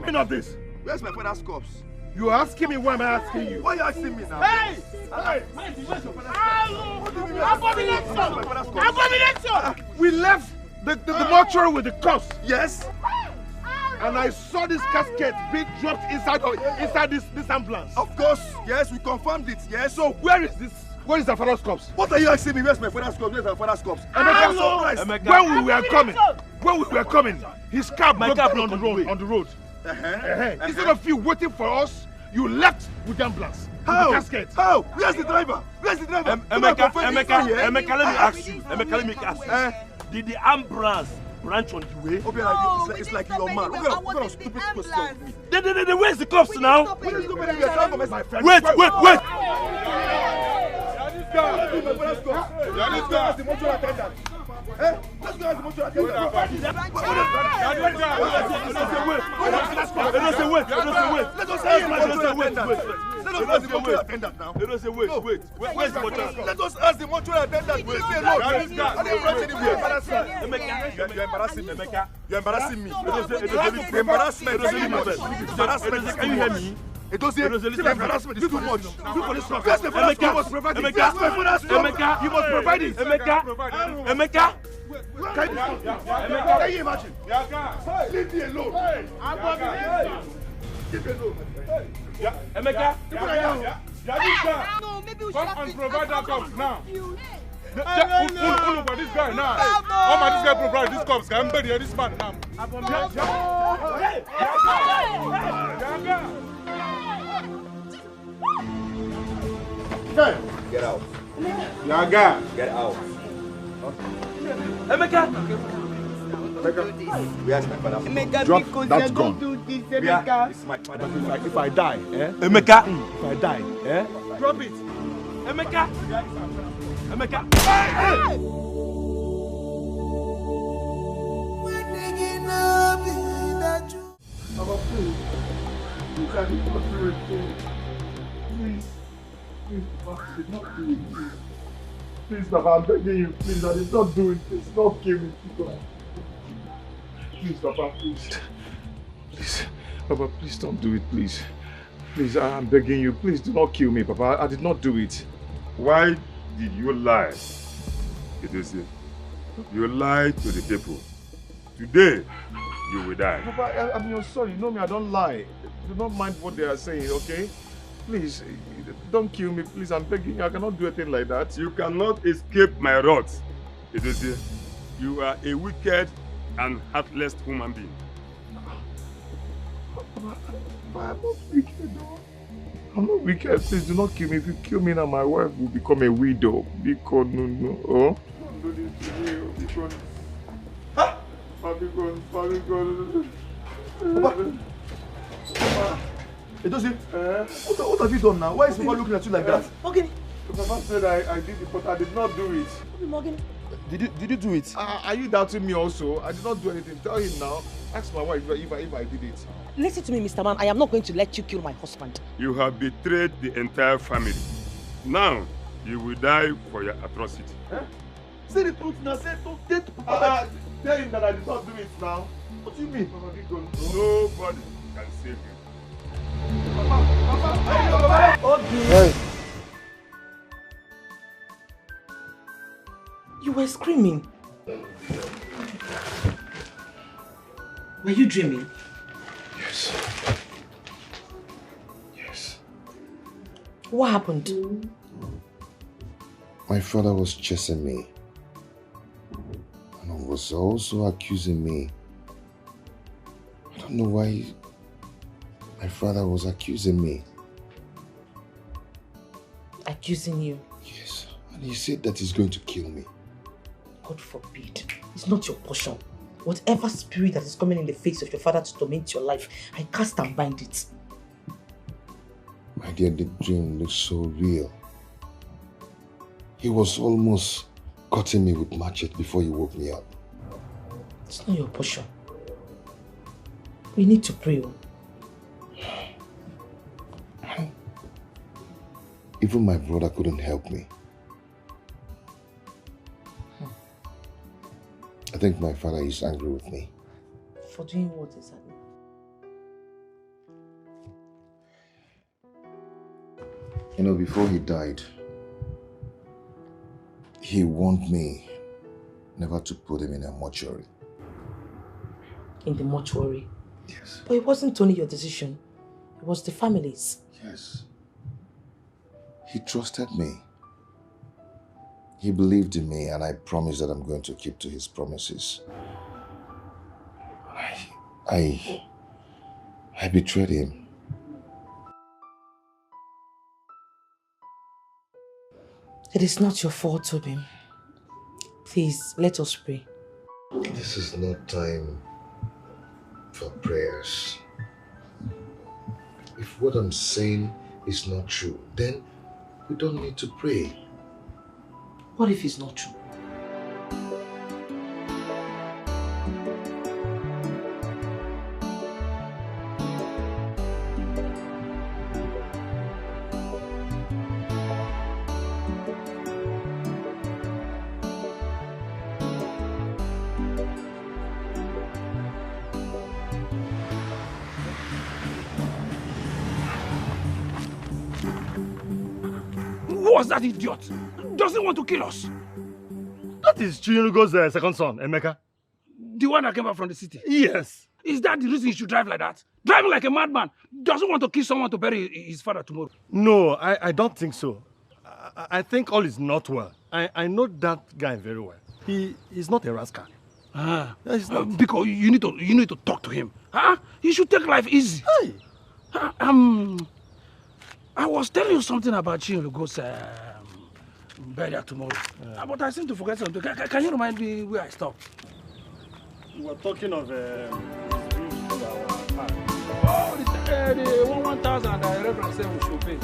meaning of this? Where's my father's corpse? You are asking me, why am I asking you? Why are you asking me now? Hey! Hey! Where's your father's corpse? Abomination! We left the mortuary with the corpse. Yes. And I saw this casket being dropped inside this ambulance. Of course, yes, we confirmed it, yes. So where is this? Where is the father's corpse? What are you asking me? Where's my father's corpse? Where's my father's corpse? When we were coming, his car broke down on the road. Instead of you waiting for us, you left with the ambulance. How? With the casket. How? Where's the driver? Emeka, let me ask you. Did the ambulance branch on the way? It's like you're mad. What kind of stupid question? Where's the cops now? Wait! Let's go ask the mortuary attendant. Let us ask the mortuary attendant now. Let us ask the mortuary attendant. You're embarrassing me. You're embarrassing me. Embarrassment. Can you hear me? It was embarrassment. It's too much. Emeka, you must provide it. Emeka. Can you imagine? Leave me alone. Leave me alone. Emeka. No, maybe we should come and provide that cup now. No. For this guy now. How much this guy provide this cups? Can bury this man now. Get out. Yaga. Get out. Emeka. Where's my father? Drop that gun. It's my father. If I die, Emeka. If I die, Drop it. Emeka. Hey! Papa, please. You can't do it. Please, Papa, I did not do it. Please, Papa, I'm begging you. Please, I did not do it. Please, don't kill me. Please, Papa, please. Please, Papa, please don't do it, please. Please, I'm begging you. Please, do not kill me, Papa. I did not do it. Why did you lie? It is you lied to the people. Today, you will die. Papa, I'm your son. You know me, I don't lie. Do not mind what they are saying, okay? Please, don't kill me, please. I'm begging you. I cannot do anything like that. You cannot escape my wrath. It is you are a wicked and heartless human being. Papa, I'm not wicked, though. I'm not wicked. Please do not kill me. If you kill me now, my wife will become a widow. Because no. Oh? Don't do this to me. Because... What have you done now? Why is Papa looking at you like that? Morgan. Papa said I did it, but I did not do it. Morgan. Did you do it? Are you doubting me also? I did not do anything. Tell him now. Ask my wife if I did it. Listen to me, Mr. Man. I am not going to let you kill my husband. You have betrayed the entire family. Now, you will die for your atrocity. Say the truth now. Say don't date Papa. Tell him that I did not do it now. What do you mean? Nobody can save you. Papa. Hey. You were screaming. Were you dreaming? Yes. Yes. What happened? My father was chasing me. And was also accusing me. I don't know why my father was accusing me. Accusing you? Yes. And he said that he's going to kill me. God forbid. It's not your portion. Whatever spirit that is coming in the face of your father to torment your life, I cast and bind it. My dear, the dream looks so real. He was almost cutting me with machete before he woke me up. It's not your portion. We need to pray. Even my brother couldn't help me. I think my father is angry with me. For doing what exactly? You know, before he died, he warned me never to put him in a mortuary. In the mortuary? Yes. But it wasn't only your decision. It was the family's. Yes. He trusted me. He believed in me, and I promised that I'm going to keep to his promises. I betrayed him. It is not your fault, Tobin. Please, let us pray. This is not time for prayers. If what I'm saying is not true, then we don't need to pray. What if it's not true? Who was that idiot? Does he want to kill us? That is Chinugo's second son, Emeka. The one that came back from the city? Yes. Is that the reason he should drive like that? Driving like a madman. Doesn't want to kill someone to bury his father tomorrow. No, I don't think so. I think all is not well. I know that guy very well. He is not a rascal. Because you need to talk to him. Huh? He should take life easy. Hey. I was telling you something about Chinugo's burial tomorrow. But I seem to forget something. Can you remind me where I stopped? We were talking of Oh, the 1,000 that Reverend said we should pay.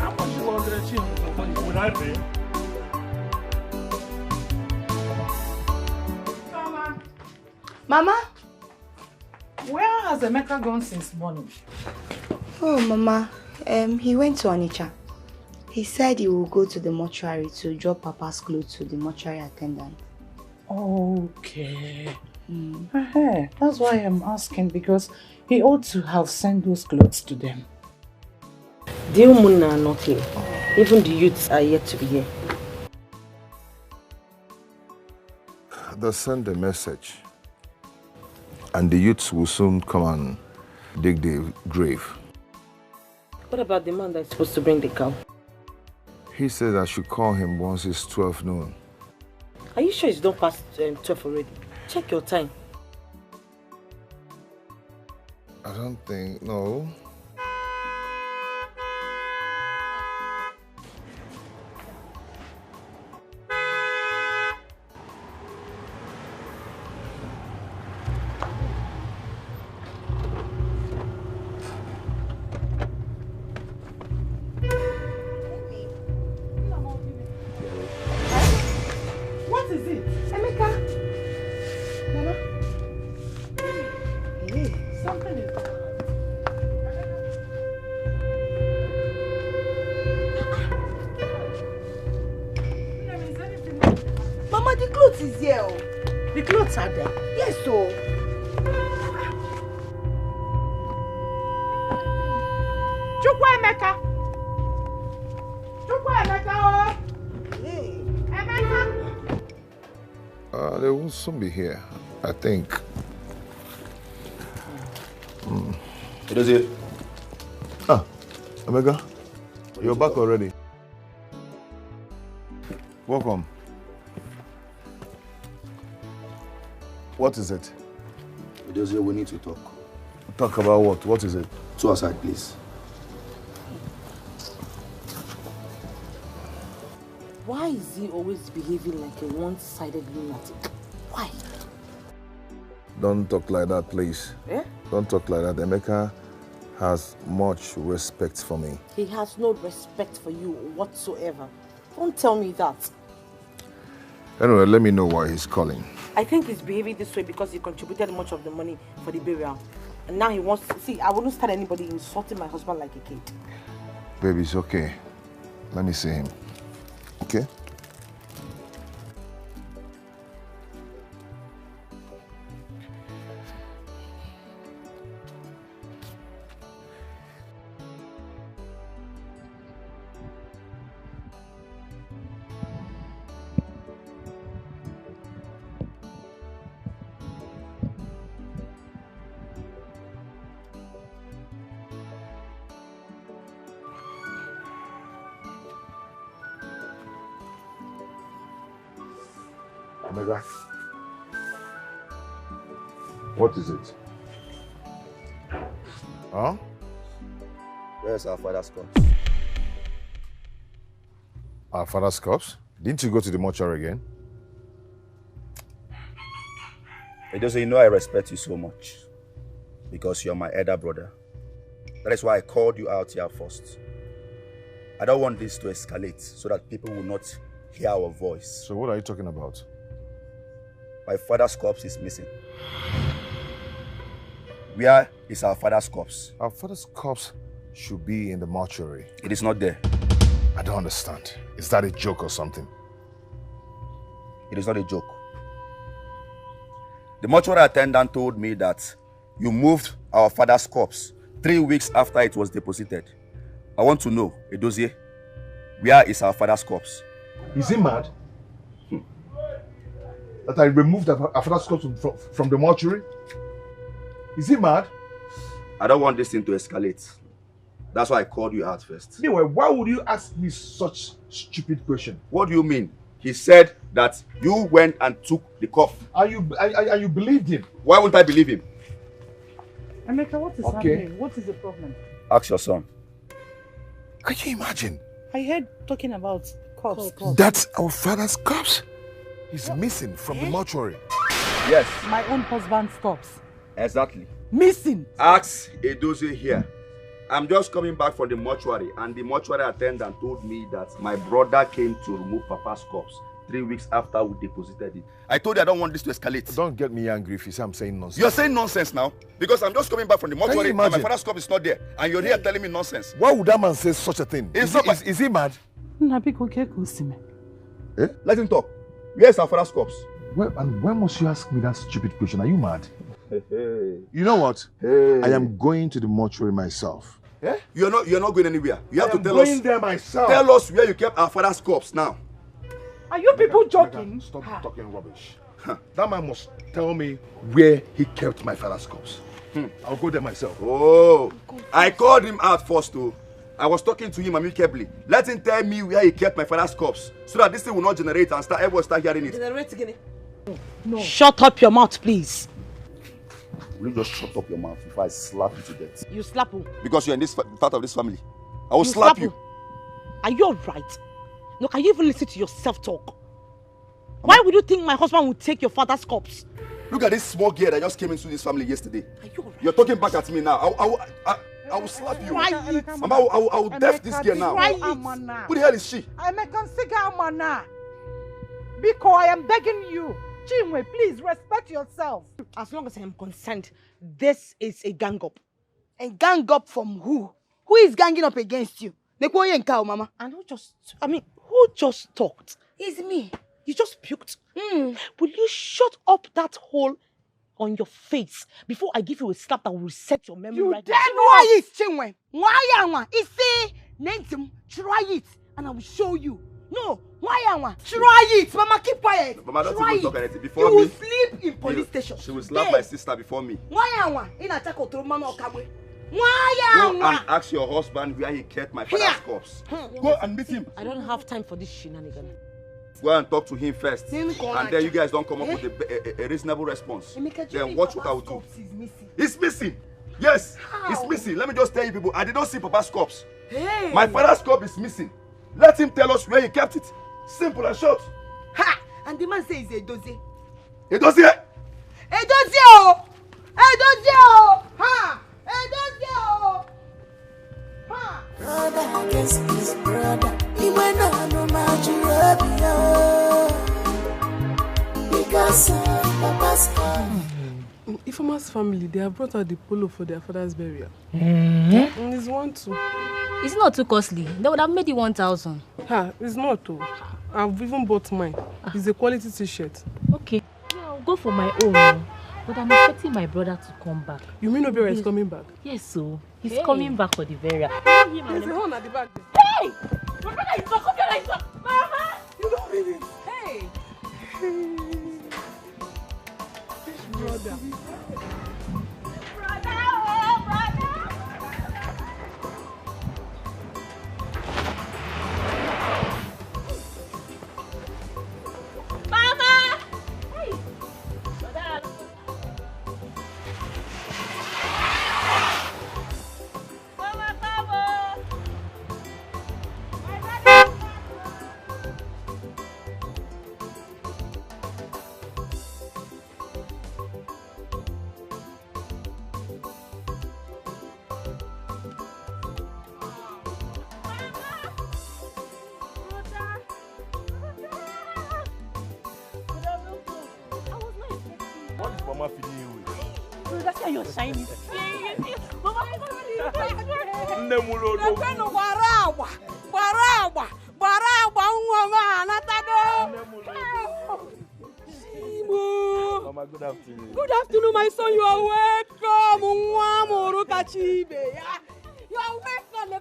How much you want the money? Would I pay? Mama, where has Emeka gone since morning? Oh, Mama, he went to Onitsha. He said he will go to the mortuary to drop Papa's clothes to the mortuary attendant. Okay. That's why I'm asking, because he ought to have sent those clothes to them. The women are not here. Even the youths are yet to be here. They'll send a message, and the youths will soon come and dig the grave. What about the man that's supposed to bring the cow? He said I should call him once it's 12 noon. Are you sure it's not past 12 already? Check your time. I don't think, no. What is it? Emeka! Mama? Something is wrong. Mama, the clothes is here. Oh. The clothes are there. Yes, so. Chukwu Emeka! Chukwu Emeka, oh! Emeka! They will soon be here, I think. It is it. Ah, Omega, you're back already. Welcome. What is it? It is here. We need to talk. Talk about what? What is it? Two aside, please. Why is he always behaving like a one-sided lunatic? Why? Don't talk like that, please. Eh? Don't talk like that. Emeka has much respect for me. He has no respect for you whatsoever. Don't tell me that. Anyway, let me know why he's calling. I think he's behaving this way because he contributed much of the money for the burial. And now he wants to... See, I wouldn't start anybody insulting my husband like a kid. Baby, it's okay. Let me see him. Okay? Omega, what is it? Huh? Where's our father's corpse? Our father's corpse? Didn't you go to the mortuary again? Edozie, you know I respect you so much because you're my elder brother. That is why I called you out here first. I don't want this to escalate so that people will not hear our voice. So what are you talking about? My father's corpse is missing. Where is our father's corpse? Our father's corpse should be in the mortuary. It is not there. I don't understand. Is that a joke or something? It is not a joke. The mortuary attendant told me that you moved our father's corpse 3 weeks after it was deposited. I want to know, Edozie, where is our father's corpse? Is he mad? That I removed our father's corpse from the mortuary? Is he mad? I don't want this thing to escalate. That's why I called you out first. Anyway, why would you ask me such stupid question? What do you mean? He said that you went and took the corpse. And you believed him? Why wouldn't I believe him? Emeka, what is happening? What is the problem? Ask your son. Can you imagine? I heard talking about corpse. That's our father's corpse. He's missing from the mortuary. Yes. My own husband's corpse. Exactly. Missing. Ask Edozie here. I'm just coming back from the mortuary and the mortuary attendant told me that my brother came to remove Papa's corpse 3 weeks after we deposited it. I told you I don't want this to escalate. Don't get me angry if you say I'm saying nonsense. You're saying nonsense now? Because I'm just coming back from the mortuary and my father's corpse is not there. And you're here telling me nonsense. Why would that man say such a thing? Is he mad? Let him talk. Where's our father's corpse? Well, and why must you ask me that stupid question? Are you mad? You know what? I am going to the mortuary myself. Eh? You're not going anywhere. You have to tell us. There myself. Tell us where you kept our father's corpse now. Are you people joking? Stop talking rubbish. That man must tell me where he kept my father's corpse. I'll go there myself. Oh, I called him out first too. I was talking to him amicably. Let him tell me where he kept my father's corpse so that this thing will not generate and everyone start hearing it. Generate again. No. Shut up your mouth, please. Will you just shut up your mouth before I slap you to death? You slap him. Because you're in this part of this family. I will slap you. Are you alright? No, can you even listen to yourself talk? Why would you think my husband would take your father's corpse? Look at this small girl that just came into this family yesterday. Are you alright? You're talking back at me now. I will slap you. Mama, I will deaf this girl now. Who the hell is she? Because I am begging you. Chinwe, please respect yourself. As long as I am concerned, this is a gang up. A gang up from who? Who is ganging up against you? Mama. And who just talked? It's me. You just puked. Will you shut up that hole on your face before I give you a slap that will reset your memory right now? Try it, Chinwe. Why? Try it, and I will show you. No, why? Try it, Mama. Keep quiet. Mama, don't try even talk anything before you me. You will sleep in police station. She will slap my sister before me. Why? In attack or trauma or kabwe. Go and ask your husband where he kept my father's corpse. Go and meet him. I don't have time for this shenanigan. Go and talk to him first. And then you guys don't come up with a reasonable response. Then watch what I will do. It's missing. Yes, it's missing. Let me just tell you people, I did not see Papa's corpse. Hey. My father's corpse is missing. Let him tell us where he kept it. Simple and short. Ha! And the man says Edozie. Edozie? Edozie! Edozie! Ha! Edozie! Ha! Brother against his brother. He went on no matter because Papa's Ifeoma's family, they have brought out the polo for their father's burial. And it's 1,200. It's not too costly. They would have made it 1,000. It's not too. I've even bought mine. It's a quality t-shirt. Okay. Yeah, I'll go for my own. But I'm expecting my brother to come back. You mean Obiora is coming back? Yes, so he's coming back for the burial. There's a horn at the back there. Hey! My brother is back! Obiora is back! Mama! You don't mean it. Hey! Brother. Mama! Mama feeding you with. That's how you're shining. Mama, Mama, good afternoon. Good afternoon, my son. You are welcome. You are welcome.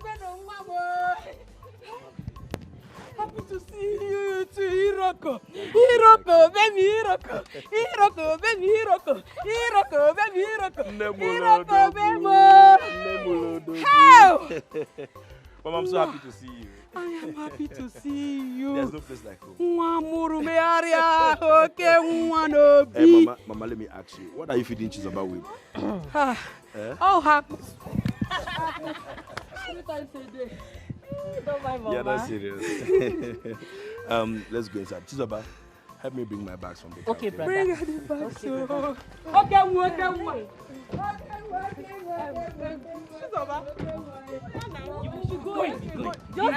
Happy to see you too, Iroko. Iroko, baby, Iroko. Iroko, baby, Iroko. Iroko, baby, Iroko. Iroko, baby. How? Mama, I'm so happy to see you. I am happy to see you. There's no place like home. Hey, Mama, let me ask you. What are you feeding Chizoba with? Oh, happy. 3 times a day. Don't mind Mama. Yeah, that's serious. Let's go inside. Chizoba, help me bring my bags from the car. Okay, brother. Bring the bags.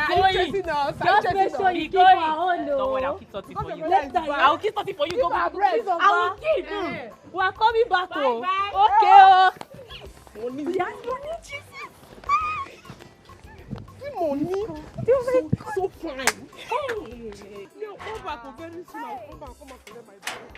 Okay. Just make sure you keep her on. Don't worry, I'll keep something for you. I'll keep something for you. Go back. I will keep. We are coming back. Okay. Money. Yes, money, Jesus. Money. So fine. Hey. No, come back very soon. I'll come back to get my phone.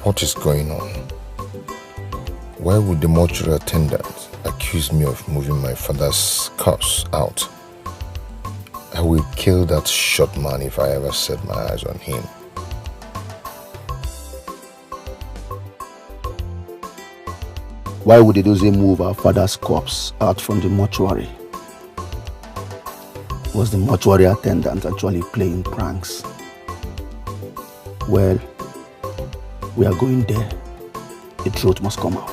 What is going on? Why would the mortuary attendant accuse me of moving my father's corpse out? I will kill that short man if I ever set my eyes on him. Why would Edozie move our father's corpse out from the mortuary? Was the mortuary attendant actually playing pranks? Well, we are going there. The truth must come out.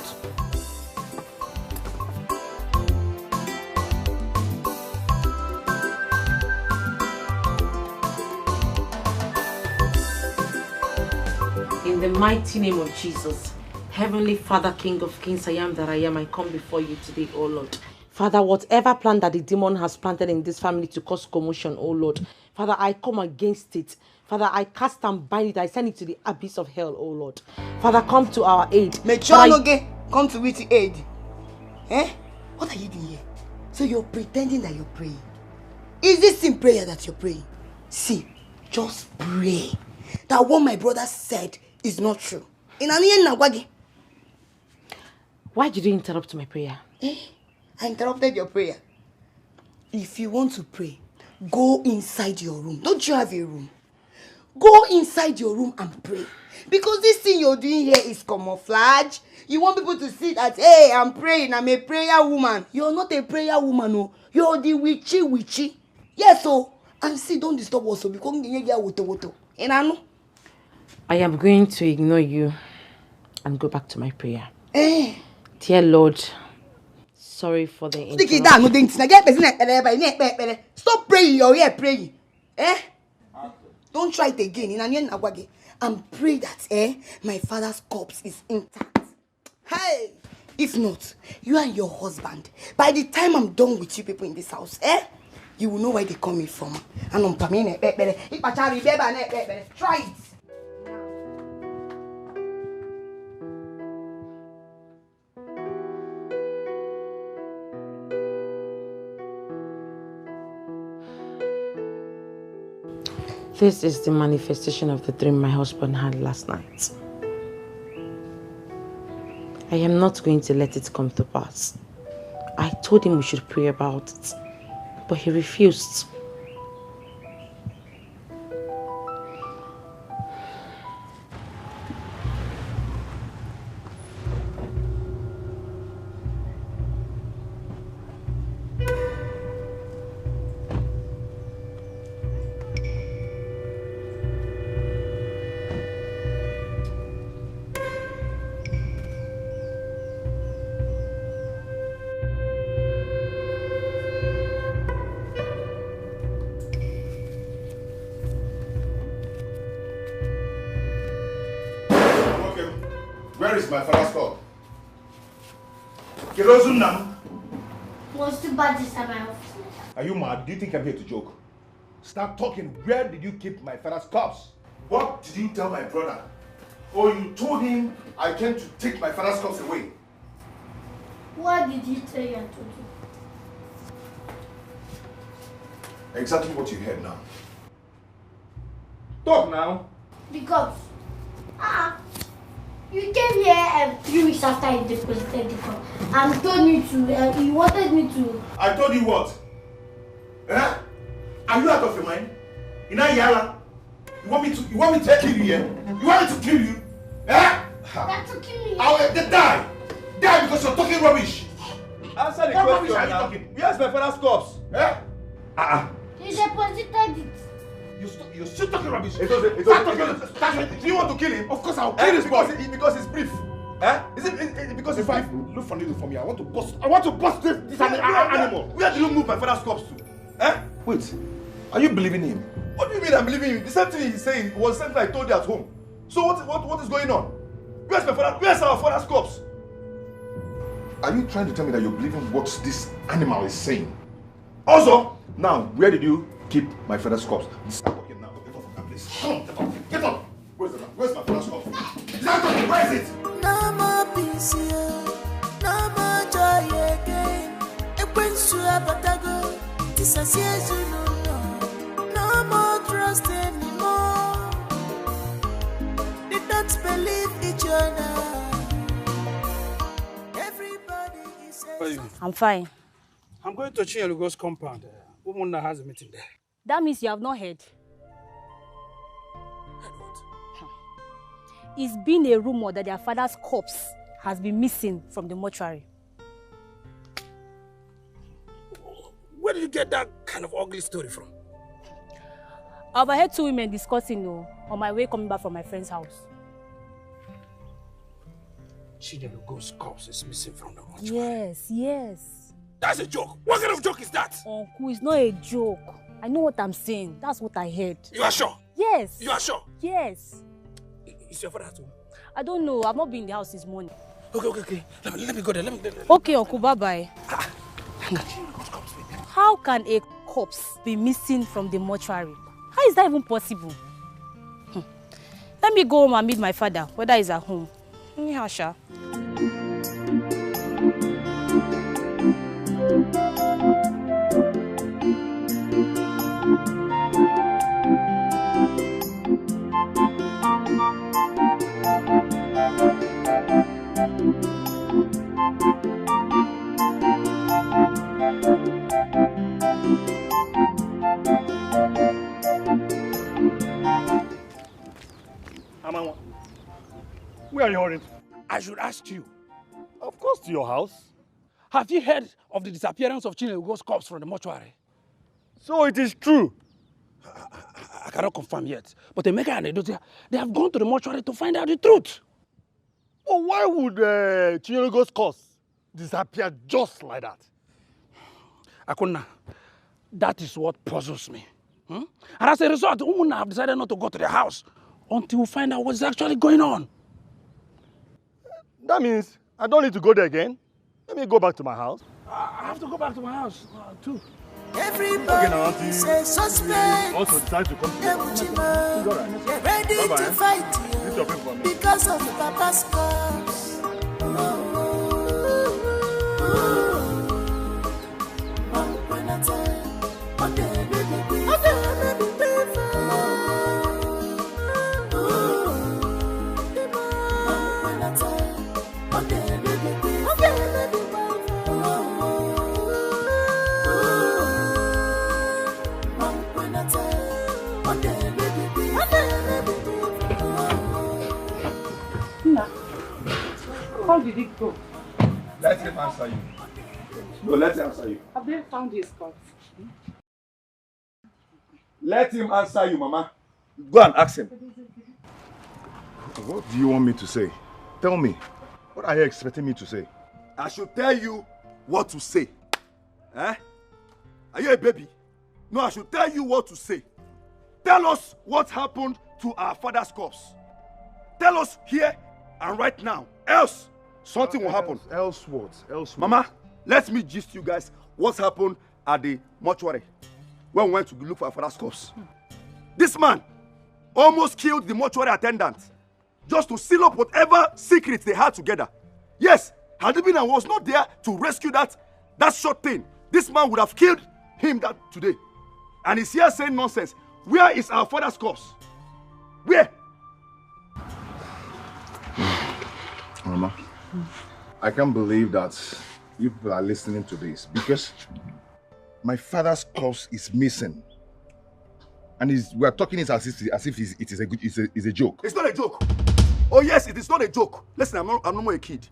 In the mighty name of Jesus, Heavenly Father, King of Kings, I am that I am, I come before you today, O Lord. Father, whatever plan that the demon has planted in this family to cause commotion, O Lord, Father, I come against it. Father, I cast and bind it. I send it to the abyss of hell, O Lord. Father, come to our aid. Come to with aid. Eh? What are you doing here? So you're pretending that you're praying. Is this in prayer that you're praying? See, just pray that what my brother said is not true. Why did you interrupt my prayer? I interrupted your prayer. If you want to pray, go inside your room. Don't you have a room? Go inside your room and pray. Because this thing you're doing here is camouflage. You want people to see that, hey, I'm praying, I'm a prayer woman. You're not a prayer woman, no. You're the witchy. Yes, so. And see, don't disturb us, because I am going to ignore you and go back to my prayer. Dear Lord, sorry for the interruption. Stop praying, you're here praying. Don't try it again. And pray that my father's corpse is intact. Hey! If not, you and your husband, by the time I'm done with you people in this house, you will know where they're coming from. And try it. This is the manifestation of the dream my husband had last night. I am not going to let it come to pass. I told him we should pray about it, but he refused. Where is my father's cup? Was too bad this time my office. Are you mad? Do you think I'm here to joke? Start talking. Where did you keep my father's cups? What did you tell my brother? Or you told him I came to take my father's cups away? What did he tell you I told you? Exactly what you heard now. Talk now. Because you came here 3 weeks after I deposited the cup and told me to, you wanted me to. I told you what? Eh? Are you out of your mind? Yala? You want me to kill you here? You want me to kill you? Eh? That's to kill me. I will die. Die because you're talking rubbish. Answer the What question rubbish are you now. talking? Where's my father's corpse? Eh? You deposited it. You're still talking rubbish. Do you want to kill him? Of course I'll kill this boy. Because he's brief. Eh? Is it because if I look for needle for me, I want to bust this animal. Where did you move my father's corpse to? Eh? Wait, are you believing him? What do you mean I'm believing you? The same thing he's saying was the same thing I told you at home. So what is going on? Where's our father's corpse? Are you trying to tell me that you're believing what this animal is saying? Also, now, where did you keep my father's corpse? Start talking now. Get off of that place. Come on, get up. Where's my father's corpse? Where is it? No more peace here, no more joy again. Dissociation, no more trust anymore. They don't believe each other. Everybody is. I'm fine. I'm going to Chinyelugo's compound. Woman has a meeting there. That means you have not heard. It's been a rumor that their father's corpse has been missing from the mortuary. Where did you get that kind of ugly story from? I overheard 2 women discussing on my way coming back from my friend's house. Chinyelugo's corpse is missing from the mortuary. Yes. That's a joke. What kind of joke is that? Uncle, it's not a joke. I know what I'm saying. That's what I heard. You are sure? Yes. You are sure? Yes. Is your father at home? I don't know. I've not been in the house since morning. Okay. Let me go there. Okay, Uncle, bye-bye. How can a corpse be missing from the mortuary? How is that even possible? Let me go home and meet my father, whether he's at home. Hasha. Amawa, where are you hurrying to? I should ask you. Of course, to your house. Have you heard of the disappearance of Chinyelugo's corpse from the mortuary? So it is true. I cannot confirm yet, but Emeka and Edosia, they have gone to the mortuary to find out the truth. But why would Chinyelugo's corpse disappear just like that? Akuna, that is what puzzles me. And as a result, Umuna have decided not to go to the house until we find out what's actually going on. That means I don't need to go there again. Let me go back to my house. I have to go back to my house too. Everybody is a suspect. Also decide to come to They're ready to fight you because of Papa's cause. How did it go? Let him answer you. No, let him answer you. Have they found his corpse? Let him answer you, Mama. Go and ask him. What do you want me to say? Tell me. What are you expecting me to say? I should tell you what to say. Eh? Are you a baby? No, I should tell you what to say. Tell us what happened to our father's corpse. Tell us here and right now, else something will happen. Else what? Else what? Mama, let me gist you guys what's happened at the mortuary when we went to look for our father's corpse. This man almost killed the mortuary attendant just to seal up whatever secrets they had together. Yes, had it been I was not there to rescue that short thing, this man would have killed him that today. And he's here saying nonsense. Where is our father's corpse? Where? Mama, I can't believe that you people are listening to this because my father's corpse is missing. And we are talking it as if it is a joke. It's not a joke. Oh yes, it is not a joke. Listen, I'm no more a kid.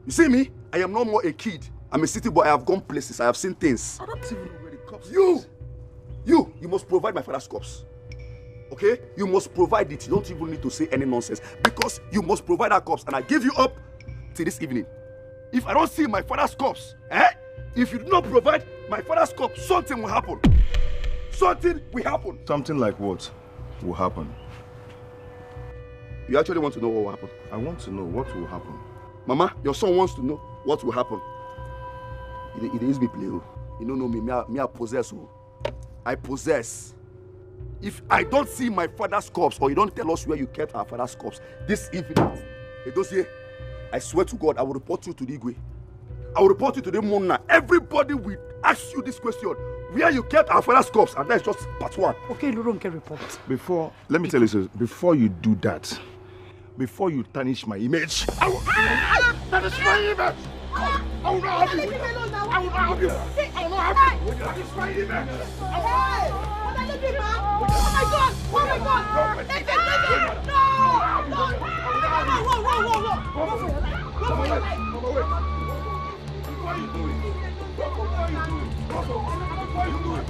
You see me? I am no more a kid. I'm a city boy. I have gone places. I have seen things. I don't even know where the corpse is. You must provide my father's corpse. Okay? You must provide it. You don't even need to say any nonsense because you must provide that corpse. And I give you up till this evening. If I don't see my father's corpse, if you do not provide my father's corpse, something will happen. Something will happen. Something like what will happen? You actually want to know what will happen? I want to know what will happen. Mama, your son wants to know what will happen. It is me play. You don't know me. Me I possess. I possess. If I don't see my father's corpse or you don't tell us where you kept our father's corpse this evening, I swear to God, I will report you to the Igwe. I will report you to the Mona. Everybody will ask you this question. Where you kept our father's corpse, and that's just part one. Okay, Lulu can report. Let me tell you something. Before you do that, before you tarnish my image, I will tarnish my image. I will not have you. I will not have you. I will not have you. Tarnish my image. Oh my God! Oh my God! Take it! No! Whoa! Go for your life. Go for your life. What are you doing? What are you doing? What are you doing?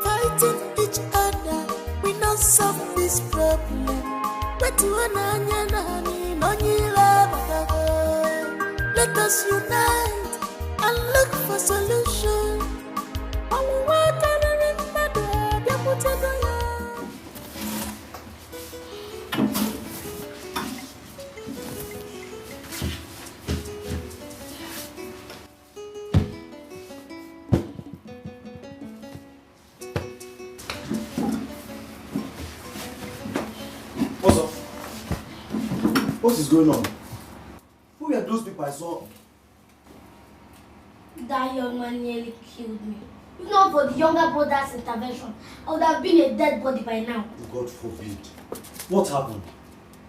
Fighting each other, we not solve this problem. Let us unite and look for solution. What's up? What is going on? Who are those people I saw? That young man nearly killed me. If not for the younger brother's intervention, I would have been a dead body by now. God forbid. What happened?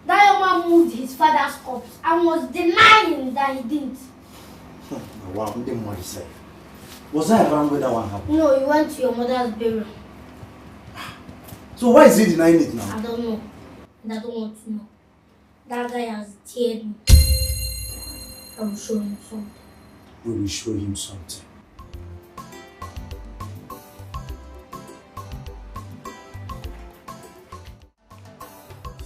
That young man moved his father's corpse and was denying that he didn't. Wow, I'm the money safe. Was I around when that one happened? No, he went to your mother's burial. So why is he denying it now? I don't know. And I don't want to know. That guy has teared me. I will show him something. We will show him something.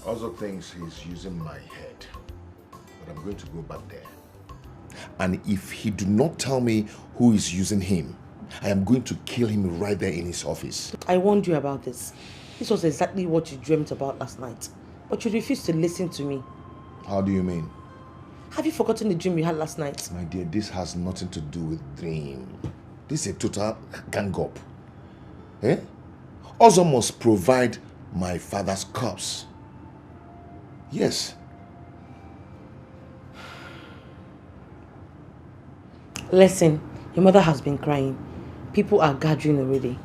Also thinks he's using my head, but I'm going to go back there. And if he do not tell me who is using him, I am going to kill him right there in his office. I warned you about this. This was exactly what you dreamt about last night. But you refused to listen to me. How do you mean? Have you forgotten the dream you had last night? My dear, this has nothing to do with dream. This is a total gang up. Also must provide my father's corpse. Yes. Listen, your mother has been crying. People are gathering already.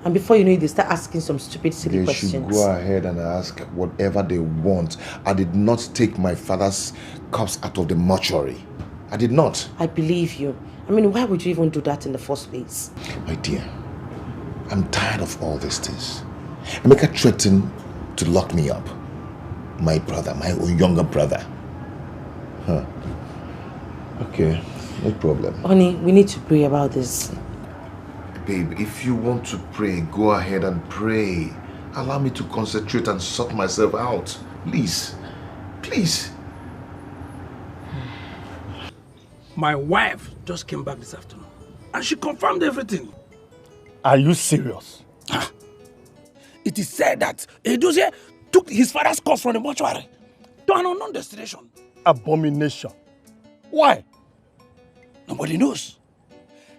And before you know it, they start asking some stupid, silly questions. They should go ahead and ask whatever they want. I did not take my father's corpse out of the mortuary. I did not. I believe you. I mean, why would you even do that in the first place? My dear, I'm tired of all these things. Emeka threatened to lock me up. My brother, my younger brother. Okay, no problem. Honey, we need to pray about this. Babe, if you want to pray, go ahead and pray. Allow me to concentrate and sort myself out. Please. Please. My wife just came back this afternoon and she confirmed everything. Are you serious? It is said that Edozie took his father's corpse from the mortuary to an unknown destination. Abomination. Why? Nobody knows.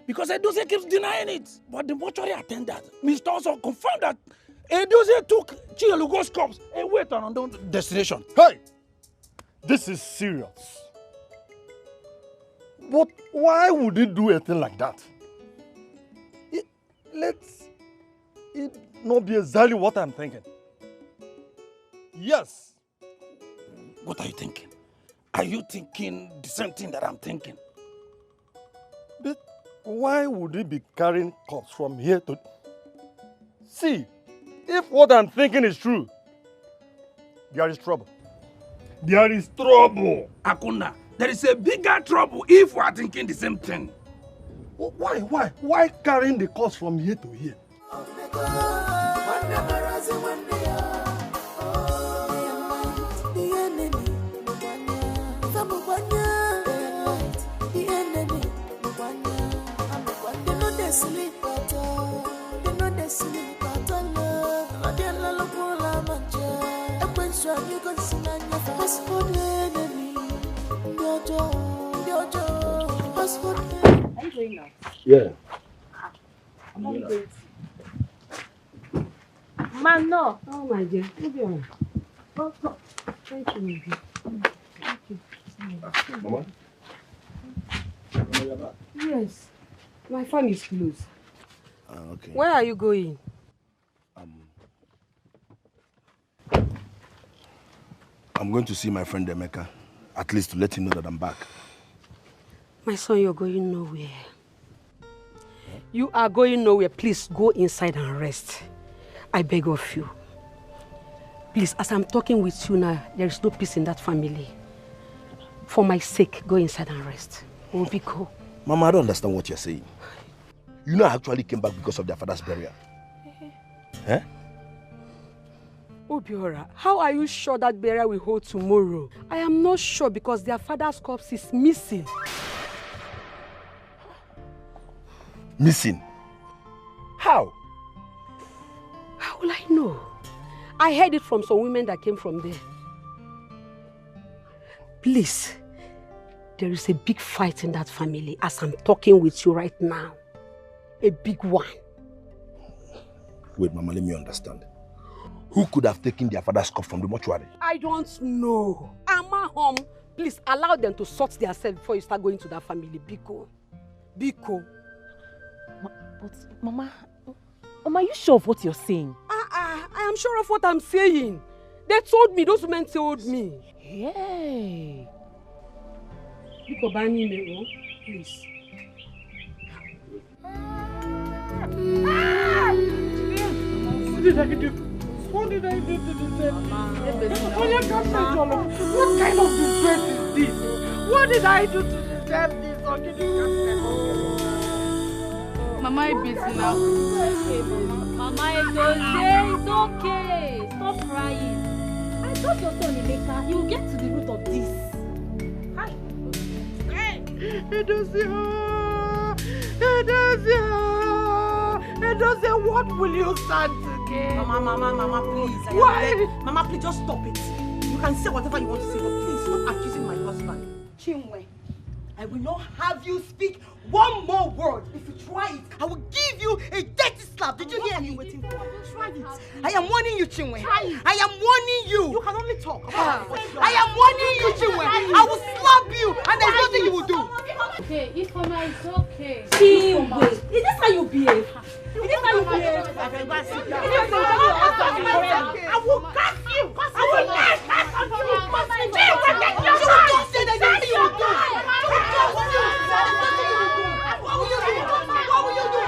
Because Edozie keeps denying it. But the mortuary attendant, Mr. Also confirmed that Edozie took Chielugo's corpse away to an unknown destination. Hey! This is serious. But why would he do a thing like that? Let it not be exactly what I'm thinking. Yes. What are you thinking? Are you thinking the same thing that I'm thinking? But why would he be carrying corpse from here to... See, if what I'm thinking is true, there is trouble. There is trouble. Akuna, there is a bigger trouble if we are thinking the same thing. Why? Why carrying the corpse from here to here? Are you going now? Yeah. I'm going to. Man, no. Oh my dear. You'll be alright. Oh, no. Thank you, my dear. Thank you. Mama? Yes. My phone is closed. Okay. Where are you going? I'm going to see my friend Emeka, at least to let him know that I'm back. My son, you're going nowhere. You are going nowhere. Please go inside and rest. I beg of you. Please, as I'm talking with you now, there is no peace in that family. For my sake, go inside and rest. Obiko. Mama, I don't understand what you're saying. You know I actually came back because of their father's burial. Eh? Obiora, how are you sure that burial will hold tomorrow? I am not sure because their father's corpse is missing. Missing? How? How will I know? I heard it from some women that came from there. Please, there is a big fight in that family as I'm talking with you right now. A big one. Wait, Mama, let me understand. Who could have taken their father's corpse from the mortuary? I don't know. Ama home, please allow them to sort themselves before you start going to that family. Biko. Biko. But Mama, are you sure of what you're saying? I am sure of what I'm saying. They told me, those women told me. Hey. Biko bani me, please. What did I do? What did I do to deserve this? What kind of disgrace is this? What did I do to deserve this? Mama, it's busy now. Mama, it's okay. Stop crying. I told your son, Emeka, he will get to the root of this. Hi. Edozie, what will you stand today? Mama, please. Why? Mama, please, just stop it. You can say whatever you want to say, but please stop accusing my husband. Chinwe, I will not have you speak one more word. If you try it, I will give you a dirty slap. Did you hear me? Try it. I am warning you, Chinwe. Try it. I am warning you. You can only talk. I am warning you, Chinwe. I will slap you, and there's nothing you will do. Okay, Ifeoma, it's okay. Chinwe, is this how you behave? Is this how you behave? I will curse you. I will curse you. Chinwe, get your You don't say that. There's nothing you will do. What will you do? What will you do?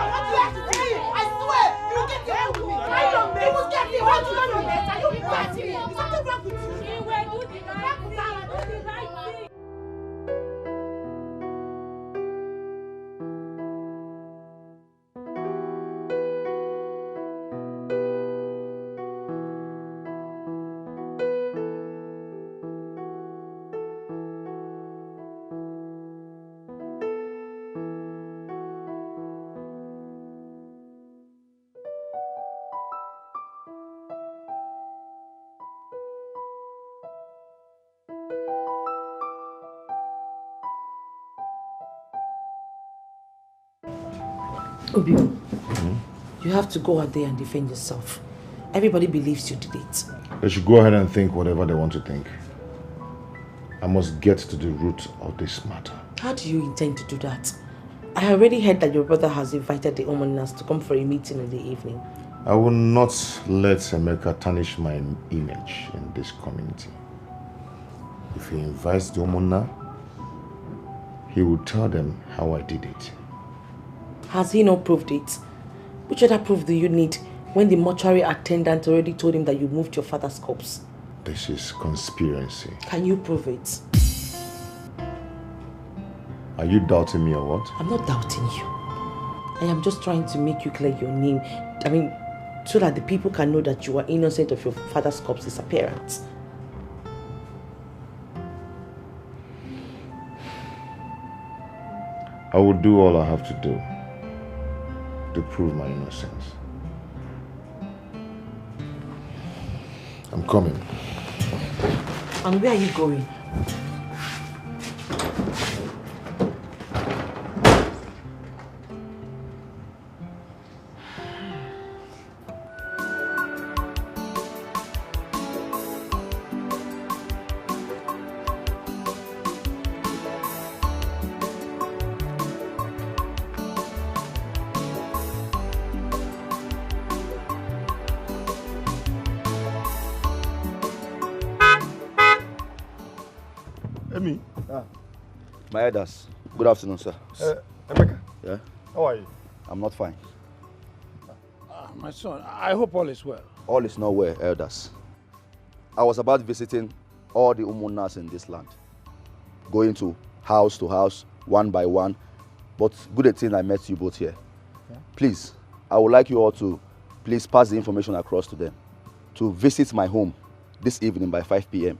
I swear, you will get your own with me. You will get it. What will you do? You will get it. Is something wrong with you? Chinwe, do the right thing. Obi, you have to go out there and defend yourself. Everybody believes you did it. They should go ahead and think whatever they want to think. I must get to the root of this matter. How do you intend to do that? I already heard that your brother has invited the Omonas to come for a meeting in the evening. I will not let Emeka tarnish my image in this community. If he invites the Omona, he will tell them how I did it. Has he not proved it? Which other proof do you need when the mortuary attendant already told him that you moved your father's corpse? This is conspiracy. Can you prove it? Are you doubting me or what? I'm not doubting you. I am just trying to make you clear your name. So that the people can know that you are innocent of your father's corpse disappearance. I will do all I have to do to prove my innocence. I'm coming. And where are you going? My elders, good afternoon, sir. Emeka. Yeah? How are you? I'm not fine. My son, I hope all is well. All is not well, elders. I was about visiting all the Umunas in this land. Going to house, one by one. But good thing I met you both here. Yeah. Please, I would like you all to please pass the information across to them. To visit my home this evening by 5 p.m.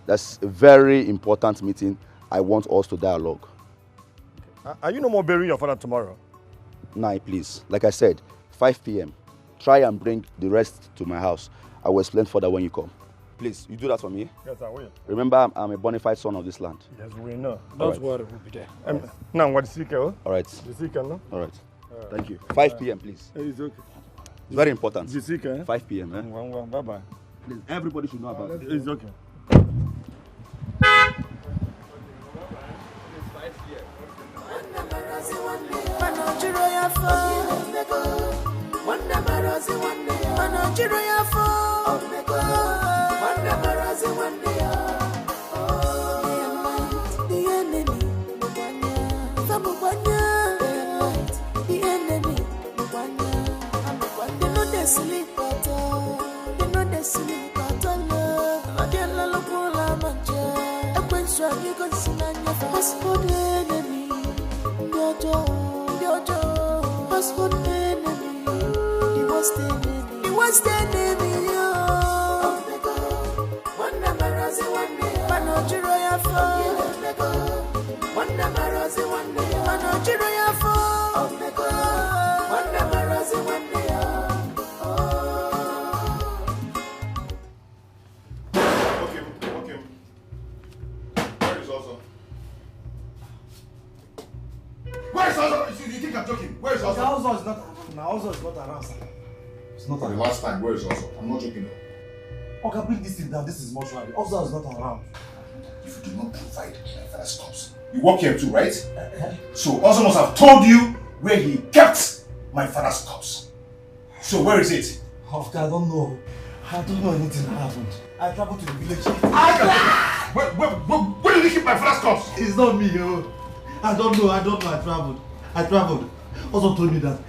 That's a very important meeting. I want us to dialogue. Are you no more burying your father tomorrow? Nah, please. Like I said, 5 p.m. Try and bring the rest to my house. I will explain further when you come. Please, you do that for me? Yes, I will. Remember, I'm a bona fide son of this land. Yes, we know. Don't worry, we'll be there. Now, what is it? All right. No? All right. Thank you. 5 p.m., please. It's okay. It's very important. 5 p.m. Bye-bye. Please, everybody should know about it. It's okay. For the last time, where is Ozo? I'm not joking. Okay, bring this thing down. This is mortuary. Ozo is not around. If you do not provide my father's corpse, you work here too, right? So Ozo must have told you where he kept my father's corpse. So where is it? Okay, I don't know. I don't know anything happened. I traveled to the village. Where did he keep my father's corpse? It's not me, yo. I don't know. I traveled. Also told me that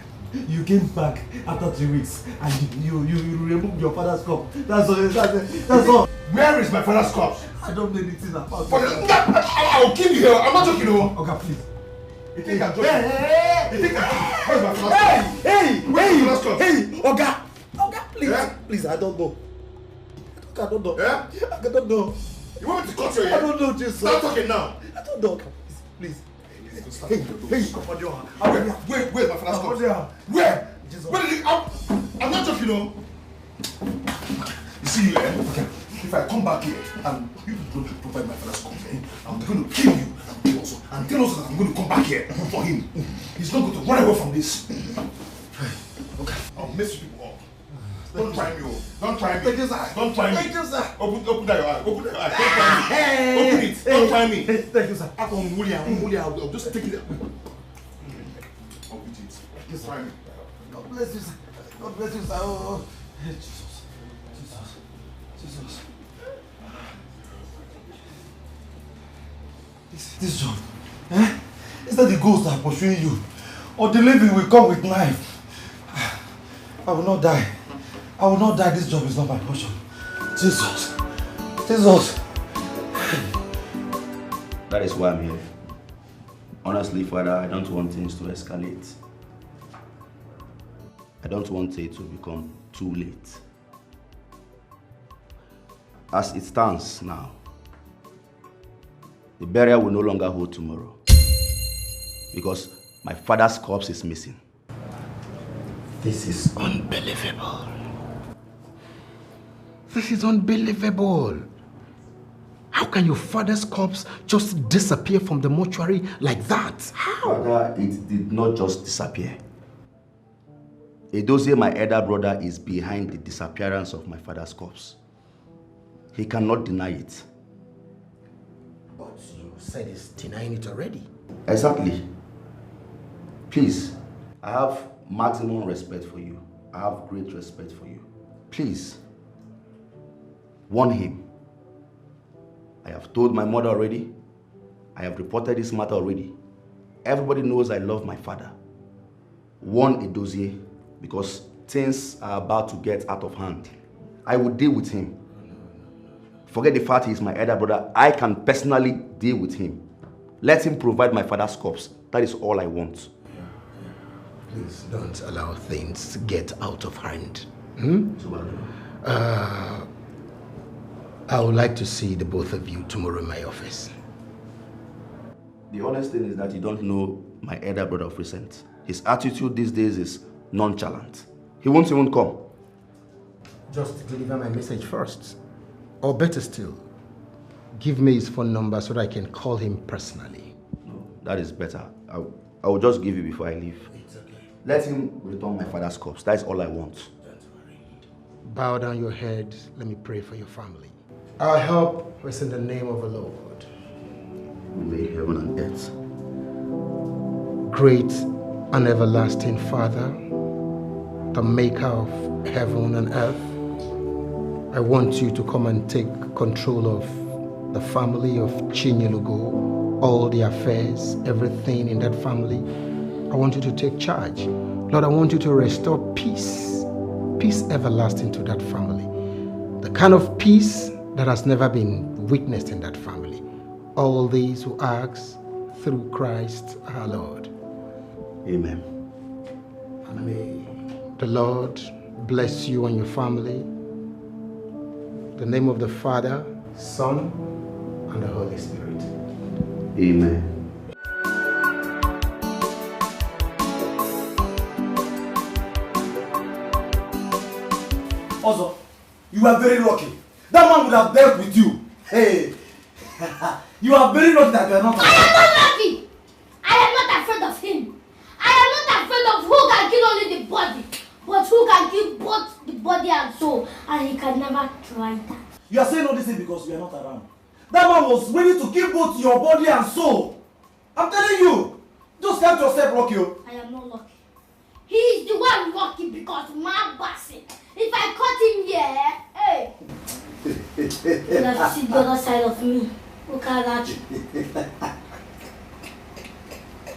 you came back after 3 weeks and you removed your father's corpse. That's all. Where is my father's corpse? I don't know anything about it. I'll kill you here. I'm not joking. Okay, please. You think I'm joking? Where's my father's corpse? Hey! Where's my father's corpse? Hey! Oga, please. Yeah? Please, I don't know. I don't know. Yeah? I don't know. You want me to cut your ear? I don't know, Jesus. Stop talking now. I don't know. Please. Hey, come on, where's my father's corpse? Where? Where did he? I'm not joking, You see, okay. If I come back here and you don't provide my father's corpse, I'm going to kill you and tell us that I'm going to come back here for him. He's not going to run away from this. mess people up. Don't try me, oh. Don't try me. Thank you, sir. Don't try me. Thank you, sir. Open that your eye. Open that your eye. Don't try me. Open it. Don't try me. Thank you, sir. I'll just take it. I'll beat it. Yes, try me. God bless you, sir. God bless you, sir. Oh, Jesus. This job, is that the ghost that are pursuing you? Or the living will come with knife? I will not die. I will not die. This job is not my portion. Jesus. That is why I'm here. Honestly, Father, I don't want things to escalate. I don't want it to become too late. As it stands now, the burial will no longer hold tomorrow because my father's corpse is missing. This is unbelievable. This is unbelievable. How can your father's corpse just disappear from the mortuary like that? How? Father, it did not just disappear. Edozie, my elder brother, is behind the disappearance of my father's corpse. He cannot deny it. But you said he's denying it already. Exactly. Please, I have maximum respect for you. I have great respect for you. Please, warn him. I have told my mother already. I have reported this matter already. Everybody knows I love my father. Warn Edozie because things are about to get out of hand. I will deal with him. Forget the fact he is my elder brother. I can personally deal with him. Let him provide my father's corpse. That is all I want. Please don't allow things to get out of hand. I would like to see the both of you tomorrow in my office. The honest thing is that you don't know my elder brother of recent. His attitude these days is nonchalant. He won't even come. Just deliver my message first. Or better still, give me his phone number so that I can call him personally. No, that is better. I will just give you before I leave. It's okay. Let him return my father's corpse. That is all I want. Don't worry. Bow down your head. Let me pray for your family. Our help is in the name of the Lord. Who made heaven and earth. Great and everlasting Father, the maker of heaven and earth, I want you to come and take control of the family of Chinyelugo, all the affairs, everything in that family. I want you to take charge. Lord, I want you to restore peace, peace everlasting to that family. The kind of peace that has never been witnessed in that family. All these who ask through Christ our Lord. Amen. And may the Lord bless you and your family. In the name of the Father, Son, and the Holy Spirit. Amen. Also, you are very lucky. That man would have dealt with you. Hey, you are very lucky that you are not. I am not lucky. I am not afraid of him. I am not afraid of who can kill only the body, but who can kill both the body and soul, and he can never try that. You are saying all this thing because we are not around. That man was ready to kill both your body and soul. I'm telling you, just count yourself lucky. I am not lucky. He is the one lucky because my bossy. If I caught him here, hey. You have to see the other side of me. Look at that.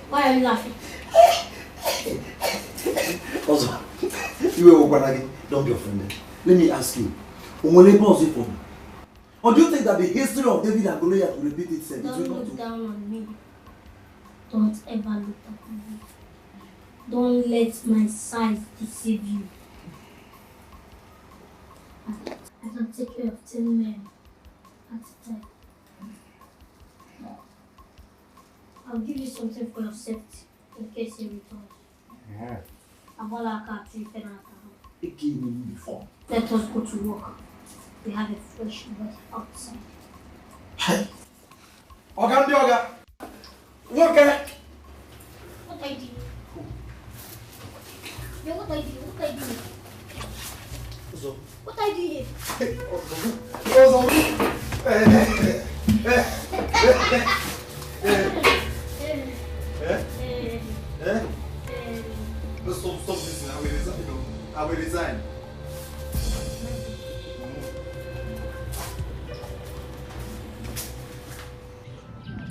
Why are you laughing? Also, you were Obanagi, don't be offended. Let me ask you, or do you think that the history of David and Goliath will repeat itself? Don't look down on me. Don't ever look up on me. Don't let my size deceive you. I can take care of 10 men at a time. I'll give you something for your safety in case he returns. Yeah. Let us go to work. We have a fresh breath outside. Hey. Oga. Okay. What I did? Yeah, what are you doing? What are you doing? What are you doing Stop this now. I will resign.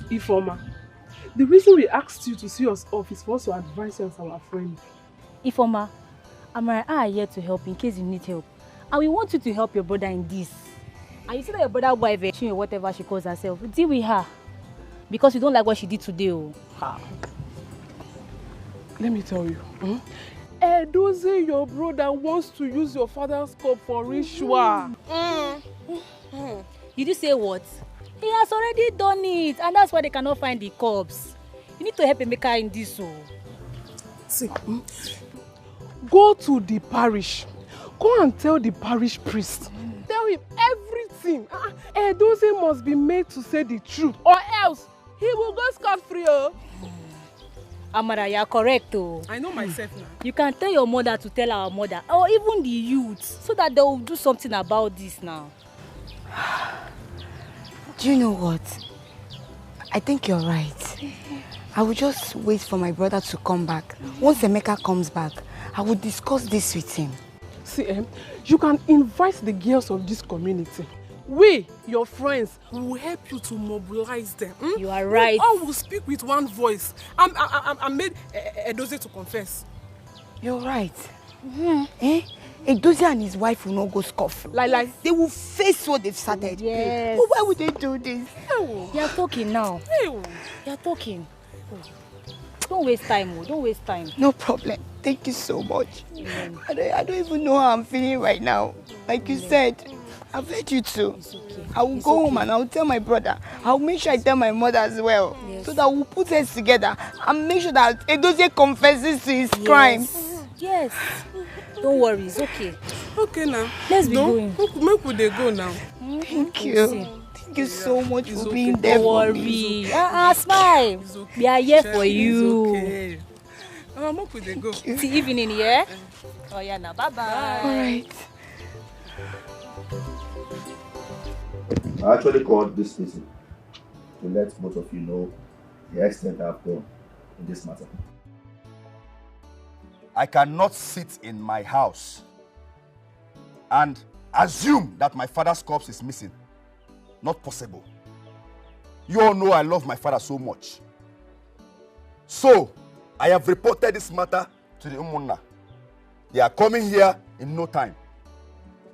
Ifeoma, the reason we asked you to see us off is for us to advise you as our friend. Ifeoma, Amara and I are here to help in case you need help. And we want you to help your brother in this. And you see that your brother wife, or whatever she calls herself, deal with her. Because you don't like what she did today. Oh. Let me tell you. Edozie, your brother wants to use your father's cup for ritual. Did you say what? He has already done it, and that's why they cannot find the cups. You need to help Emeka in this. Oh. See, go to the parish. Go and tell the parish priest. Tell him everything. Edozie must be made to say the truth, or else he will go scot-free. Oh. Amara, you are correct. Oh. I know myself now. You can tell your mother to tell our mother, or even the youth, so that they will do something about this now. Do you know what? I think you're right. I will just wait for my brother to come back. Once Emeka comes back, I will discuss this with him. See, you can invite the girls of this community. We, your friends, will help you to mobilize them. You are right. We all will speak with one voice. I made Edozie to confess. You're right. Edozie and his wife will not go scoff. Like they will face what they've started. Yes. But why would they do this? You are talking now. You are talking. Don't waste time. Don't waste time. No problem. Thank you so much. I don't even know how I'm feeling right now. Like you said, I've heard you too. Okay. I will go home and I will tell my brother. I will make sure I tell my mother as well. Yes. So that we'll put heads together and make sure that Edozie confesses to his crimes. Yes. Don't worry, it's okay. Okay now. Let's be going. Make we go now. Thank you. Thank you so much for being there for me. Smile. We are here for you. Okay. Make we go. See evening, yeah? Oh yeah, now bye-bye. All right. I actually called this meeting to let both of you know the extent I've gone in this matter. I cannot sit in my house and assume that my father's corpse is missing. Not possible. You all know I love my father so much. So, I have reported this matter to the Umunna. They are coming here in no time.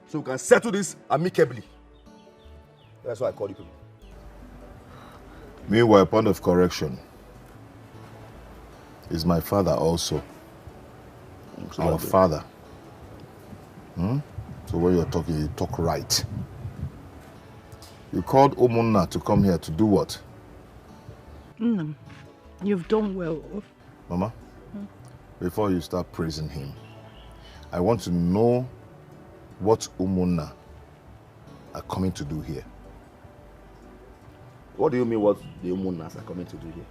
So we can settle this amicably. That's why I called you people. Meanwhile, point of correction. Is my father also. Our father. So when you're talking, you talk right. You called Umunna to come here to do what? You've done well. Mama, before you start praising him, I want to know what Umunna are coming to do here. What do you mean what the Umunnas are coming to do here?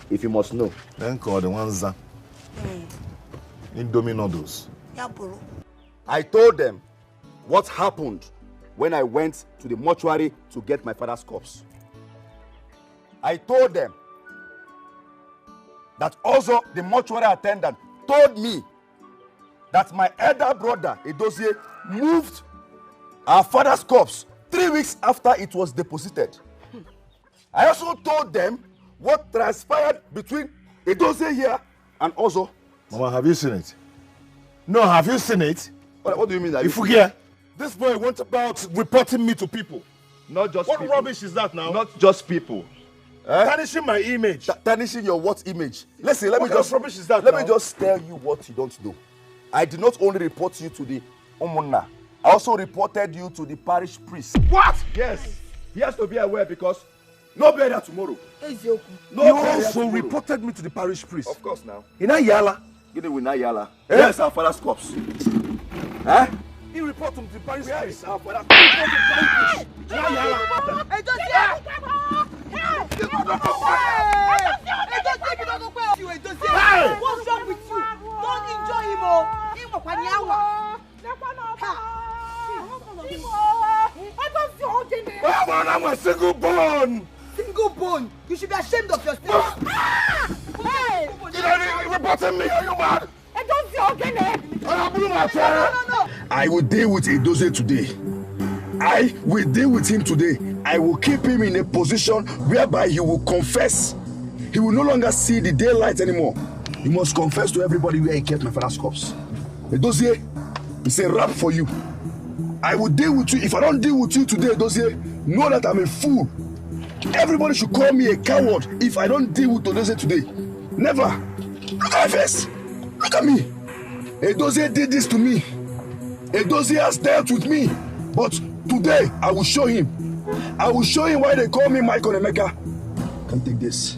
If you must know. Then call the ones Indomie noodles. I told them what happened when I went to the mortuary to get my father's corpse. I told them that also the mortuary attendant told me that my elder brother, Edozie, moved our father's corpse 3 weeks after it was deposited. I also told them what transpired between Edozie here and Ozo. Mama, have you seen it? No, have you seen it? What do you mean? If you hear, this boy went about reporting me to people. Not just what people. What rubbish is that now? Not just people. Tarnishing my image. Tarnishing your what image? Listen, let me just rubbish is that let now? me just tell you what you don't know. I did not only report you to the Umunna, I also reported you to the parish priest. What? Yes. He has to be aware because no burial tomorrow. You also reported me to the parish priest. Of course now. In Ayala. You know, in Ayala. Yes, our father's corpse. He reported to the parish priest. Our father's corpse. I'm a single bone. Single bone? You should be ashamed of yourself. Hey! You're reporting me, are you mad? I don't see again. I will deal with Edozie today. I will deal with him today. I will keep him in a position whereby he will confess. He will no longer see the daylight anymore. He must confess to everybody where he kept my father's corpse. Edozie, it's a rap for you. I will deal with you. If I don't deal with you today, Edozie, know that I'm a fool. Everybody should call me a coward if I don't deal with Edozie today. Never. Look at my face. Look at me. Edozie did this to me. Edozie has dealt with me. But today, I will show him. I will show him why they call me Michael Emeka. Can't take this.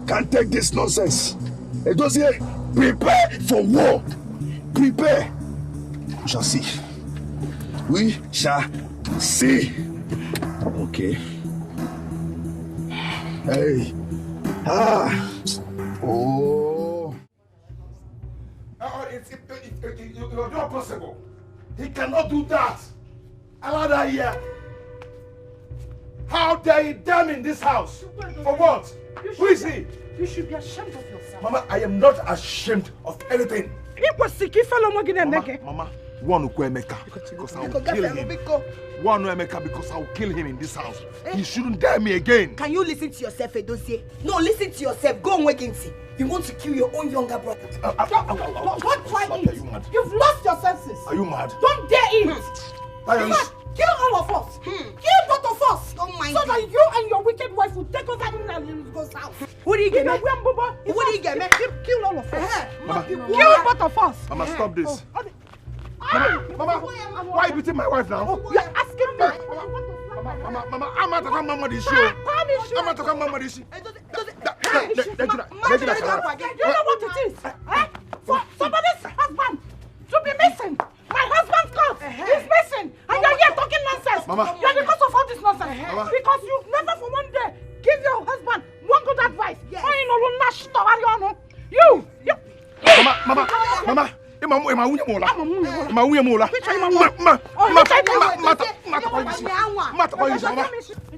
Can't take this nonsense. Edozie, prepare for war. Prepare. We shall see. We shall see. Okay. Hey. Ah. Oh. It's not possible. He cannot do that. Allow that here. How dare he damn in this house? For what? Who is he? You should be ashamed of yourself. Mama, I am not ashamed of anything. Mama, one Emeka because I will kill him. One Emeka because I will kill him in this house. He shouldn't dare me again. Can you listen to yourself, Edozie? No, listen to yourself. Go and wake and see. You want to kill your own younger brother. Don't try it. You've lost your senses. Are you mad? Don't dare it. Kill all of us. Kill both of us. Oh my so God. that you and your wicked wife will take over in God's house. Who do you get me? Who do you get me? Kill all of us. Mama, Kill both of us. Mama, stop this. Mama, why are you beating my wife now? You're asking me. Mama, I'm not talking about this show. I'm not talking about this. Do you know what it is? For somebody's husband to be missing. My husband's corpse is missing. And you're here talking nonsense. Mama. You're because of all this nonsense. Mama. Because you've never for one day give your husband one good advice. You. Mama.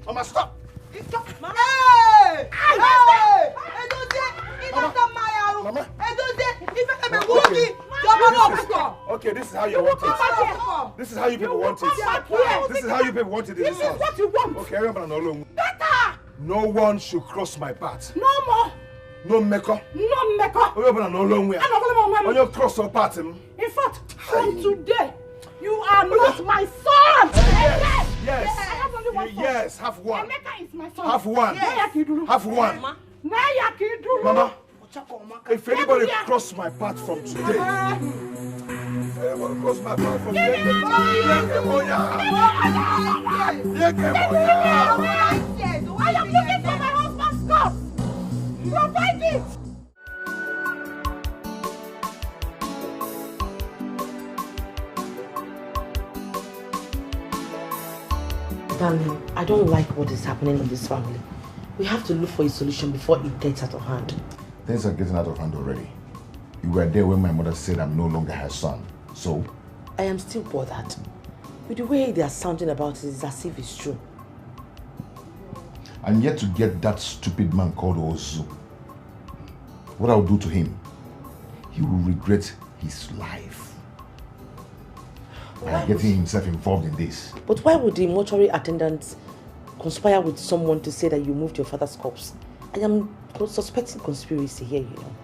Mama, stop. Okay, this is how you want it. This is how you people want it. This is how you people want it in this house. This is what you want. Okay, remember no long. Better. No one should cross my path. No more. No meko. No meko. Remember no long way. On your cross your path. In fact, from today, you are not my son. Yes. I have only one son. Yes, have one. Emeka is my son. Have one. Yes. Have one. Mama, if anybody cross my path from today, cross my path from today, I am looking for my husband's corpse. Provide it. Darling, I don't like what is happening in this family. We have to look for a solution before it gets out of hand. Things are getting out of hand already. You were there when my mother said I'm no longer her son. So? I am still bothered. With the way they are sounding about it, it's as if it's true. I'm yet to get that stupid man called Ozu. What I'll do to him, he will regret his life. By getting himself involved in this. But why would the mortuary attendant conspire with someone to say that you moved your father's corpse? I am suspecting conspiracy here, you know.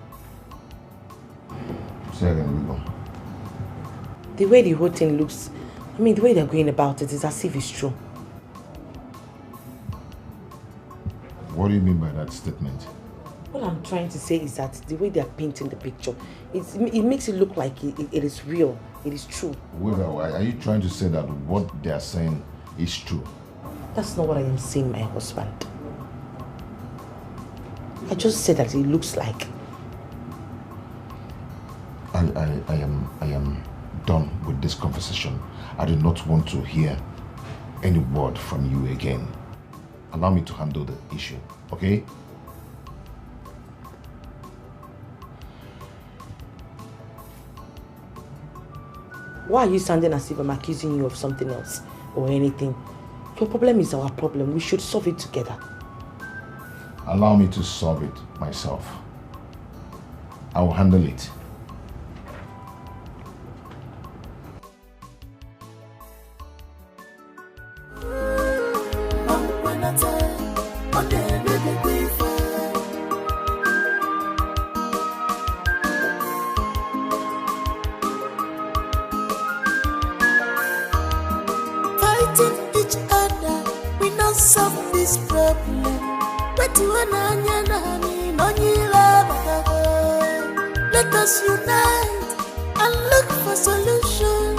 Say again, Rico. The way the whole thing looks, the way they're going about it is as if it's true. What do you mean by that statement? What I'm trying to say is that the way they're painting the picture, it makes it look like it is real, it is true. Wait, are you trying to say that what they're saying is true? That's not what I am saying, my husband. I just said that it looks like. I am done with this conversation. I do not want to hear any word from you again. Allow me to handle the issue, okay? Why are you sounding as if I'm accusing you of something else or anything? Your problem is our problem. We should solve it together. Allow me to solve it myself. I will handle it. Fighting each other, we not solve this problem. Let us unite and look for solution.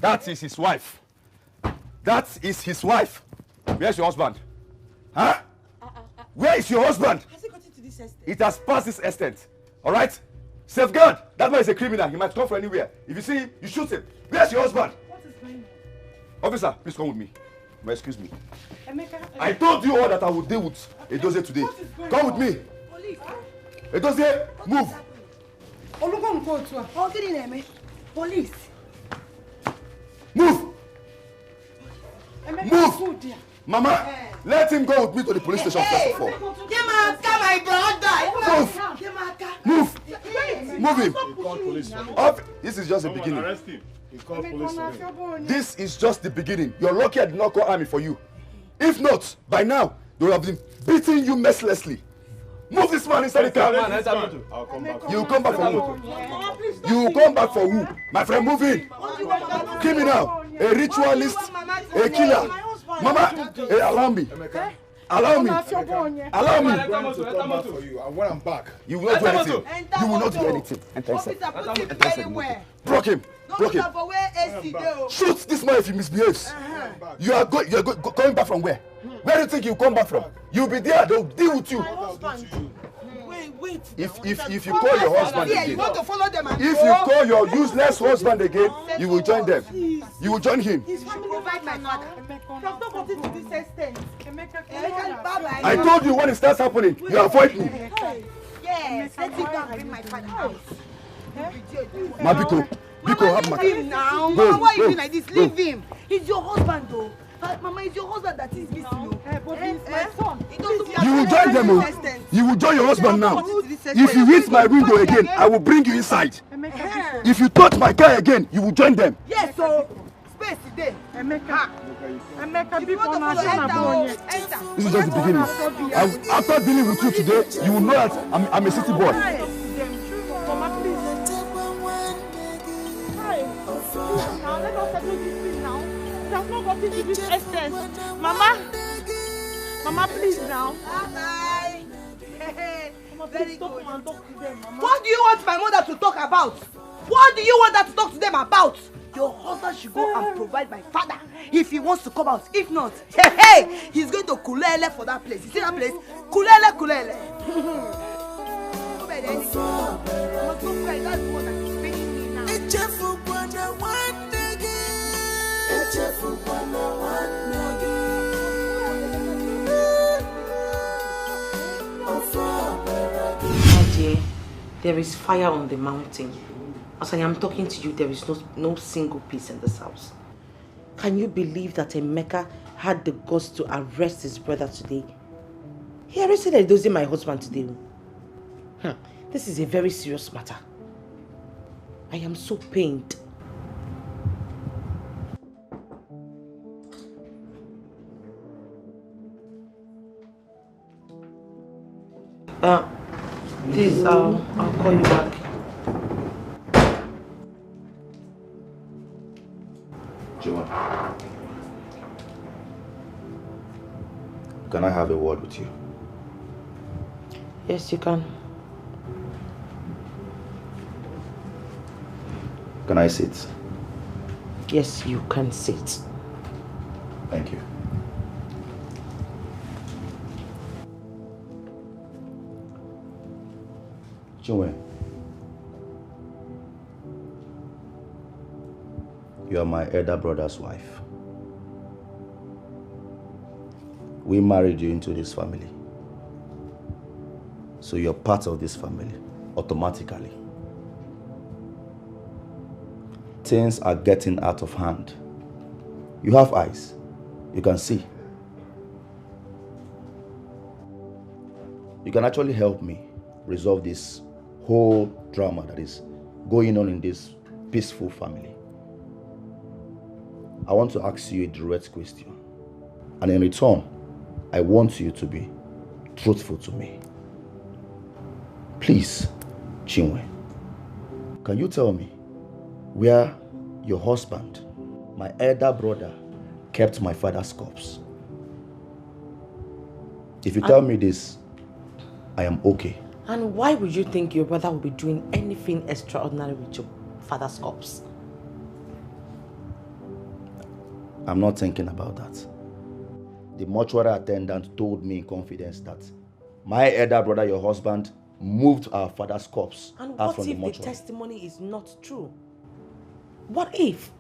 That is his wife. That is his wife. Where's your husband? Huh? Where is your husband? Has it gotten to this extent? It has passed this extent. All right? Safeguard. That man is a criminal. He might come from anywhere. If you see him, you shoot him. Where's your husband? What is going on? Officer, please come with me. Excuse me. Emeka, I told you all that I would deal with Edozie today. Come with me. Police. Edozie, move. Police. Move. Move. Mama, Hey. let him go with me to the police station first of all. My brother. Move. Move him. This is just the beginning. Arrest him. He called police on him. This is just the beginning. You're lucky I did not call army for you. If not, by now, they would have been beating you mercilessly. Move this man inside the car. I'll come back. You will come back for who? You will come back for who? My friend, move in. Criminal, a ritualist, a killer. Mama, hey, allow me. Allow me. Allow me. I'm going to come back for you. And when I'm back, You will not do anything. You will not do anything. Enter inside. Enter inside. Block him. Block him. Shoot this man if he misbehaves. You are coming back from where? Where do you think you come back from? You'll be there. They'll deal with you. Wait. If you call your husband again, You want to follow them and if you call your useless husband again, you will join them. You will join him. His family provide my father. From not gotten to this extent. Bye-bye. I told you when it starts happening, you avoid me. Yes, let him go and bring my father out. Mabiko, have my. Leave him now. Go, Mama, why you go, doing like this? go. Leave him. He's your husband though. Mama, it's your husband that is missing. But he's my son. You will join them. Oh. You will join your husband now. If you hit my window again, I will bring you inside. If you touch my car again, you will join them. Yes, so space today. Emeka, If you want to follow, enter. This is just the beginning. After dealing with you today, you will know that I'm a city boy. Mama, please. Now let us settle this thing now. We have not gotten to this extent. Mama, please now. Bye-bye. Mama, Very please stop good. and talk to them, Mama. What do you want my mother to talk about? What do you want her to talk to them about? Your husband should go and provide my father if he wants to come out. If not, he's going to kulele for that place. You see that place? Kulele. Go bed, eh? Mama, don't cry. That's the one that is paying me now. My dear, there is fire on the mountain. As I am talking to you, there is no single peace in this house. Can you believe that Emeka had the guts to arrest his brother today? He arrested Edozie, my husband, today. This is a very serious matter. I am so pained. Please, I'll call you back. Joan, can I have a word with you? Yes, you can. Can I sit? Yes, you can sit. Thank you. Chinwe, you are my elder brother's wife. We married you into this family. So you're part of this family, automatically. Things are getting out of hand. You have eyes. You can see. You can actually help me resolve this whole drama that is going on in this peaceful family. I want to ask you a direct question. And in return, I want you to be truthful to me. Please, Chinwe, can you tell me where your husband, my elder brother, kept my father's corpse? If you tell me this, I am okay. And why would you think your brother would be doing anything extraordinary with your father's corpse? I'm not thinking about that. The mortuary attendant told me in confidence that my elder brother, your husband, moved our father's corpse out from the mortuary. And what if the testimony is not true? What if?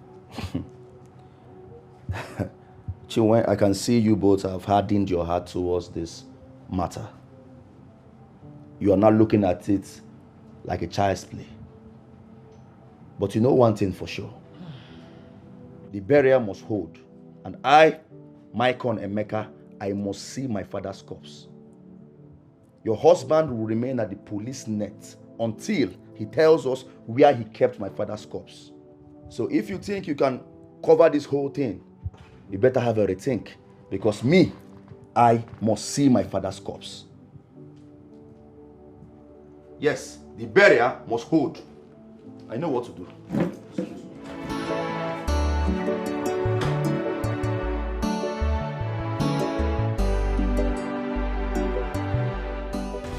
Chinwe, I can see you both have hardened your heart towards this matter. You are not looking at it like a child's play. But you know one thing for sure. The burial must hold. And I, Maikon Emeka, I must see my father's corpse. Your husband will remain at the police net until he tells us where he kept my father's corpse. So if you think you can cover this whole thing, you better have a rethink. Because me, I must see my father's corpse. Yes, the burial must hold. I know what to do.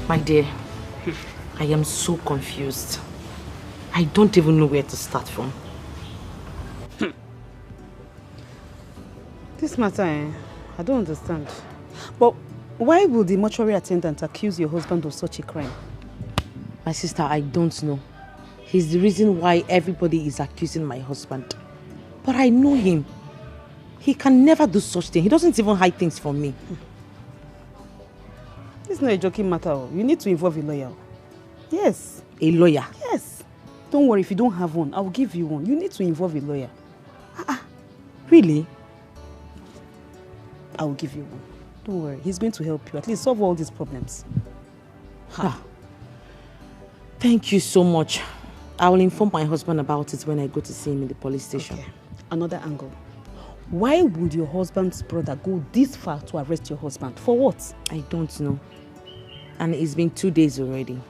My dear, I am so confused. I don't even know where to start from. This matter, I don't understand. But why would the mortuary attendant accuse your husband of such a crime? My sister, I don't know. He's the reason why everybody is accusing my husband. But I know him. He can never do such thing. He doesn't even hide things from me. It's not a joking matter. You need to involve a lawyer. Yes. A lawyer? Yes. Don't worry, if you don't have one, I'll give you one. You need to involve a lawyer. Really? I will give you one. Don't worry, he's going to help you. At least solve all these problems. Thank you so much. I will inform my husband about it when I go to see him in the police station. Okay. Another angle. Why would your husband's brother go this far to arrest your husband? For what? I don't know. And it's been 2 days already.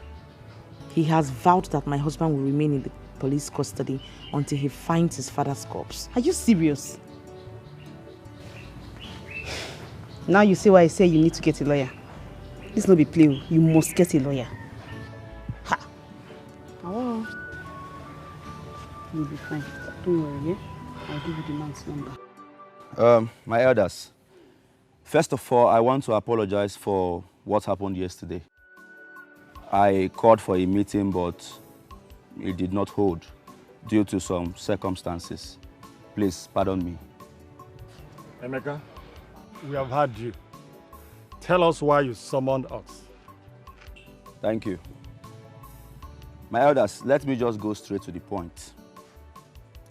He has vowed that my husband will remain in the police custody until he finds his father's corpse. Are you serious? Now you see why I say you need to get a lawyer. This not be play. You must get a lawyer. Ha! Oh. You'll be fine. Don't worry, yeah? I'll give you the man's number. My elders, first of all, I want to apologize for what happened yesterday. I called for a meeting, but it did not hold due to some circumstances. Please, pardon me. Emeka, we have heard you. Tell us why you summoned us. Thank you. My elders, let me just go straight to the point.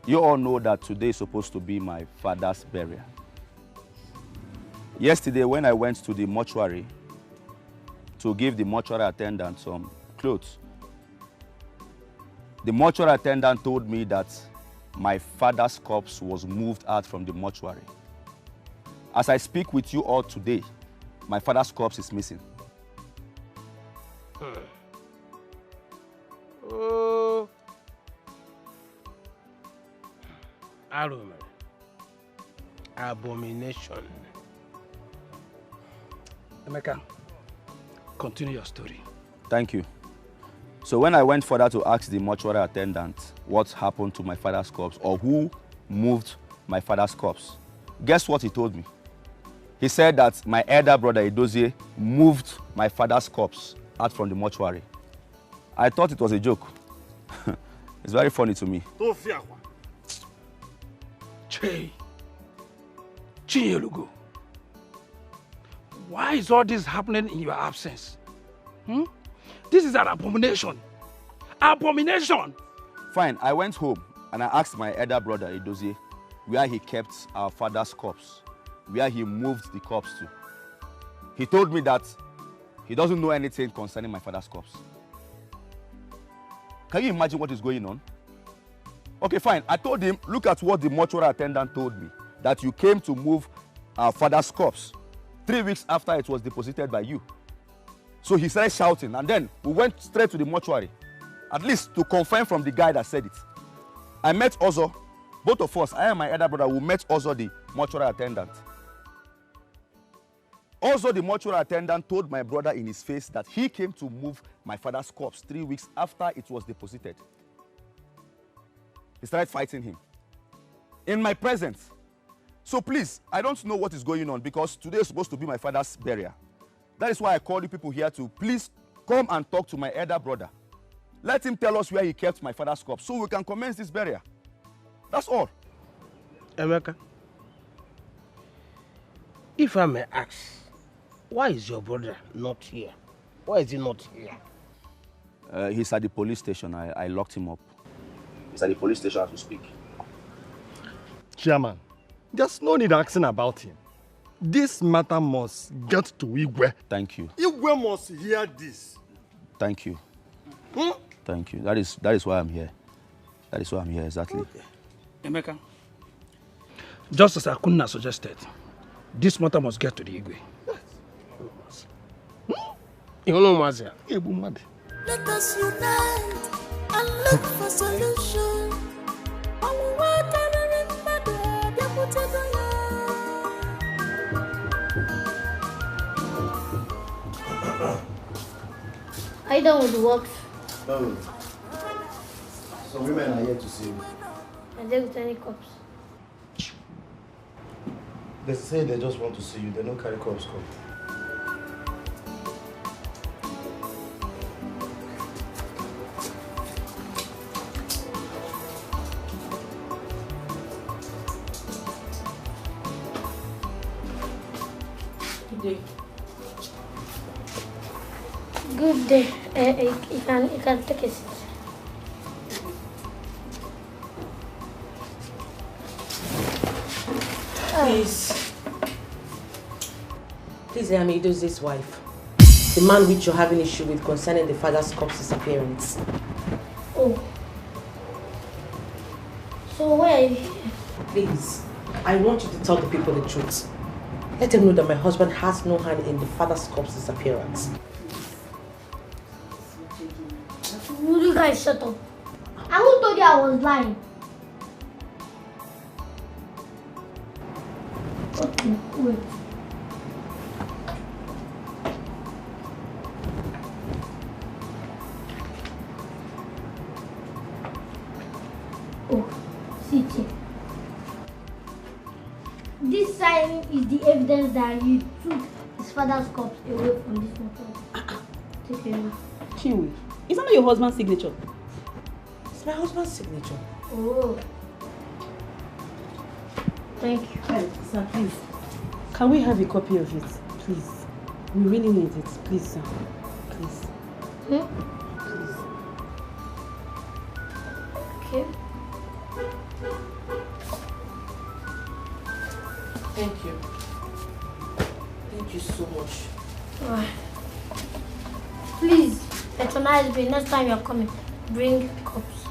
You all know that today is supposed to be my father's burial. Yesterday, when I went to the mortuary to give the mortuary attendant some clothes, the mortuary attendant told me that my father's corpse was moved out from the mortuary. As I speak with you all today, my father's corpse is missing. Oh. Aroma. Abomination. Emeka, continue your story. Thank you. So when I went further to ask the mortuary attendant what happened to my father's corpse or who moved my father's corpse, guess what he told me? He said that my elder brother Edozie moved my father's corpse out from the mortuary. I thought it was a joke. It's very funny to me. Chiyelugo, why is all this happening in your absence? This is an abomination. Abomination! Fine, I went home and I asked my elder brother, Edozie, where he kept our father's corpse, where he moved the corpse to. He told me that he doesn't know anything concerning my father's corpse. Can you imagine what is going on? Okay, fine. I told him, look at what the mortuary attendant told me, that you came to move our father's corpse 3 weeks after it was deposited by you. So he started shouting, and then we went straight to the mortuary, at least to confirm from the guy that said it. I met Ozo. Both of us, I and my elder brother, we met Ozo, the mortuary attendant. Also, the mortuary attendant told my brother in his face that he came to move my father's corpse 3 weeks after it was deposited. He started fighting him in my presence. So please, I don't know what is going on because today is supposed to be my father's burial. That is why I called you people here to please come and talk to my elder brother. Let him tell us where he kept my father's corpse so we can commence this burial. That's all. Emeka, if I may ask, why is your brother not here? Why is he not here? He's at the police station. I locked him up. He's at the police station as we speak. Chairman, there's no need asking about him. This matter must get to Igwe. Thank you. Igwe must hear this. Thank you. Thank you. That is why I'm here. That is why I'm here, exactly. Okay. Emeka, just as Akunna suggested, this matter must get to the Igwe. Let us unite and look for solution. Are you done with the works? No. Some women are here to see you. Are they with any cups? They say they just want to see you. They don't carry cups come. Good day. You can take a seat. Please, I am Idozie's wife. The man which you're having issue with concerning the father's corpse disappearance. Oh. So where are you? Please, I want you to tell the people the truth. Let them know that my husband has no hand in the father's corpse disappearance. Will you guys shut up? And who told you I was lying? Okay, wait. Oh, see here. This sign is the evidence that you took his father's corpse away from this motor. Take care now. Chinwe, is that not your husband's signature? It's my husband's signature. Oh. Thank you. Hey, sir, please. Can we have a copy of it? Please. We really need it. Please, sir. Please. Hmm? Please. Okay. Thank you. Thank you so much. Please, patronize me. Next time you're coming, bring cups.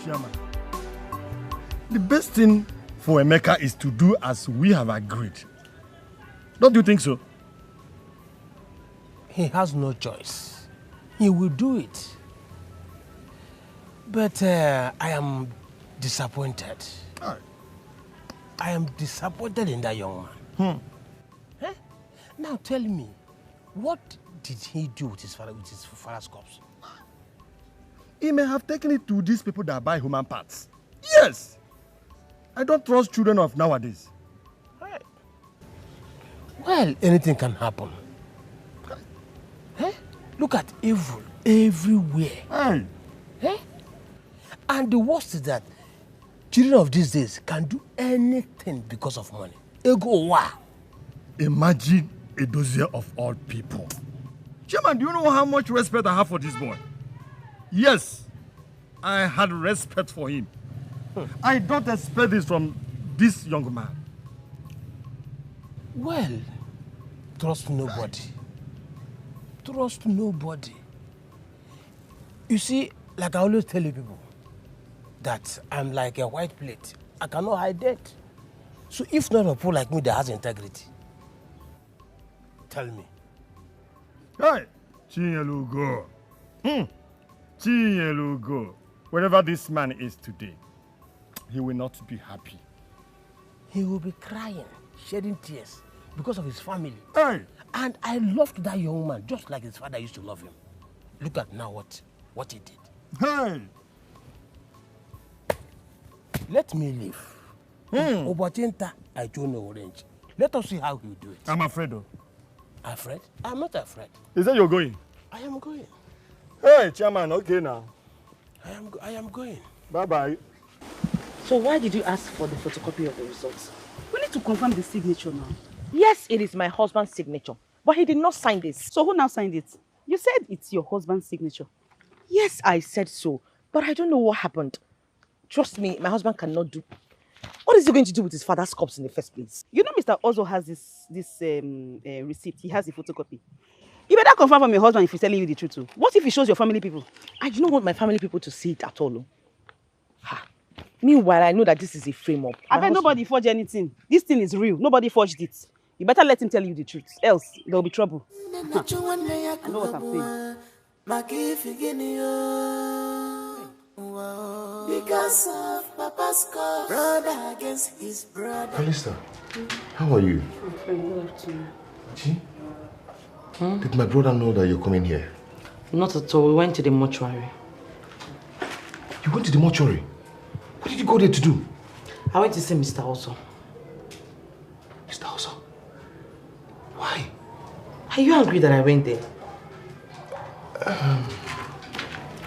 Chairman, the best thing for Emeka is to do as we have agreed. Don't you think so? He has no choice. He will do it. But I am disappointed. I am disappointed in that young man. Eh? Now tell me, what did he do with his father's corpse? He may have taken it to these people that buy human parts. Yes! I don't trust children of nowadays. Well, anything can happen. Eh? Look at evil everywhere. Eh? And the worst is that children of these days can do anything because of money. Ego wa. Imagine a dozier of all people. Chairman, do you know how much respect I have for this boy? Yes, I had respect for him. I don't expect this from this young man. Well, trust nobody. Trust nobody. You see, like I always tell you people, that I'm like a white plate. I cannot hide that. So if not a fool like me that has integrity, tell me. Hey, Chinyelugo. Chinyelugo. Wherever this man is today, he will not be happy. He will be crying, shedding tears because of his family. Hey. And I loved that young man just like his father used to love him. Look at now what he did. Hey. Let me live. Obatinta, I don't know orange. Let us see how he will do it. I'm afraid though. Afraid? I'm not afraid. Is that you're going? I am going. Hey, Chairman, okay now. I am going. Bye-bye. So why did you ask for the photocopy of the results? We need to confirm the signature now. Yes, it is my husband's signature, but he did not sign this. So who now signed it? You said it's your husband's signature. Yes, I said so, but I don't know what happened. Trust me, my husband cannot do. What is he going to do with his father's corpse in the first place? You know Mr. Ozo has this receipt. He has the photocopy. You better confirm from your husband if he's telling you the truth too. What if he shows your family people? I do not want my family people to see it at all. Meanwhile, I know that this is a frame-up. I bet nobody forged anything. This thing is real. Nobody forged it. You better let him tell you the truth. Else, there will be trouble. I know what I'm saying. Because of Papa's cause, brother against his brother. Kalista, how are you? I'm fine. Good afternoon. Chi? Did my brother know that you're coming here? Not at all. We went to the mortuary. You went to the mortuary? What did you go there to do? I went to see Mr. Ozo. Mr. Ozo? Why? Are you angry that I went there?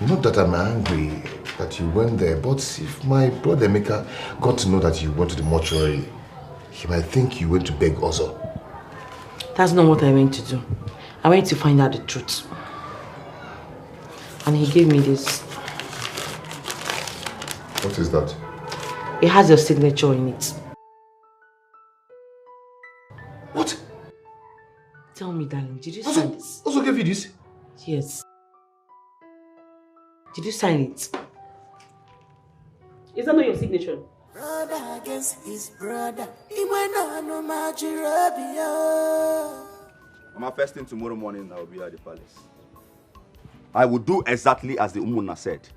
Not that I'm angry that you went there, but if my brother Emeka got to know that you went to the mortuary, he might think you went to beg Ozo. That's not what I went to do. I went to find out the truth. And he gave me this. What is that? It has your signature in it. What? Tell me, darling, did you sign this? Ozo gave you this? Yes. Did you sign it? Is that not your signature? Brother against his brother. My first thing tomorrow morning, I will be at the palace. I will do exactly as the Umuna said.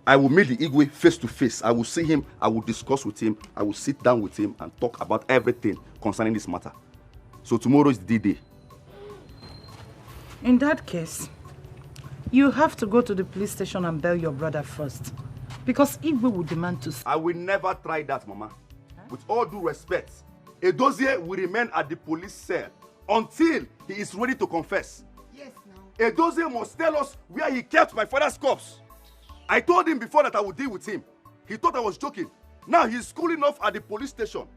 I will meet the Igwe face to face. I will see him, I will discuss with him, I will sit down with him and talk about everything concerning this matter. So tomorrow is the D-Day. In that case, you have to go to the police station and bail your brother first. Because Igwe will demand to... I will never try that, Mama. With all due respect, Edozie will remain at the police cell until he is ready to confess. Yes, now. Edozie must tell us where he kept my father's corpse. I told him before that I would deal with him. He thought I was joking. Now he's cool enough at the police station.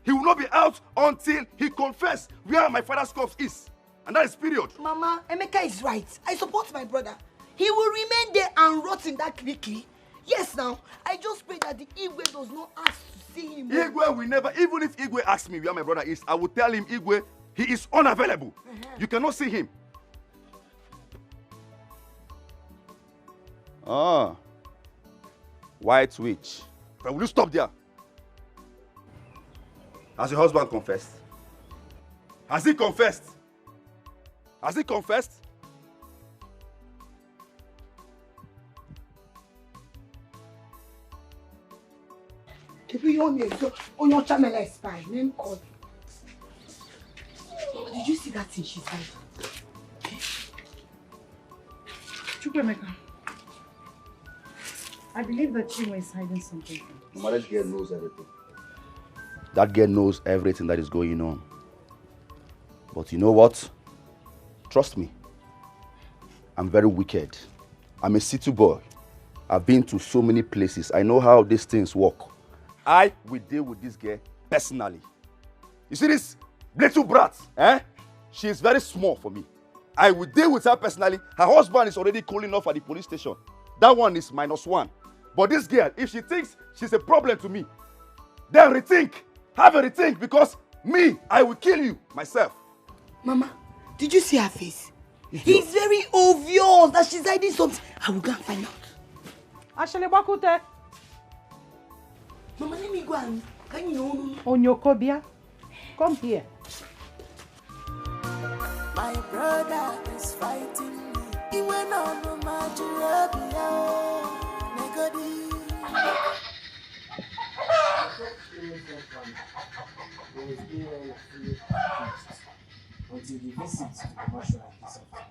He will not be out until he confesses where my father's corpse is. And that is period. Mama, Emeka is right. I support my brother. He will remain there and rot in that kiki. Yes, now. I just pray that the Igwe does not ask to see him. Igwe will never, even if Igwe asks me where my brother is, I will tell him, Igwe, he is unavailable. You cannot see him. Ah. White witch. But will you stop there? Has your husband confessed? Has he confessed? Has he confessed? Did you see that thing she said? Chukwemeka, I believe that Chinwe is hiding something. That girl knows everything. That girl knows everything that is going on. But you know what? Trust me. I'm very wicked. I'm a city boy. I've been to so many places. I know how these things work. I will deal with this girl personally. You see this little brat? She is very small for me. I will deal with her personally. Her husband is already calling off at the police station. That one is -1. But this girl, if she thinks she's a problem to me, then rethink. Have a rethink, because me, I will kill you myself. Mama, did you see her face? It's very obvious that she's hiding something. I will go and find out. Ashele Bakute. Mama, let me go and... Can you know? Onyokobia, come here. My brother is fighting me. He went on to until the visit to the mortuary this afternoon.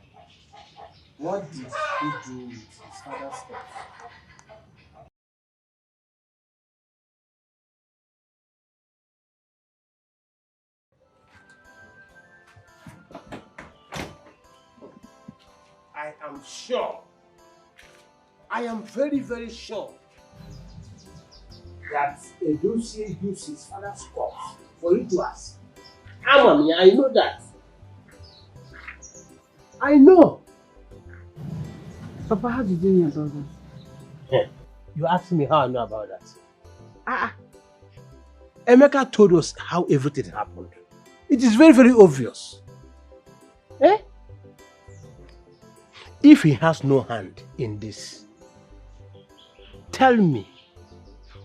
What did he do with his father's corpse? I am sure, I am very, very sure that Edosie used his father's corpse for you to ask. Amami, I know that. I know. Papa, how did you know about that? You asked me how I know about that. Emeka told us how everything happened. It is very, very obvious. If he has no hand in this, tell me,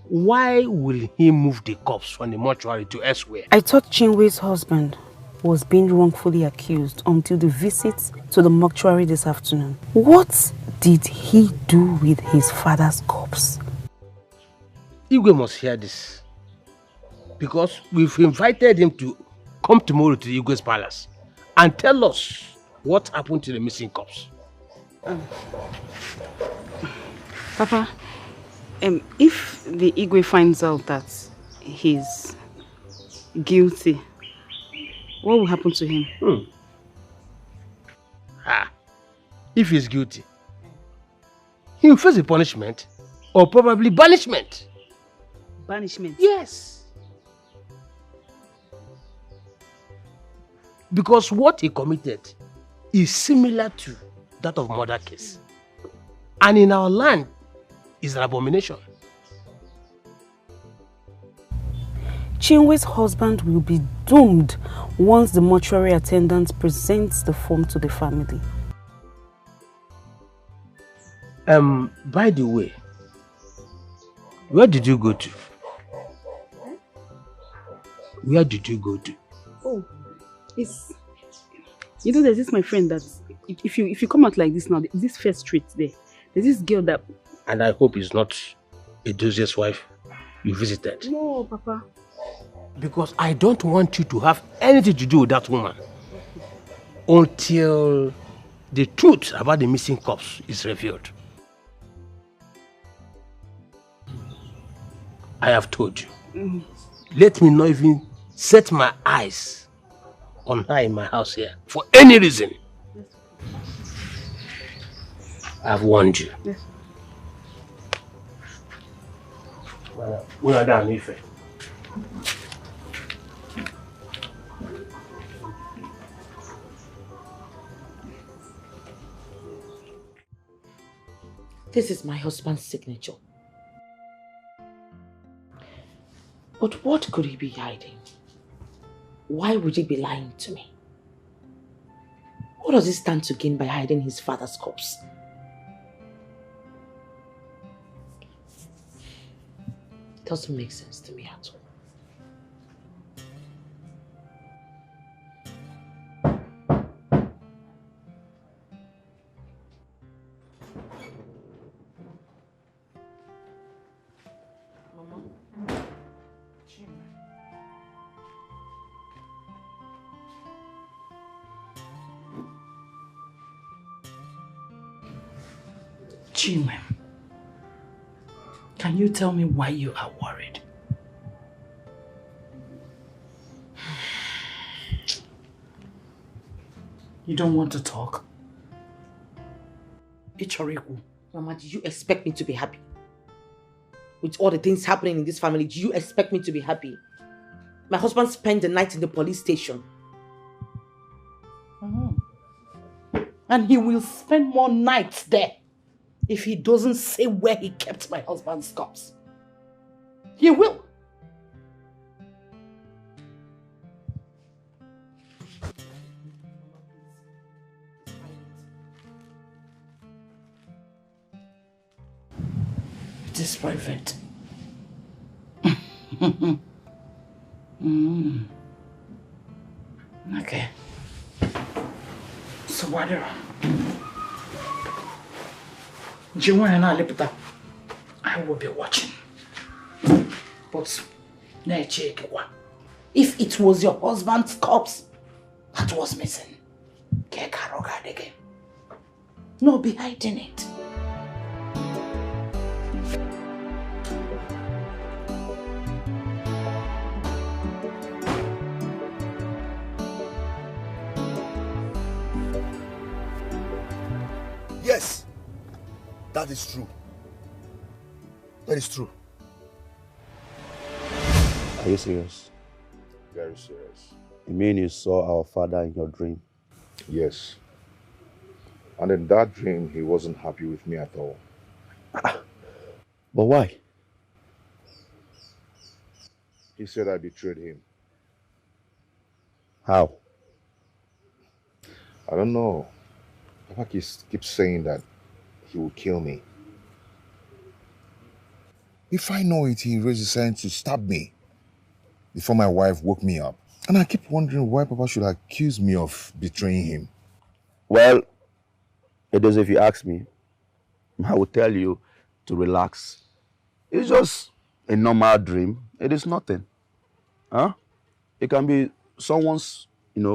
why will he move the corpse from the mortuary to elsewhere? I thought Chinwe's husband was being wrongfully accused until the visit to the mortuary this afternoon. What did he do with his father's corpse? Igwe must hear this, because we've invited him to come tomorrow to the Igwe's palace and tell us what happened to the missing corpse. Papa, if the Igwe finds out that he's guilty, what will happen to him? If he's guilty, he will face a punishment or probably banishment. Banishment? Yes. Because what he committed is similar to that of murder case. And in our land is an abomination. Chinwe's husband will be doomed once the mortuary attendant presents the form to the family. By the way, where did you go to? Where did you go to? Oh, it's... You know, there's this my friend that if you come out like this now, this first street there's this girl that... And I hope it's not Edosie's wife you visited. No, Papa. Because I don't want you to have anything to do with that woman until the truth about the missing corpse is revealed. I have told you. Let me not even set my eyes on her in my house here for any reason. I've warned you. Yes. Well done, Ife. This is my husband's signature. But what could he be hiding? Why would he be lying to me? What does he stand to gain by hiding his father's corpse? It doesn't make sense to me at all. Chinwe, can you tell me why you are worried? You don't want to talk? Mama, do you expect me to be happy? With all the things happening in this family, do you expect me to be happy? My husband spent the night in the police station. And he will spend more nights there if he doesn't say where he kept my husband's corpse. He will. It is private. Okay. So what are you? I will be watching. But if it was your husband's corpse that was missing, no be hiding it. Yes, that is true. That is true. Are you serious? Very serious. You mean you saw our father in your dream? Yes. And in that dream, he wasn't happy with me at all. But why? He said I betrayed him. How? I don't know. Papa keeps saying that he will kill me. If I know it, he raised his hand to stab me before my wife woke me up. And I keep wondering why Papa should accuse me of betraying him. Well, it is if you ask me, I will tell you to relax. It's just a normal dream. It is nothing. Huh? It can be someone's,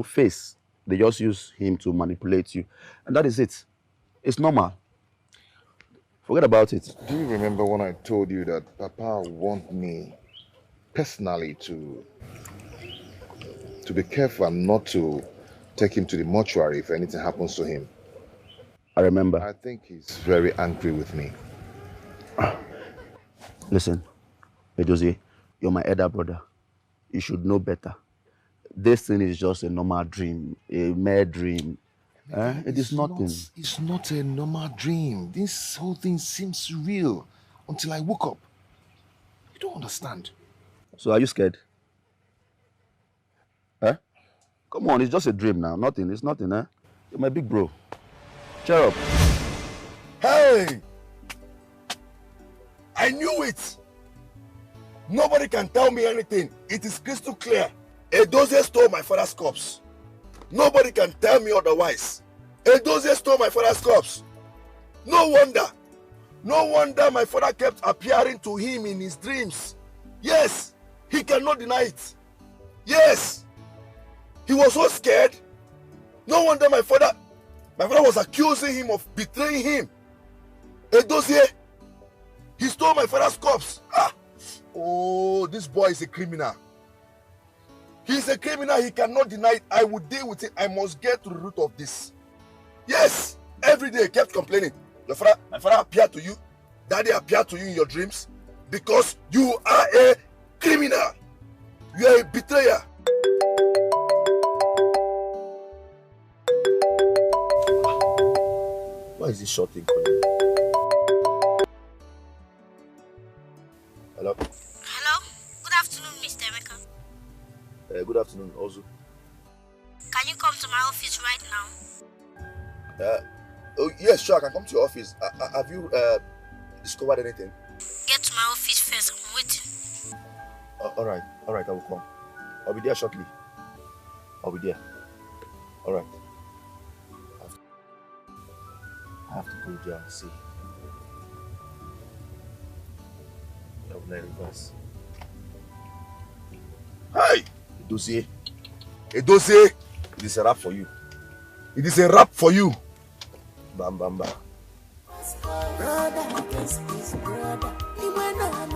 face. They just use him to manipulate you. And that is it. It's normal. Forget about it. Do you remember when I told you that Papa wants me personally to be careful and not to take him to the mortuary if anything happens to him? I remember. I think he's very angry with me. Listen, Edozie, you're my elder brother. You should know better. This thing is just a normal dream, a mere dream. It is nothing. It's not a normal dream. This whole thing seems real until I woke up. You don't understand. So are you scared? Come on, it's just a dream now. Nothing, it's nothing, You're my big bro. Cheer up. Hey! I knew it! Nobody can tell me anything. It is crystal clear. Edozie stole my father's corpse. Nobody can tell me otherwise. Edozie stole my father's corpse. No wonder. No wonder my father kept appearing to him in his dreams. Yes, he cannot deny it. Yes. He was so scared. No wonder my father was accusing him of betraying him. Edozie, he stole my father's corpse. Oh, this boy is a criminal. He's a criminal, he cannot deny it. I will deal with it. I must get to the root of this. Yes, every day he kept complaining. My father appeared to you. Daddy appeared to you in your dreams because you are a criminal. You are a betrayer. Why is this short thing calling? Hello? Hello? Good afternoon, Mr. Emeka. Good afternoon, also. Can you come to my office right now? Oh, yes, sure, I can come to your office. Have you discovered anything? Get to my office first, I'm waiting. Alright, I will come. I'll be there shortly. I'll be there. Alright. I have to go there and see. Reverse. Hey! Edozie! Edozie! It is a rap for you. It is a rap for you. Bam, bam, bam. Brother against his brother. He went on a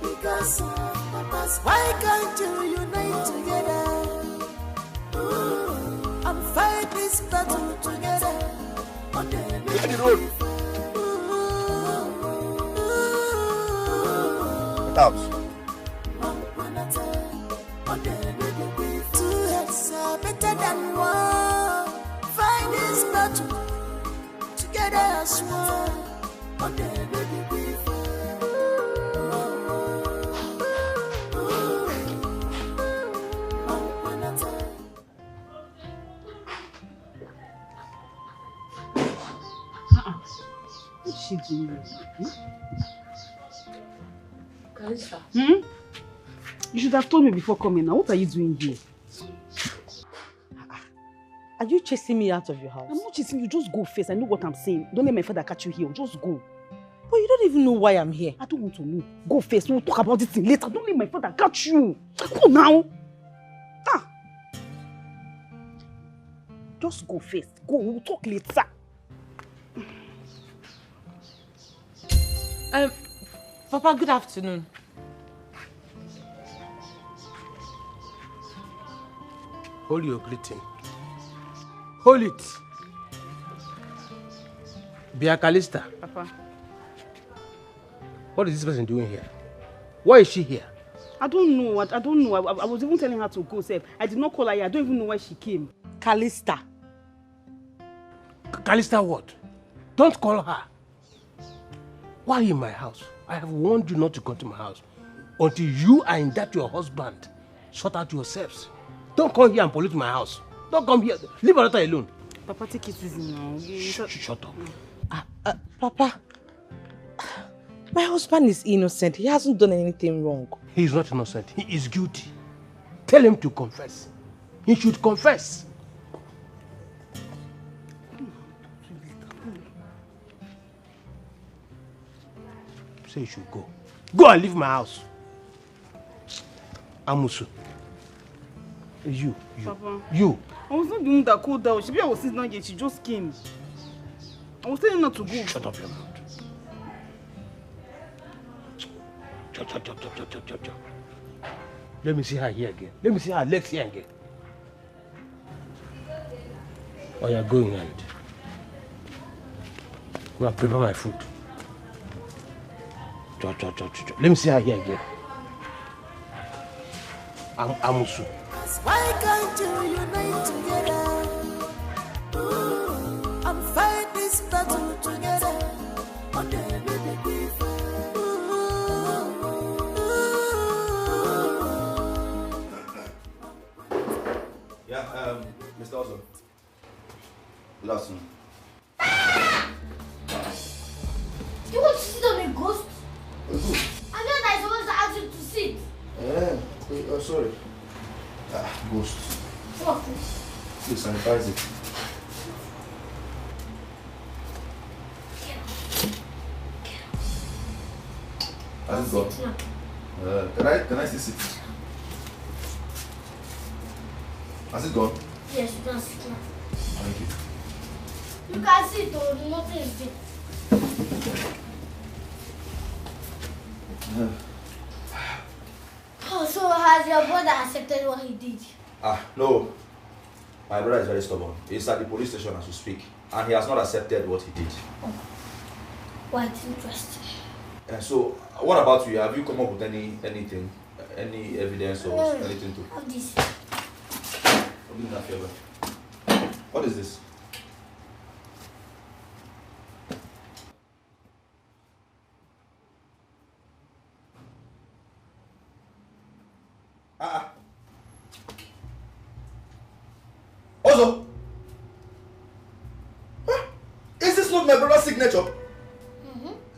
because of Papa's. Why can't you unite together? this battle together. Look at the road. Get out. Two heads are better than one. Fight this battle together as one. What's she doing? Kalista. You should have told me before coming. Now, what are you doing here? Are you chasing me out of your house? I'm not chasing you. Just go first. I know what I'm saying. Don't let my father catch you here. Just go. But you don't even know why I'm here. I don't want to know. Go first. We'll talk about this thing later. Don't let my father catch you. Go now. Just go first. Go. We'll talk later. Papa, good afternoon. Hold your greeting. Hold it. Bia Calista. Papa. What is this person doing here? Why is she here? I don't know. I don't know. I was even telling her to go, Seth. I did not call her here. I don't even know why she came. Calista. Calista what? Don't call her. Why are you in my house? I have warned you not to come to my house until you and that your husband sort out yourselves. Don't come here and pollute my house. Don't come here. Leave her alone. Papa, take it easy now. Shut up. Papa, my husband is innocent. He hasn't done anything wrong. He is not innocent. He is guilty. Tell him to confess. He should confess. Say you should go. Go and leave my house. Amusu. You. Papa. You. I was not doing that cold down. Maybe I was sitting down yet. She just came. I was telling her to go. Shut up your mouth. Chop. Let me see her here again. Let me see her legs here again. Oh, you're going and go and prepare my food. Chop. Let me see her here again. Amusu. Why can't you unite together? And fight this battle together. Yeah, Mr. Ozo. Good afternoon. You want to sit on a ghost? I know that I'm supposed to ask you to sit. Sorry. Ghost. What? Please sanitize it. Has it gone? Can I still sit? Has it gone? Yes, you can sit now. Thank you. You can sit or nothing is there. Oh, so has your brother accepted what he did? No. My brother is very stubborn. He's at the police station as we speak, and he has not accepted what he did. Oh. Quite interesting. So, what about you? Have you come up with anything, any evidence or anything to? Have this. Give me that favor. What is this? Also, is this not my brother's signature?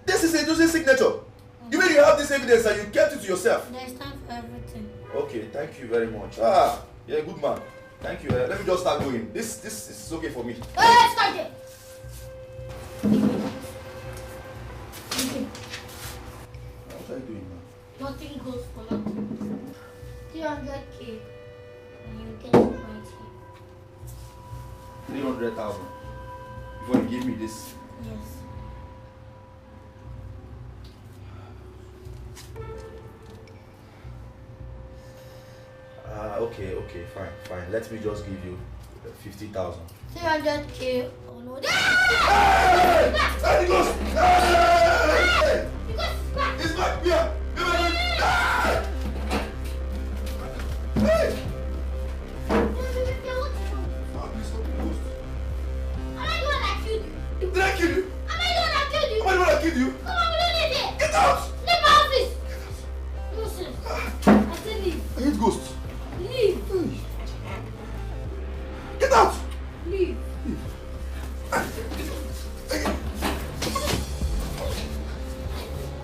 This is Edu's signature. You mean you have this evidence and you kept it to yourself? There's time for everything. Okay, thank you very much. Yeah, good man. Thank you. Let me just start going. This is okay for me. Hey, start it. What are you doing now? Nothing goes for nothing. 300K and you get 90. 300,000. Before you give me this. Yes. Okay, fine. Let me just give you 50,000. 300k. Oh no. Hey! Hey, it goes! Hey! It's back here! Hey! Did I kill you? Am I the one that killed you? Am I the one that killed you? Come on, we don't live here. Get out! Leave my office. Listen, I said leave. I hate ghosts. Leave. Get out! Leave.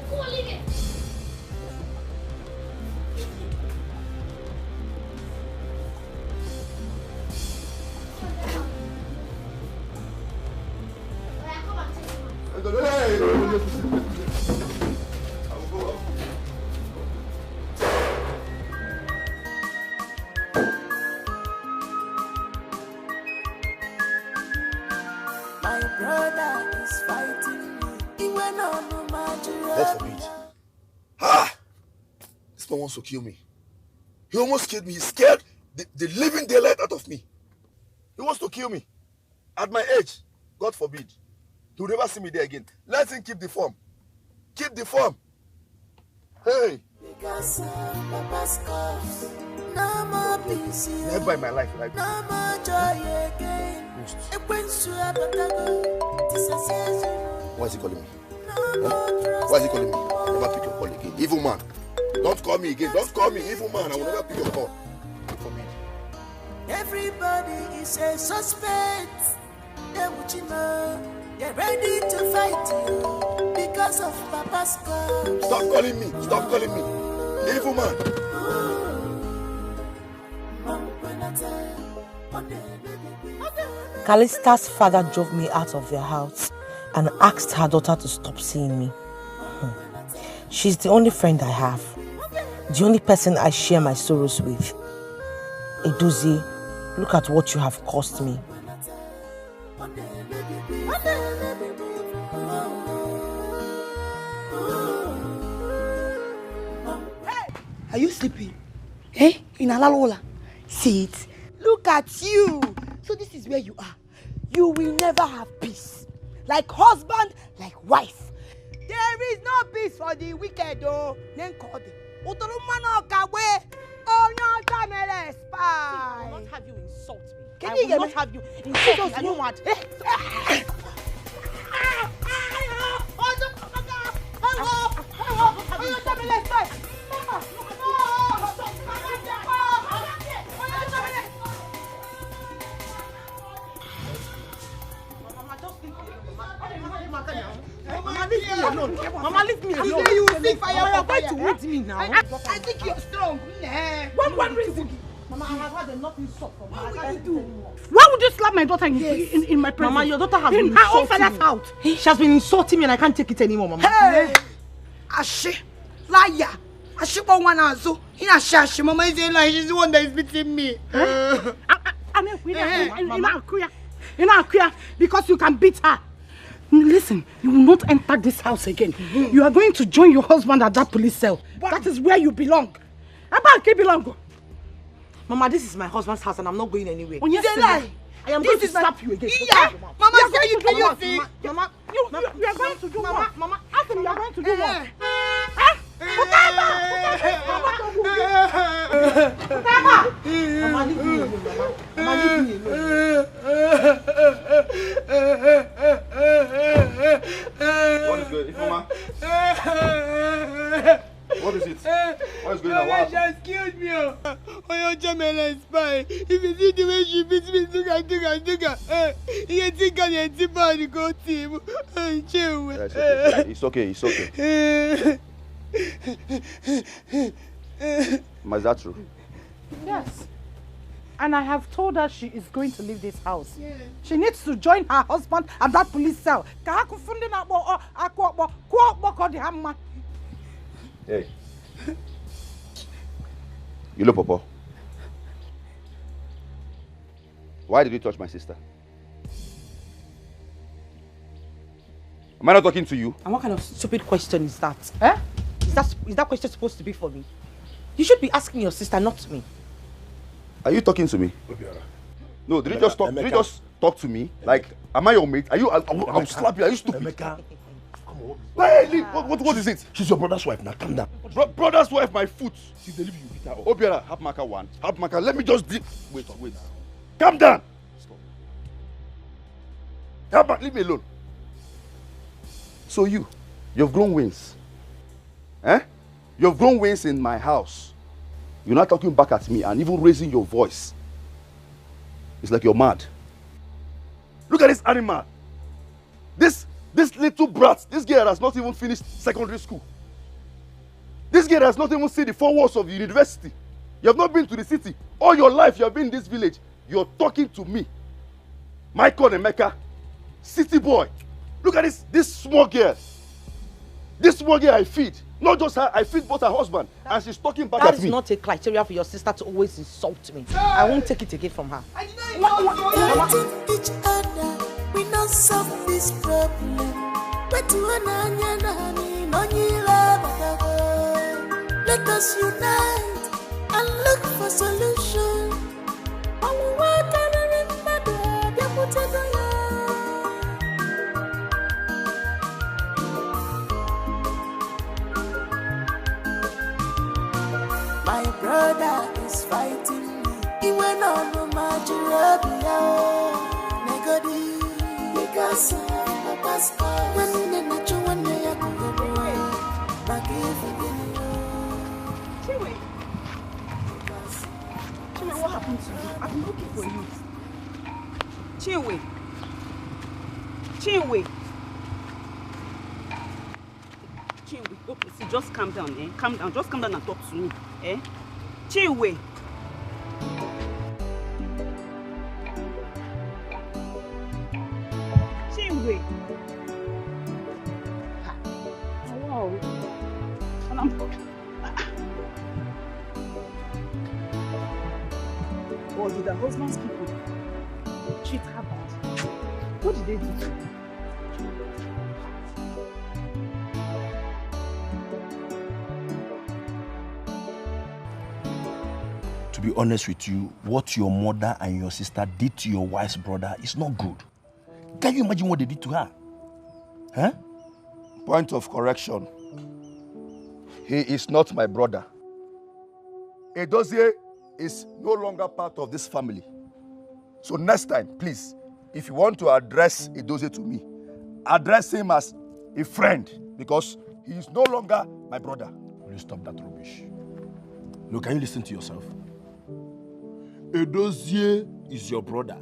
Come on, leave it. My brother is fighting me. He went on no God forbid. Ah! This man wants to kill me. He almost killed me. He scared the living daylight out of me. He wants to kill me. At my age, God forbid. He will never see me there again. Let him keep the form. Keep the form. Hey! Because of Papa's curse, no more peace. Never in my life like no more joy again. Why is he calling me? Huh? Why is he calling me? I'll never pick your call again. Evil man. Don't call me again. Don't call me evil man. I will never pick your call. Forbid. Everybody is a suspect. They're ready to fight you because of Papa's curse. Stop calling me. Stop calling me. Evil man. Callista's father drove me out of their house and asked her daughter to stop seeing me. She's the only friend I have, the only person I share my sorrows with. Edozie, look at what you have cost me. Are you sleeping? Hey, in Alalola. Sit. Look at you. So this is where you are. You will never have peace. Like husband, like wife. There is no peace for the wicked, though. Then call them. I will not have you insult me. Can I you will not have you insult me. I don't want. Mama, leave me alone. You will see fire. You're going to hurt me now. I think you're strong. One reason. Mama, I have had enough insult from her. Why would you slap my daughter in my presence? Mama, your daughter has been in her own insulting father's me. house. She has been insulting me and I can't take it anymore, Mama. Hey! Ashe, liar. Ashe, one azo. In Ashe, Mama is like she's the one that is beating me. Because you can beat her. Listen, you will not enter this house again. You are going to join your husband at that police cell. That is where you belong. Mama, this is my husband's house and I'm not going anywhere. Oh, yes, lie. I am going to slap you again. Yeah. Mama, say you do your thing. Mama, you are going to do what? Mama, ask him you are going to do what? Mama, leave me alone, Mama. Mama, leave me alone. What is good, Mama? What is it? What is going on? Mama just killed me. Oh, your Jamela is fine. If you see the way she beats me, you think I am the body go team. It's okay. It's okay. Is that true? Yes. And I have told her she is going to leave this house. Yeah. She needs to join her husband at that police cell. Hey. You look, Papa. Why did you touch my sister? Am I not talking to you? And what kind of stupid question is that? Eh? Is that question supposed to be for me? You should be asking your sister, not me. Are you talking to me? No, did you just talk? Did you just talk to me? Like, am I your mate? Are you? I'll slap you. Are you stupid? Emeka, Hey, leave. What is it? She's your brother's wife. Now calm down. Brother's wife, my foot. She's the leave you beat her up. Obiara, half marker 1. Half marker. Let me just wait. Calm down. Stop. Half marker, leave me alone. So you've grown wings. Eh? You've grown wings in my house. You're not talking back at me and even raising your voice. It's like you're mad. Look at this animal. This little brat. This girl has not even finished secondary school. This girl has not even seen the 4 walls of the university. You have not been to the city. All your life you have been in this village. You're talking to me. Michael Emeka, city boy. Look at this small girl. This small girl I feed. Not just her, I feed both her husband. And she's talking back at me. That is not a criteria for your sister to always insult me. I won't take it again from her. Fighting each other, we not solve this problem. Let us unite and look for solution. My brother is fighting me. He went on no Majorabia. Negodi, because Papa's when the nature one day I could go away. Back Chiwe, what happened to you? I've been looking for you. Chiwe. Okay, see, just calm down, eh? Calm down, just calm down and talk to me, eh? Chiwe. Wow. Or did the husband's people treat her bad? What did they do to her? To be honest with you, what your mother and your sister did to your wife's brother is not good. Can you imagine what they did to her? Huh? Point of correction. He is not my brother. Edozie is no longer part of this family. So next time, please, if you want to address Edozie to me, address him as a friend because he is no longer my brother. Will you stop that rubbish? Look, can you listen to yourself? Edozie is your brother.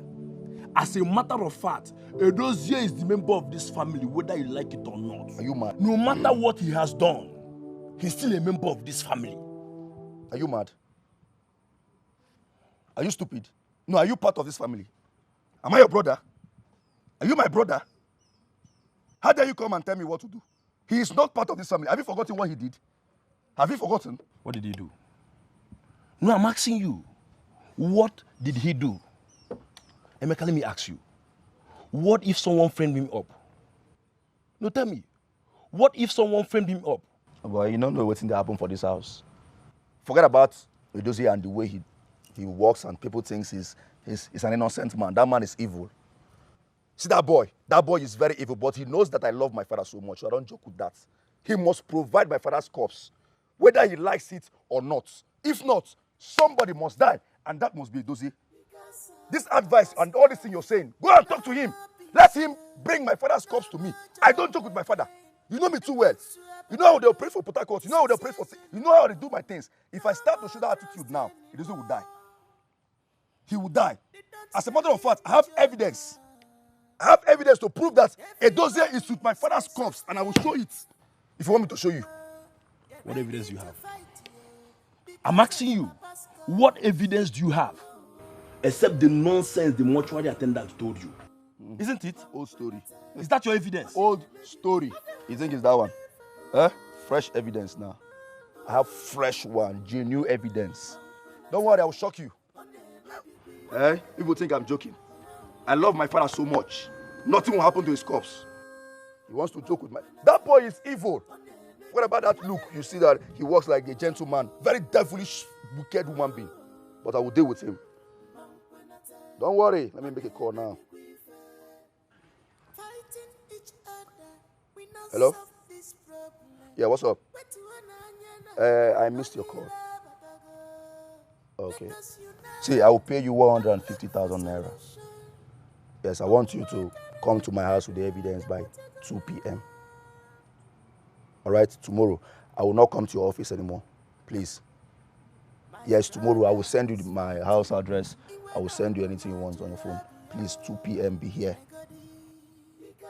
As a matter of fact, Edozie is the member of this family, whether you like it or not. Are you mad? No matter what he has done, he's still a member of this family. Are you mad? Are you stupid? No, are you part of this family? Am I your brother? Are you my brother? How dare you come and tell me what to do? He is not part of this family. Have you forgotten what he did? Have you forgotten? What did he do? No, I'm asking you. What did he do? Emeka, let me ask you. What if someone framed him up? No, tell me. What if someone framed him up? Well, you don't know what's happened for this house. Forget about Edozie and the way he walks and people think he's an innocent man. That man is evil. See that boy? That boy is very evil, but he knows that I love my father so much, so I don't joke with that. He must provide my father's corpse, whether he likes it or not. If not, somebody must die, and that must be Edozie. This advice and all this thing you're saying, go and talk to him. Let him bring my father's corpse to me. I don't joke with my father. You know me too well. You know how they pray for Port Harcourt. You know how they pray for... You know how they do my things. If I start to show that attitude now, Edozie will die. He will die. As a matter of fact, I have evidence. I have evidence to prove that Edozie is with my father's corpse, and I will show it. If you want me to show you. What evidence do you have? I'm asking you, what evidence do you have? Except the nonsense the mortuary attendant told you. Isn't it? Old story. Is that your evidence? Old story. You think it's that one? Huh? Fresh evidence now. I have fresh one, genuine evidence. Don't worry, I will shock you. Eh? People think I'm joking. I love my father so much. Nothing will happen to his corpse. He wants to joke with my... That boy is evil. What about that look? You see that he walks like a gentleman. Very devilish, wicked human being. But I will deal with him. Don't worry. Let me make a call now. Hello? Yeah, what's up? I missed your call. Okay. See, I will pay you 150,000 naira. Yes, I want you to come to my house with the evidence by 2 p.m. All right, tomorrow. I will not come to your office anymore. Please. Yes, tomorrow I will send you my house address. I will send you anything you want on your phone. Please, 2 p.m. be here.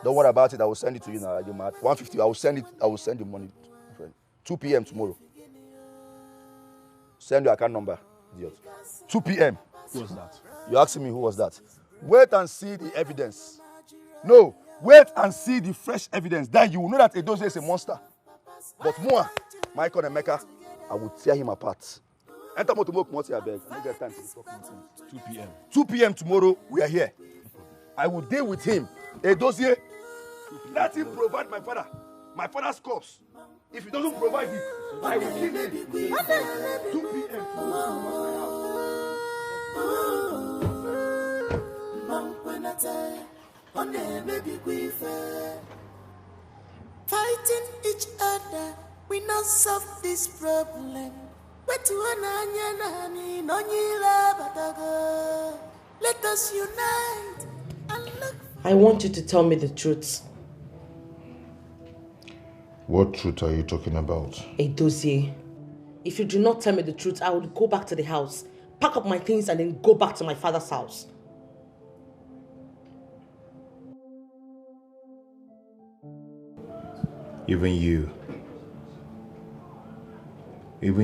Don't worry about it. I will send it to you now. 150. I will send it. I will send you money. 2 p.m. tomorrow. Send your account number. Idiot. 2 p.m. Who was that? You're asking me who was that? Wait and see the evidence. No, wait and see the fresh evidence. Then you will know that Edozie is a monster. But Mua, Michael and Emeka, I will tear him apart. Enter Motomok Moti, I beg. I don't get time to talk nonsense. 2 p.m. 2 p.m. tomorrow, we are here. I will deal with him. Edozie, let him provide my father's corpse. If he doesn't provide it, I will kill him. 2 p.m. Fighting each other, we not solve this problem. Let us unite and look. I want you to tell me the truth. What truth are you talking about? Edozie, if you do not tell me the truth, I will go back to the house, pack up my things, and then go back to my father's house. Even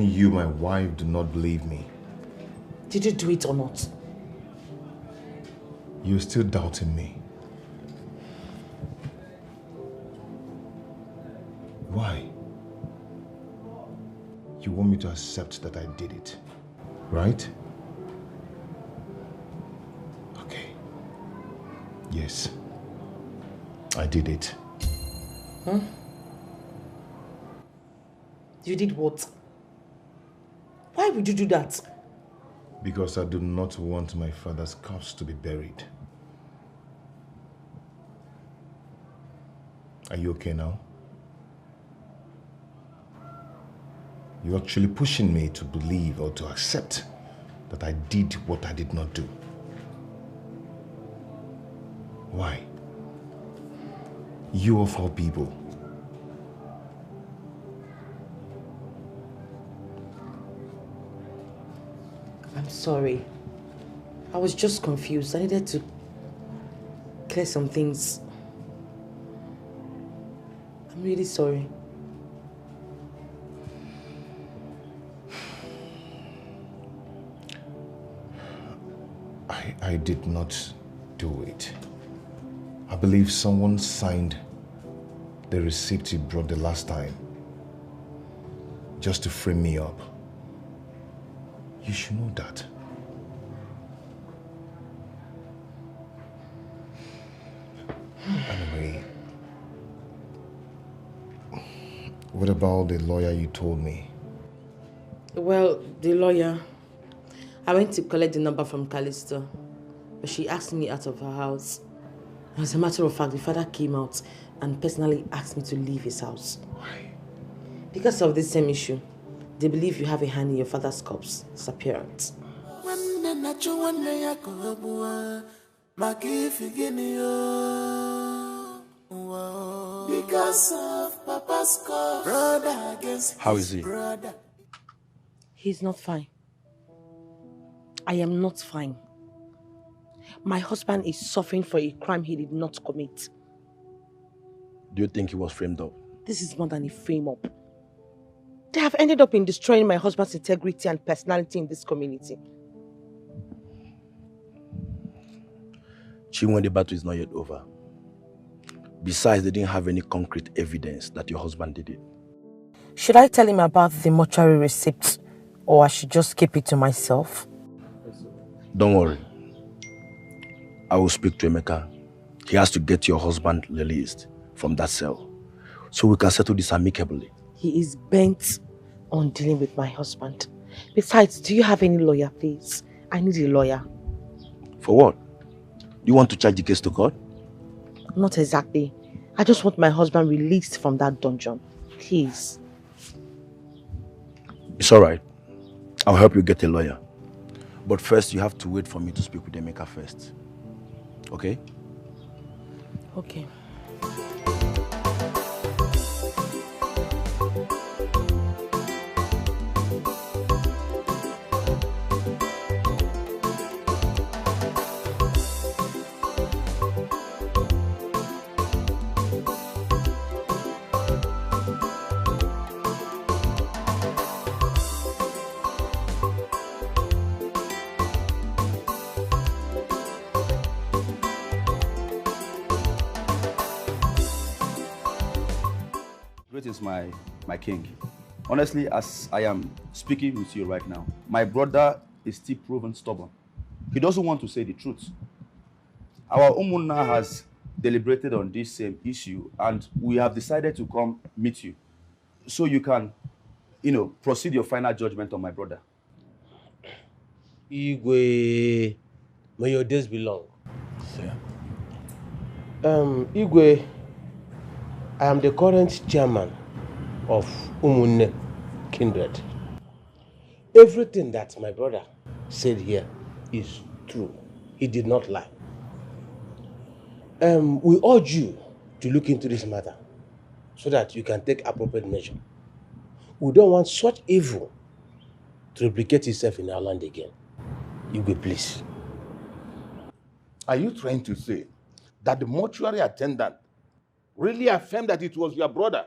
you, my wife, do not believe me. Did you do it or not? You're still doubting me. Why? You want me to accept that I did it, right? Okay. Yes, I did it. Huh? You did what? Why would you do that? Because I do not want my father's corpse to be buried. Are you okay now? You're actually pushing me to believe or to accept that I did what I did not do. Why? You of all people. I'm sorry. I was just confused. I needed to clear some things. I'm really sorry. I did not do it. I believe someone signed the receipt you brought the last time just to frame me up. You should know that. Anyway, what about the lawyer you told me? Well, the lawyer, I went to collect the number from Callisto, but she asked me out of her house. As a matter of fact, the father came out and personally asked me to leave his house. Why? Because of this same issue. They believe you have a hand in your father's corpse disappearance. Because of Papa's corpse, brother against How is he? brother. He's not fine. I am not fine. My husband is suffering for a crime he did not commit. Do you think he was framed up? This is more than a frame-up. They have ended up in destroying my husband's integrity and personality in this community. Chinwe, the battle is not yet over. Besides, they didn't have any concrete evidence that your husband did it. Should I tell him about the mortuary receipt, or I should just keep it to myself? Don't worry. I will speak to Emeka. He has to get your husband released from that cell, so we can settle this amicably. He is bent on dealing with my husband. Besides, do you have any lawyer, please? I need a lawyer. For what? You want to charge the case to court? Not exactly. I just want my husband released from that dungeon. Please. It's all right. I'll help you get a lawyer. But first, you have to wait for me to speak with Emeka first. Okay? Okay. Greetings, my king. Honestly, as I am speaking with you right now, my brother is still proven stubborn. He doesn't want to say the truth. Our Umunna has deliberated on this same issue, and we have decided to come meet you so you can, proceed your final judgment on my brother. Igwe, may your days be long. Sir. Igwe, I am the current chairman of Umunne Kindred. Everything that my brother said here is true. He did not lie. We urge you to look into this matter so that you can take appropriate measure. We don't want such evil to replicate itself in our land again. Igwe, please. Are you trying to say that the mortuary attendant really affirmed that it was your brother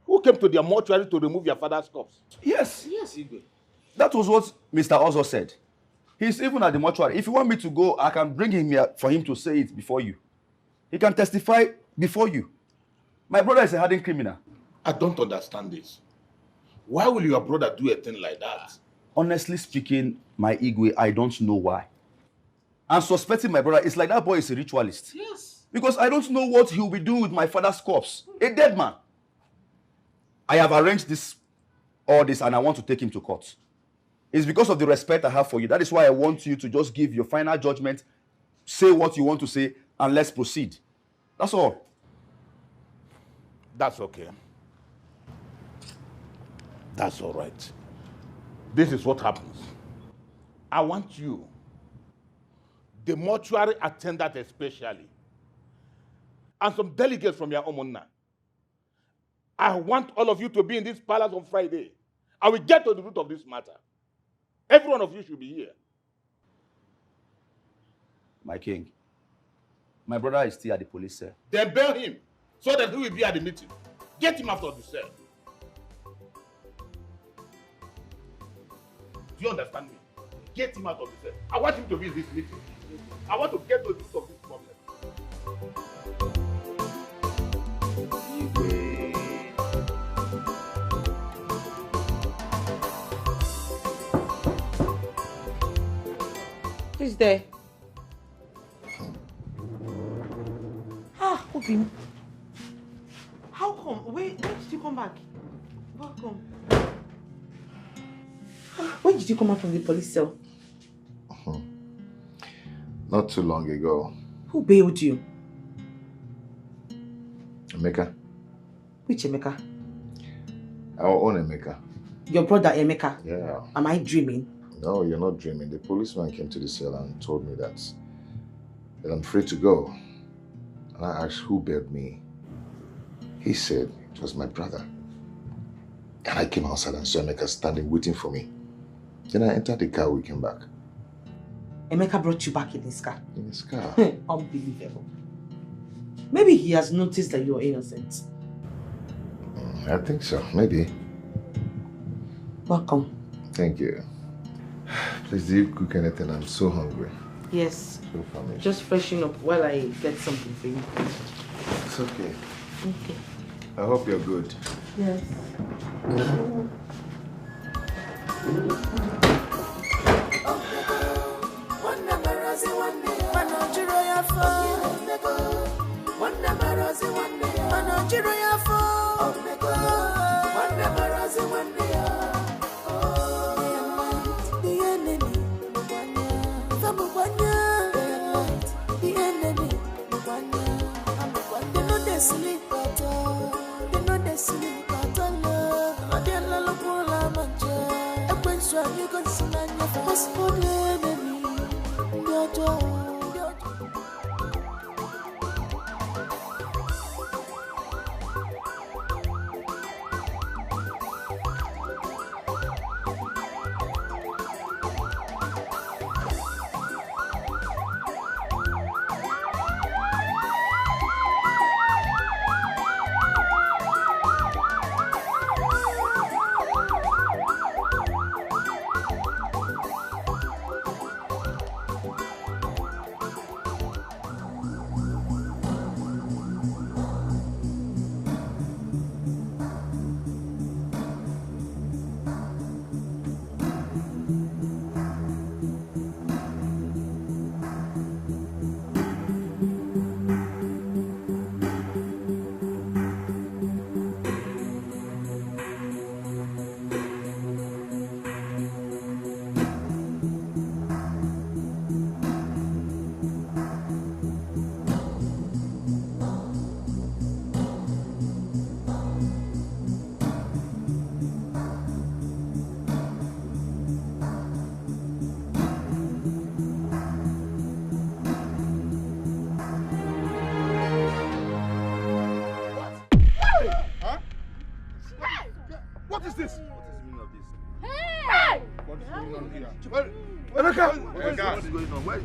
who came to their mortuary to remove your father's corpse? Yes. Yes, Igwe. That was what Mr. Ozo said. He's even at the mortuary. If you want me to go, I can bring him here for him to say it before you. He can testify before you. My brother is a hardened criminal. I don't understand this. Why will your brother do a thing like that? Honestly speaking, my Igwe, I don't know why. I'm suspecting my brother. It's like that boy is a ritualist. Yes. Because I don't know what he'll be doing with my father's corpse. A dead man. I have arranged all this, and I want to take him to court. It's because of the respect I have for you. That is why I want you to just give your final judgment, say what you want to say, and let's proceed. That's all. That's okay. That's all right. This is what happens. I want you, the mortuary attendant especially, and some delegates from your Umunna. I want all of you to be in this palace on Friday. I will get to the root of this matter. Every one of you should be here. My king, my brother is still at the police cell. Then bail him so that he will be at the meeting. Get him out of the cell. Do you understand me? Get him out of the cell. I want him to be in this meeting. I want to get to the root of this problem. Who's there? Obi. How come? When did you come back? Welcome. When did you come out from the police cell? Not too long ago. Who bailed you? Emeka. Which Emeka? Our own Emeka. Your brother Emeka? Yeah. Am I dreaming? No, you're not dreaming. The policeman came to the cell and told me that I'm free to go. And I asked who bailed me. He said it was my brother. And I came outside and saw Emeka standing waiting for me. Then I entered the car, we came back. Emeka brought you back in his car? In his car. Unbelievable. Maybe he has noticed that you're innocent. I think so, maybe. Welcome. Thank you. Please, do you cook anything? I'm so hungry. Yes. So famished. Just freshen up while I get something for you. It's okay. Okay. I hope you're good. Yes.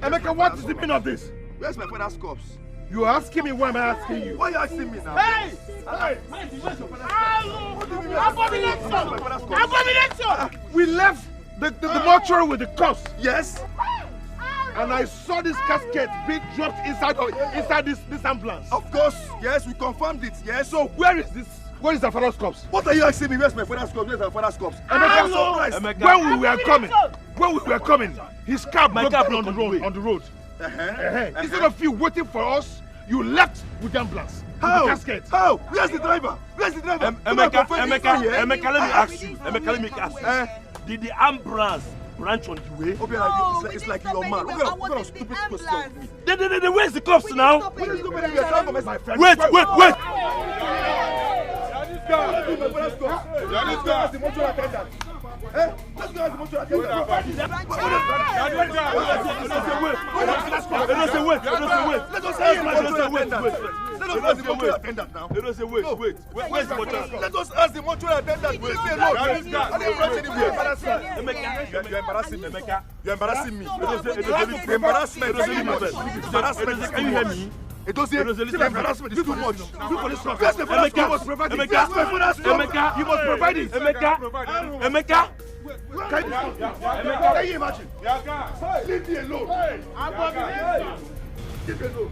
Emeka, what is the meaning of this? Where's my father's corpse? You're asking me, why am I asking you? Why are you asking me now? Hey! Hey! Where's your father's corpse? Abomination! We left the mortuary with the corpse. Yes. And I saw this casket being dropped inside this ambulance. Of course, yes, we confirmed it, yes. So where is this? Where is the father's corpse? What are you asking me? Where's my father's corpse? Where's my father's corpse? When we were coming, his cab broke down on the road. Instead of you waiting for us, you left with the ambulance. How? With the casket. How? Where's the driver? Where's the driver? Emeka, let me ask you. Did the ambulance branch on the way? It's like you're mad. What kind of stupid question? Where's the corpse now? What is stupid? You're trying to mess my friend. Wait! This guy is the mortuary attendant. Let's go as the mortuary attendant. Let us ask the mortuary attendant. Leave me alone. I didn't rush anywhere. You're embarrassing me. You're embarrassing me. Embarrassment. Can you hear me? It doesn't embarrassment. It's too much. First and foremost, you must provide it. You must provide it. Emeka. Can you imagine? Leave me alone. Leave me alone.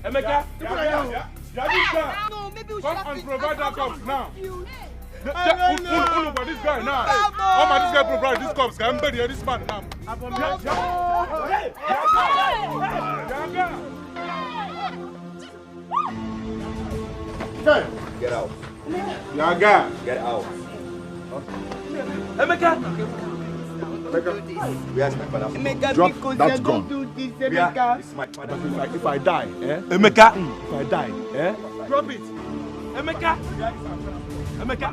Emeka. No, maybe we come and provide that cups now. For this guy now. How much this guy provide this cups? Can bury this man now. Get out. Yaga. Get out. Emeka. Where's my father? Drop that gun. If I die, Emeka. If I die, Drop it. Emeka. Emeka.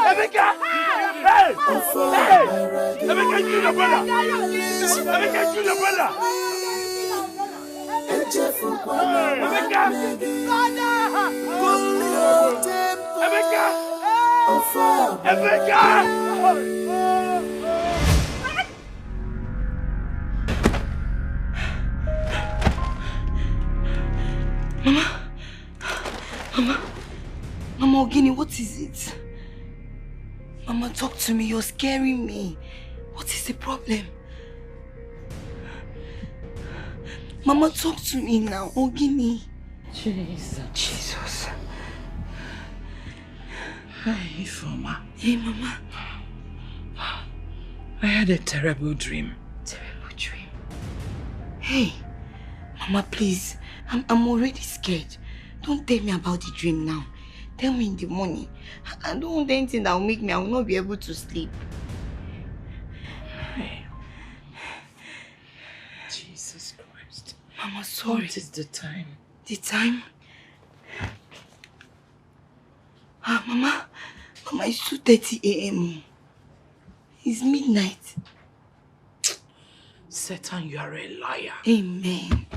Emeka! Hey! Emeka, shoot your brother! Emeka, shoot your brother! Emeka! Emeka! Mama Ogini, what is it? Mama, talk to me. You're scaring me. What is the problem? Mama, talk to me now. Ogini. Jesus. Hey, Ifoma. Hey, Mama. I had a terrible dream. Terrible dream? Hey, Mama, please. I'm already scared. Don't tell me about the dream now. Tell me in the morning. I don't want anything that will make me, I will not be able to sleep. Hey. Mama, sorry. What is the time? The time? Mama, it's 2:30 a.m. It's midnight. Satan, you are a liar. Amen.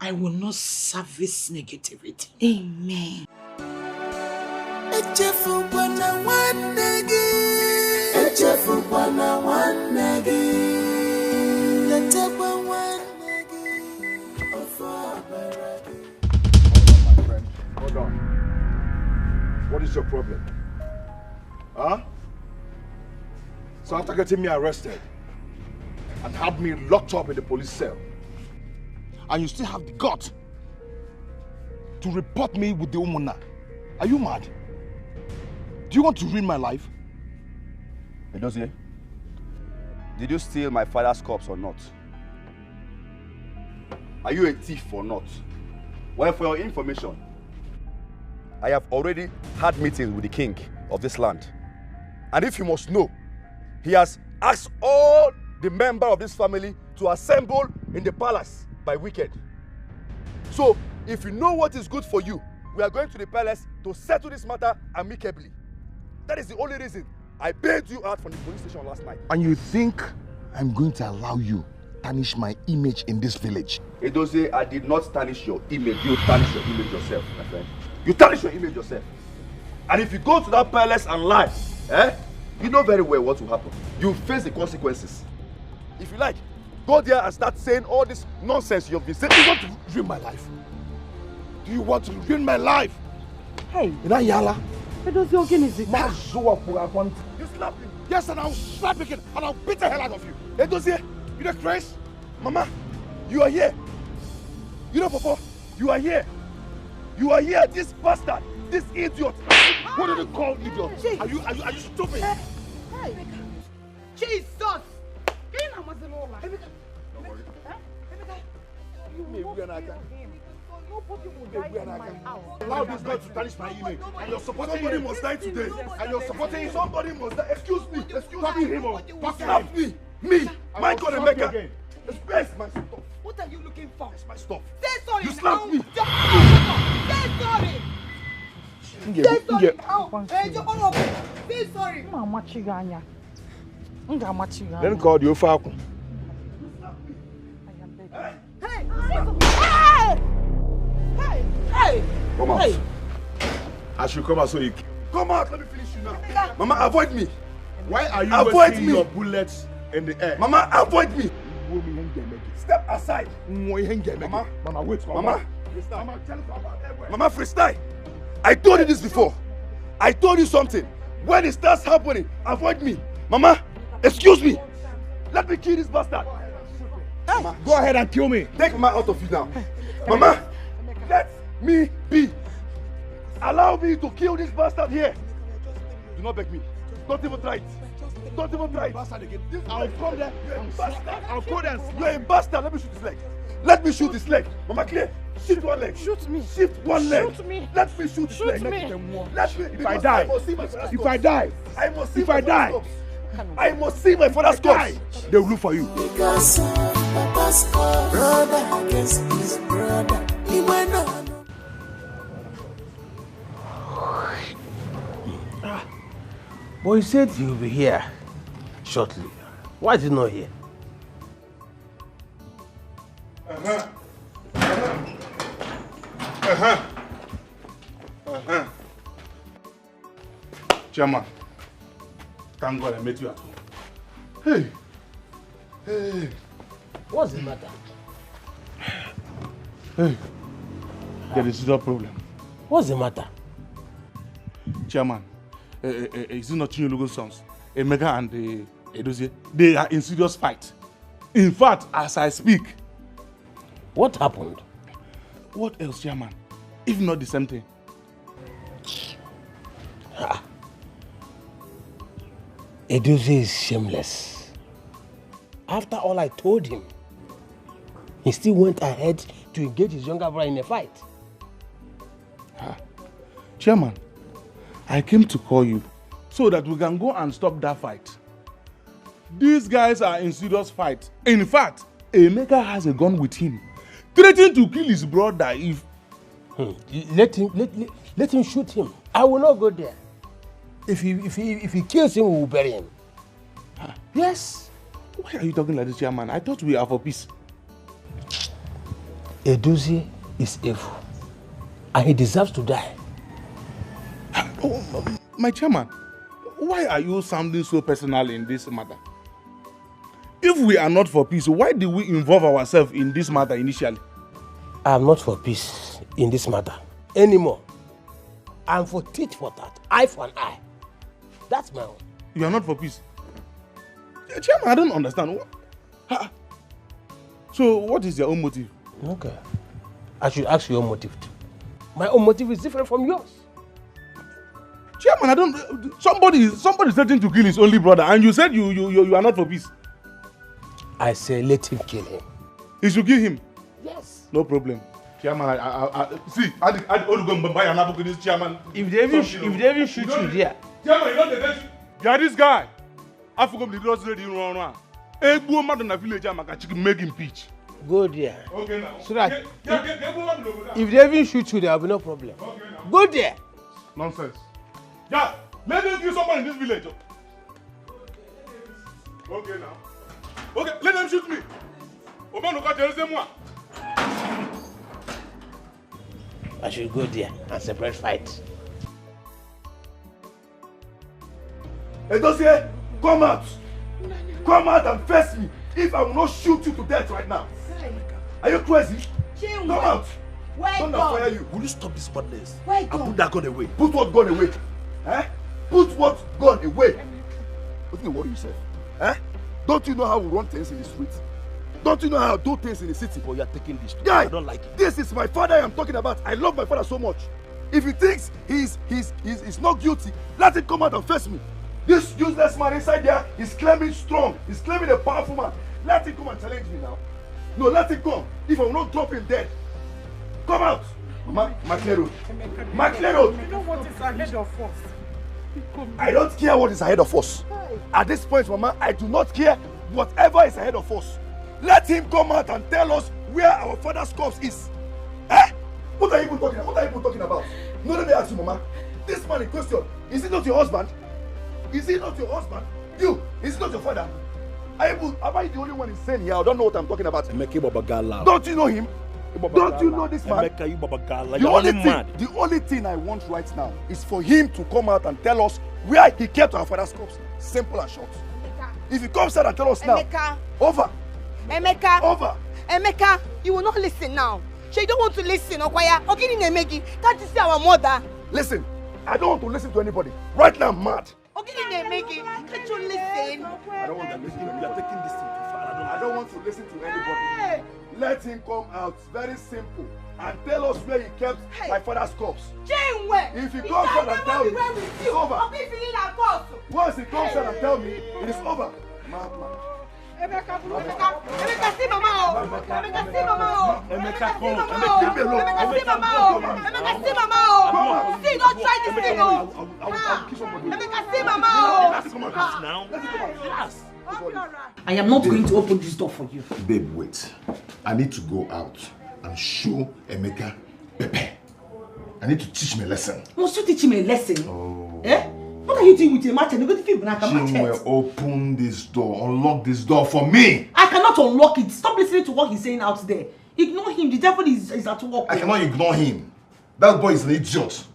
I will not service negativity. Amen. Hold on. What is your problem? Huh? So after getting me arrested and had me locked up in the police cell, and you still have the gut to report me with the Umuna, are you mad? Do you want to ruin my life? Edozie, did you steal my father's corpse or not? Are you a thief or not? Well, for your information, I have already had meetings with the king of this land. And if you must know, he has asked all the members of this family to assemble in the palace by weekend. So, if you know what is good for you, we are going to the palace to settle this matter amicably. That is the only reason I bailed you out from the police station last night. And you think I'm going to allow you tarnish my image in this village? Edozie, I did not tarnish your image. You tarnish your image yourself, my friend. You tarnish your image yourself. And if you go to that palace and lie, you know very well what will happen. You face the consequences. If you like, go there and start saying all this nonsense you've been saying. You want to ruin my life? Do you want to ruin my life? Hey, Yala. Edozie Ogeneze. You slap me. Yes, and I'll slap again, and I'll beat the hell out of you. Edozie, you the crazy? Mama, you are here. You know, Papa, you are here. You are here, this bastard, this idiot. What do you call idiot? Are you stupid? Hey. Jesus! Allow this guy to tarnish my image. And you're supporting somebody must die today. And you're supporting somebody must die. Excuse me. Talk to him. Slap me. Me. My God, Emeka. Express my stuff. What are you looking for? It's my stuff. Say sorry. You slapped me. Say sorry. Say sorry now. Say sorry. Then call the Ofaku. Hey! Come out. Hey. I should come out so you come out. Let me finish you now. Mama, avoid me. Why are you wasting your bullets in the air? Mama, avoid me. Step aside. Mama, wait. Mama, Mama, freestyle. I told you this before. I told you something. When it starts happening, avoid me. Mama, excuse me. Let me kill this bastard. Mama, go ahead and kill me. Take Mama out of you now. Mama, let me be. Allow me to kill this bastard here. Do not beg me. Don't even try it. Don't even try it. I'll come there. I'll go there. You're a bastard. Let me shoot his leg. Let me shoot his leg. Mama, clear. Shift one leg. Shoot me. Shift one leg. Shoot me. Let me shoot his leg. Let me. If I die. If I die. I must see. If I die. I must see my father's corpse. They will look for you. Because Papa's brother against his brother. He went on. But you said you'll be here shortly. Why is he not here? Chairman, thank God I met you at home. Hey. What's the matter? Hey, there is no problem. What's the matter? Chairman, is it not Chinyologo's sons? Emeka and Edozie, they are in serious fight. In fact, as I speak. What happened? What else, Chairman? If not the same thing. Edozie is shameless. After all I told him, he still went ahead to engage his younger brother in a fight. Chairman, I came to call you so that we can go and stop that fight. These guys are in serious fight. In fact, Emeka has a gun with him. threatening to kill his brother if... Let him shoot him. I will not go there. If he kills him, we will bury him. Yes. Why are you talking like this, chairman? I thought we are for peace. Edozie is evil, and he deserves to die. Oh, my chairman, why are you sounding so personal in this matter? If we are not for peace, why did we involve ourselves in this matter initially? I am not for peace in this matter anymore. I am for tit for tat, eye for an eye. That's my own. You are not for peace? Chairman, I don't understand. So, what is your own motive? Okay. I should ask your own motive too. My own motive is different from yours. Chairman, I don't... Somebody is threatening to kill his only brother, and you said you are not for peace. I say let him kill him. He should kill him? Yes. No problem. Chairman, I go buy an apple to this chairman. If they even shoot you there. Chairman, you know the best. Yeah, this guy. I forgot the girls ready to run around. Egbo man in the village, I'm going to make him pitch. Go there. Okay now. So that if they even shoot you, there will be no problem. Okay now. Go there. Nonsense. Yeah, let them kill someone in this village. Okay now. Okay, let them shoot me. I should go there and separate fight. Edozie, come out! Come out and face me if I will not shoot you to death right now. Are you crazy? Come out! Don't fire you. Will you stop this madness? And put that gun away. Put what gun away? Eh? Put what gun away? What do you worry yourself? Eh? Don't you know how we run things in the streets? Don't you know how to do things in the city? Oh, you are taking this. Guy, I don't like it. This is my father I am talking about. I love my father so much. If he thinks he's not guilty, let him come out and face me. This useless man inside there is claiming strong. He's claiming a powerful man. Let him come and challenge me now. No, let him come. If I will not drop him dead. Come out. McLeod. McLeod. You know what is ahead of us. I don't care what is ahead of us. At this point, Mama, I do not care whatever is ahead of us. Let him come out and tell us where our father's corpse is. Eh? What are you even talking about? What are you even talking about? No, let me ask you, Mama. This man in question, is he not your husband? Is he not your husband? You, is he not your father? Am I the only one insane here? I don't know what I'm talking about. Don't you know him? Don't you know this man? The only thing I want right now is for him to come out and tell us where he kept our father's corpse. Simple and short. If he comes out and tell us now, over. Emeka. Over. Emeka, you will not listen now. She don't want to listen, Okwaya. Ogini Nemegi, can't you see our mother? Listen, I don't want to listen to anybody. Right now, I'm mad. Ogini Nemegi, can't you listen? I don't want to listen. You are taking this thing too far. I don't want to listen to anybody. Let him come out, very simple, and tell us where he kept my father's corpse. If he comes out and tell me, it's over. Once he comes out and tell me, it is over. Emeka, see Mama. Emeka, see Mama. Emeka, come. Emeka, see Mama. Emeka, see Mama. See, don't try this thing. Emeka, see Mama. Yes. I am not going to open this door for you. Babe, wait. I need to go out and show Emeka Pepe. I need to teach me a lesson. Must you teach him a lesson? Oh. Eh? What are you doing with your match? You're going to feel like a match. Open this door. Unlock this door for me. I cannot unlock it. Stop listening to what he's saying out there. Ignore him. The devil is at work. I cannot ignore him. That boy is an idiot.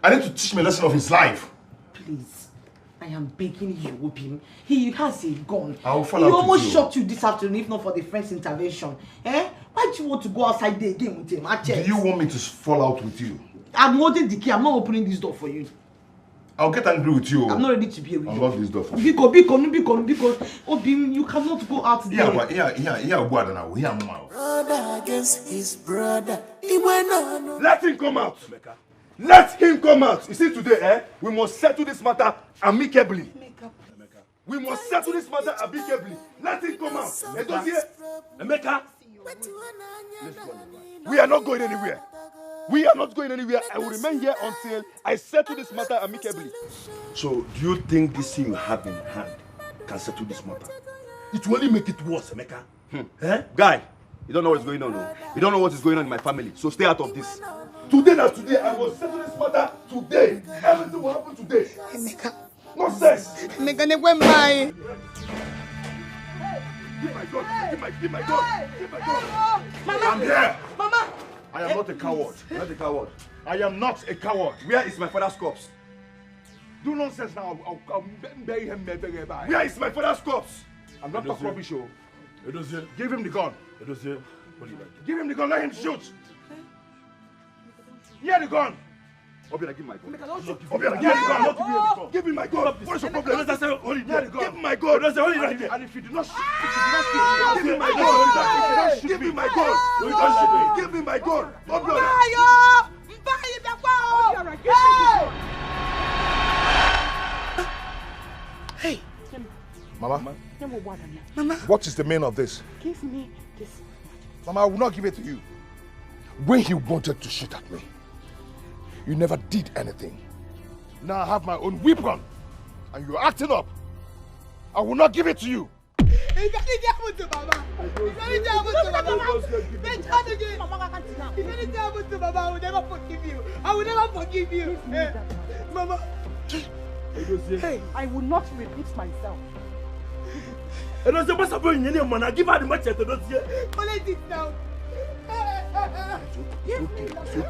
I need to teach me a lesson of his life. Please. I am begging you, Obim. He has a gun. I will follow up. He almost shot you this afternoon, if not for the friend's intervention. Eh? Why do you want to go outside there again with him? Do you want me to fall out with you? I'm holding the key. I'm not opening this door for you. I'll get angry with you. I'm not ready to be with you. Unlock this door for me. Because Obim, you cannot go out there. Brother against his brother. Let him come out. Let him come out. You see today, we must settle this matter amicably. We must settle this matter amicably. Let him come out. Emeka. We are not going anywhere. We are not going anywhere. I will remain here until I settle this matter amicably. So, do you think this thing you have in hand can settle this matter? It will only make it worse, Emeka. Guy, You don't know what's going on. No? You don't know what is going on in my family. So stay out of this. Today, that's today. I will settle this matter today. Everything will happen today. Emeka. Nonsense. Emeka, ne kwen mai. Give my gun. Give my gun. Give my gun. Mama. I'm here. Mama. I am not a coward. I'm not a coward. I am not a coward. Where is my father's corpse? Do nonsense now. I'll bury him. Where is my father's corpse? I'm not talking rubbish, oh. Give him the gun. Give him the gun. Let him shoot. Here the gun. Obiora, give my gun. Obiora, give me the gun. Give me my gun. What is your problem? Give me my gun. And if you do not shoot, give me my gun. Give me my gun. Give me my gun. Obiora. Hey. Mama. Mama. What is the meaning of this? Give me this. Mama, I will not give it to you. When he wanted to shoot at me, you never did anything. Now I have my own weapon, and you're acting up. I will not give it to you. I will never forgive you. I will never forgive you. Mama. Hey, I will not repeat myself. Give her the machete. Collect it now.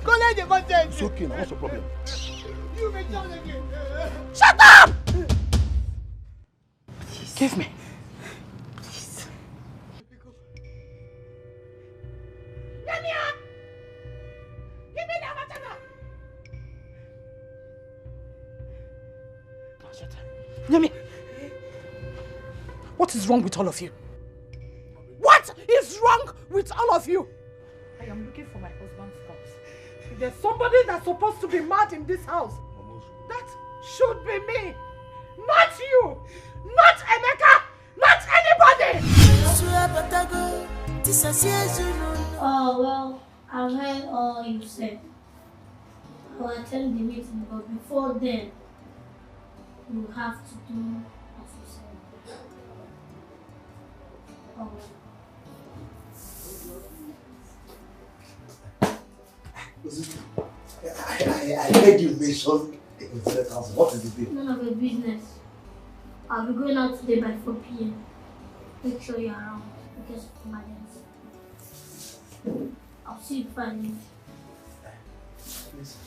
Collect the machete. It's okay. What's the problem? You may turn again. Shut up! Give me. Please. Give me that machete. Nyami, what is wrong with all of you? What is wrong with all of you? I am looking for my husband's corpse. If there's somebody that's supposed to be mad in this house, that should be me, not you, not Emeka, not anybody! Oh, well, I've heard all you said. I will attend the meeting, but before then, you have to do as you said. Oh. I heard you mention the incident house. What is the deal? None of your business. I'll be going out today by 4 p.m. Make sure you're around because of emergency. I'll see you finally. Please.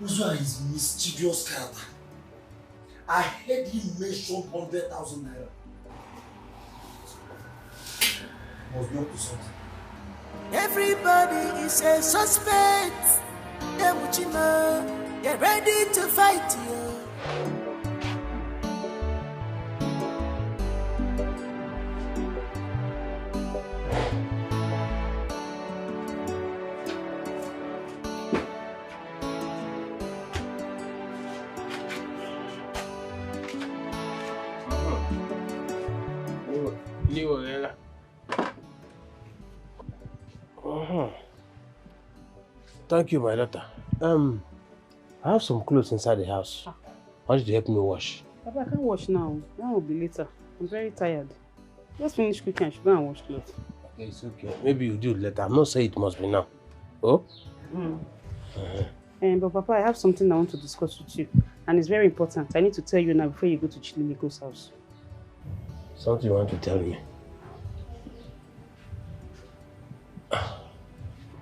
Uzua is mischievous character. I heard him mention 100,000 naira. Must be up to something. Everybody is a suspect. Get ready to fight you. Thank you, my daughter. I have some clothes inside the house. I want you to help me wash. Papa, I can't wash now. That will be later. I'm very tired. Just finish cooking. I should go and wash clothes. Okay, it's okay. Maybe you do it later. I'm not saying it must be now. Oh? But Papa, I have something I want to discuss with you. And it's very important. I need to tell you now before you go to Chilimigo's house. Something you want to tell me?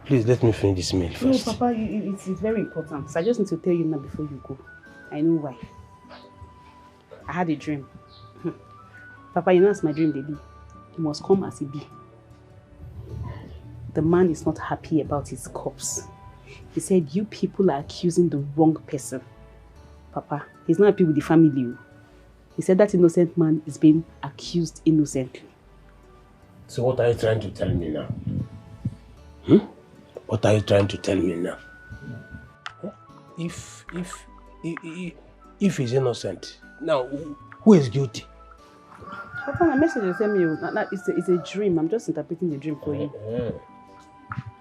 Please let me finish this meal first. No, Papa, it's very important. So I just need to tell you now before you go. I know why. I had a dream. Papa, you know as my dream they be. It must come as it be. The man is not happy about his corpse. He said, you people are accusing the wrong person. Papa, he's not happy with the family. He said that innocent man is being accused innocently. So what are you trying to tell me now? What are you trying to tell me now? If he's innocent, now who is guilty? Papa, my message is telling me it's a dream. I'm just interpreting the dream for you.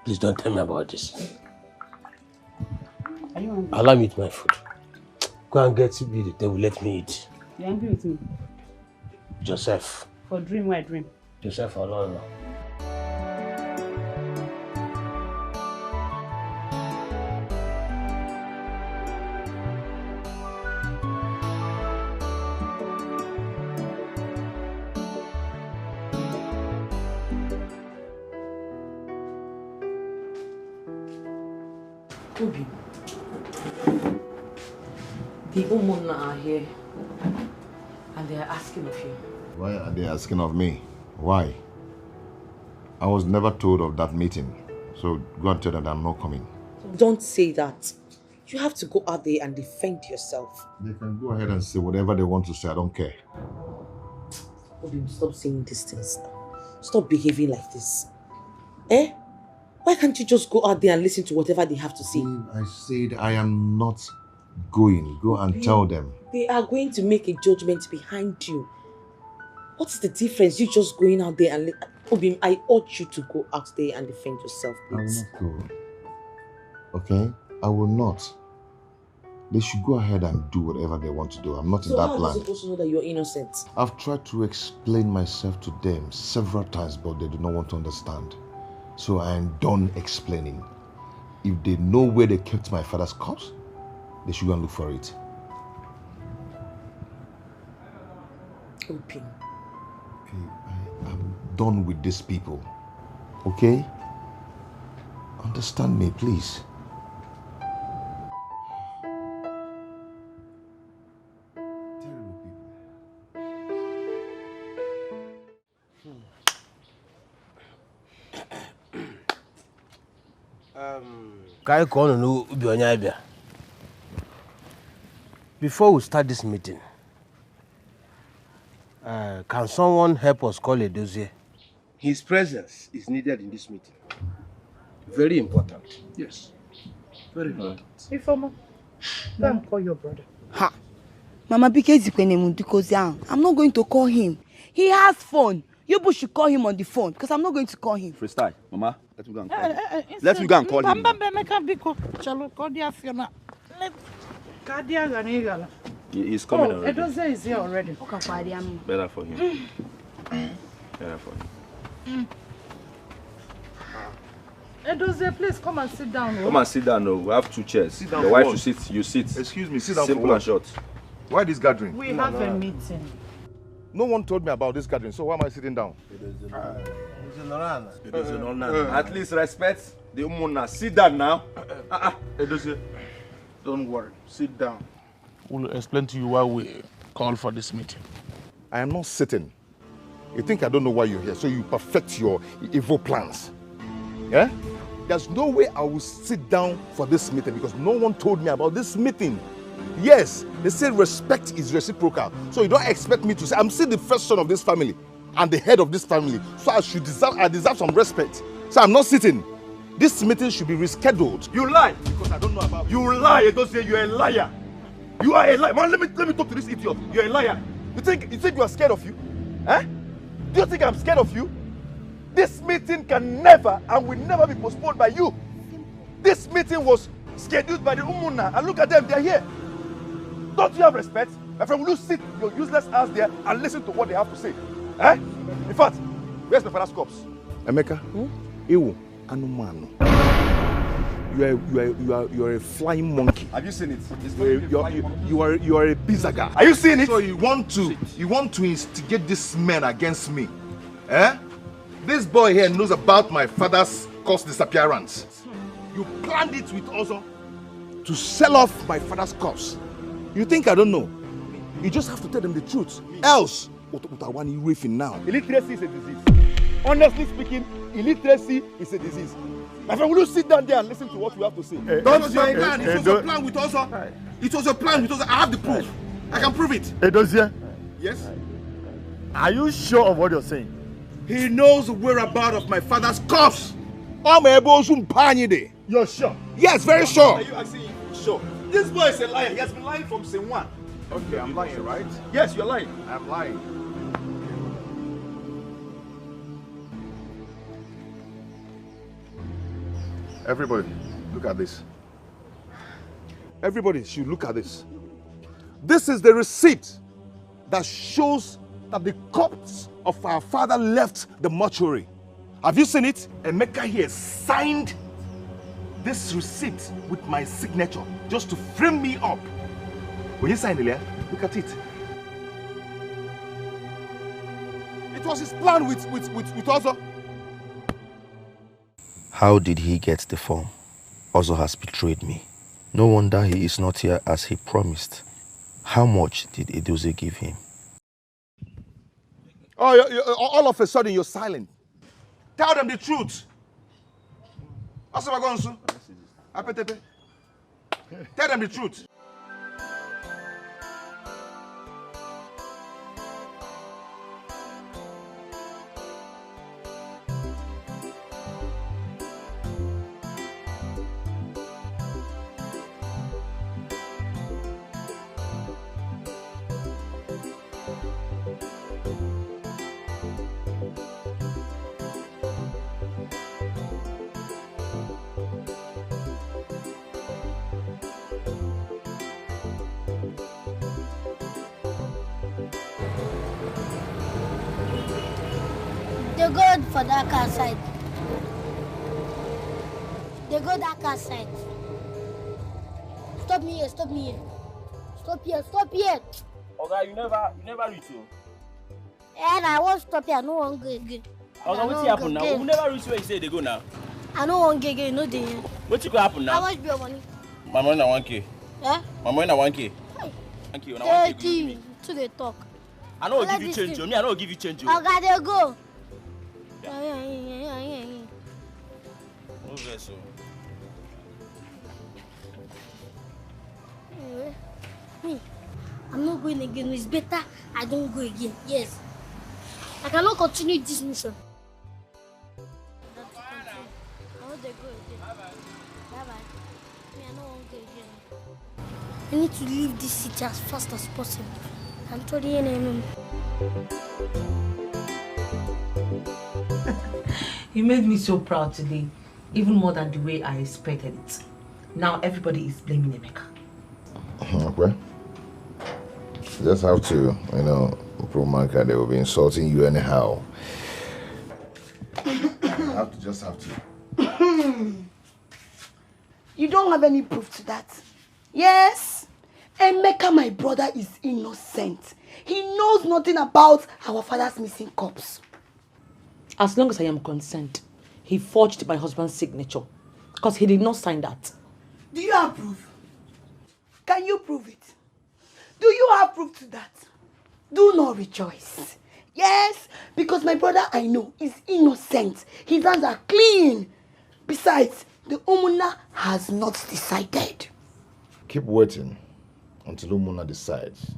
Please don't tell me about this. Are you hungry? Allow me eat my food. Go and get me the table, let me eat. You angry with me? Joseph. For dream, why dream? Joseph alone. Obi, the Umuna are here and they are asking of you. Why are they asking of me? Why? I was never told of that meeting. So go and tell them that I'm not coming. Don't say that. You have to go out there and defend yourself. They can go ahead and say whatever they want to say. I don't care. Obi, stop saying these things now. Stop behaving like this. Eh? Why can't you just go out there and listen to whatever they have to say? I said I am not going. Go and tell them. They are going to make a judgment behind you. What's the difference? You just going out there and... Obi, I urge you to go out there and defend yourself, please. I will not go. Okay? I will not. They should go ahead and do whatever they want to do. I'm not in that So how plan. are you supposed to know that you're innocent? I've tried to explain myself to them several times, but they do not want to understand. So I am done explaining. If they know where they kept my father's corpse, they should go and look for it. Open. I'm done with these people. Okay? Understand me, please. Before we start this meeting, can someone help us call a dossier? His presence is needed in this meeting. Very important. Yes. Very important. Ifoma, go and call your brother. Ha! Mama Bike, I'm not going to call him. He has phone. You should call him on the phone because I'm not going to call him. Freestyle, Mama. Let me go and call him. Let me go and call him. He's coming already. Edoze is here already. Better for him. Better for him. Edoze, please come and sit down. Come and sit down. No, we have two chairs. Sit down. Your wife should sit. You sit. Excuse me, sit down. Simple and short. Why this gathering? We have a meeting. No one told me about this gathering, so why am I sitting down? At least respect the Umuna. Sit down now. Edoze, don't worry. Sit down. We'll explain to you why we called for this meeting. I am not sitting. You think I don't know why you're here, so you perfect your evil plans. Yeah? There's no way I will sit down for this meeting because no one told me about this meeting. Yes, they say respect is reciprocal. So you don't expect me to say, I'm still the first son of this family and the head of this family. So I deserve some respect. So I'm not sitting. This meeting should be rescheduled. You lie because I don't know about you. You lie. Don't say you're a liar. You are a liar. Man, let me talk to this idiot. You're a liar. You think you are scared of you? Eh? Do you think I'm scared of you? This meeting can never and will never be postponed by you. This meeting was scheduled by the Umuna, and look at them, they're here. Don't you have respect? My friend, will you sit your useless ass there and listen to what they have to say? Eh? In fact, where's my father's corpse? Emeka, Ewu, Anumano. You are a flying monkey. Have you seen it? You are a bizaga. Are you seeing it? So you want to instigate this man against me? Eh? This boy here knows about my father's corpse disappearance. You planned it with Ozo to sell off my father's corpse. You think I don't know? You just have to tell them the truth. Else, what I want you riffing now? Illiteracy is a disease. Honestly speaking, illiteracy is a disease. My friend, will you sit down there and listen to what we have to say? It was your plan. It was a plan with Ozo. It was a plan with Ozo. I have the proof. I can prove it. Edozie? Yes? Are you sure of what you're saying? He knows the whereabouts of my father's corpse. You're sure? Yes, very sure. Are you actually sure? This boy is a liar. He has been lying from scene one. Okay, I'm lying, right? Yes, you're lying. I'm lying. Everybody, look at this. Everybody should look at this. This is the receipt that shows that the corpse of our father left the mortuary. Have you seen it? Emeka here signed this receipt with my signature just to frame me up. When you signed it, look at it. It was his plan with Ozo. How did he get the form? Ozo has betrayed me. No wonder he is not here as he promised. How much did Edoze give him? Oh, all of a sudden you're silent. Tell them the truth. Tell them the truth. They go for that car side. They go that car side. Stop me here, stop me here. Stop here, stop here. Okay, you never reach you. And I won't stop here, no one go again. Okay, what's happen now? We never reach where you say they go now. I don't want to get no day. What's going to happen now? How much be your money? My money na 1K. Eh? My money na 1K. Thank you. Na 1K give me. To the talk. I know give you change, me. I know give you change. Okay, they go. What's that so? Me, I'm not going again. It's better I don't go again. Yes. I cannot continue this mission. I want to go again. Bye-bye. Me, I don't want to go again. I need to leave this city as fast as possible. I'm told you anything. You made me so proud today, even more than the way I expected it. Now everybody is blaming Emeka. Okay. Just have to, prove Manka they will be insulting you anyhow. Just have to. You don't have any proof to that. Yes, Emeka, my brother, is innocent. He knows nothing about our father's missing corpse. As long as I am concerned, he forged my husband's signature because he did not sign that. Do you have proof? Can you prove it? Do you have proof to that? Do not rejoice. Yes, because my brother I know is innocent. His hands are clean. Besides, the Umuna has not decided. Keep waiting until Umuna decides.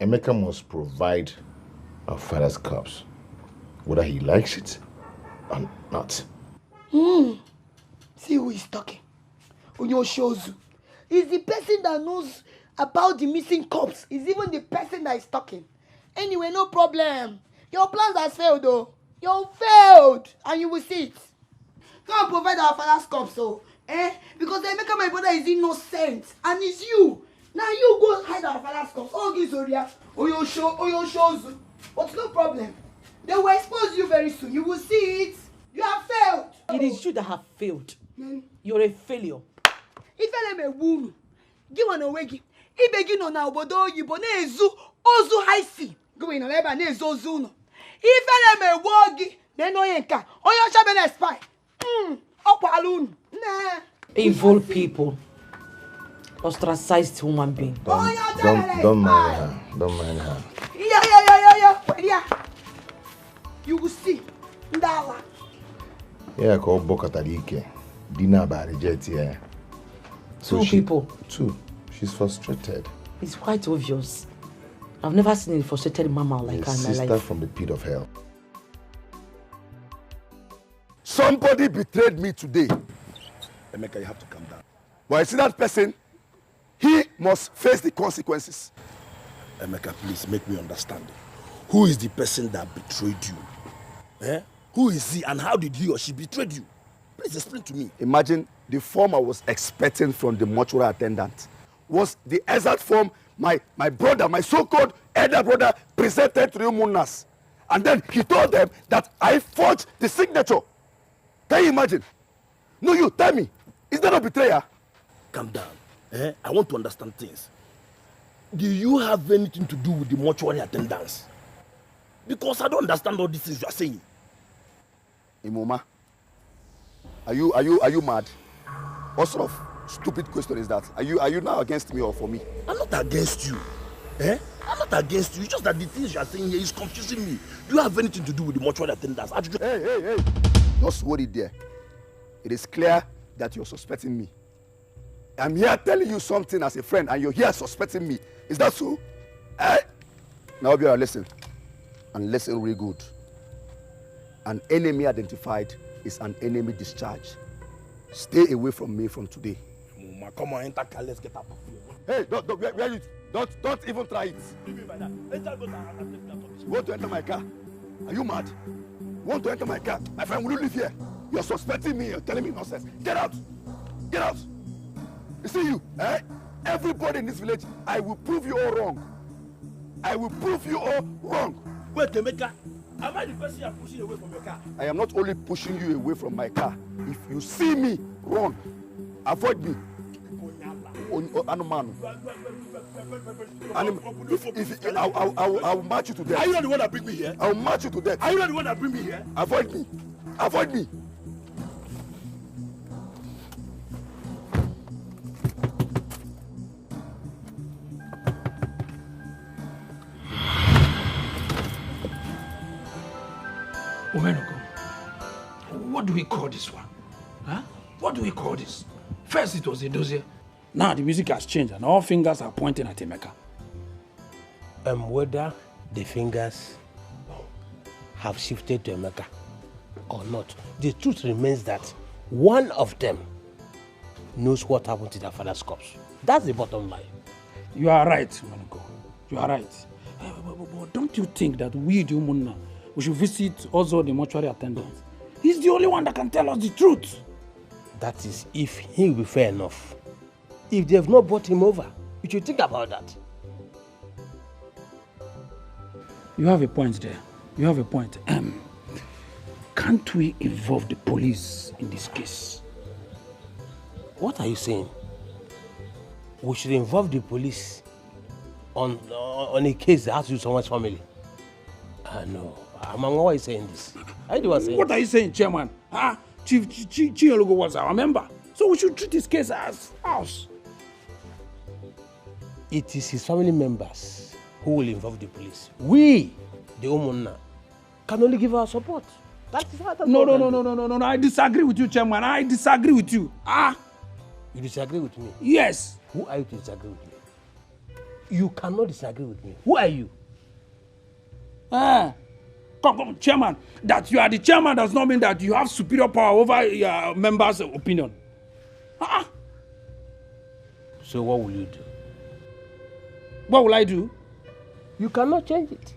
Emeka must provide our father's corpse, whether he likes it or not. See who is talking. Onyoshozu. He's the person that knows about the missing corpse. He's even the person that is talking. Anyway, no problem. Your plans have failed though. You failed. And you will see it. Come and provide our father's corpse, so. Because Emeka, my brother, is innocent. And it's you. Now you go hide our father's corpse. Oh, Gizoria. Oyoshozu. But no problem. They will expose you very soon. You will see it. You have failed. It is you that have failed. You're a failure. Ifele me wunu. Give one away. Ibegi no na obodo oyibo na ezu ozu haisi. Go in leba na ezu ozu no. Ifele me wogi. Den oyenka. Oyo shabele spy. Okwalun. Nah. Evil people. Ostracized human being. Don't mind her. Don't mind her. Yeah. You will see. Ndala. Yeah, call Bokatarike. Dina ba reject here. Two. She's frustrated. It's quite obvious. I've never seen a frustrated mama like her in my life. Sister from the pit of hell. Somebody betrayed me today. Emeka, you have to calm down. But I see that person, he must face the consequences. Emeka, please make me understand. Who is the person that betrayed you? Who is he and how did he or she betray you? Please explain to me. Imagine the form I was expecting from the mortuary attendant was the exact form my brother, my so-called elder brother, presented to the Munnas. And then he told them that I forged the signature. Can you imagine? No, you tell me. Is that a betrayal? Calm down. I want to understand things. Do you have anything to do with the mortuary attendants? Because I don't understand all these things you are saying. Imoma, are you mad? What sort of stupid question is that? Are you now against me or for me? I'm not against you. I'm not against you. It's just that the things you are saying here is confusing me. Do you have anything to do with the mortuary attendants? Hey. Just hold it there. It is clear that you're suspecting me. I'm here telling you something as a friend and you're here suspecting me. Is that so? Now Obiora, listen. And listen real good. An enemy identified is an enemy discharged. Stay away from me from today. Come on, enter car, let's get up. Hey, don't even try it. You want to enter my car? Are you mad? You want to enter my car? My friend, will you live here? You're suspecting me, you're telling me nonsense. Get out! Get out! You see you, everybody in this village, I will prove you all wrong. I will prove you all wrong. Wait, Emeka, am I the person you are pushing away from your car? I am not only pushing you away from my car. If you see me wrong, avoid me. I will march you to death. Are you not the one that bring me here? I will march you to death. Are you not the one that bring me here? Avoid me. Avoid me. Omenoko, what do we call this one? Huh? What do we call this? First it was a dossier. Now the music has changed and all fingers are pointing at Emeka. Whether the fingers have shifted to Emeka or not, the truth remains that one of them knows what happened to their father's corpse. That's the bottom line. You are right, Omenoko. You are right. But don't you think that we, the Umunna, we should visit also the mortuary attendant? He's the only one that can tell us the truth. That is if he will be fair enough. If they have not brought him over, you should think about that. You have a point there. You have a point. Can't we involve the police in this case? What are you saying? We should involve the police on a case that has to do with someone's family? No. Among why are you saying this? What are you saying, Chairman? Chief Chinyologo was our member. So we should treat this case as ours. It is his family members who will involve the police. We, the Umunna, can only give our support. That is how No. I disagree with you, Chairman. I disagree with you. You disagree with me? Yes. Who are you to disagree with me? You cannot disagree with me. Who are you? Come, Chairman. That you are the chairman does not mean that you have superior power over your members' opinion. So what will you do? What will I do? You cannot change it.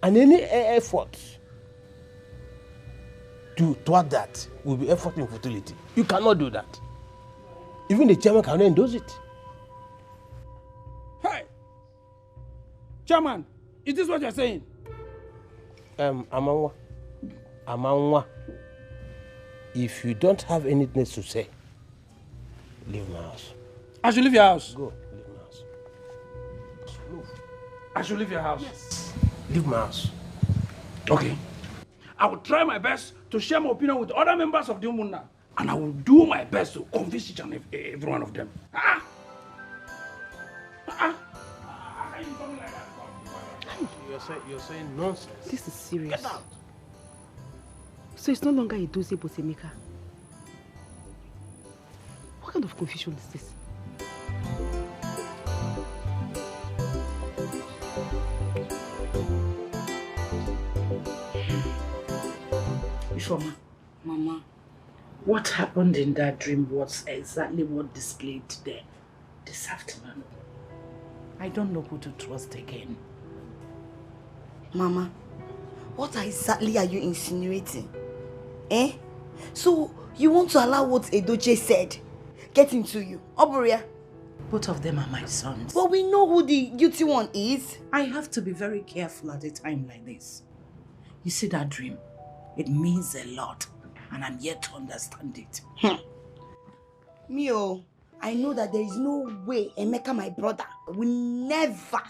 And any effort toward that will be effort in futility. You cannot do that. Even the chairman cannot endorse it. Hey! Chairman, is this what you're saying? Amanwa, if you don't have anything to say, leave my house. I should leave your house? Go, leave my house. Move. I should leave your house? Yes. Leave my house. Okay. I will try my best to share my opinion with other members of the Umunna, and I will do my best to convince each and every one of them. You're saying nonsense. This is serious. Get out. So it's no longer a dossier but Emeka. What kind of confusion is this? Ifeoma, Mama, what happened in that dream was exactly what displayed there this afternoon. I don't know who to trust again. Mama, what exactly are you insinuating? So you want to allow what Edoche said get into you? Oburia? Both of them are my sons. But we know who the guilty one is. I have to be very careful at a time like this. You see that dream? It means a lot, and I'm yet to understand it. Mio, I know that there is no way Emeka, my brother, will never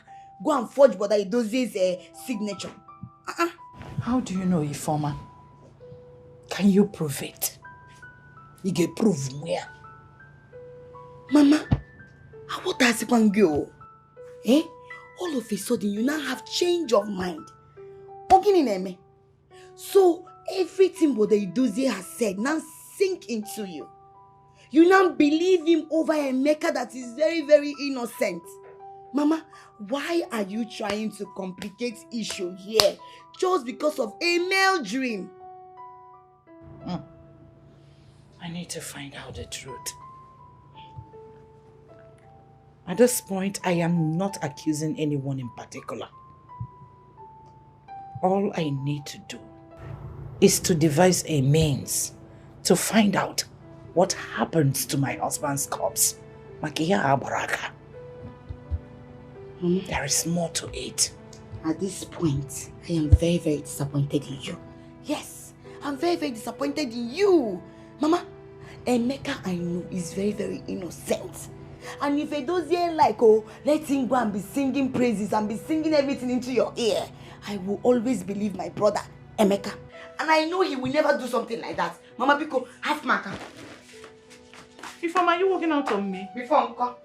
go and forge Brother Edoze's signature. How do you know, Ifoma? Can you prove it? You can prove where? Mama, what does it go? Eh? All of a sudden, you now have change of mind. So, everything Brother Edoze has said now sink into you. You now believe him over Emeka that is very, very innocent. Mama, why are you trying to complicate issue here just because of a male dream? I need to find out the truth. At this point, I am not accusing anyone in particular. All I need to do is to devise a means to find out what happens to my husband's corpse. Makia Abaraka. There is more to it. At this point, I am very, very disappointed in you. Yes, I'm very, very disappointed in you. Mama, Emeka, I know, is very, very innocent. And if Edozie like, let him go and be singing praises and be singing everything into your ear, I will always believe my brother, Emeka. And I know he will never do something like that. Mama Biko, half marker. Ifoma, are you walking out on me? Before Uncle.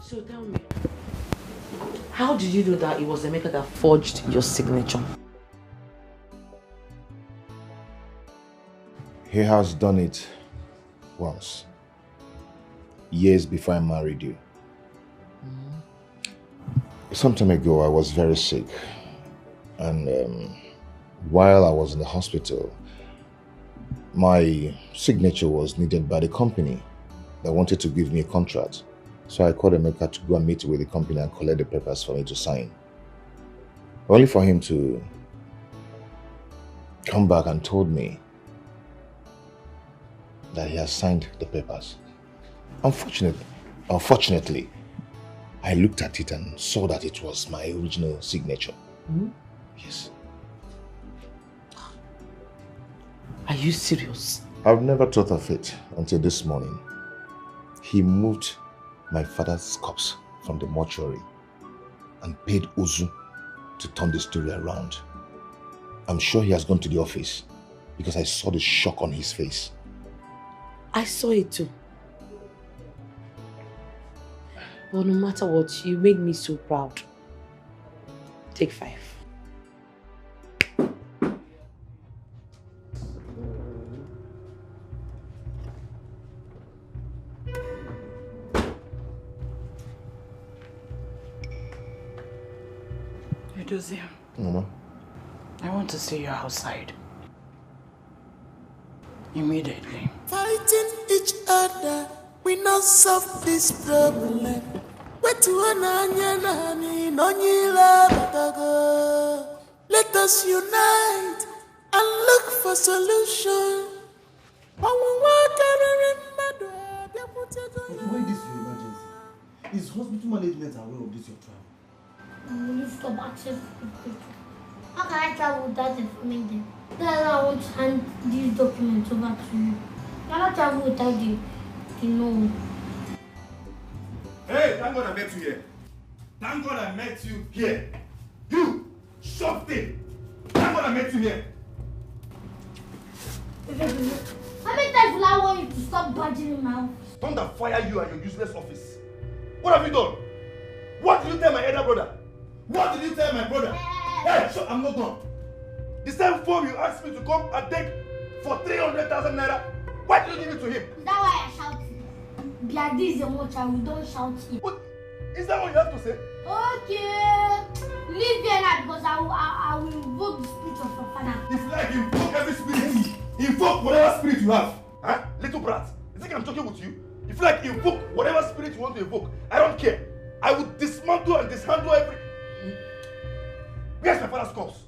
So tell me, how did you know that it was Emeka that forged your signature? He has done it once. Years before I married you. Some time ago, I was very sick. And while I was in the hospital, my signature was needed by the company that wanted to give me a contract. So I called Emeka to go and meet with the company and collect the papers for me to sign. Only for him to come back and told me that he has signed the papers. Unfortunately, I looked at it and saw that it was my original signature. Yes. Are you serious? I've never thought of it until this morning. He moved my father's corpse from the mortuary and paid Ozu to turn the story around. I'm sure he has gone to the office because I saw the shock on his face. I saw it too. But no matter what, you made me so proud. Take 5. Edozie. Mama? I want to see you outside. Immediately. Fighting each other, we not solve this problem. Let us unite and look for solution. Why this your emergency? Is hospital management aware of this your travel? Will you stop accessing people? How can I travel without informing them? Then I want to hand these documents over to you. I cannot travel without you. You know. Hey, thank God I met you here. Thank God I met you here. You, something. Thank God I met you here. How many times will I want you to stop badgering in my office? Thunder fire you and your useless office. What have you done? What did you tell my elder brother? What did you tell my brother? Hey, shut, I'm not done. The same form you asked me to come and take for 300,000 naira. Why did you give it to him? Is that why I shouted? Like this is a mortuary, we don't shout here. What? Is that what you have to say? Okay. Leave here now because I will invoke the spirit of your father. If you like, invoke every spirit. Invoke whatever spirit you have. Huh? Little brat. You think I'm talking with you? If you like, invoke whatever spirit you want to invoke. I don't care. I will dismantle and dishandle every... Where's my father's corpse?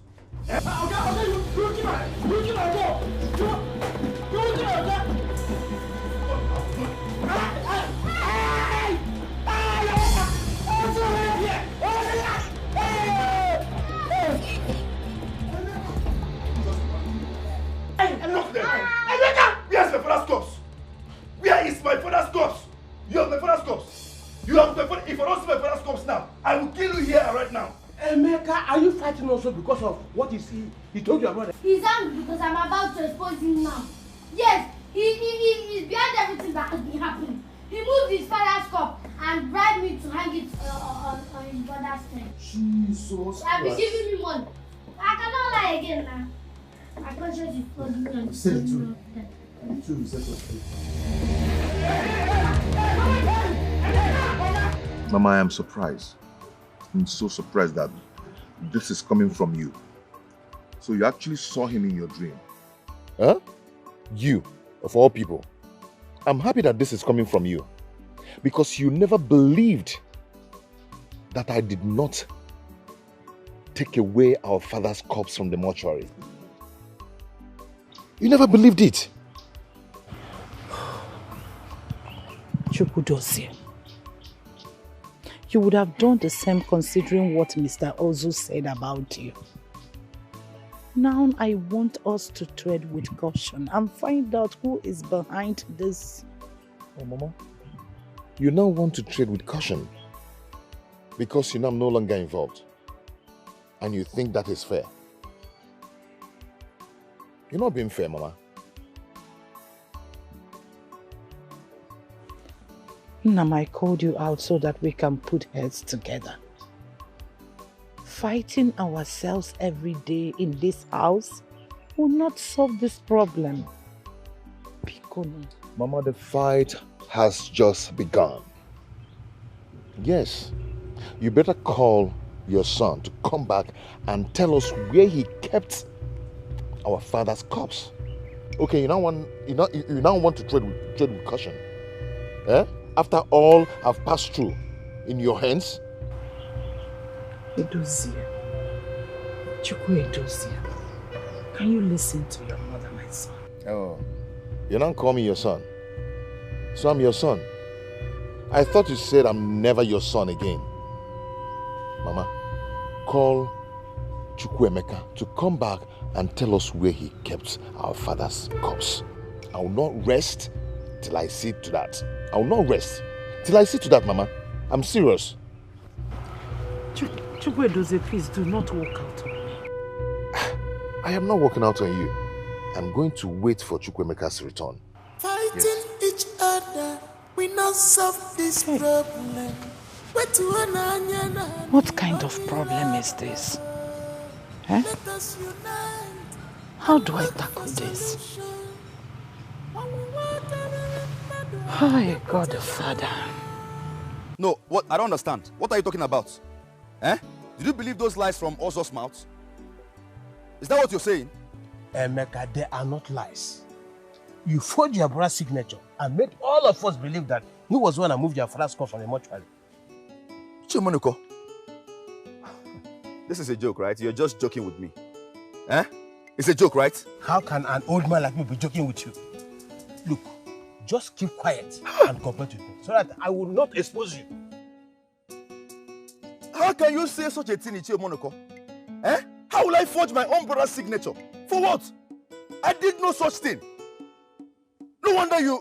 Enough then! Where's my father's corpse? Where is my father's corpse? You have my father's corpse. You have my father. If I don't see my father's corpse now, I will kill you here right now. Emeka, are you fighting also because of what he told your brother? He's angry because I'm about to expose him now. Yes, he's behind everything that has been happening. He moved his father's cup and bribed me to hang it on his brother's head. Jesus I've been giving me money. I cannot lie again now. My conscience is flooding me and say the truth. The truth is set us free. Mama, I am surprised. I'm so surprised that this is coming from you. So you actually saw him in your dream? Huh? You, of all people. I'm happy that this is coming from you. Because you never believed that I did not take away our father's corpse from the mortuary. You never believed it. Chukwudozie, you would have done the same considering what Mr. Ozu said about you. Now I want us to tread with caution and find out who is behind this. Oh, Mama, you now want to tread with caution because you're now no longer involved and you think that is fair. You're not being fair, Mama. Nam, I called you out so that we can put heads together. Fighting ourselves every day in this house will not solve this problem. Piccolo. Mama, the fight has just begun. Yes, you better call your son to come back and tell us where he kept our father's corpse. Okay, you now want to tread with caution. Eh? After all I've passed through in your hands. Edozie, Chukwu Edozie, can you listen to your mother, my son? Oh, you don't call me your son. So I'm your son. I thought you said I'm never your son again. Mama, call Chukwuemeka to come back and tell us where he kept our father's corpse. I will not rest till I see to that. I will not rest till I see to that, Mama. I'm serious. Chukwuedozie, please do not walk out on me. I am not walking out on you. I'm going to wait for Chukwuemeka's return. Fighting each other, we not solve this problem. What kind of problem is this? Eh? How do I tackle this? Hi, God the Father. No, what? I don't understand. What are you talking about? Eh? Did you believe those lies from Ozo's mouth? Is that what you're saying? Emeka, they are not lies. You forged your brother's signature and made all of us believe that he was the one who moved your father's corpse from the mortuary. Chimoniko, this is a joke, right? You're just joking with me. Eh? It's a joke, right? How can an old man like me be joking with you? Look, just keep quiet and cooperate with me so that I will not expose you. How can you say such a thing, Chimoniko? Eh? How will I forge my own brother's signature? For what? I did no such thing. No wonder you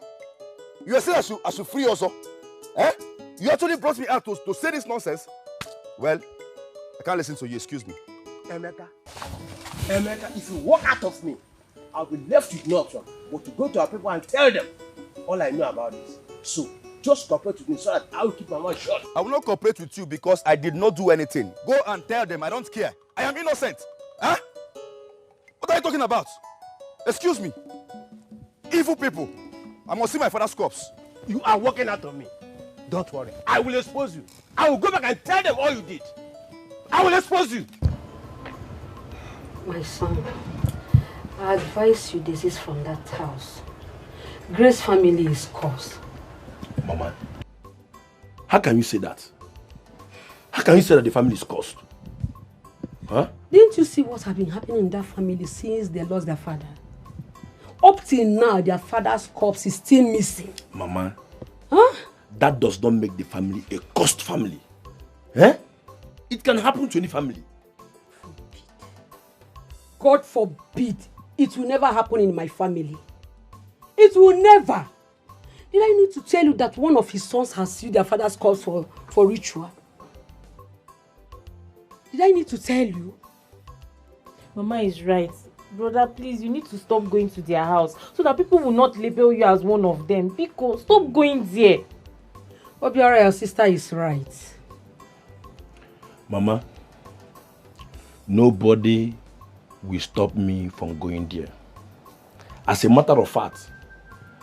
are saying I should free also. Eh? You actually brought me out to say this nonsense. Well, I can't listen to you, excuse me. Emeka, if you walk out of me, I'll be left with no option but to go to our people and tell them all I know about this. So, just cooperate with me so that I will keep my mouth shut. I will not cooperate with you because I did not do anything. Go and tell them I don't care. I am innocent. Huh? What are you talking about? Excuse me. Evil people. I must see my father's corpse. You are walking out on me. Don't worry. I will expose you. I will go back and tell them all you did. I will expose you. My son, I advise you desist from that house. Grace family is cursed. Mama, how can you say that? How can you say that the family is cursed? Huh? Didn't you see what has been happening in that family since they lost their father? Up till now, their father's corpse is still missing. Mama, huh? That does not make the family a cursed family. Eh? It can happen to any family. God forbid, it will never happen in my family. It will never. Did I need to tell you that one of his sons has used their father's corpse for ritual? Did I need to tell you? Mama is right. Brother, please, you need to stop going to their house so that people will not label you as one of them. Because stop going there. Obiora, your sister is right. Mama, nobody will stop me from going there. As a matter of fact,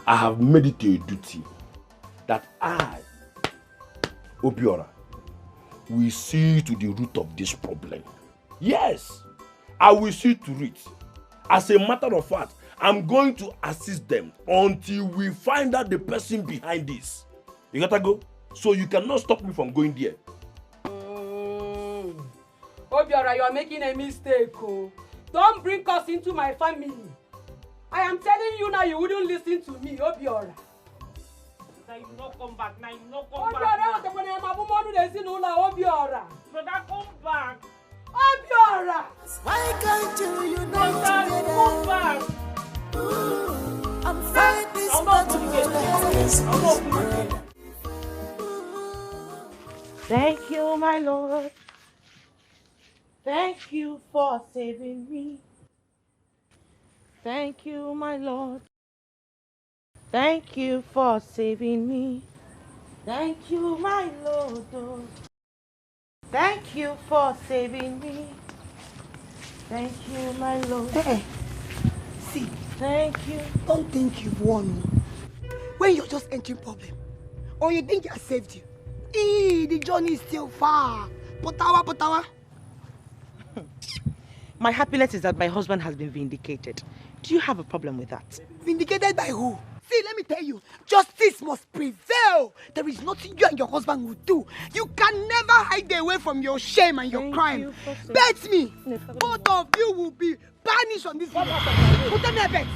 I have made it a duty that I, Obiora, will see to the root of this problem. Yes, I will see to it. As a matter of fact, I'm going to assist them until we find out the person behind this. You gotta go? So you cannot stop me from going there. Obiora, you are making a mistake. Oh. Don't bring us into my family. I am telling you now, you wouldn't listen to me, Obiora. Now you not come back. Now you not come Obiora, back. Obiora. Brother, come back. Obiora. Why can't you unite together? Come back. Ooh, I'm fighting this battle. Thank you, my Lord. Thank you for saving me. Thank you, my Lord. Thank you for saving me. Thank you, my Lord. Thank you for saving me. Thank you, my Lord. Hey, see. Thank you. Don't think you've won. When you're just entering problem, or you think I saved you, the journey is still far. Potawa. My happiness is that my husband has been vindicated. Do you have a problem with that? Vindicated by who? See, let me tell you, justice must prevail. There is nothing you and your husband will do. You can never hide away from your shame and your crime. Bet me, both of you will be banished from this village. Put me a bet.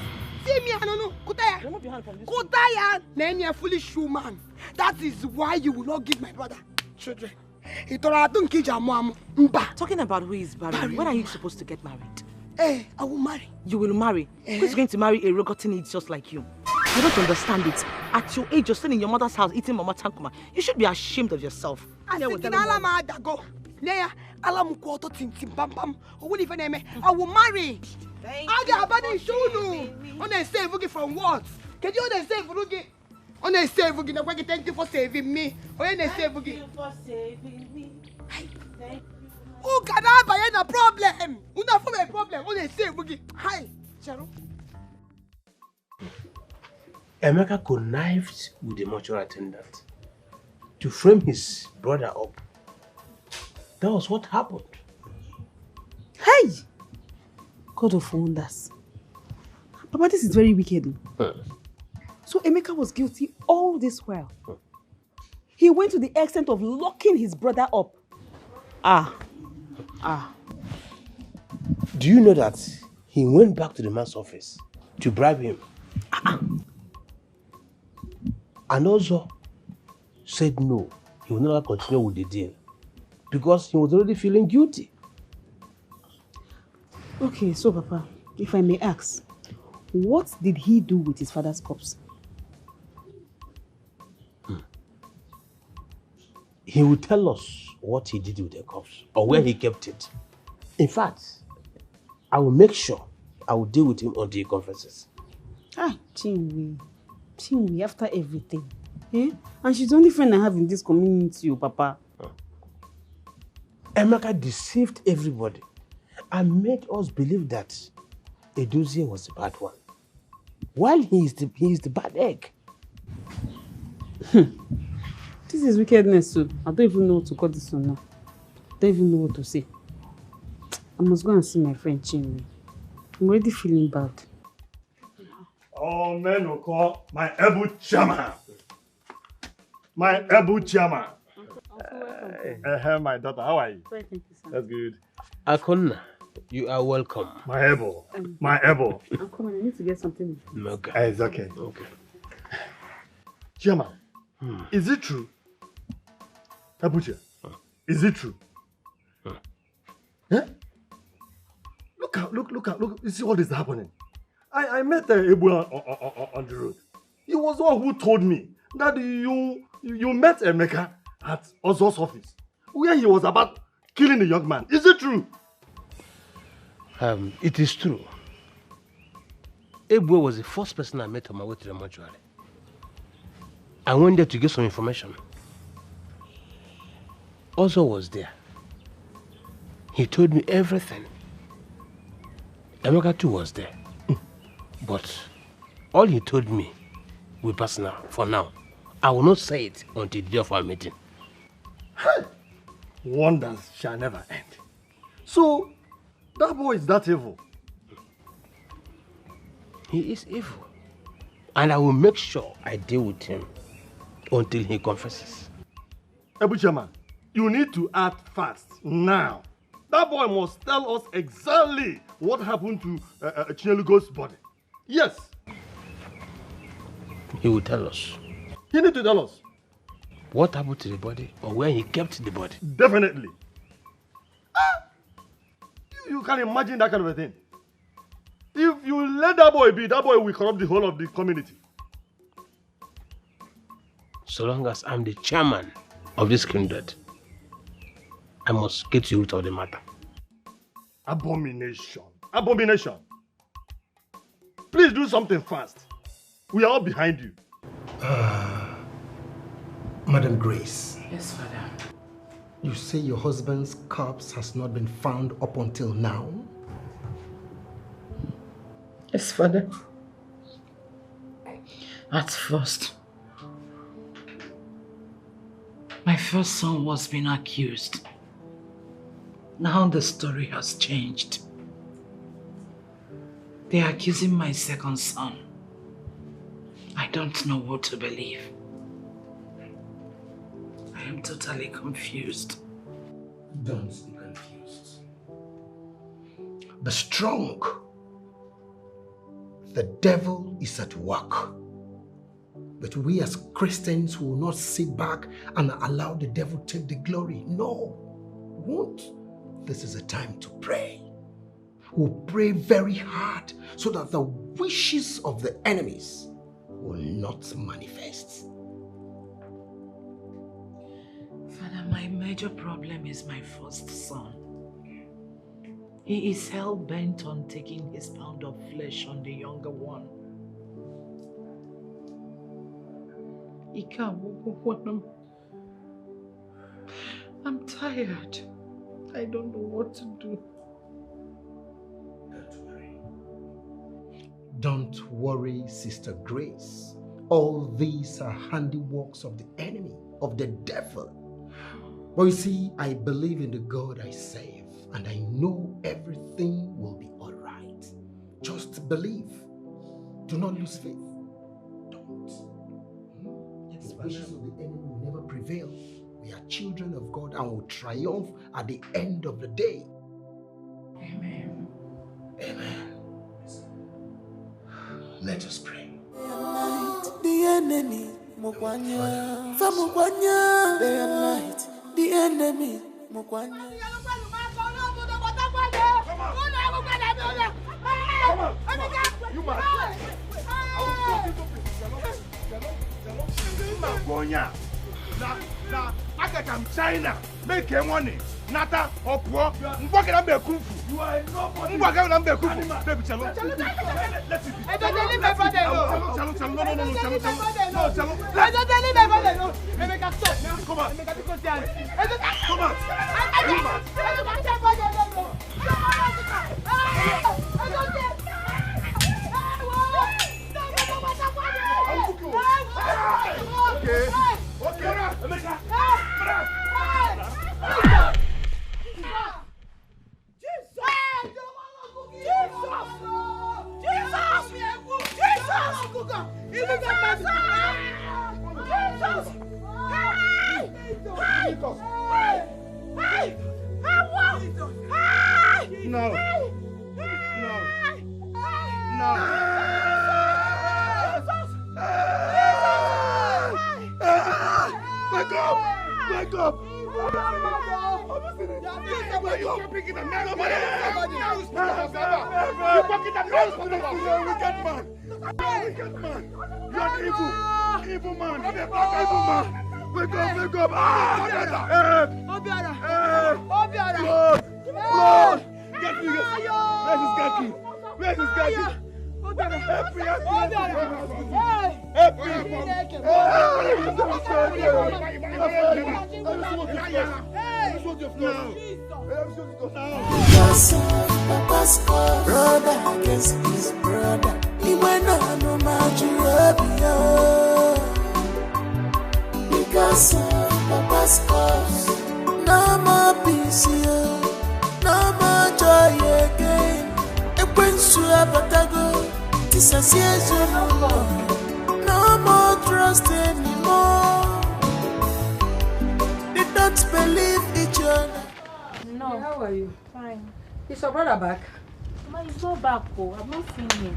See me, I don't know. Kutaya, name a foolish woman. That is why you will not give my brother children. Talking about who is married, when are you supposed to get married? Hey, I will marry. You will marry? Who's going to marry a rotten idiot just like you? I don't understand it. At your age, you're still in your mother's house eating mama tankuma. You should be ashamed of yourself. I will marry. I get a body shoe. On a save from what? Can you understand Vugi? On a save Vugi, thank you for saving me. Thank you for saving me. Thank you. Who can I buy a problem? Who not for a problem? On a save Vugi. Hi, Sharon. Emeka connived with the mortuary attendant to frame his brother up. That was what happened. Hey! God of wonders. Papa, this is very wicked. So Emeka was guilty all this while. He went to the extent of locking his brother up. Do you know that he went back to the man's office to bribe him? And also said no, he will not continue with the deal because he was already feeling guilty. Okay, so Papa, if I may ask, what did he do with his father's corpse? He will tell us what he did with the corpse or where he kept it. In fact, I will make sure I will deal with him until he confesses. Chinwe, after everything. And she's the only friend I have in this community, Papa. Emeka deceived everybody and made us believe that Edozie was the bad one, while he is the bad egg. This is wickedness, so I don't even know what to call this one now. I don't even know what to say. I must go and see my friend Chinwe. I'm already feeling bad. Oh, men will call my able chairman. My able chairman. My daughter, how are you? Thank you, sir. That's good. Akonna, you are welcome. My elbow. My elbow. I'm coming. I need to get something. Okay. It's okay. Okay. Chairman, is it true? Abuja, is it true? Eh? Look, you see what is happening. I met Ebu on the road. He was the one who told me that you met Emeka at Ozo's office, where he was about killing the young man. Is it true? It is true. Ebu was the first person I met on my way to the mortuary. I went there to get some information. Ozo was there. He told me everything. Emeka too was there. But all he told me will pass now, for now. I will not say it until the day of our meeting. Wonders shall never end. So, that boy is that evil? He is evil. And I will make sure I deal with him until he confesses. Ebu Chairman, you need to act fast, now. That boy must tell us exactly what happened to Chinelugo's body. Yes. He will tell us. He need to tell us. What happened to the body or where he kept the body? Definitely. You can imagine that kind of a thing. If you let that boy be, that boy will corrupt the whole of the community. So long as I'm the chairman of this kindred, I must get to the root of the matter. Abomination. Abomination. Please do something fast. We are all behind you. Madam Grace. Yes, Father. You say your husband's corpse has not been found up until now? Yes, Father. At first, my first son was being accused. Now the story has changed. They are accusing my second son. I don't know what to believe. I am totally confused. Don't be confused. Be strong. The devil is at work. But we as Christians will not sit back and allow the devil to take the glory. No, we won't. This is a time to pray. We'll pray very hard so that the wishes of the enemies will not manifest. Father, my major problem is my first son. He is hell-bent on taking his pound of flesh on the younger one. I'm tired. I don't know what to do. Don't worry, Sister Grace. All these are handiworks of the enemy, of the devil. But you see, I believe in the God I serve, and I know everything will be all right. Just believe. Do not lose faith. Don't. Yes, the wishes of the enemy will never prevail. We are children of God and will triumph at the end of the day. Amen. Amen. Let us pray. The enemy, Mukwanya. For Mukwanya. Day and night. The enemy, Mukwanya. You must. I can China, make money. Nata or poor, Mbaka Bekufu. You are nobody. Mbaka Bekufu. Baby, Chalo. Let's see. I don't leave my brother alone. Chalo. No. I don't leave my brother alone. Make a stop. Come on. Make a go down. Come on. Okay. No. Wake up! Wake up! You're picking the man up. You're picking the man. Wicked man. Wicked man. You're an evil man. You're a evil man. Wake up, wake up. Lord. Get me. Where's his khaki? Where's his khaki? Help me. Papa's brother against his brother. He went on no mortuary. Because of Papa's cause, no more peace here, no more joy again. And when you have a tago, dissociation, no more trust anymore. They don't believe each other. No. Hey, how are you? Fine. Is your brother back? Mama, he's not back. Oh, I've not seen him.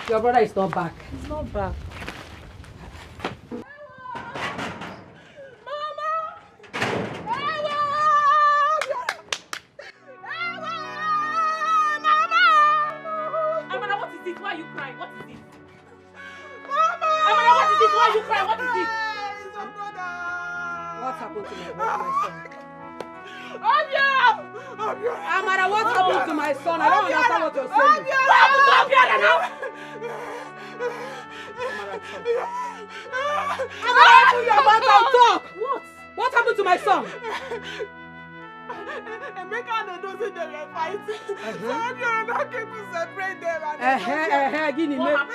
Your brother is not back. He's not back. Why are you crying? What is it? Mama! Amara, what is it? Why are you crying? What is it? What happened to my son? Amara, what happened to my son? I don't understand what you're saying. What happened to Obiara now? Amara, open your mouth and talk. What happened to my son? Emeka and Edozi, they were fighting. So Obiara now came to separate them. Give me What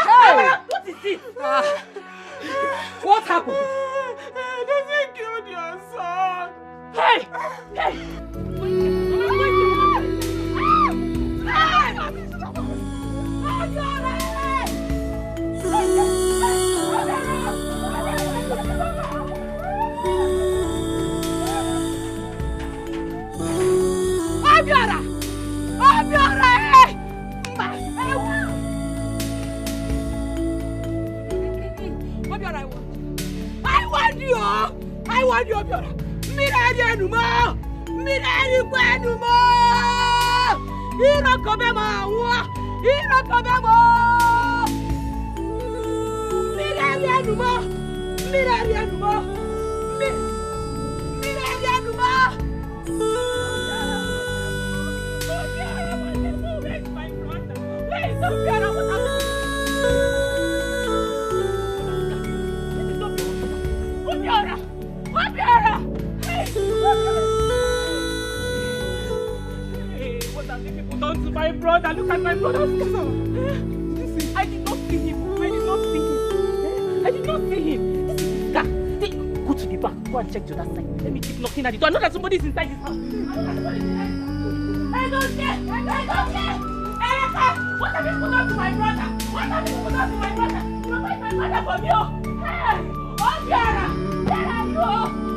Hey! What is it? What happened? Edozi killed your son. Hey! Hey! Obiara! Obiara! Obiara, I want you! I want you, Obiara! Mirari Enuma! Mirari Enuma! Ino Kobema! Ino Kobema! Mirari Enuma! Mirari Enuma! Mirari Enuma! Obiara, what happened? Obiara! Obiara! Hey! Hey, what have these people done to my brother? Look at my brother's castle. I did not see him. I did not see him. I did not see him. This is his car. Go to the back. Go and check to that side. Let me keep knocking at the door. I know that somebody's inside this house. I don't care. I don't care. What have you put on to my brother? What have you put on to my brother? You fight my brother from you. Hey! Obiara! Where are you?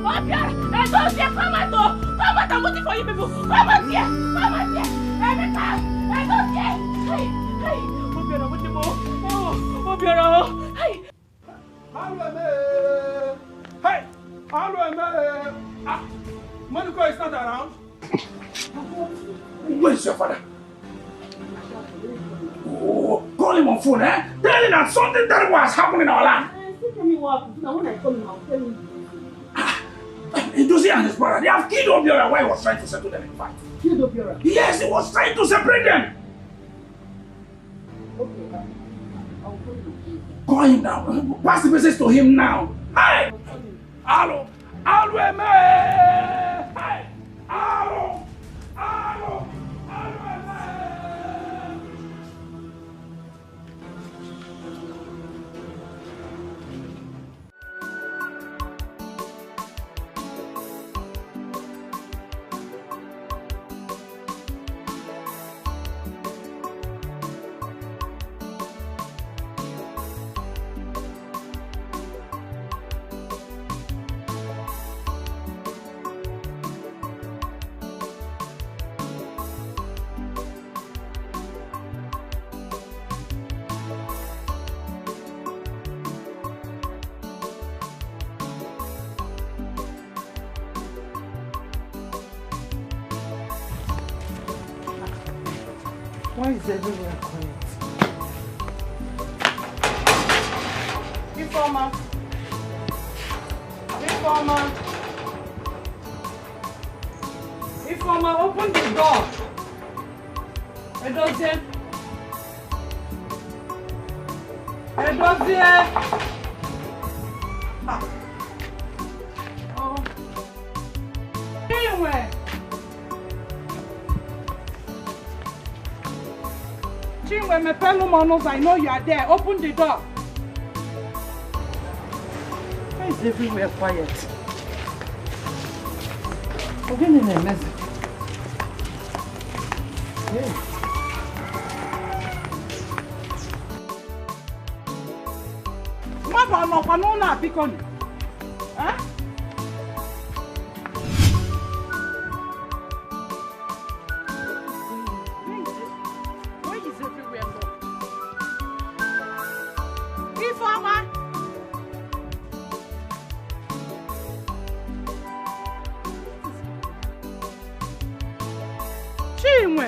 Obiara! I don't care. Come out. Come out. I'm waiting for you people. Come out here. Come out here. Emeka! I don't care. Hey! Hey! Obiara, what the more? Oh! Obiara! Hey! Hey! Monica is not around. Where's your father? Oh, call him on phone, eh? Tell him that something terrible has happened in our land. Tell me what happened. Now when I come in, I'll tell you. Ndozi and his brother, they have killed Obiora while he was trying to settle them in fight. Killed Obiora? Yes, he was trying to separate them. Okay, I'll call him. Call him now. Pass the message to him now. Hey! Hello! Hello, Eme! Hey! Hello! Hello! Why is everywhere quiet? Informer. Informer, open the door. Edozie. Oh. Chinwe. Chinwe, my fellow monos, I know you are there. Open the door. Why is everywhere quiet? Open in a mess. Mama, no, panona, picon. Huh? Why is everywhere so? Informer. Chinwe.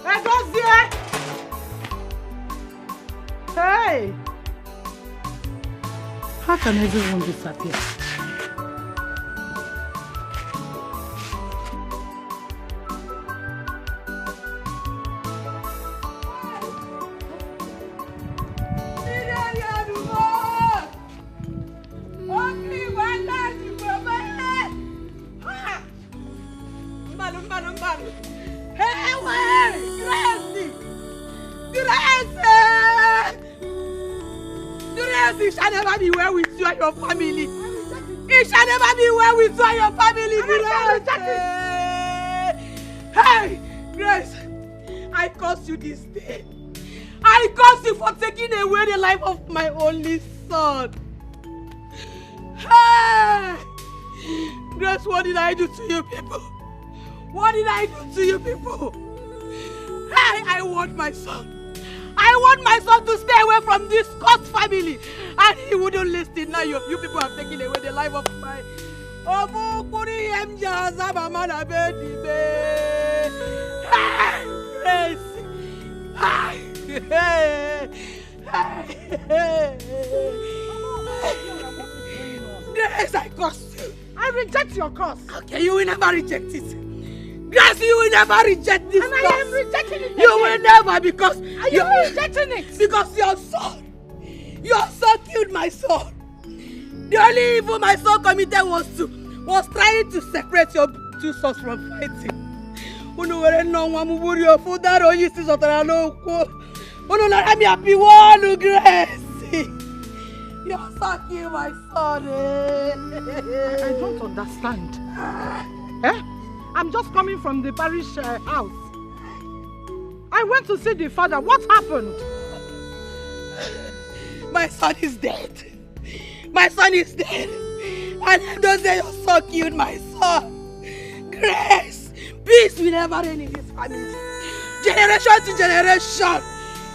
Edozie. Hey! How can everyone disappear? It shall never be well with you and your family. It shall never be well with you and your family. Hey, Grace, I curse you this day. I curse you for taking away the life of my only son. Hey, Grace, what did I do to you people? What did I do to you people? Hey, I want my son. I want my son to stay away from this cursed family. And he wouldn't listen. Now you people have taken away the life of my... Yes, I curse you. I reject your curse. Okay, you will never reject it. Yes, you will never reject this. And I am rejecting it. You will never, because you are rejecting it. Because your son killed my son. The only evil my son committed was trying to separate your two sons from fighting. Your son killed my son. I don't understand. Eh? I'm just coming from the parish house. I went to see the father. What happened? My son is dead. My son is dead. And don't say your son killed my son. Grace, peace will never reign in this family. Generation to generation,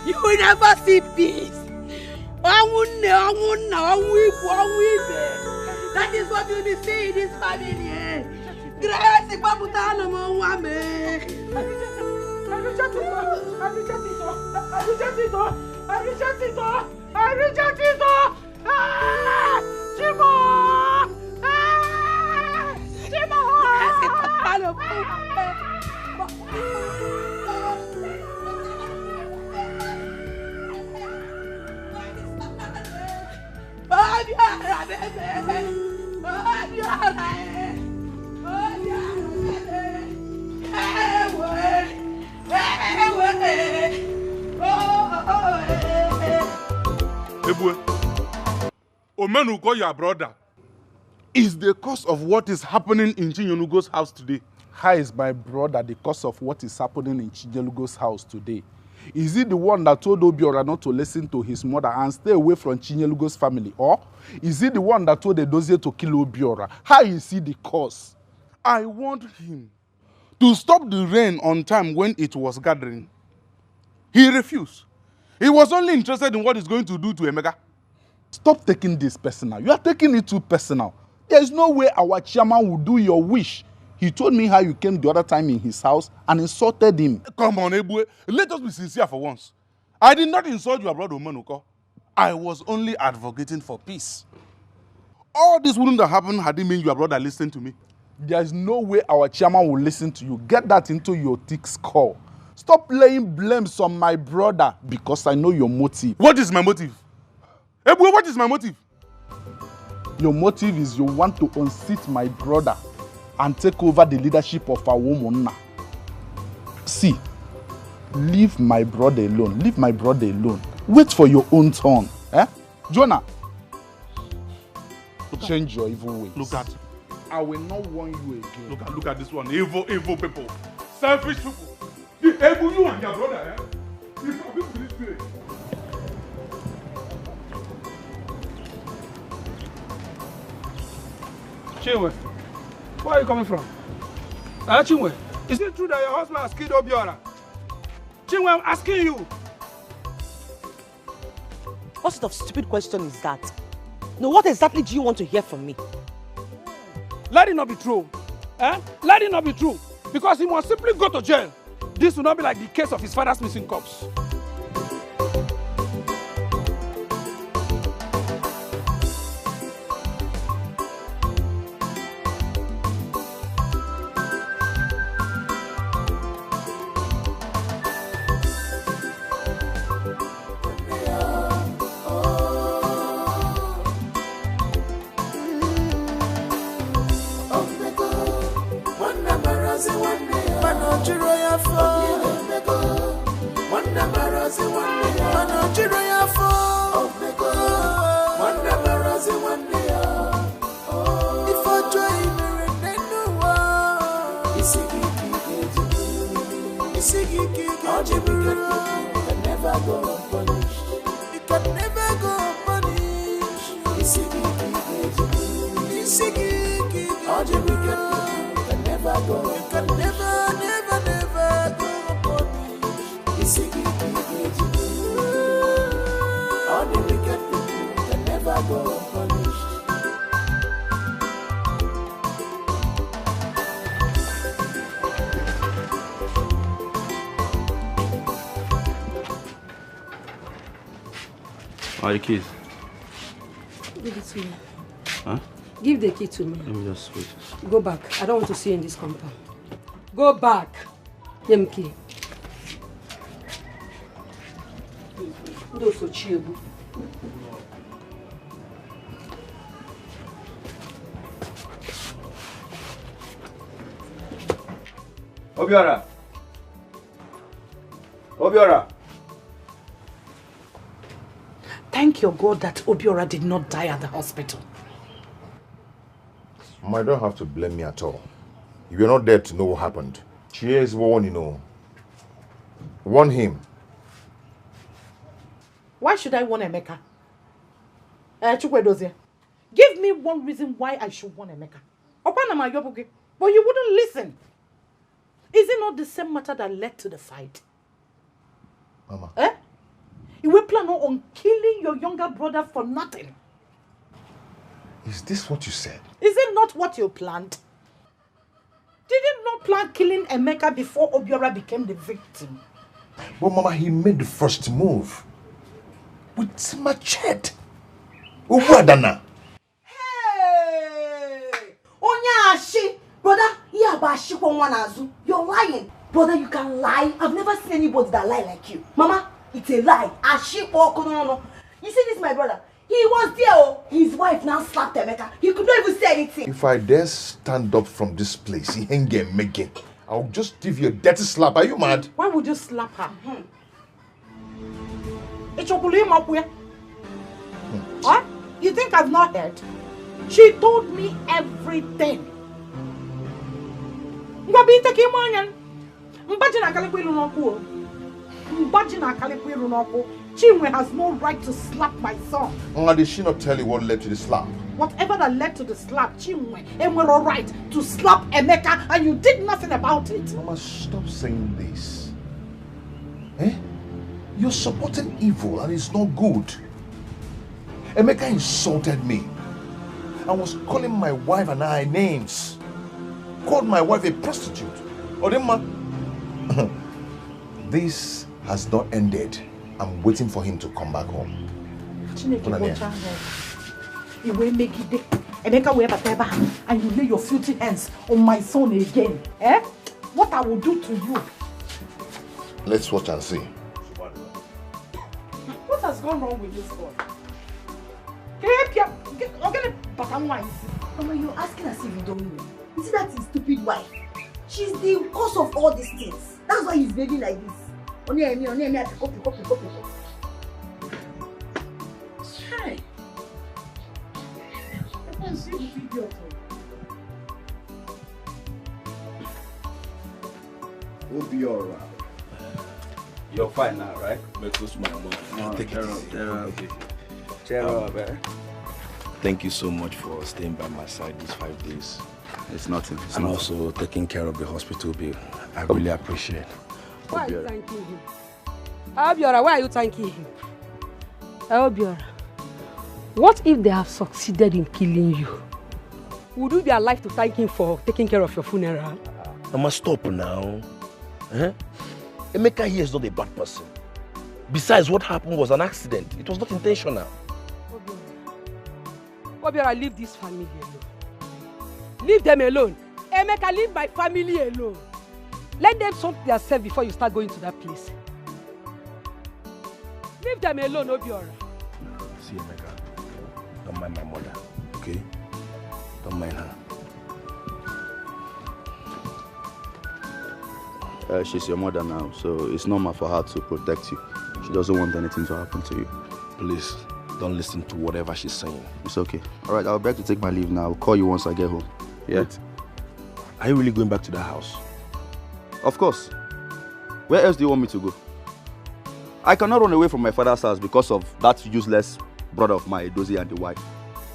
you will never see peace. That is what you will see in this family. Grace, I reject it. Chimo! Omenuko, your brother, is the cause of what is happening in Chinyelugo's house today. How is my brother the cause of what is happening in Chinyelugo's house today? Is he the one that told Obiora not to listen to his mother and stay away from Chinyelugo's family? Or is he the one that told Edozie to kill Obiora? How is he the cause? I want him to stop the rain on time when it was gathering. He refused. He was only interested in what he's going to do to Emeka. Stop taking this personal. You are taking it too personal. There is no way our chairman will do your wish. He told me how you came the other time in his house and insulted him. Come on, Ebue. Let us be sincere for once. I did not insult your brother Omenuko. I was only advocating for peace. All this wouldn't have happened had it meant your brother listened to me. There is no way our chairman will listen to you. Get that into your thick skull. Stop laying blames on my brother because I know your motive. What is my motive? Ebue, what is my motive? Your motive is you want to unseat my brother and take over the leadership of our woman. See, leave my brother alone. Leave my brother alone. Wait for your own turn. Eh? Jonah, change your evil ways. Look at. I will not warn you again. Look at this one. Evil people. Selfish people. You and your brother, eh? You people this place. Chinwe, where are you coming from? Chinwe, is it true that your husband has killed Obiora? Chinwe, I'm asking you. What sort of stupid question is that? No, what exactly do you want to hear from me? Let it not be true. Eh? Let it not be true. Because he must simply go to jail. This will not be like the case of his father's missing corpse. Are the keys? Give it to me. Huh? Give the key to me. Let me just wait. Go back. I don't want to see you in this compound. Go back. Give me key. Those are cheap. Obiora. Obiora. Thank your God that Obiora did not die at the hospital. I don't have to blame me at all. You were not there to know what happened. Cheers, one, you know. Warn him. Why should I warn Emeka? Chukwedozie, give me one reason why I should warn Emeka. But you wouldn't listen. Is it not the same matter that led to the fight? Mama. Eh? You were planning on killing your younger brother for nothing. Is this what you said? Is it not what you planned? Did you not plan killing Emeka before Obiora became the victim? But Mama, he made the first move. With machete. Uwadana. Hey! Onyashi! Brother, you're lying. Brother, you can lie. I've never seen anybody that lie like you. Mama, it's a lie. No. You see this, my brother? He was there. Oh. His wife now slapped Emeka. He could not even say anything. If I dare stand up from this place, he ain't get making. I'll just give you a dirty slap. Are you mad? Why would you slap her? What? You think I've not heard? She told me everything. Chinwe has no right to slap my son. Did she not tell you what led to the slap? Whatever that led to the slap, Chinwe were all right to slap Emeka and you did nothing about it. Mama, stop saying this. Eh? You're supporting evil and it's not good. Emeka insulted me and was calling my wife and I names. called my wife a prostitute. Odema, this has not ended. I'm waiting for him to come back home. You will make it. Emeka will ever and you lay your filthy hands on my son again. Eh? What I will do to you? Let's watch and see. What has gone wrong with this boy? Mama, you're asking as if you don't know. You see that his stupid wife? She's the cause of all these things. That's why he's behaving like this. Only me, copy. Hey. I can't see the video. We'll be alright. You're fine now, right? Cheer up, man. Thank you so much for staying by my side these 5 days. It's nothing. And also taking care of the hospital bill. I really appreciate it. Why are you thanking him? Obiora, why are you thanking him? Obiora, what if they have succeeded in killing you? Would you be alive to thank him for taking care of your funeral? Mama, stop now. Emeka here is not a bad person. Besides, what happened was an accident. It was not intentional. Obiora, leave this family alone. Leave them alone. Emeka, leave my family alone. Let them sort themselves before you start going to that place. Leave them alone, Obiora. See, Emeka, don't mind my mother, okay? Don't mind her. She's your mother now, so it's normal for her to protect you. She doesn't want anything to happen to you. Please, don't listen to whatever she's saying. It's okay. All right, I'll beg to take my leave now. I'll call you once I get home. Yeah? Wait. Are you really going back to the house? Of course. Where else do you want me to go? I cannot run away from my father's house because of that useless brother of mine, Edozie, and the wife.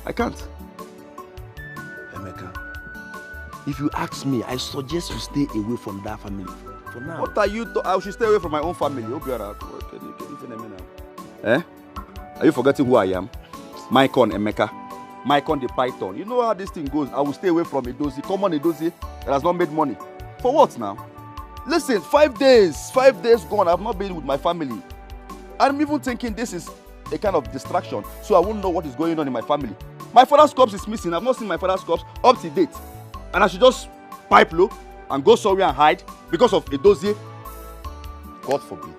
I can't. Emeka, if you ask me, I suggest you stay away from that family for now. What are you I should stay away from my own family. Eh? Are you forgetting who I am? Maikon Emeka. Maikon the Python. You know how this thing goes. I will stay away from Edozie. Come on, Edozie. That has not made money. For what now? Listen, 5 days gone. I've not been with my family. I'm even thinking this is a kind of distraction, so I won't know what is going on in my family. My father's corpse is missing. I've not seen my father's corpse up to date. And I should just pipe low and go somewhere and hide because of Edozie. God forbid.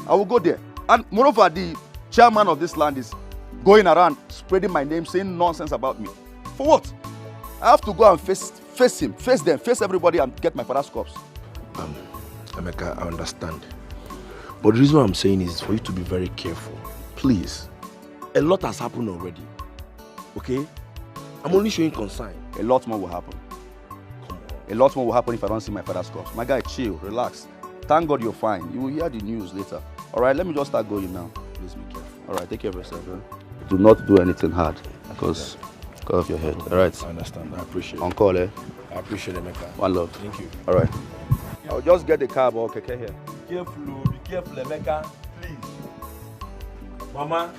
I will go there. And moreover, the chairman of this land is going around spreading my name, saying nonsense about me. For what? I have to go and face him, face them, face everybody and get my father's corpse. Emeka, I understand. But the reason I'm saying is for you to be very careful. Please. A lot has happened already. Okay? I'm only showing concern. A lot more will happen. Come on. A lot more will happen if I don't see my father's corpse. My guy, chill, relax. Thank God you're fine. You will hear the news later. Alright, let me just start going now. Please be careful. Alright, take care of yourself. Do not do anything hard because of your head. Alright? I understand. I appreciate it. On call, eh? I appreciate it, Emeka. One love. Thank you. Alright. I'll just get the cab or keke here. Be careful, Emeka. Please. Mama,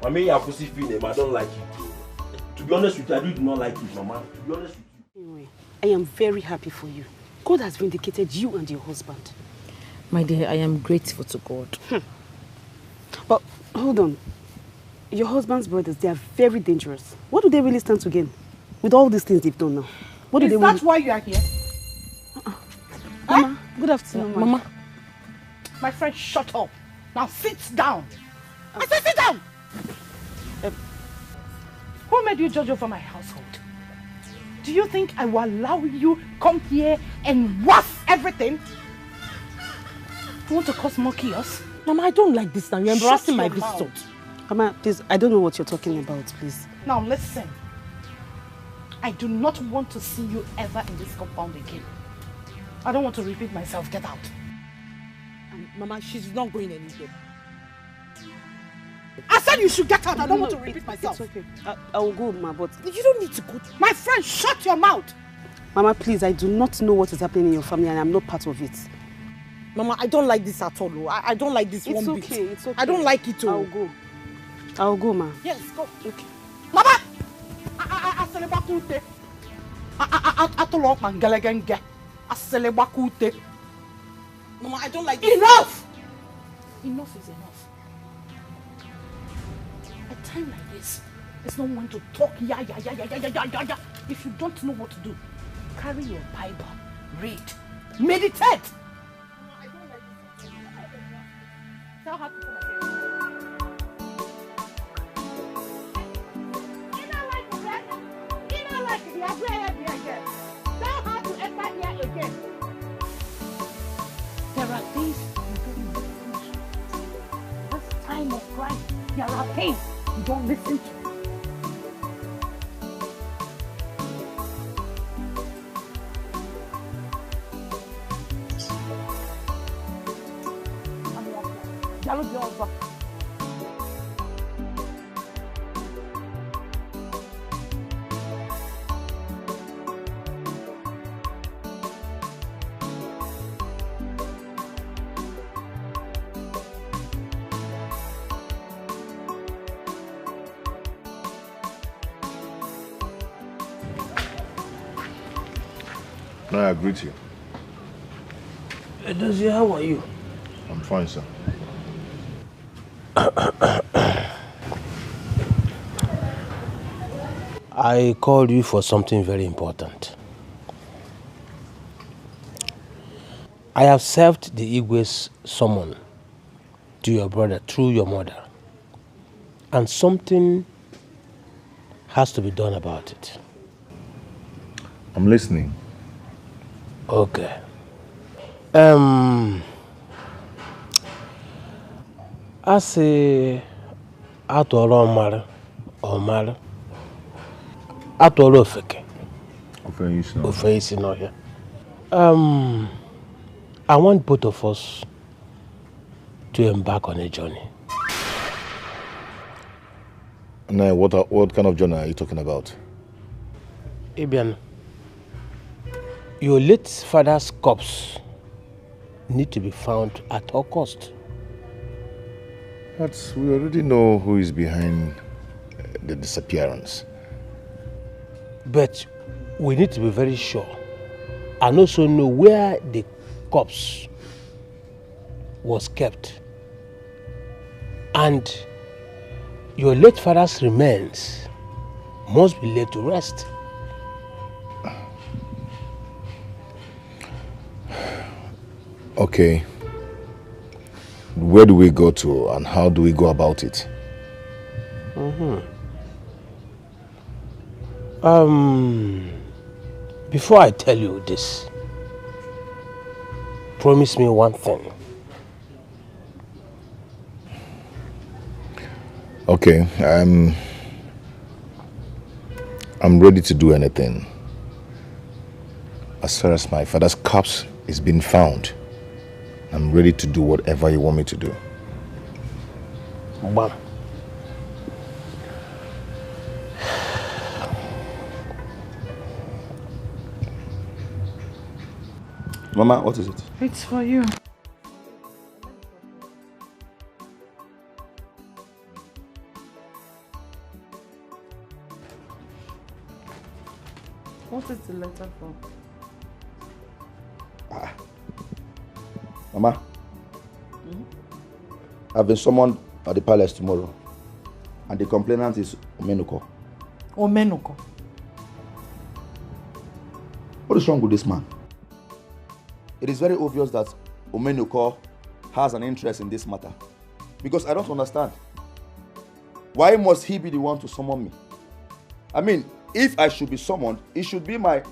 you're feeling I don't like it. To be honest with you, I do not like it, Mama. To be honest with you. Anyway, I am very happy for you. God has vindicated you and your husband. My dear, I am grateful to God. But hold on. Your husband's brothers, they are very dangerous. What do they really stand to gain with all these things they've done now? What do they Is that why you are here? Mama, good afternoon, Mama. My friend, shut up. Now sit down. I said sit down. Who made you judge over my household? Do you think I will allow you come here and waft everything? You want to cause more chaos? Mama, I don't like this now. You're embarrassing my visitor. Mama, please, I don't know what you're talking about, please. Now listen. I do not want to see you ever in this compound again. I don't want to repeat myself. Get out. Mama, she's not going anywhere. I said you should get out. I don't want to repeat myself. It's okay. I will go, Ma, but... You don't need to go. My friend, shut your mouth. Mama, please, I do not know what is happening in your family and I'm not part of it. Mama, I don't like this at all. I don't like this one bit. It's okay. I don't like it all. I'll go, Ma. Yes, go. Okay. Mama! I celebrate. Mama, I don't like this. Enough! Enough is enough. A time like this, there's no one to talk. Yeah. If you don't know what to do, carry your Bible, read, meditate. Mama, I don't like this. Tell her to come again. You don't like it, you are here again. Tell her to enter here again. There are things you don't listen to. This time of Christ, there are things you don't listen to. No, I greet you. Edozie, how are you? I'm fine, sir. I called you for something very important. I have served the Igwe's summon to your brother through your mother, and something has to be done about it. I'm listening. Okay. I say atoro Omar atoro ofeke. Ofeisi no here. I want both of us to embark on a journey. Now, what kind of journey are you talking about? Ibian, your late father's corpse need to be found at all cost. But we already know who is behind the disappearance. But we need to be very sure and also know where the corpse was kept. And your late father's remains must be laid to rest. Okay. Where do we go to and how do we go about it? Before I tell you this, promise me one thing. Okay, I'm ready to do anything. As far as my father's corpse is being found, I'm ready to do whatever you want me to do. Bam. Mama, what is it? It's for you. What is the letter for? Mama, I've been summoned at the palace tomorrow, and the complainant is Omenuko. Omenuko? What is wrong with this man? It is very obvious that Omenuko has an interest in this matter, because I don't understand. Why must he be the one to summon me? I mean, if I should be summoned, it should be my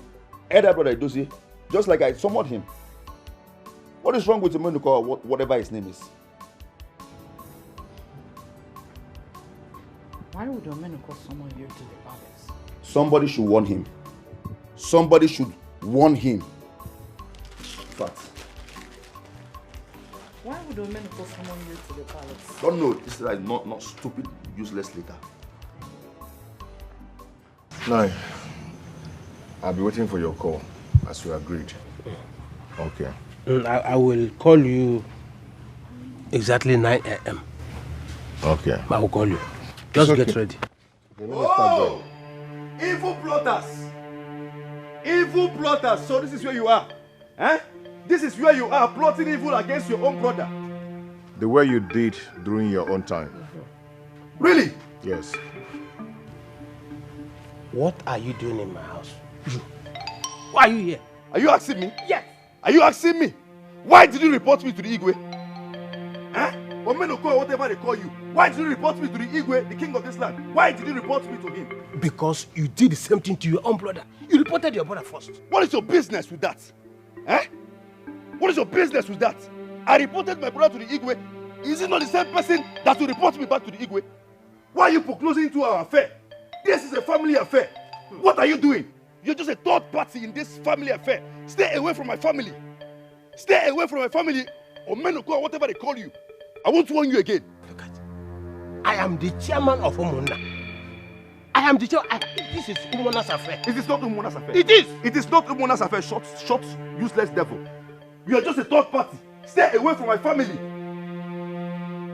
elder brother Edozie, just like I summoned him. What is wrong with Omenuko or whatever his name is? Why would Omenuko summon you to the palace? Somebody should warn him. Somebody should warn him. Fact. Why would Omenuko summon you to the palace? Don't know. This is not stupid, useless later. No, I'll be waiting for your call, as we agreed. Okay. I will call you exactly 9 a.m. Okay. I will call you. Just okay. Get ready. Oh! Evil plotters! Evil plotters, so this is where you are. Eh? This is where you are, plotting evil against your own brother. The way you did during your own time. Really? Yes. What are you doing in my house? You. Why are you here? Are you asking me? Yes. Are you asking me? Why did you report me to the Igwe? Huh? Or Menoko, whatever they call you. Why did you report me to the Igwe, the king of this land? Why did you report me to him? Because you did the same thing to your own brother. You reported your brother first. What is your business with that? Eh? What is your business with that? I reported my brother to the Igwe. Is it not the same person that will report me back to the Igwe? Why are you foreclosing into our affair? This is a family affair. What are you doing? You're just a third party in this family affair. Stay away from my family. Stay away from my family, or Menoko, or whatever they call you. I won't warn you again. Look at it. I am the chairman of Umuna. I am the chairman. This is Umuna's affair. It is not Umuna's affair. It is. It is not Umuna's affair, short, useless devil. You are just a third party. Stay away from my family.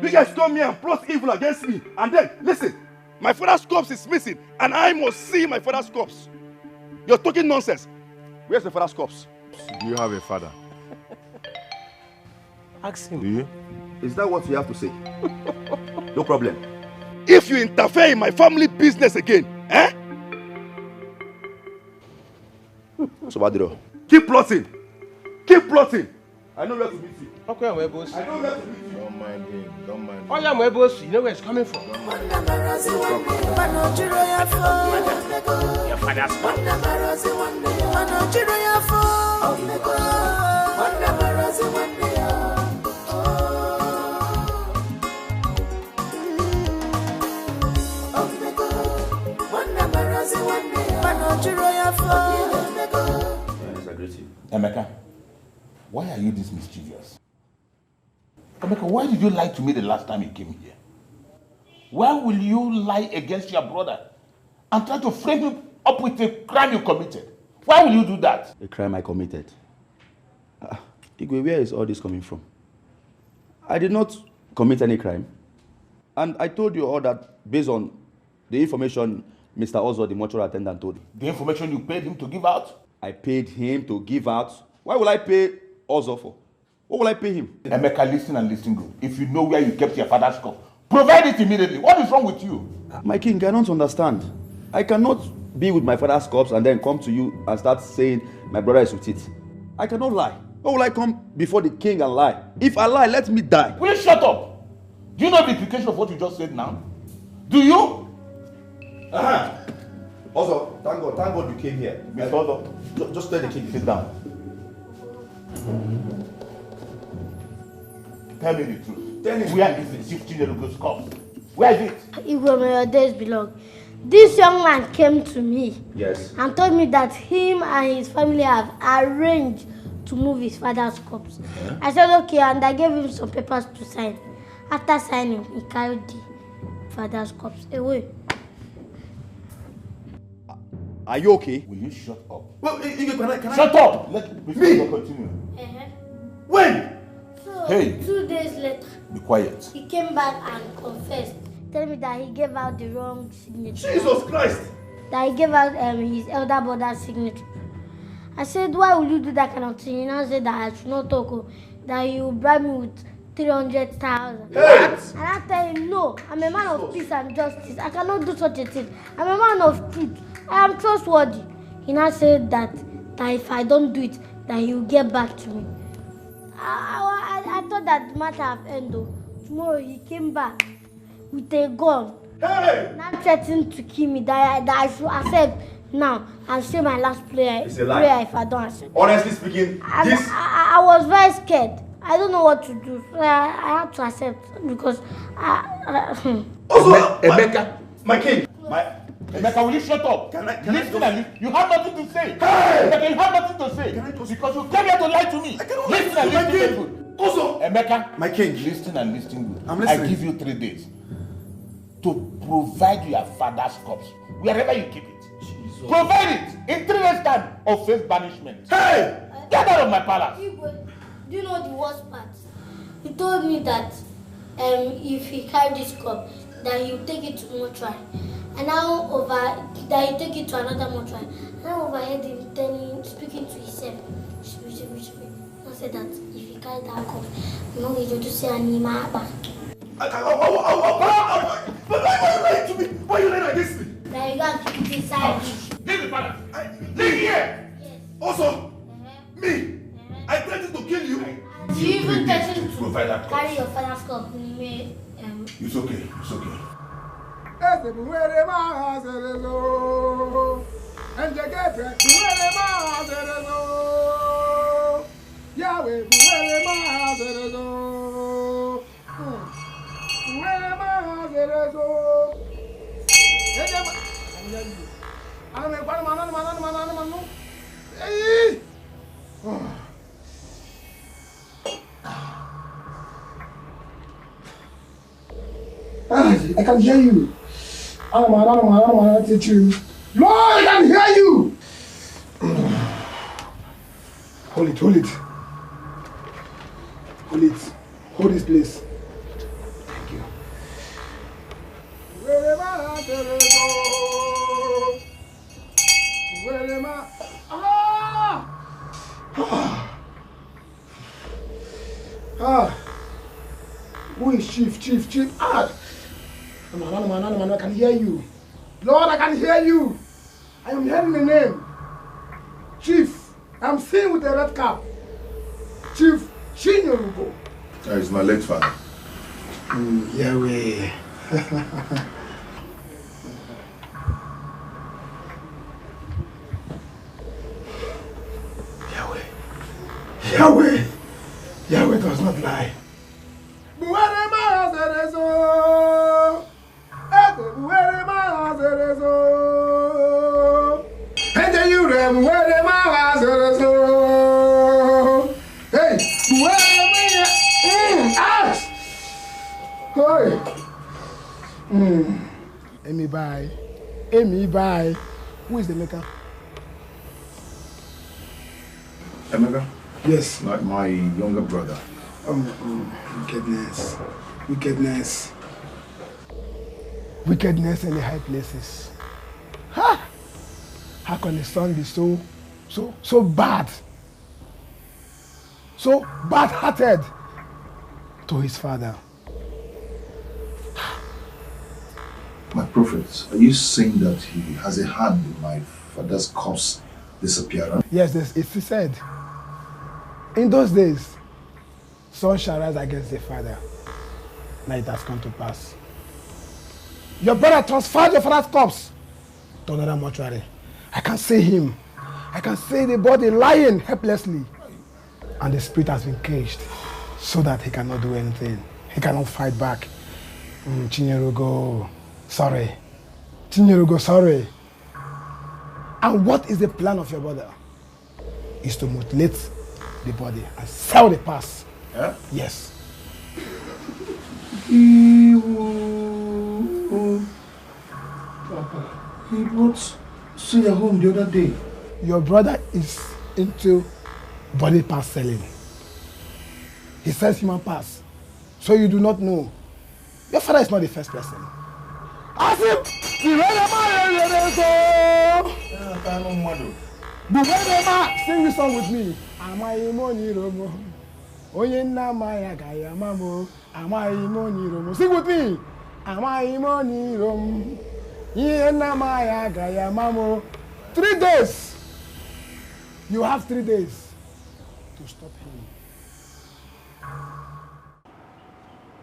You guys come here and plot evil against me. And then, listen, my father's corpse is missing, and I must see my father's corpse. You're talking nonsense. Where's the father's corpse? Do you have a father? Ask him. Do you? Is that what you have to say? No problem. If you interfere in my family business again, eh? So, Badiro. Keep plotting. Keep plotting. I know where to meet you. Okay, I'm boss. I know where to meet you. Don't mind him. Don't mind him. Oh, yeah, my boss. You know where it's coming from. Your father's Emeka, why are you this mischievous? Emeka, why did you lie to me the last time you came here? Why will you lie against your brother and try to frame him up with a crime you committed? Why will you do that? A crime I committed. Igwe, where is all this coming from? I did not commit any crime. And I told you all that based on the information Mr. Ozo, the mortuary attendant, told you. The information you paid him to give out? I paid him to give out. Why will I pay Ozo for? What will I pay him? Emeka, listen and listen good. If you know where you kept your father's cup, provide it immediately. What is wrong with you? My king, I don't understand. I cannot be with my father's corpse and then come to you and start saying my brother is with it. I cannot lie. Why will I come before the king and lie? If I lie, let me die. Will you shut up? Do you know the implication of what you just said now? Do you? Also, thank God you came here. Mr. Ozo, just tell the king. Sit down. Tell me the truth. Tell me where is the 16-year-old corpse? Where is it? Igwe, may your days belong. This young man came to me. Yes. And told me that him and his family have arranged to move his father's corpse. Yeah. I said okay, and I gave him some papers to sign. After signing, he carried the father's corpse away. Are you okay? Will you shut up? Well, can I shut up! Let me continue. When? So, Hey. 2 days later, Be quiet. he came back and confessed. Telling me that he gave out the wrong signature. Jesus Christ! That he gave out his elder brother's signature. I said, why will you do that kind of thing? He now said that I should not talk, that you will bribe me with 300,000. Hey! And I tell him, no, I'm a man of peace and justice. I cannot do such a thing. I'm a man of truth. I am trustworthy. He now said that if I don't do it, that he will get back to me. I thought that the matter have ended. Tomorrow he came back with a gun. Hey! Now threatened to kill me, that I should accept now and say my last prayer. It's a lie. Prayer if I don't accept. Honestly speaking, I was very scared. I don't know what to do. So I had to accept because Emeka, my king, Emeka, will you shut up? Listen and you have nothing to say. Hey! Emeka, you have nothing to say. Because you came here to lie to me. Listen and listen good. Also, Emeka, my king, listen and listen good. I'm listening. I give you 3 days to provide your father's corpse wherever you keep it. Jesus. Provide it in 3 days' time or face banishment. Hey! Get out of my palace. Do you know the worst part? He told me that if he carried this cup, that you take it to mortuary. And now that you take it to another mortuary. And I overheard him speaking to himself. I said that if he carry that cup, I'm not going to say anima back. But why are you lying to me? Why are you lying against me? Now you got to keep it inside. Leave the father. Leave here. Yes. Also, me. I threatened to kill you. You even threatened to provide that carry your father's cup. It's okay. It's okay. Yahweh, I can hear you. I don't teach you. Lord, I can hear you. Hold it. Hold it. Hold this place. Thank you. Where am I? Who is Chief? I can hear you. Lord, I can hear you. I am hearing the name. Chief, I'm seeing with a red cap. Chief Chinyorugo. That is my late father. Yahweh. Yahweh does not lie. Amy, bye. Who is the maker? Emeka? Yes. Like my younger brother. Wickedness. Wickedness in the high places. Ha! How can the son be so bad? So bad-hearted to his father? My prophet, are you saying that he has a hand in my father's corpse disappearance? Yes, it is said. In those days, son shall rise against the father. Now it has come to pass. Your brother transferred your father's corpse to another mortuary. I can see him. I can see the body lying helplessly. And the spirit has been caged so that he cannot do anything. He cannot fight back. Chinyerugo, sorry. Chinyerugo, sorry. And what is the plan of your brother? Is to mutilate the body and sell the past. Yeah? Yes. He brought Suya home the other day. Your brother is into body pass selling. He sells human parts. So you do not know. Your father is not the first person. Ask him! Sing this song with me. Sing with me. 3 days. You have 3 days to stop him.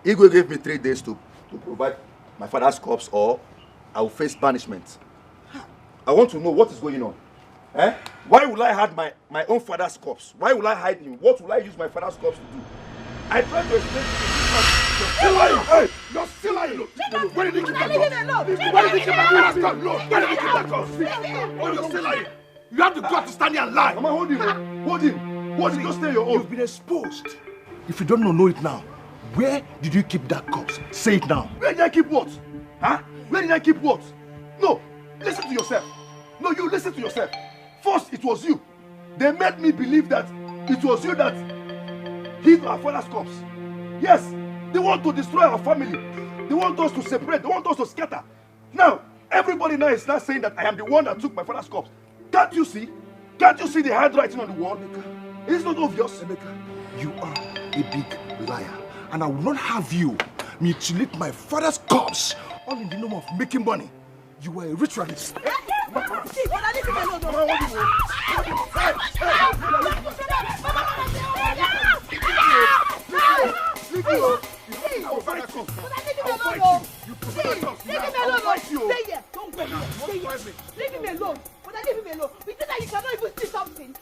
Igwe gave me 3 days to provide my father's corpse, or I will face banishment. I want to know what is going on. Why will I hide my own father's corpse? Why will I hide him? What will I use my father's corpse to do? I tried to explain to you. You're still lying. Hey, you're still lying. Where did he keep that corpse? Where did he keep that corpse? Where did he keep that corpse? Oh, you're still lying. You have the guts to stand here and lie. Come on, hold him. Hold him. What did you stay your own? You've been exposed. If you don't know it now. Where did you keep that corpse? Say it now. Where did I keep what? Where did I keep what? No, listen to yourself. No, you listen to yourself. First, it was you. They made me believe that it was you that hid our father's corpse. Yes, they want to destroy our family. They want us to separate. They want us to scatter. Now, everybody now is not saying that I am the one that took my father's corpse. Can't you see? Can't you see the handwriting on the wall? It's not obvious. Emeka, you are a big liar. And I will not have you mutilate my father's corpse all in the name of making money. You are a ritualist. Leave him alone. But leave him alone. We say that you cannot even see something.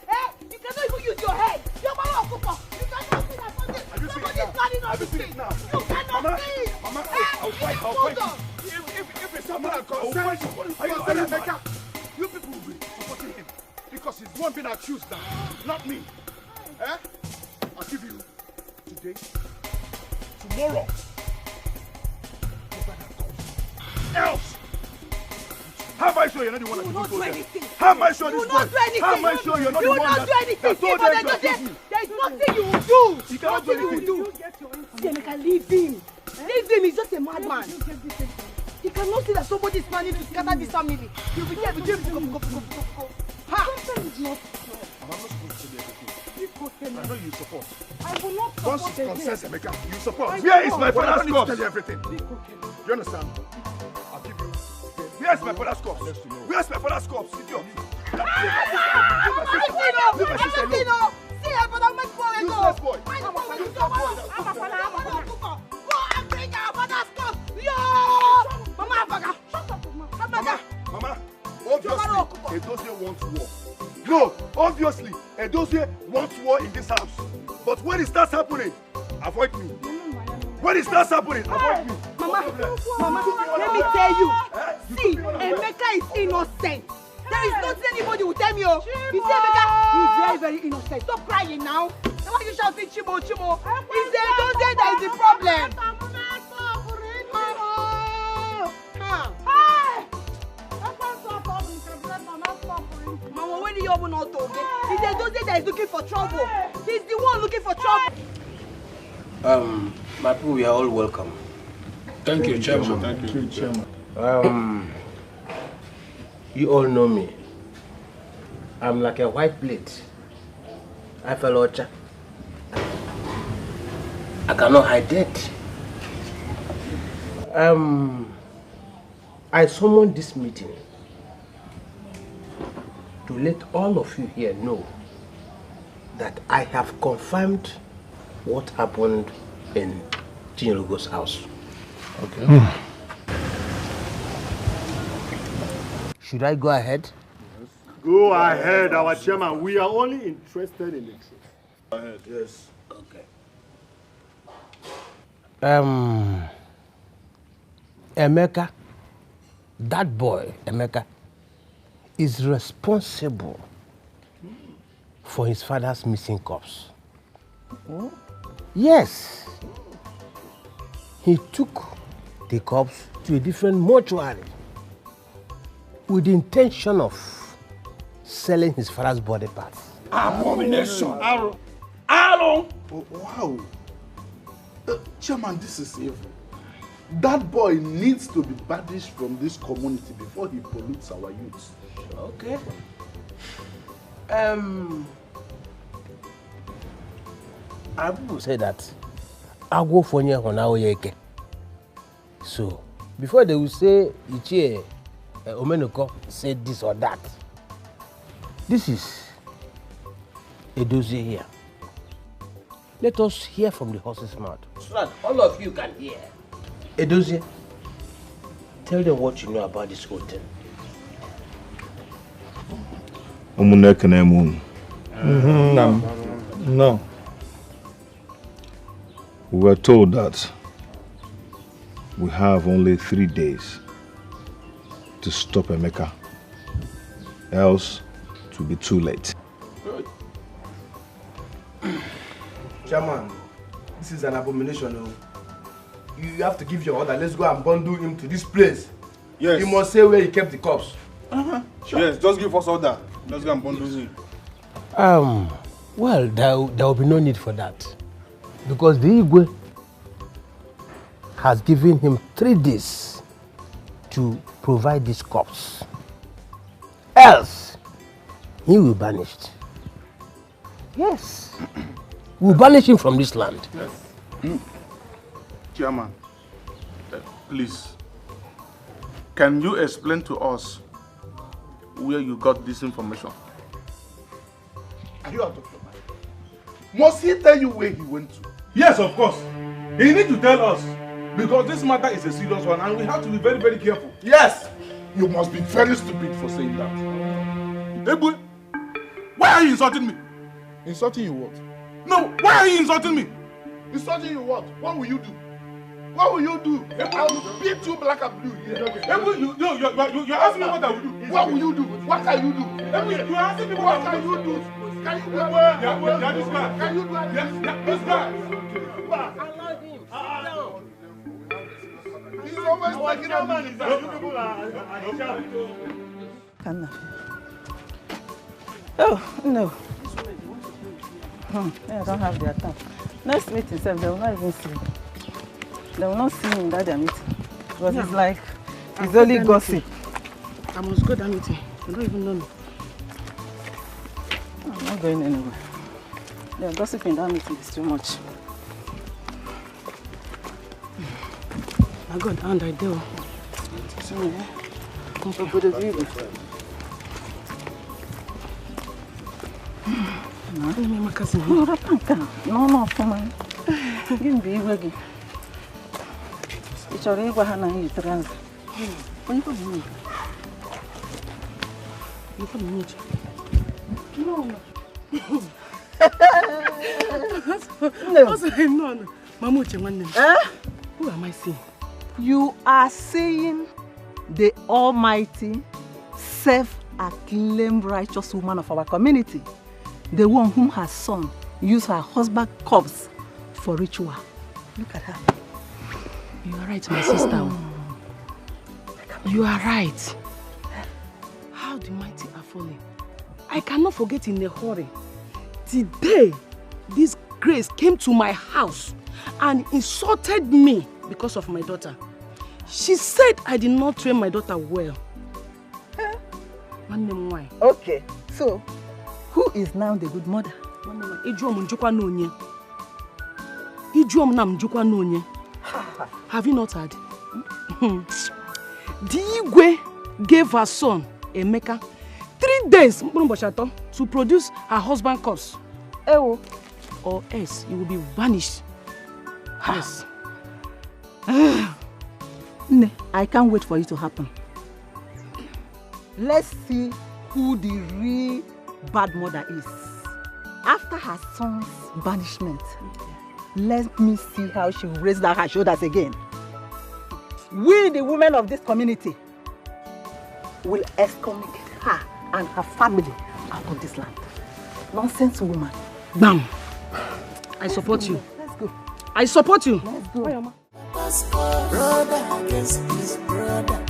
You cannot even use your head. Your mama will cook up. You cannot see that something. Somebody is planning on this thing. You cannot see. Mama, I'll fight you. If it's someone that concerns you people will be supporting him. Because he's the one being accused now, not me. I'll give you today, tomorrow. Else! How am I sure you're not the one that told them? How am I sure this boy? How am I sure you're not the one that told them to accuse me? There's nothing you will do. You cannot do anything. Seneca, leave him. Leave him. He's just a madman. He cannot see that somebody is planning to scatter this family. He'll be there. Go. Ha! I'm not supposed to say everything. I know you support. I will not support. Once it concerns Emeka, you support. Where is my father's corpse? Tell you everything. Do you understand? I'll give you. Where's my father's corpse? Where's my father's corpse? Idiot. See, I put on my phone. Useless boy. Go and bring our father's corpse. Yo! Mama, obviously, Edozie wants war. No, obviously, Edozie wants war in this house. But when it starts happening, avoid me. When it starts happening, avoid me. Mama, let me tell you. See, Emeka is innocent. There is nothing anybody will tell me. You see, Emeka, he's very, very innocent. Stop crying now. Then why you shouting Chimo? It's Edozie that is the problem. Mama, when you open not okay? It's Edozie that is looking for trouble. He's the one looking for trouble. My people, we are all welcome. Thank you, Chairman. Thank you, Chairman. You all know me. I'm like a white plate. I fell out. I cannot hide it. I summoned this meeting to let all of you here know that I have confirmed what happened in Chinyelugo's house. Okay. Should I go ahead? Go ahead, our chairman. We are only interested in the truth. Go ahead. Yes. Okay. Emeka, that boy, Emeka, is responsible for his father's missing corpse. Oh? Yes. He took the corpse to a different mortuary with the intention of selling his father's body parts. Abomination. Arrow. Oh, wow. Chairman, this is evil. That boy needs to be banished from this community before he pollutes our youth. Okay. I will say that I'll go for you on our yeke. So, before they will say, Ichie, Omenoko said this or that, this is Edozie here. Let us hear from the horse's mouth so that all of you can hear. Edozie, tell them what you know about this whole thing. No. We were told that we have only 3 days to stop Emeka, else it will be too late. Chairman, this is an abomination. You have to give your order. Let's go and bundle him to this place. Yes. You must say where he kept the corpse. Sure. Yes, just give us order. Let's go and bundle him. Well, there will be no need for that. Because the Igwe has given him 3 days to provide this corpse. Else, he will be banished. Yes. We'll banish him from this land. Yes. Chairman, please, can you explain to us where you got this information? Are you out of your mind? Must he tell you where he went to? Yes, of course. He needs to tell us. Because this matter is a serious one and we have to be very, very careful. Yes! You must be very stupid for saying that. Hey boy, why are you insulting me? Insulting you what? No, why are you insulting me? Insulting you what? What will you do? What will you do? I will beat you black and blue here. Hey boy, you're asking me what I will do. What will you do? What can you do? Hey boy, you're asking me what can you do? Can you do it? Yeah, this guy. Can you do it? Yeah, this guy. Allow him. Sit down. He's always taking a man. You people are Oh, no. I don't have their time. Next meeting, they will not even see me. They will not see me in that their meeting. Because it's like, it's only gossip. I must go to that meeting. You don't even know me. I'm not going anywhere. The gossip in that meeting is too much. My God, and I do. Come for good of you. No, for me. You be working. It's already what I need to run. When you come in, you come in. No. Who am I seeing? You are saying the almighty, self-acclaimed righteous woman of our community. The one whom her son used her husband's corpse for ritual. Look at her. You are right, my sister. You are right. How the mighty are falling. I cannot forget in a hurry. Today, this Grace came to my house and insulted me because of my daughter. She said I did not train my daughter well. Why? Okay, so who is now the good mother? Have you not heard? Digwe gave her son, Emeka, 3 days to produce her husband's corpse. Or else you will be vanished. Yes. I can't wait for it to happen. Let's see who the real bad mother is. After her son's banishment, let me see how she will raise her shoulders again. We, the women of this community, will excommunicate her and her family out of this land. Nonsense woman. Bam! I support you. Let's go. I support you. Let's go. Brother against his brother.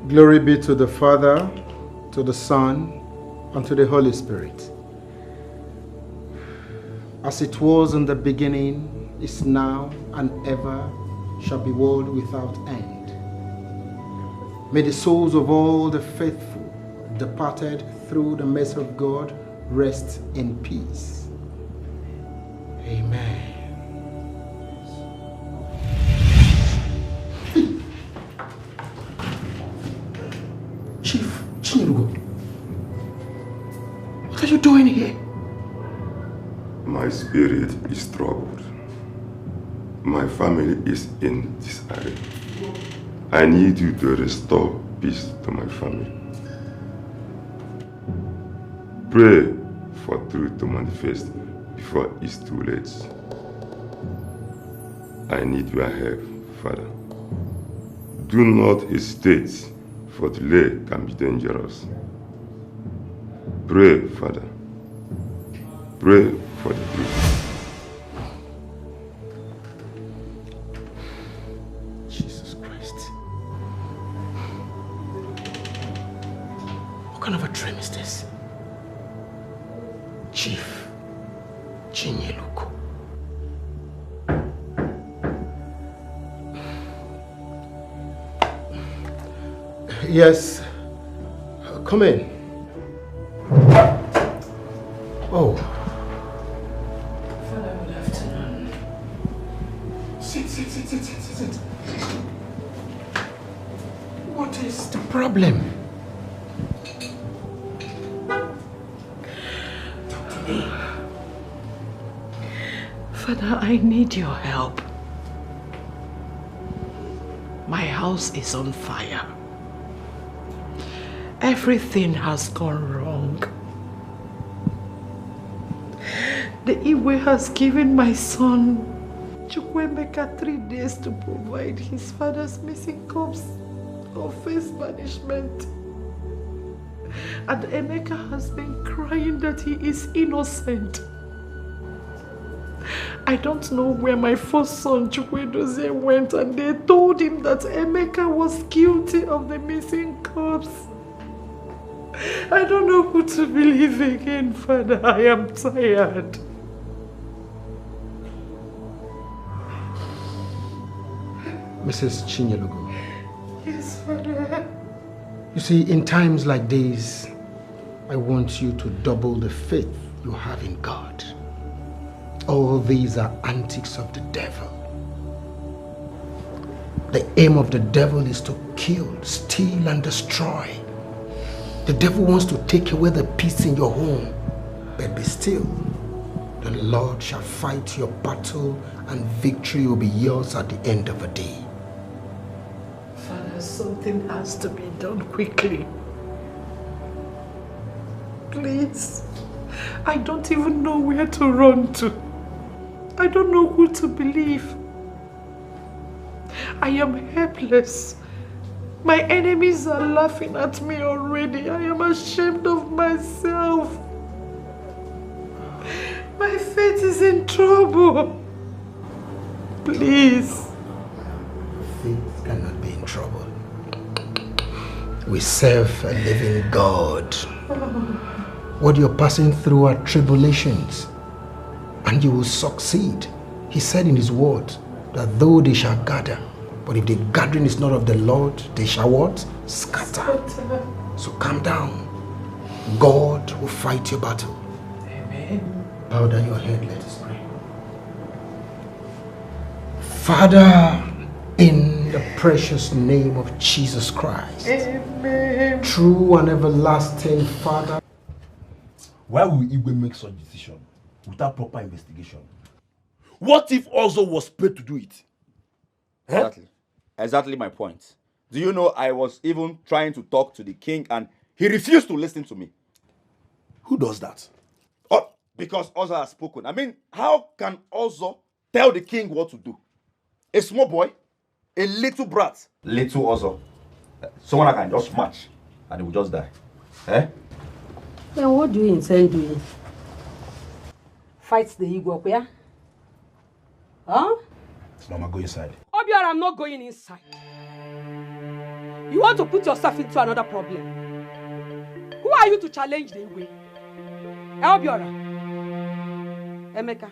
Glory be to the Father, to the Son, and to the Holy Spirit. As it was in the beginning, is now, and ever shall be, world without end. May the souls of all the faithful departed through the mercy of God rest in peace. Amen. Chief Chinyerugo, what are you doing here? My spirit is troubled. My family is in disarray. I need you to restore peace to my family. Pray for truth to manifest before it's too late. I need your help, Father. Do not hesitate, for delay can be dangerous. Pray, Father. Pray for the truth. Jesus Christ. What kind of a dream is this? Chief Chinyelugo. Yes. Come in. Oh. Father, good afternoon. Sit. What is the problem? Father, I need your help. My house is on fire. Everything has gone wrong. The Igwe has given my son Chukwemeka 3 days to provide his father's missing corpse or face banishment. And Emeka has been crying that he is innocent. I don't know where my first son Chukwedozie went, and they told him that Emeka was guilty of the missing corpse. I don't know who to believe again, Father. I am tired. Mrs. Chinyelugo. Yes, Father. You see, in times like these, I want you to double the faith you have in God. All these are antics of the devil. The aim of the devil is to kill, steal, and destroy. The devil wants to take away the peace in your home. But be still. The Lord shall fight your battle, and victory will be yours at the end of the day. Father, something has to be done quickly. Please. I don't even know where to run to. I don't know who to believe. I am helpless. My enemies are laughing at me already. I am ashamed of myself. My faith is in trouble. Please. Faith cannot be in trouble. We serve a living God. What you're passing through are tribulations, and you will succeed. He said in his word that though they shall gather, but if the gathering is not of the Lord, they shall what? Scatter. So calm down. God will fight your battle. Amen. Bow down your head, let us pray. Father, in the precious name of Jesus Christ, Amen. True and everlasting Father. Why will Igwe make such decision without proper investigation? What if Ozo was paid to do it? Exactly my point. Do you know I was even trying to talk to the king and he refused to listen to me? Who does that? Oh, because Ozo has spoken. I mean, how can Ozo tell the king what to do? A small boy? A little brat? Little Ozo. Someone I can just match and he will just die. Eh? Then what do you intend doing? Fight the Igwe, yeah? Huh? Mama, go inside. Obiora, I'm not going inside. You want to put yourself into another problem. Who are you to challenge the Igwe? Obiora. Emeka,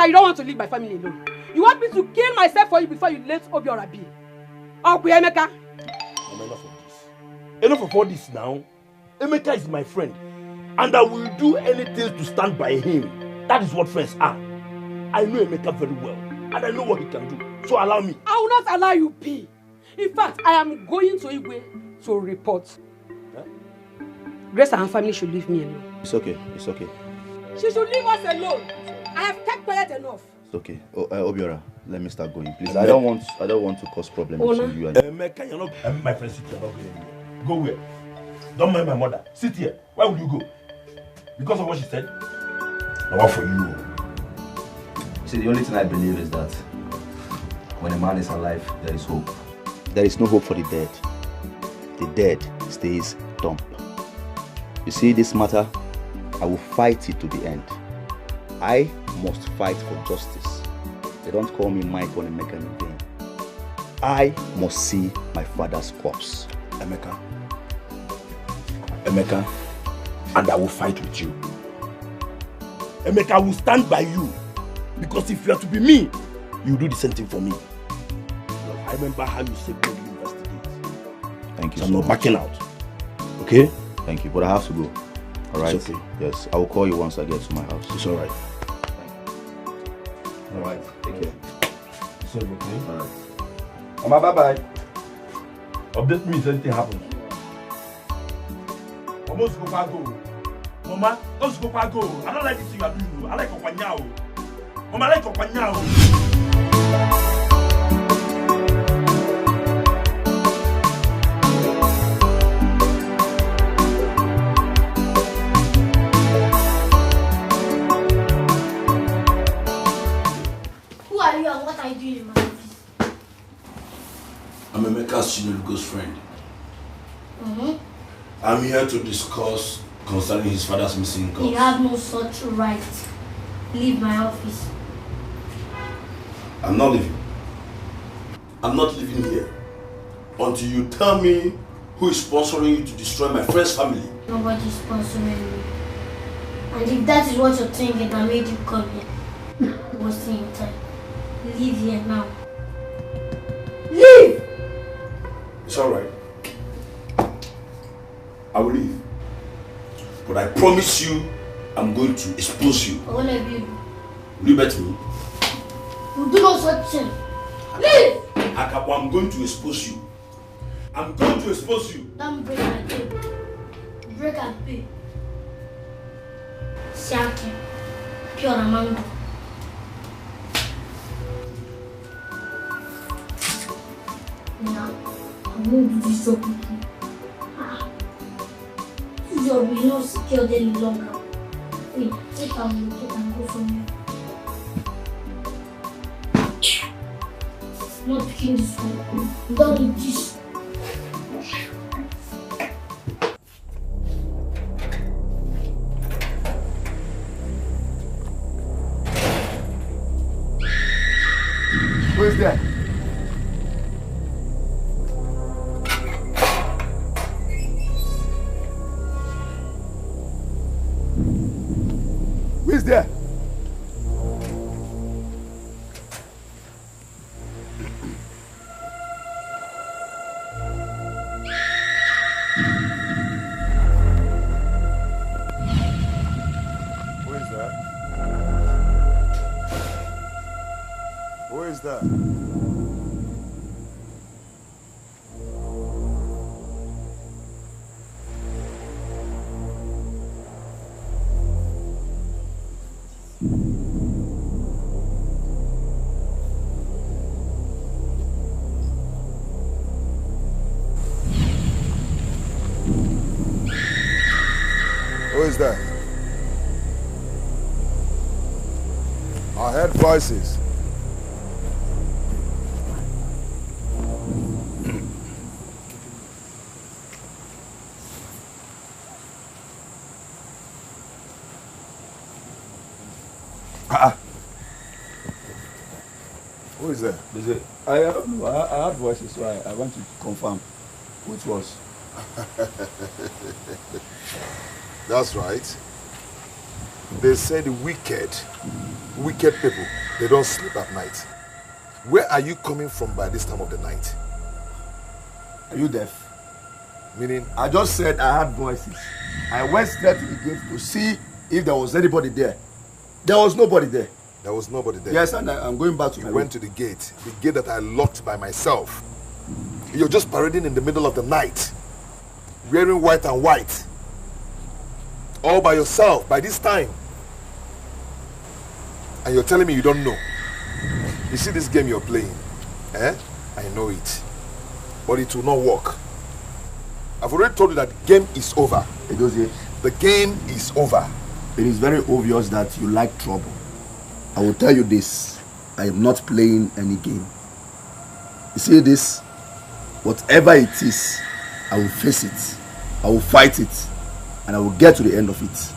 you don't want to leave my family alone. You want me to kill myself for you before you let Obiora be? Okay, Emeka. Mama, enough of this. Enough of all this now. Emeka is my friend, and I will do anything to stand by him. That is what friends are. I know Emeka very well, and I know what he can do. So allow me. I will not allow you be. In fact, I am going to Igwe to report. Huh? Grace and her family should leave me alone. It's okay. It's okay. She should leave us alone. I have kept quiet enough. It's okay. Obiora, let me start going, please. I don't want to cause problems between you and Emeka, you're not. My friend, sit here. Not going anywhere. Go where? Don't mind my mother. Sit here. Why would you go? Because of what she said? Now what for you? See, the only thing I believe is that when a man is alive, there is hope. There is no hope for the dead. The dead stays dumb. You see, this matter, I will fight it to the end. I must fight for justice. They don't call me Mike or Emeka in vain. I must see my father's corpse. Emeka, and I will fight with you. Emeka, I will stand by you. Because if you are to be me, you do the same thing for me. I remember how you saved me in the university days. Thank you So so I'm not much. backing out. Okay? Thank you, but I have to go. Alright? It's okay. Yes, I will call you once I get to my house. It's alright. Alright, take care. It's okay. Alright. Mama, bye-bye. Update me if anything happens. Almost go back go. Mama, let's go back go. I don't like this thing you are doing. I like Okwanyao. Mama, I like Okwanyao. Who are you and what are you doing in my office? I'm Emeka's Chinelugo's friend. Mm-hmm. I'm here to discuss concerning his father's missing calls. You have no such right. Leave my office. I'm not leaving. I'm not leaving here until you tell me who is sponsoring you to destroy my friend's family. Nobody is sponsoring me. And if that is what you're thinking that made you come here, wasting your time. Leave here now. Leave! It's alright. I will leave. But I promise you, I'm going to expose you. I want to be. Will you bet me? You do no such thing. Leave! Akapo, I'm going to expose you. I'm going to expose you. Don't break and pay. Break and pay. Siake. Pure mango. Now, I'm going to do so quickly. This job is not secured any longer. Wait, take a look and go somewhere. I'm not picking this one. I'm done with this. Who is there? Who is there? Who is there? Who is there? Who is that? I heard voices. Who is there? I heard voices, so I want to confirm who it was. That's right. They say the wicked people, they don't sleep at night. Where are you coming from by this time of the night? Are you deaf? Meaning? I just said I heard voices. I went straight to the gate to see if there was anybody there. There was nobody there. There was nobody there? Yes, and I'm going back to my room. You went to the gate that I locked by myself. You're just parading in the middle of the night, wearing white and white, all by yourself by this time. And you're telling me you don't know. You see this game you're playing? I know it. But it will not work. I've already told you that the game is over. The game is over. It is very obvious that you like trouble. I will tell you this. I am not playing any game. You see this? Whatever it is, I will face it. I will fight it. And I will get to the end of it.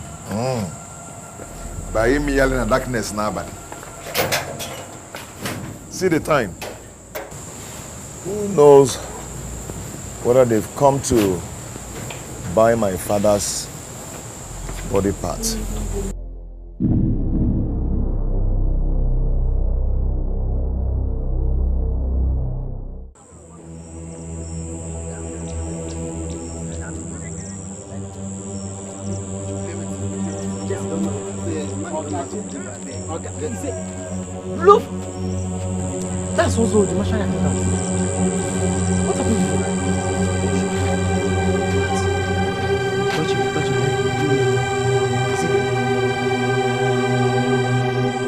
By him yelling at darkness now, buddy. See the time. Who knows whether they've come to buy my father's body parts? Look! That's also the mortuary attendant. What happened to you? Touch him.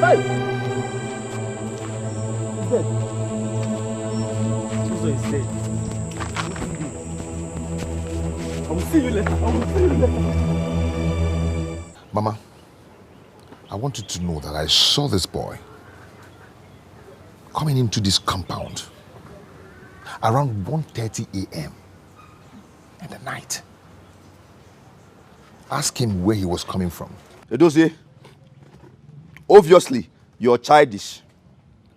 Hey! He's dead. Chizo is dead. I will see you later. Mama, I want you to know that I saw this boy coming into this compound around 1:30 a.m. in the night. Ask him where he was coming from. Edozie, obviously, you're childish.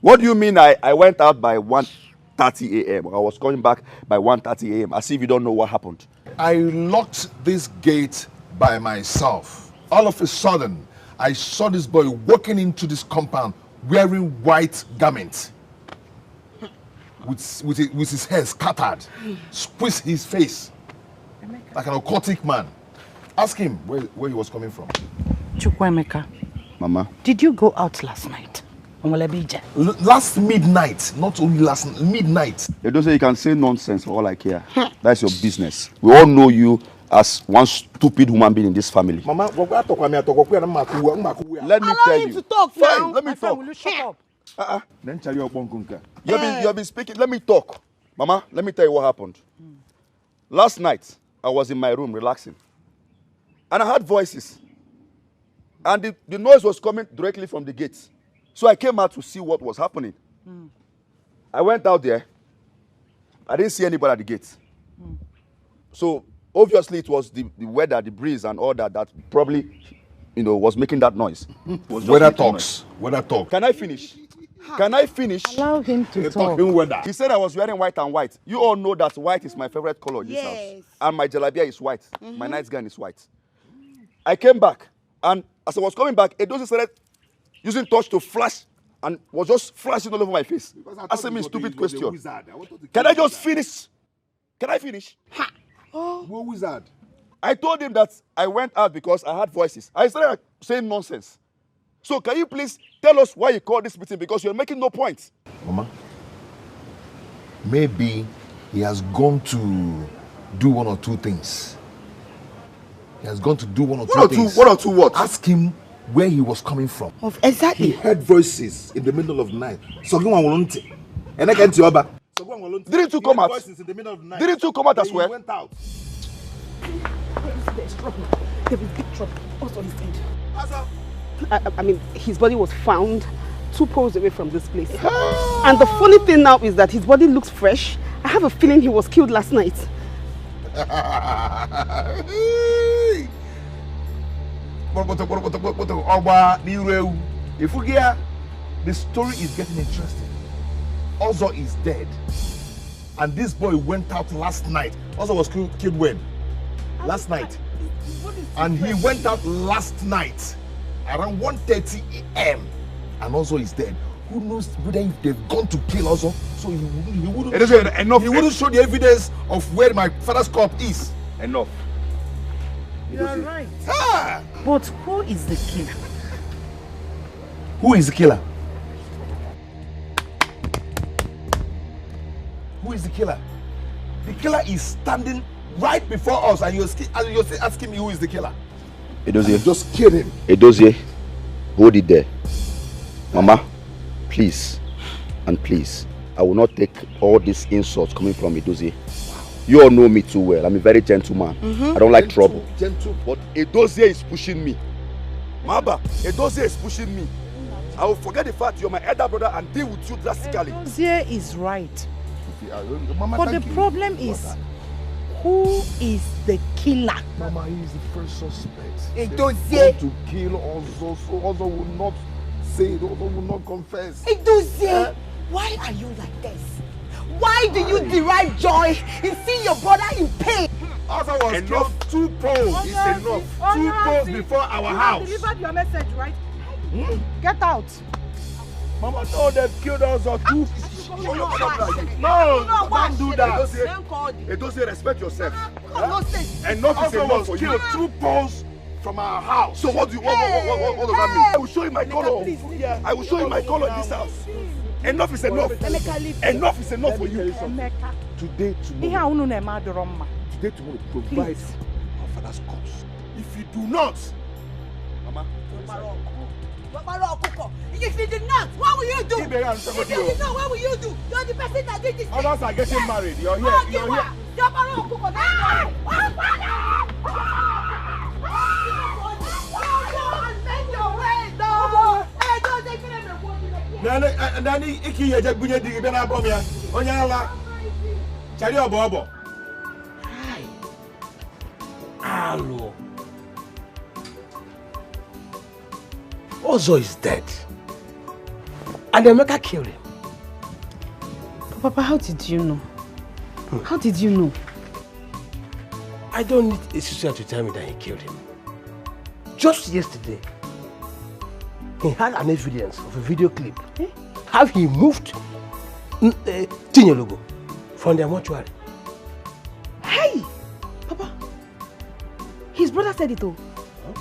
What do you mean I went out by 1:30 a.m. I was coming back by 1:30 a.m. as if you don't know what happened? I locked this gate by myself. All of a sudden, I saw this boy walking into this compound wearing white garments with his hair scattered, squeeze his face like an occultic man. Ask him where he was coming from. Chukwemeka. Mama. Did you go out last night? Last midnight, not only last midnight. You don't say you can say nonsense for all I care. That's your business. We all know you as one stupid human being in this family. Mama, let me Allow tell him you. to talk Fine, now. let me My friend, talk. will you shut up? You have been speaking. Let me talk. Mama, let me tell you what happened. Last night, I was in my room relaxing. And I heard voices. And the noise was coming directly from the gate. So I came out to see what was happening. I went out there. I didn't see anybody at the gate. So obviously it was the weather, the breeze and all that probably, was making that noise. Weather talks. Weather talk. Can I finish? Can I finish? Allow him to talk. He said I was wearing white and white. You all know that white is my favorite color in this house. And my jalabia is white. My nightgown is white. I came back, and as I was coming back, Edozie started using torch to flash and was just flashing all over my face. Asking me a stupid question. Can I just finish? Can I finish? What wizard? I told him that I went out because I heard voices. I started saying nonsense. So can you please tell us why you called this meeting? Because you're making no point. Mama, maybe he has gone to do one or two things. He has gone to do one or two things. One or two what? Ask him where he was coming from. Exactly. He heard voices in the middle of the night. Didn't you come out? Didn't you come out as well? He went out. There was big trouble. What's on his head? I mean, his body was found 2 poles away from this place. And the funny thing now is that his body looks fresh. I have a feeling he was killed last night. The story is getting interesting. Ozo is dead. And this boy went out last night. Ozo was killed when? Last night. And he went out last night around 1:30 a.m. And Ozo is dead. Who knows whether if they've gone to kill Ozo? So he wouldn't show the evidence of where my father's corpse is. Enough. You are right. Ah! But who is the killer? Who is the killer? Who is the killer? The killer is standing right before us, and you're asking me who is the killer. Edozie. Just kill him. Edozie, hold it there. Mama, please, and please, I will not take all these insults coming from Edozie. You all know me too well. I'm a very gentle man. I don't like trouble. Gentle. But Edozie is pushing me. Maba, Edozie is pushing me. I will forget the fact you're my elder brother and deal with you drastically. Edozie is right. Mama, but the problem is, who is the killer? Mama, he is the first suspect. Edozie. To kill Ozo, so Ozo will not say it, Ozo will not confess. Edozie, why are you like this? Why do you derive joy in seeing your brother in pain? Ozo was killed 2 poles. It's enough. 2 poles before our house. You delivered your message, right? Get out. Mama, no, they've killed Ozo 2. No, don't do that. Edozie, respect yourself. Enough is enough for you. 2 poles from our house. So what does that mean? I will show you my color. I will show you my color in this house. Enough is enough. Enough is enough for you. Today, tomorrow. Today, tomorrow, provide our father's corpse. If you do not, Mama. If you did not, what will you do? If you did not, what will you do? You're the person that did this. Others are getting married. You're here. You're here. Nani iki yeje bunye digi be na bom ya. Onya ala. Chari obo. Hello. Ozo is dead. And Emeka killed him. Papa, how did you know? How did you know? I don't need a sister to tell me that he killed him. Just yesterday, he had an evidence of a video clip. How he moved Tinyelugo from their mortuary. Hey! Papa, his brother said it all.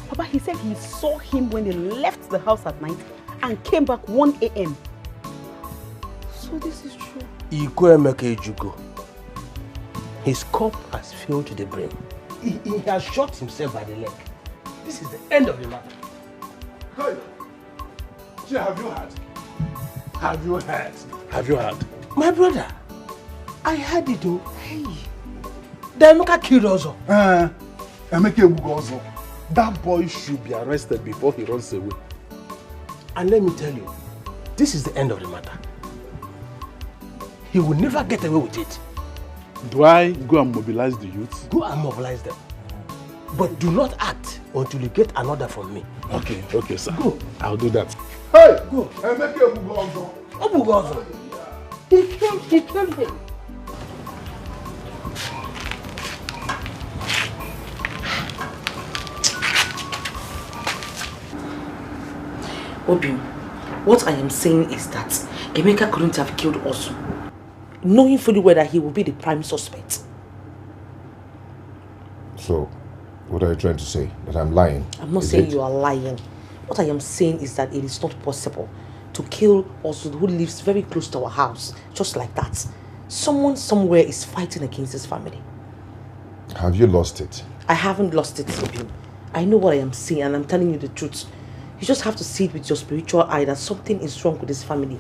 Papa, he said he saw him when they left the house at night and came back 1 a.m. So this is true. His cup has filled to the brim. He has shot himself by the leg. This is the end of the matter. Hey! Have you heard? Have you heard? Have you heard? My brother, I heard it all. Hey! The Emeka killed Ozo. Emeka Ozo. That boy should be arrested before he runs away. And let me tell you, this is the end of the matter. He will never get away with it. Do I go and mobilize the youth? Go and mobilize them. But do not act until you get an order from me. Okay, sir. Go. I'll do that. Hey! Go! Emeka Ozo. Ozo. He killed him. Obi, what I am saying is that Emeka couldn't have killed Ozo, knowing fully well that he will be the prime suspect. So, what are you trying to say? That I'm lying? I'm not saying you are lying. What I am saying is that it is not possible to kill Ozo, who lives very close to our house, just like that. Someone somewhere is fighting against his family. Have you lost it? I haven't lost it, Obi. I know what I am saying and I'm telling you the truth. You just have to see it with your spiritual eye that something is wrong with this family.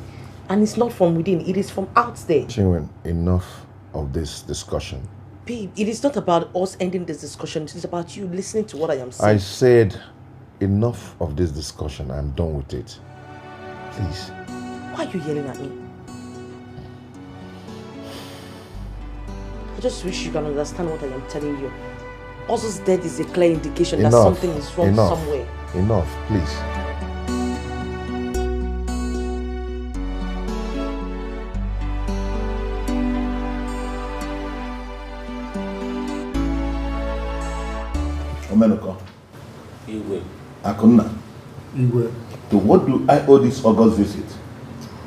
And it's not from within, it is from out there. Chinwen, enough of this discussion. Babe, it is not about us ending this discussion. It is about you listening to what I am saying. I said enough of this discussion. I'm done with it. Please. Why are you yelling at me? I just wish you can understand what I am telling you. Ozo's death is a clear indication that something is wrong somewhere. Enough, please. Omenoko. Igwe. Akuna. Igwe. To what do I owe this August visit?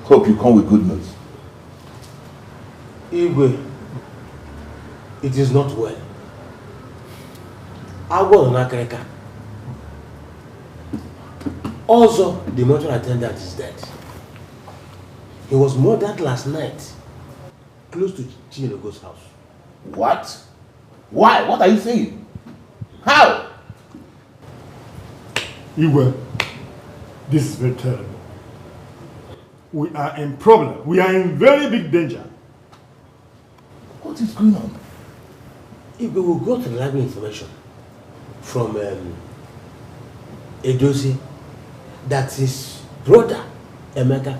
Hope you come with good news. Igwe, it is not well. Agwa. Also, the mortuary attendant is dead. He was murdered last night, close to Chinelogo's house. What? Why? What are you saying? How? Igwe, this is very terrible. We are in problem. We are in very big danger. What is going on? Igwe will go to reliable information from Edozi that his brother Emeka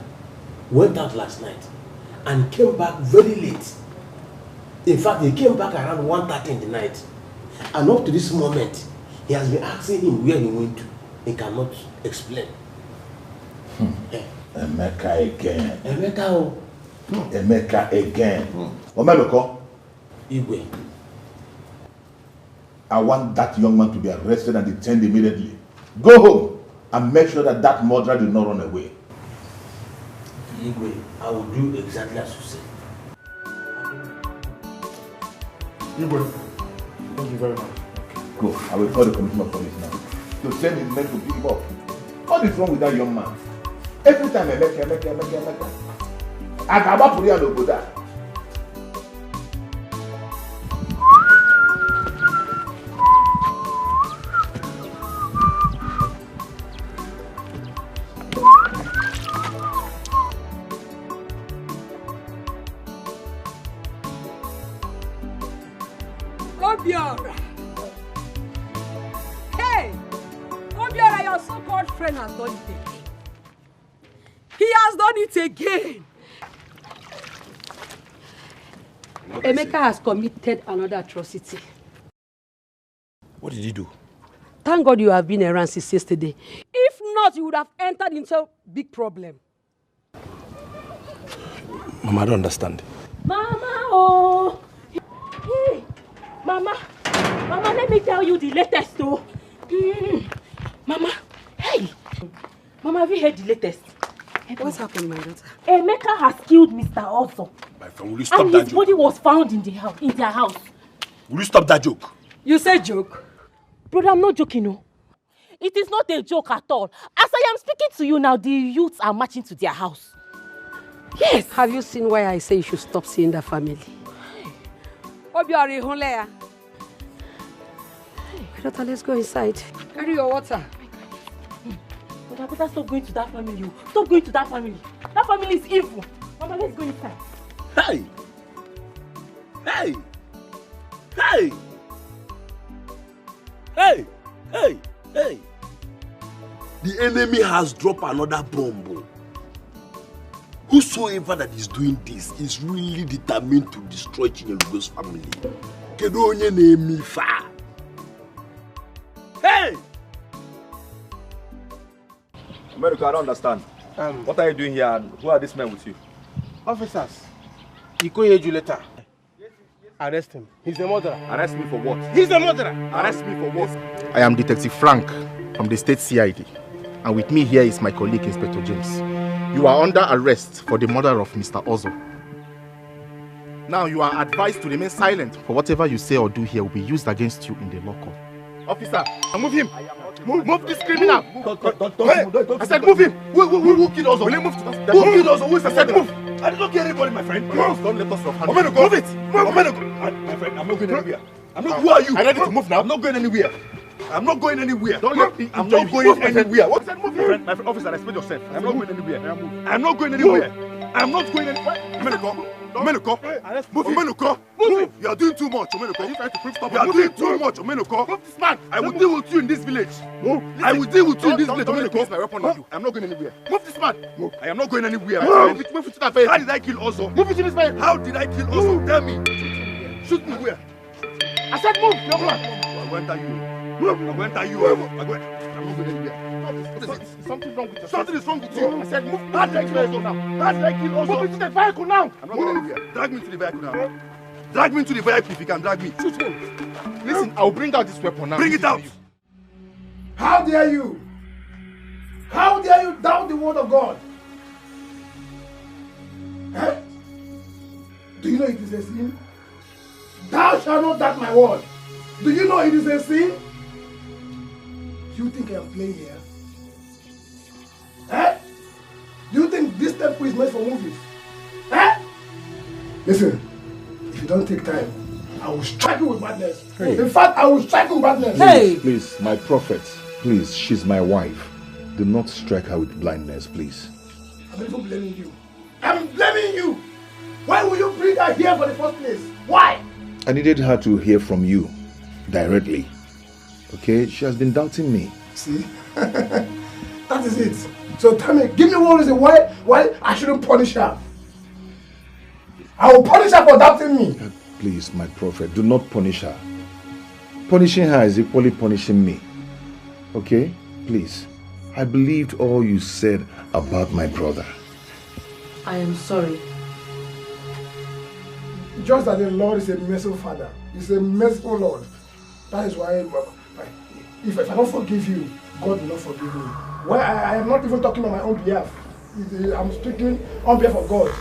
went out last night and came back very late. In fact, he came back around 1:30 in the night. And up to this moment, he has been asking him where he went to. He cannot explain. Emeka again. Emeka. Emeka again. Omeloko. Igwe. I want that young man to be arrested and detained immediately. Go home and make sure that that murderer did not run away. Igwe, I will do exactly as you say. Igwe, thank you very much. Go. I will call the commissioner of police now. to send his men to pick him up. What is wrong with that young man? Every time I make I can about to real over that. Obiora! Hey! Obiora, your so-called friend has done it again. He has done it again. Emeka has committed another atrocity. What did he do? Thank God you have been around since yesterday. If not, you would have entered into a big problem. Mama, I don't understand. Mama, oh! Hey! Mama, let me tell you the latest, though. Mama, hey! Mama, have you heard the latest? What's happened, my daughter? Emeka has killed Mr. Oso. My friend, will you stop that joke? And his body was found in their house. Will you stop that joke? You say joke? Brother, I'm not joking, no. It is not a joke at all. As I am speaking to you now, the youths are marching to their house. Yes. Have you seen why I say you should stop seeing the family? Obiora, my daughter, let's go inside. Carry your water. But I better stop going to that family. Stop going to that family. That family is evil. Mama, let's go inside. Hey! Hey! Hey! Hey! Hey! Hey! The enemy has dropped another bomb. Whosoever that is doing this is really determined to destroy Chinyelugo's family. Kedonye name me fa. Hey! America, I don't understand. What are you doing here and who are these men with you? Officers, he called you later. Arrest him. He's a murderer. Arrest me for what? He's a murderer. Arrest me for what? I am Detective Frank from the State CID, and with me here is my colleague Inspector James. You are under arrest for the murder of Mr. Ozo. Now you are advised to remain silent, for whatever you say or do here will be used against you in the law court. Officer, move him. Move this criminal. I said move him. Who killed Ozo? Will you move to that? Who killed Ozo? Who said move? I did not kill anybody, my friend. Move. Don't let us rough handle. Move it. My friend, I'm not going anywhere. Who are you? I'm ready to move now. I'm not going anywhere. I'm not going anywhere. Don't let me. I'm not going anywhere. What said move? My friend, officer, respect yourself. I'm not going anywhere. I'm not going anywhere. I'm not going anywhere. Omenuko. Move. You are doing too much, Omenuko. You are doing too much, Omenuko. Move this man. I will deal with you in this village. I will deal with you in this village, Omenuko. I'm not going anywhere. Move this man. I am not going anywhere. Move it to that face. How did I kill Ozo? Move it to this face. How did I kill Ozo? Tell me. Shoot me where? I said move. No man. I'm going to you. I'm going to you. I'm not going anywhere. Something wrong with you. Something is wrong with you. I said move. How did I kill Ozo now? How did I kill Ozo? Move into the vehicle now. I'm not going anywhere. Drag me to the vehicle now. Drag me to the vehicle if you can drag me. Shoot him. Listen, I'll bring out this weapon now. Bring it out. How dare you? How dare you doubt the word of God? Eh? Do you know it is a sin? Thou shalt not doubt my word. Do you know it is a sin? Do you think I am playing here? Eh? Do you think this temple is made for movies? Eh? Listen, if you don't take time, I will strike you with madness. Hey. In fact, I will strike you with madness. Please, my prophet, please, she's my wife. Do not strike her with blindness, please. I'm even blaming you. I'm blaming you. Why will you bring her here for the first place? Why? I needed her to hear from you directly. Okay? She has been doubting me. See? That is it. So tell me, give me one reason why I shouldn't punish her. I will punish her for doubting me. Please, my prophet, do not punish her. Punishing her is equally punishing me. Okay? Please. I believed all you said about my brother. I am sorry. Just that the Lord is a merciful Father. He's a merciful Lord. That is why if I don't forgive you, God will not forgive me. Why I am not even talking on my own behalf. I'm speaking on behalf of God.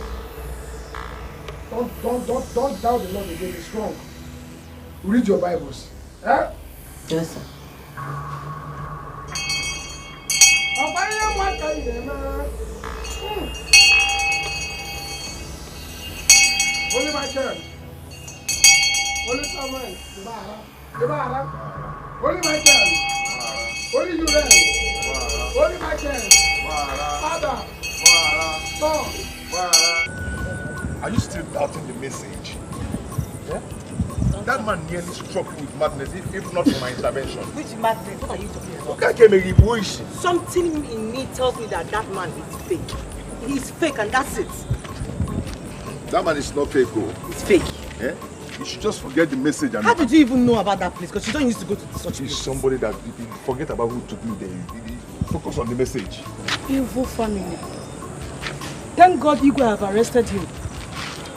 Don't doubt the Lord again. It's wrong. Read your Bibles. Eh? Yes, sir. Only my turn. Only someone. Only my turn. Only you then. Only my turn. Father. Son. Are you still doubting the message? Yeah? That man nearly struck me with madness if not for my intervention. Which madness? What are you talking about? Who is she? Something in me tells me that that man is fake. He's fake and that's it. That man is not fake, oh. He's fake. Yeah? You should just forget the message. And How did you even know about that place? Because you don't used to go to such He's place. somebody that you forget about who took me there. You focus on the message. Evil family. Thank God Igwe have arrested him.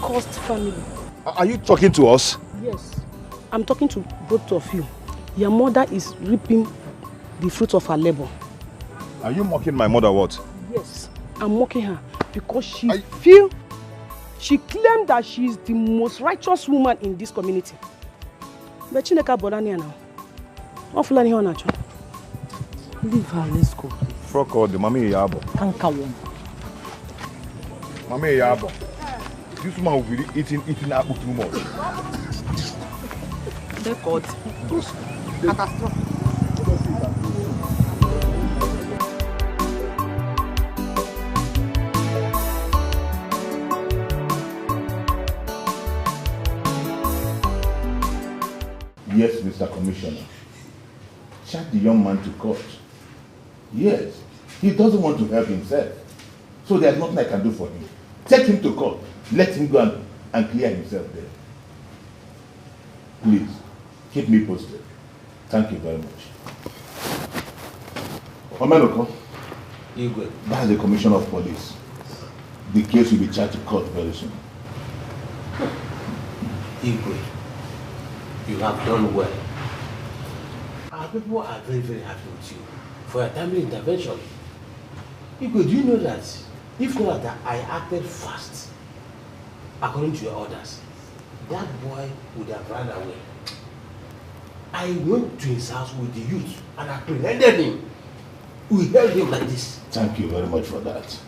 Cursed family. Are you talking to us? Yes. I'm talking to both of you. Your mother is reaping the fruit of her labor. Are you mocking my mother what? Yes. I'm mocking her because she claimed that she is the most righteous woman in this community. But Chineka Bodania now. What fulani her nacho? Leave her, let's go. Frog or the Mami Yabo. Kanka one. Mami Yabo. This woman will be eating apple too much. Record. Catastrophe. Yes, Mr. Commissioner. Charge the young man to court. Yes, he doesn't want to help himself. So there's nothing I can do for him. Take him to court. Let him go and clear himself there. Please, keep me posted. Thank you very much. Omenoko, Igwe. that's the Commissioner of Police. The case will be charged to court very soon. Igwe, you have done well. Our people are very, very happy with you for your timely intervention. Igwe, do you know that if not that I acted fast, according to your orders, that boy would have run away. I went to his house with the youth and apprehended him. We held him like this. Thank you very much for that.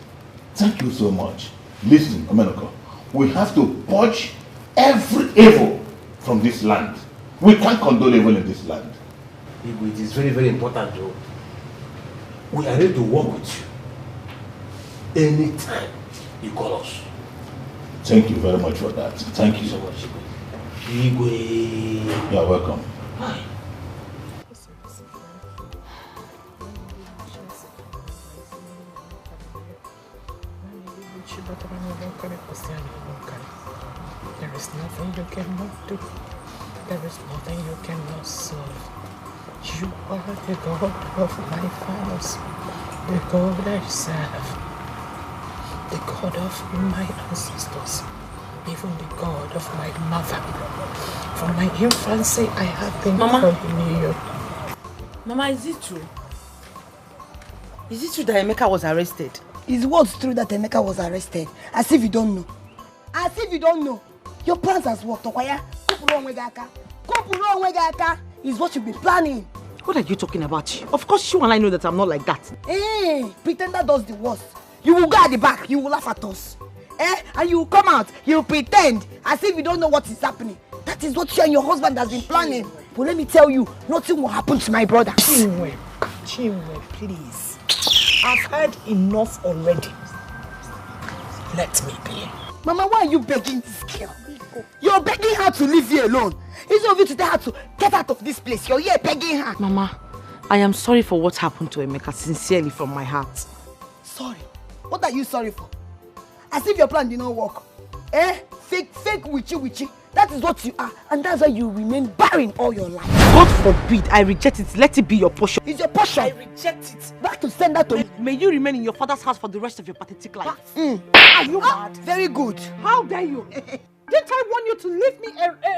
Thank you so much. Listen, Omenoko, we have to purge every evil from this land. We can't condone evil in this land. Igwe, it is very, very important though. We are ready to work with you. Anytime you call us. Thank you very much for that. Thank you so much, Igwe. You are welcome. Hi. There is nothing you cannot do. There is nothing you cannot solve. You are the God of my fathers, the God I serve, the God of my ancestors, even the God of my mother. From my infancy, I have been calling you. Mama, is it true? Is it true that Emeka was arrested? Is what's true that Emeka was arrested? As if you don't know. As if you don't know. Your plans has worked. Okwaya, is what you've been planning. What are you talking about? Of course you and I know that I'm not like that. Eh, pretender does the worst. You will go at the back, you will laugh at us. And you will come out, you will pretend as if you don't know what is happening. That is what you and your husband has been planning. But let me tell you, nothing will happen to my brother. Chinwe, please. I've heard enough already. Let me be. Mama, why are you begging this girl? You're begging her to leave you alone. Instead of you to tell her to get out of this place, you're here begging her. Mama, I am sorry for what happened to Emeka, sincerely from my heart. Sorry? What are you sorry for? As if your plan did not work. Fake witchy. That is what you are, and that's why you remain barren all your life. God forbid, I reject it. Let it be your portion. It's your portion. I reject it. Back to send that to me. May you remain in your father's house for the rest of your pathetic life. Are you mad? Very good. How dare you? Didn't I want you to leave me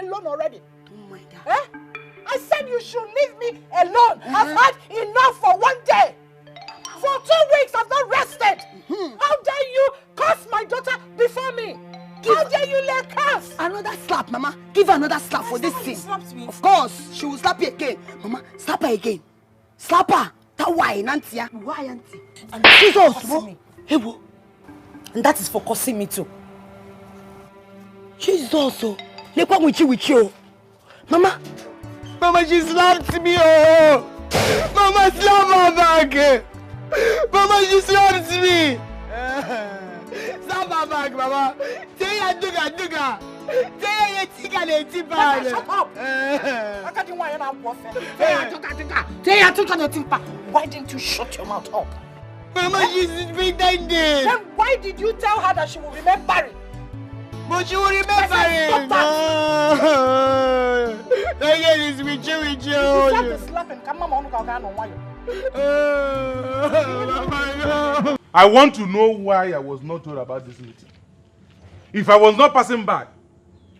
alone already? Oh my God. I said you should leave me alone. I've had enough for one day. For 2 weeks I've not rested. How dare you curse my daughter before me? How dare you let curse? Another slap, Mama. Give her another slap for this thing. Of course, she will slap you again. Mama, slap her again. Slap her. That why, Nancy? Why, Auntie? And Jesus! And that is for cursing me too. Jesus! With you. Mama! Mama, she slapped me, oh! Mama slapped my back! Mama, she slapped me! Slap my back, Mama! Say ya duga! Say ya tika le tipa! Shut up! Why didn't you shut your mouth up? Mama, she's pretending! Then why did you tell her that she will remain barren? But she will remember it! Again, it's with you. You start to slap and come on, I want to know why I was not told about this meeting. If I was not passing by,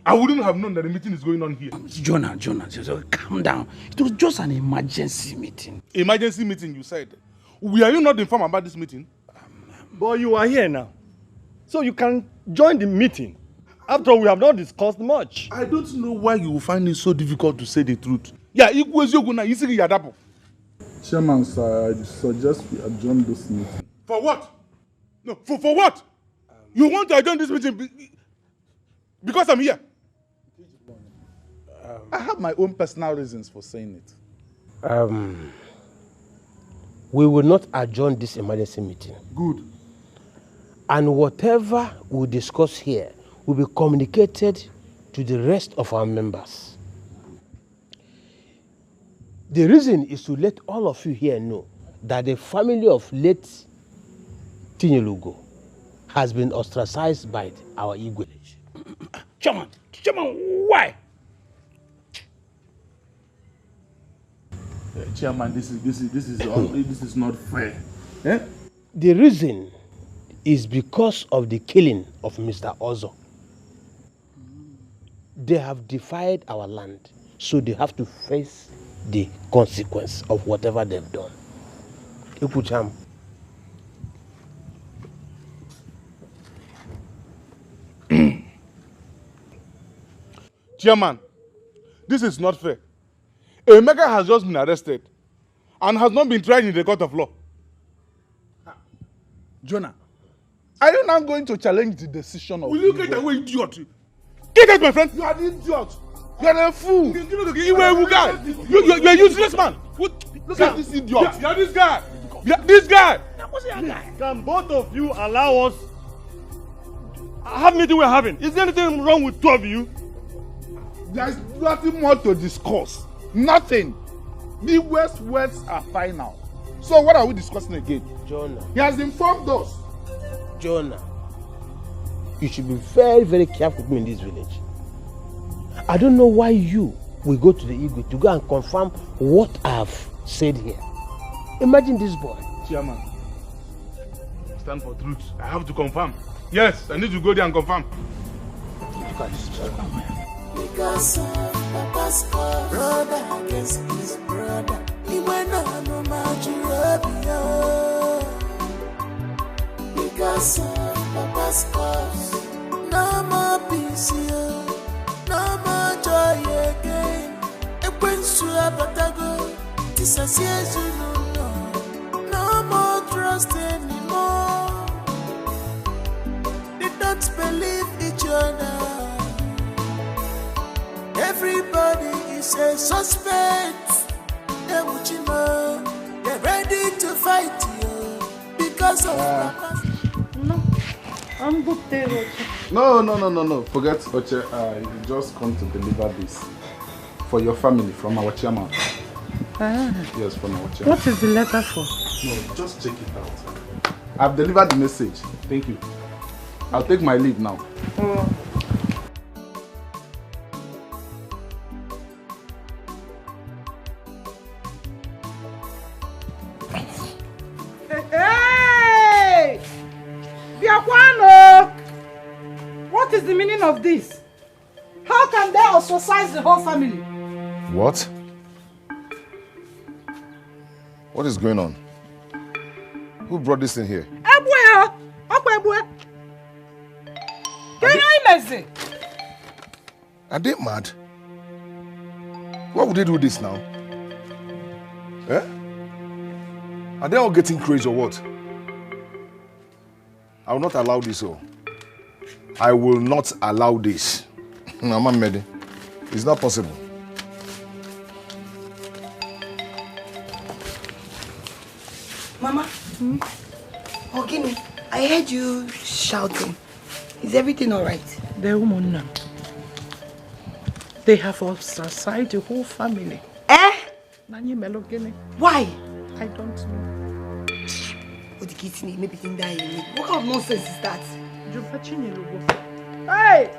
I wouldn't have known that the meeting is going on here. Jonah, just calm down. It was just an emergency meeting. Emergency meeting, you said. Were you not informed about this meeting? But you are here now, so you can join the meeting. After all, we have not discussed much. I don't know why you will find it so difficult to say the truth. Yeah, Chairman, sir, I suggest we adjourn this meeting. For what? No, for what? You want to adjourn this meeting because I'm here? I have my own personal reasons for saying it. We will not adjourn this emergency meeting. Good. And whatever we discuss here will be communicated to the rest of our members. The reason is to let all of you here know that the family of late Tinyelugo has been ostracized by our Igwe. Chairman, why? Chairman, this is not fair. Eh? The reason is because of the killing of Mr. Ozo. They have defied our land, so they have to face the consequence of whatever they've done. Ikucham. Chairman, this is not fair. Emeka has just been arrested and has not been tried in the court of law. Jonah, are you now going to challenge the decision of... Will you get away, idiot? Get out, my friend! You are an idiot! You are a fool! You are a guy! You're a useless man! Look at this idiot! You're this guy! This guy! Can both of you allow us have meeting we're having? Is there anything wrong with two of you? There's nothing more to discuss. Nothing. The worst words are final. So what are we discussing again? Jonah. He has informed us. Jonah, you should be very, very careful with me in this village. I don't know why you will go to the Igwe to go and confirm what I've said here. Imagine this boy. Chairman, stand for truth. I have to confirm. Yes, I need to go there and confirm. Look at this chairman. Because of Papa's cause, brother against his brother. He went on no Majirabia. Because of Papa's cause, no more peace here, no more joy again. And when you are Batago, this is yes, you know, no more trust anymore. They don't believe each other. Everybody is a suspect. They're ready to fight you because of Papa. No, I'm good there, Oche. No. Forget Oche. You just come to deliver this for your family from our chairman. Yes, from our chairman. What is the letter for? No, just check it out. I've delivered the message. Thank you. I'll take my leave now. Oh. Hey! Biakwano! What is the meaning of this? How can they ostracize the whole family? What? What is going on? Who brought this in here? Ebwe! Ebwe! Can you imagine? Are they mad? Why would they do this now? Eh? Are they all getting crazy or what? I will not allow this. Oh, I will not allow this. Mama Medi, it's not possible. Mama, Ogini, I heard you shouting. Is everything all right? The woman, they have ostracized the whole family. Eh? I Why? don't know. What kind of nonsense is that? Hey!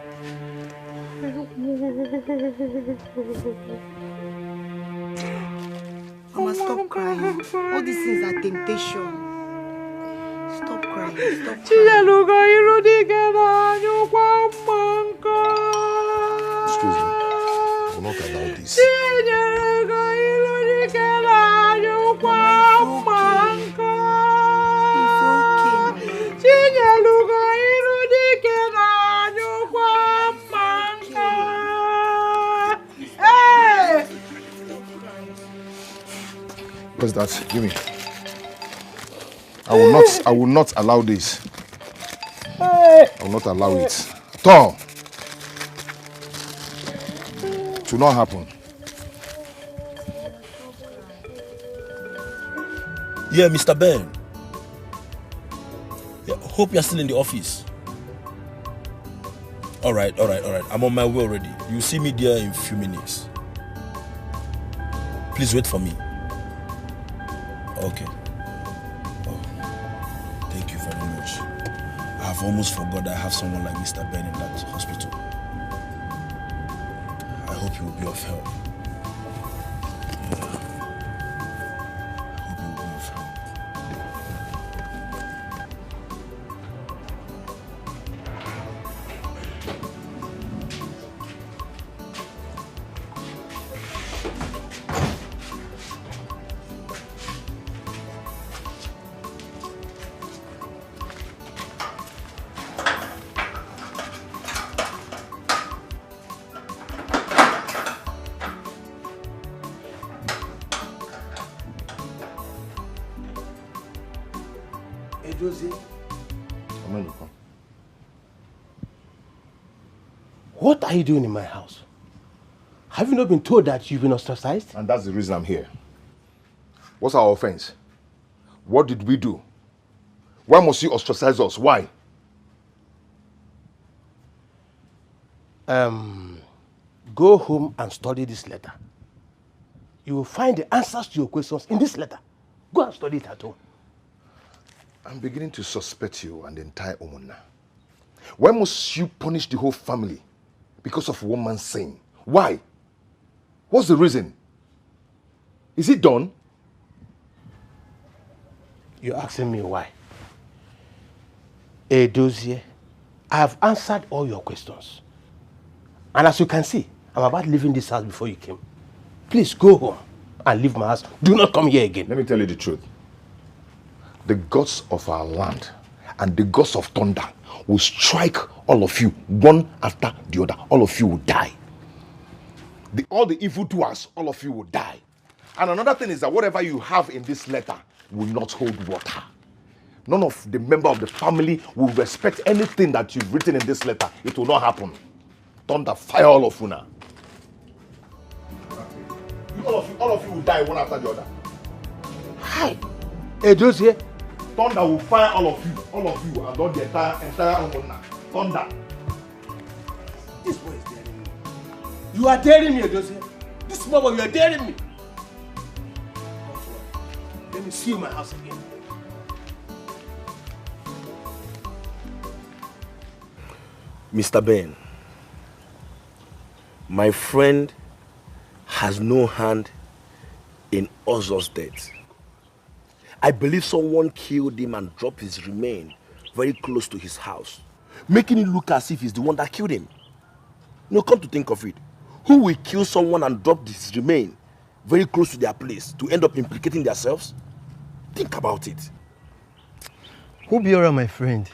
Mama, stop crying. All these things are temptation. Stop crying. Stop crying. Excuse me. I will not allow this. What's that? Give me. I will not allow this. I will not allow it. At all. It will not happen. Yeah, Mr. Ben. Yeah, hope you're still in the office. All right. I'm on my way already. You'll see me there in a few minutes. Please wait for me. Okay. Oh, thank you very much. I have almost forgot that I have someone like Mr. Ben in that hospital. I hope he will be of help. What are you doing in my house? Have you not been told that you've been ostracized? And that's the reason I'm here. What's our offense? What did we do? Why must you ostracize us? Why? Go home and study this letter. You will find the answers to your questions in this letter. Go and study it at home. I'm beginning to suspect you and the entire Omona. Why must you punish the whole family because of one man's sin? Why? What's the reason? Is it done? You're asking me why? Edozie, I have answered all your questions. And as you can see, I'm about leaving this house before you came. Please go home and leave my house. Do not come here again. Let me tell you the truth. The gods of our land and the gods of thunder will strike all of you one after the other. All of you will die. All the evildoers, all of you will die. And another thing is that whatever you have in this letter will not hold water. None of the member of the family will respect anything that you've written in this letter. It will not happen. Thunder, fire all of you now. All of you will die one after the other. Hi. Edozie. Thunder will fire all of you, and not the entire Omona. Thunder. This boy is daring me. You are daring me, Edozie. This boy, you are daring me. Don't worry. Let me see you in my house again. Mr. Ben, my friend has no hand in Ozo's death. I believe someone killed him and dropped his remains very close to his house, making it look as if he's the one that killed him. No, come to think of it, who will kill someone and drop his remains very close to their place to end up implicating themselves? Think about it. Obiora, my friend,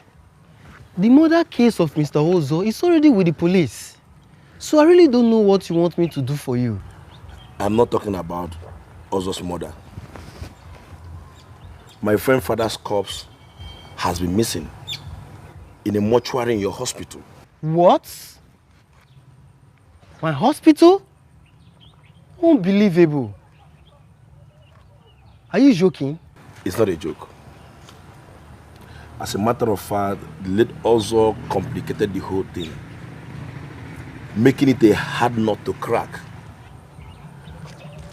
the murder case of Mr. Ozo is already with the police. So I really don't know what you want me to do for you. I'm not talking about Ozo's murder. My friend's father's corpse has been missing in a mortuary in your hospital. What? My hospital? Unbelievable. Are you joking? It's not a joke. As a matter of fact, the late also complicated the whole thing, making it a hard nut to crack.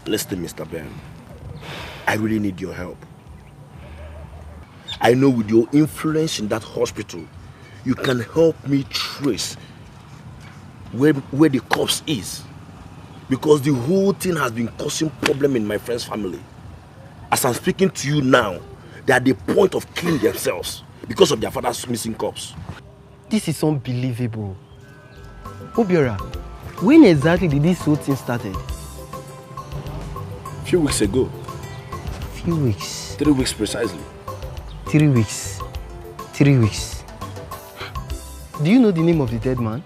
Listen, Mr. Ben, I really need your help. I know with your influence in that hospital, you can help me trace where the corpse is. Because the whole thing has been causing problem in my friend's family. As I'm speaking to you now, they are at the point of killing themselves because of their father's missing corpse. This is unbelievable. Obiora, when exactly did this whole thing started? A few weeks ago. Few weeks? 3 weeks precisely. 3 weeks. 3 weeks. Do you know the name of the dead man?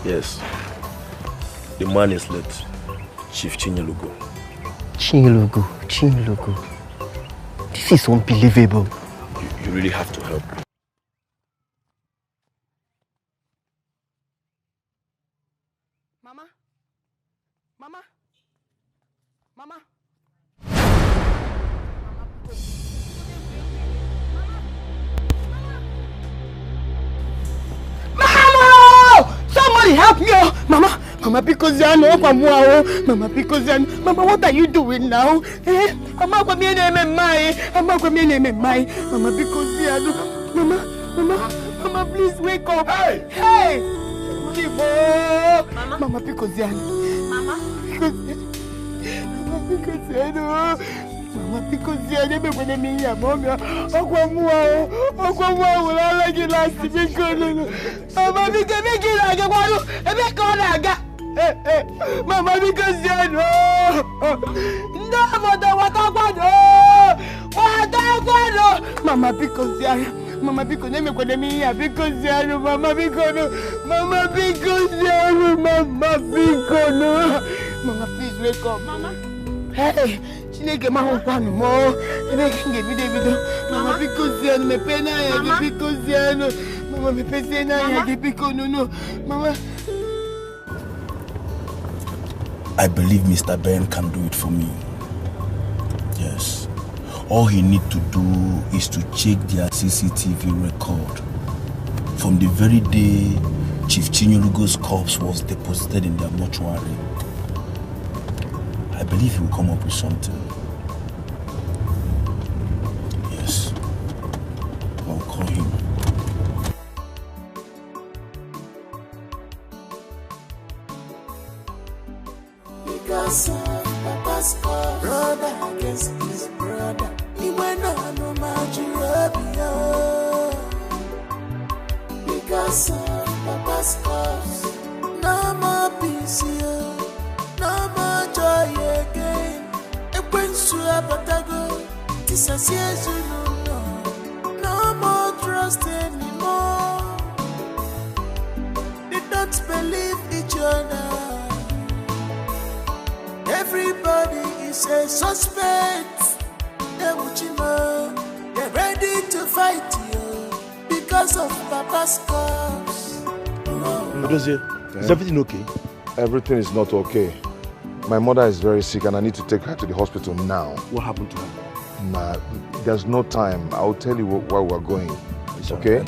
Yes. The man is late. Chief Chinyelugo. Chinyelugo. This is unbelievable. You really have to help. Mama. Mama. Somebody help me, oh! Mama, because you know Mama, because you Mama, what are you doing now? Mama, because you Mama, please wake up. Hey! Mama, because you Mama, because you Mama, because you never going to meet your mom. Mama, because you know. Mama, because you Mama, because never going to meet you. Because you know, Mama, because Mama, please wake up. Mama. Hey. Nigga, my one more. Mama, because you me pena, because you Mama, me pena, because no, Mama. I believe Mr. Ben can do it for me. Yes. All he needs to do is to check their CCTV record from the very day Chief Chinyelugo's corpse was deposited in their mortuary. I believe he will come up with something. Yes. I'll call him. Because of Papa's cause, brother against his brother. He went on no Majirabia. Because of Papa's cause, no more peace here. No more joy again. It brings to a batago. This is yes, you know. No more trust anymore. They don't believe each other. Everybody is a suspect. They're ready to fight you because of Papa's cause. Is everything okay? Everything is not okay. My mother is very sick and I need to take her to the hospital now. What happened to her? Nah, there's no time. I'll tell you where we're going. Okay?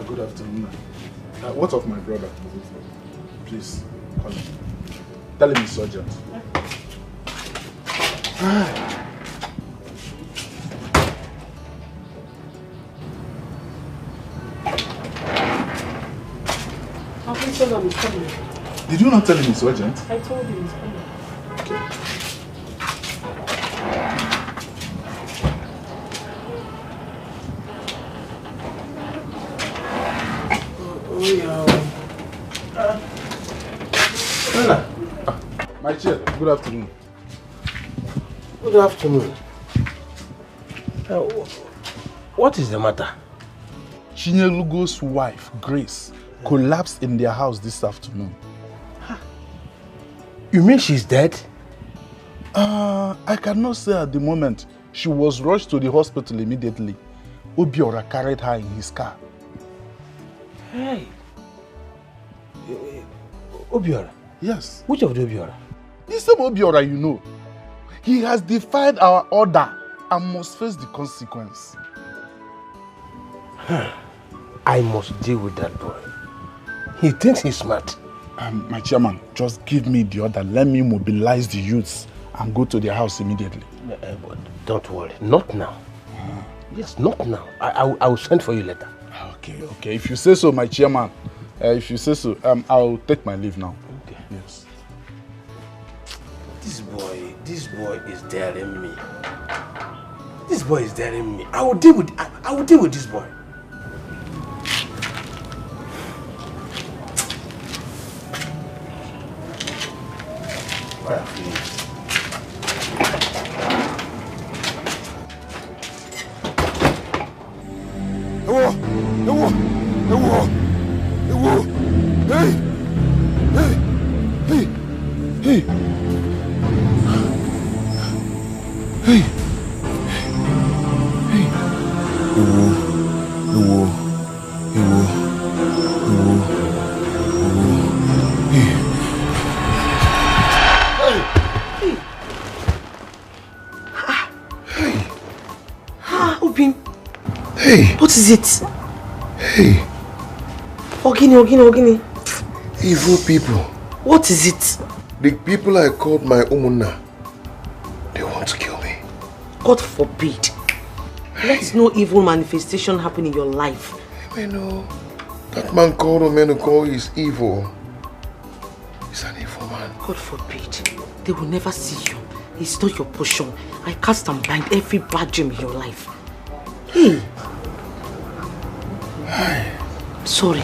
Good afternoon. What of my brother? Please, call him. Tell him it's urgent. He's coming. Did you not tell him it's urgent? I told him he's coming. My chair, good afternoon. Good afternoon. What is the matter? Chinyelugo's wife, Grace, collapsed in their house this afternoon. You mean she's dead? I cannot say at the moment. She was rushed to the hospital immediately. Obiora carried her in his car. Hey. Obiora? Yes. Which of the Obiora? The same Obiora you know. He has defied our order and must face the consequence. I must deal with that boy. He thinks he's smart. My chairman, just give me the order. Let me mobilize the youths and go to their house immediately. But don't worry, not now. Yes, not now. I will send for you later. Okay. If you say so, my chairman. If you say so, I'll take my leave now. Okay. Yes. This boy is daring me. This boy is daring me. I will deal with this boy. Where are you? What is it? Hey. Ogini. Evil people. What is it? The people I called my Umuna, they want to kill me. God forbid. Let no evil manifestation happen in your life. I know. That man called Omenuko is evil. He's an evil man. God forbid. They will never see you. It's not your portion. I cast and bind every bad dream in your life. Hey. Sorry.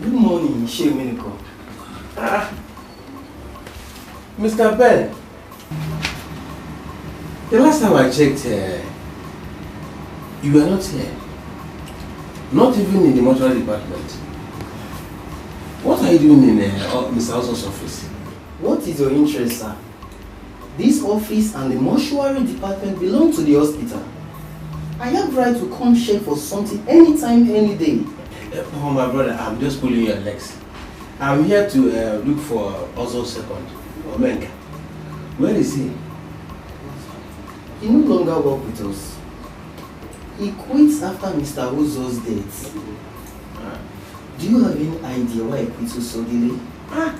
Good morning, Sheminiko. Mr. Ben, the last time I checked, you were not here. Not even in the mortuary department. What are you doing in Mr. Osso's office? What is your interest, sir? This office and the mortuary department belong to the hospital. I have right to come check for something anytime, any day. Oh, my brother, I'm just pulling your legs. I'm here to look for Ozo's second, Omenka. Where is he? He no longer works with us. He quits after Mr. Ozo's death. Do you have any idea why he quit so suddenly? My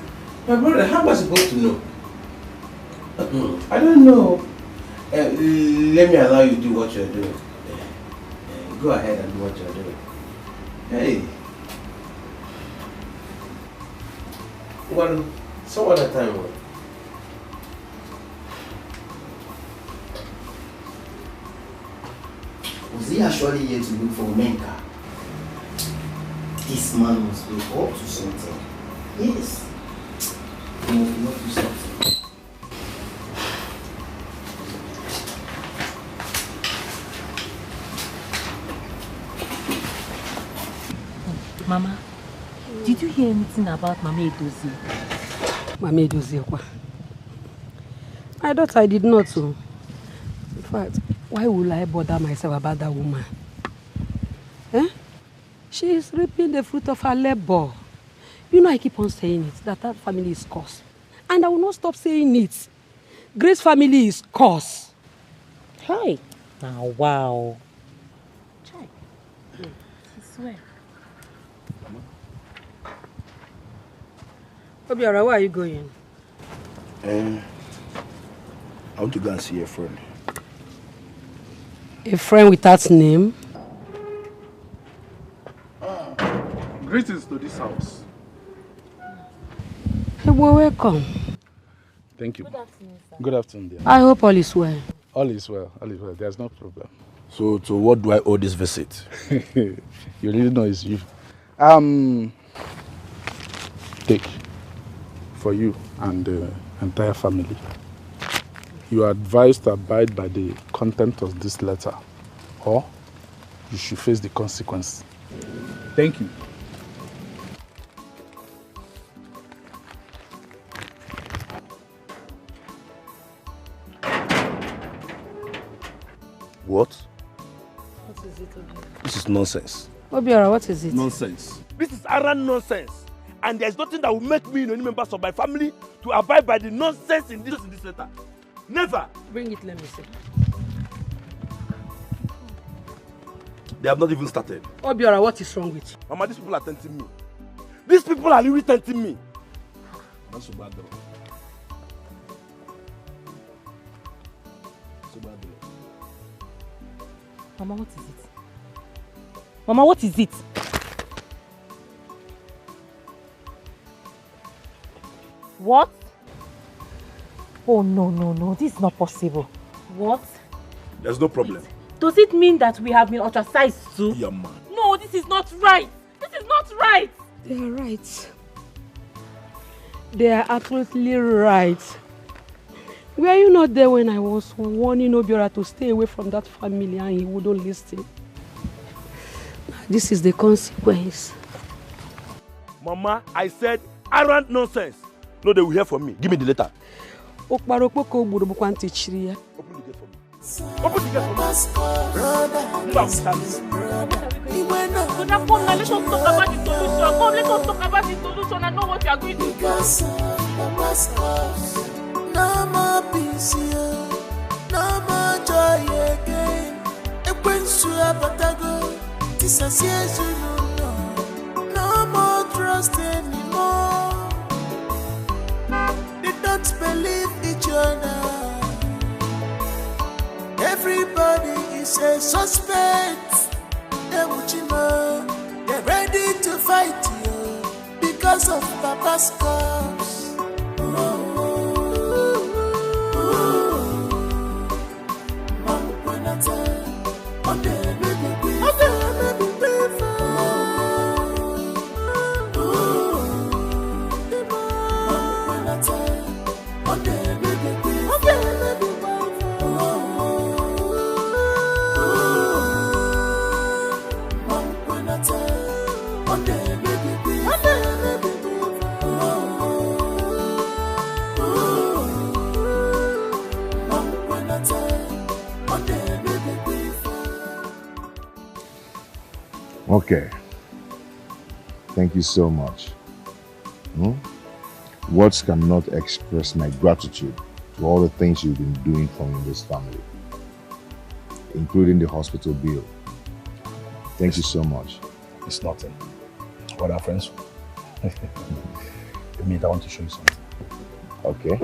brother, how am I supposed to know? I don't know. Let me allow you to do what you're doing. Go ahead and do what you're doing. Hey. Well, some other time. Was he actually here to look for Menka? This man must be up to something. Yes. He must be up to something. Mama, did you hear anything about Mama Edozie? Mama Edozie, what? I thought I did not. So, in fact, Why will I bother myself about that woman? Eh? She is reaping the fruit of her labor. You know I keep on saying it, that family is cursed. And I will not stop saying it. Grace's family is cursed. Hi. Now, wow. Chai. I swear. Obiora, where are you going? I want to go and see a friend. A friend without name? Greetings to this house. Hey, well, welcome. Thank you. Good afternoon, sir. Good afternoon, dear. I hope all is well. All is well. All is well. There's no problem. So what do I owe this visit? You really know it's you. Take for you and the entire family. You are advised to abide by the content of this letter, or you should face the consequence. Thank you. What? What is it, Obiora? This is nonsense. Obiora, what is it? Nonsense. This is arrant nonsense. And there's nothing that will make me and any members of my family to abide by the nonsense in this letter. Never. Bring it, let me see. They have not even started. Obiora, what is wrong with you? Mama, these people are tempting me. These people are really tempting me. That's so bad, though. So bad, though. Mama, what is it? Mama, what is it? What? Oh, no. This is not possible. What? There's no problem. Does it mean that we have been ostracized too? Yeah, man. No, this is not right. This is not right. They are right. They are absolutely right. Were you not there when I was warning Obiora to stay away from that family and he wouldn't listen? This is the consequence. Mama, I said arrant nonsense. No, they will hear from me. Give me the letter. Open the gate for me. Open the gate Let us talk about the solution. Come, let us talk about the solution and know what you are going to do. No more peace here, no more joy again. It brings to a batago. This is yes, you know. No more trust anymore. They don't believe each other. Everybody is a suspect. They're ready to fight you because of Papa's cause. Okay. Thank you so much. Words cannot express my gratitude to all the things you've been doing for me in this family, including the hospital bill. Thank you so much. It's nothing. What are friends? I want to show you something. Okay.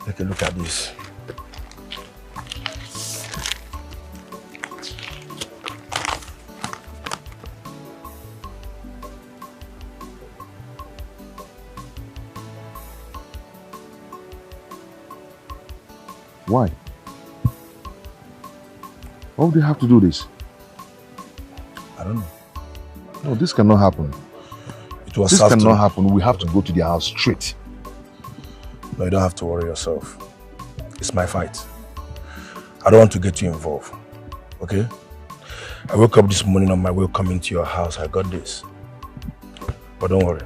Take a look at this. Why? Why would they have to do this? I don't know. No, this cannot happen. This cannot happen. We have to go to their house straight. No, you don't have to worry yourself. It's my fight. I don't want to get you involved. Okay? I woke up this morning on my way coming to your house. I got this. But don't worry.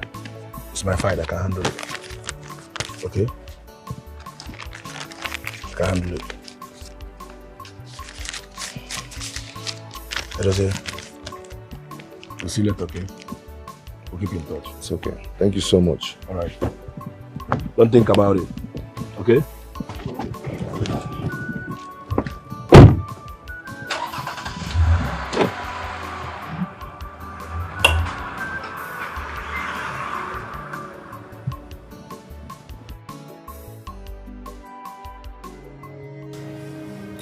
It's my fight, I can handle it. Okay? I can handle it. Let us say, we'll see you later, okay? We'll keep in touch. It's okay. Thank you so much. Alright. Don't think about it. Okay?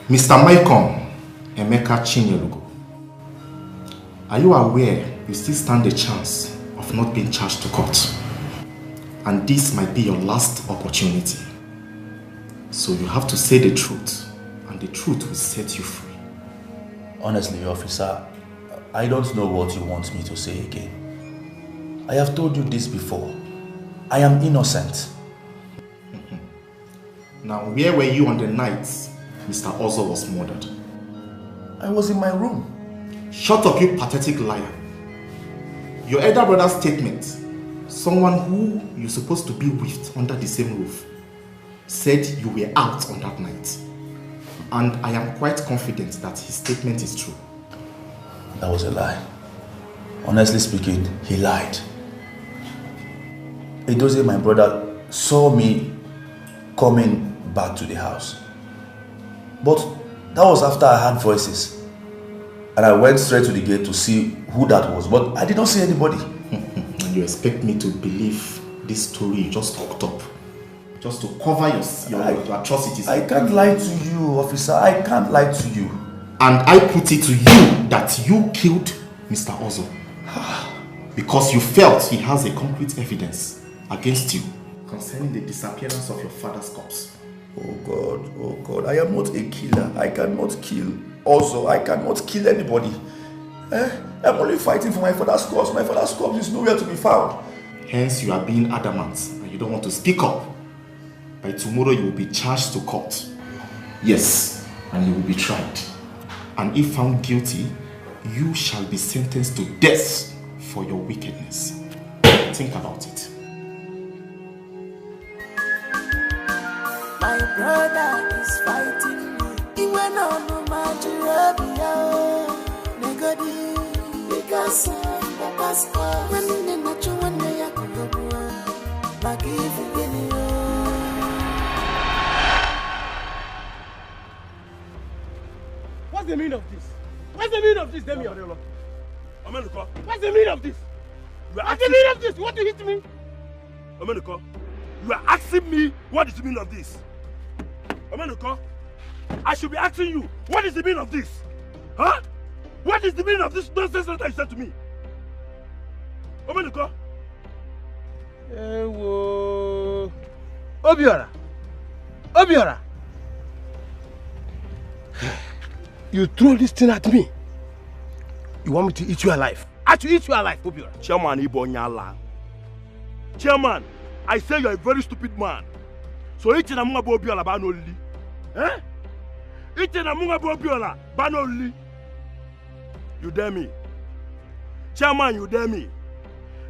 Mr. Malcolm Emeka Chinyelugo, are you aware you still stand a chance of not being charged to court? And this might be your last opportunity. So you have to say the truth, and the truth will set you free. Honestly, officer, I don't know what you want me to say again. I have told you this before. I am innocent. Now, where were you on the night Mr. Ozo was murdered? I was in my room. Shut up, you pathetic liar. Your elder brother's statement, someone who you're supposed to be with under the same roof, said you were out on that night. And I am quite confident that his statement is true. That was a lie. Honestly speaking, he lied. Edozie, my brother, saw me coming back to the house. But that was after I heard voices. And I went straight to the gate to see who that was. But I did not see anybody. And you expect me to believe this story you just cooked up? Just to cover your atrocities? I can't lie to you, officer. I can't lie to you. And I put it to you that you killed Mr. Ozo. Because you felt he has a concrete evidence against you concerning the disappearance of your father's corpse. Oh God, I am not a killer. I cannot kill. Also, I cannot kill anybody. I'm only fighting for my father's corpse. My father's corpse is nowhere to be found. Hence, you are being adamant and you don't want to speak up. By tomorrow, you will be charged to court. Yes, and you will be tried. And if found guilty, you shall be sentenced to death for your wickedness. Think about it. My brother is fighting me. He went on no Nigeria. Negodi, because Papa's cause. When the natural one day I could go, like if What's the meaning of this? What's the meaning of this, Demian? What's the meaning of this? What's the meaning of this? What do you hit me? Omenuko, you are asking me what is the meaning of this? Omenuko, I should be asking you, what is the meaning of this? Huh? What is the meaning of this nonsense that you said to me? Omenuko? Obiora! You throw this thing at me. You want me to eat you alive? I should eat you alive, Obiora. Chairman Ibonyala. Chairman, I say you're a very stupid man. So each and among Obiora banoli. Eh? Each and among Obiora banoli. You dare me? Chairman, you dare me?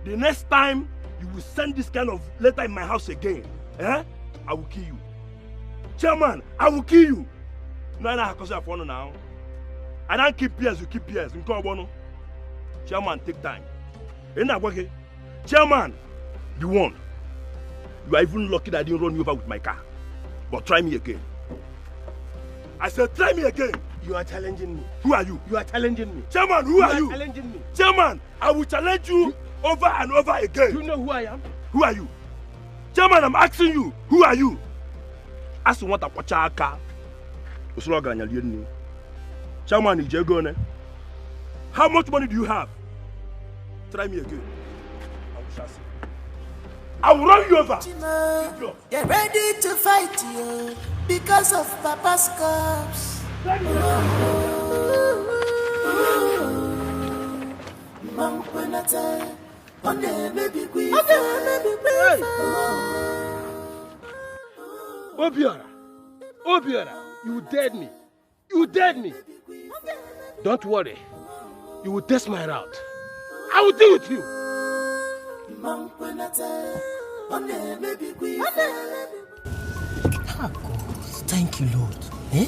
The next time you will send this kind of letter in my house again, I will kill you. Chairman, I will kill you. No, I don't have to now. I don't keep peers, you keep peers. Chairman, take time. Chairman, the one. You are even lucky that I didn't run you over with my car. But try me again. I said, try me again. You are challenging me. Who are you? You are challenging me. Chairman, who are you? Challenging me. Chairman, I will challenge you over and over again. Do you know who I am? Who are you? Chairman, I'm asking you, who are you? Ask you what a car. Chairman, how much money do you have? Try me again. I will run you over. Get ready to fight you because of Papa's corpse. Obiora, you dared me. You dared me. Don't worry. You will test my route. I will deal with you. Ah, God, thank you, Lord. Eh?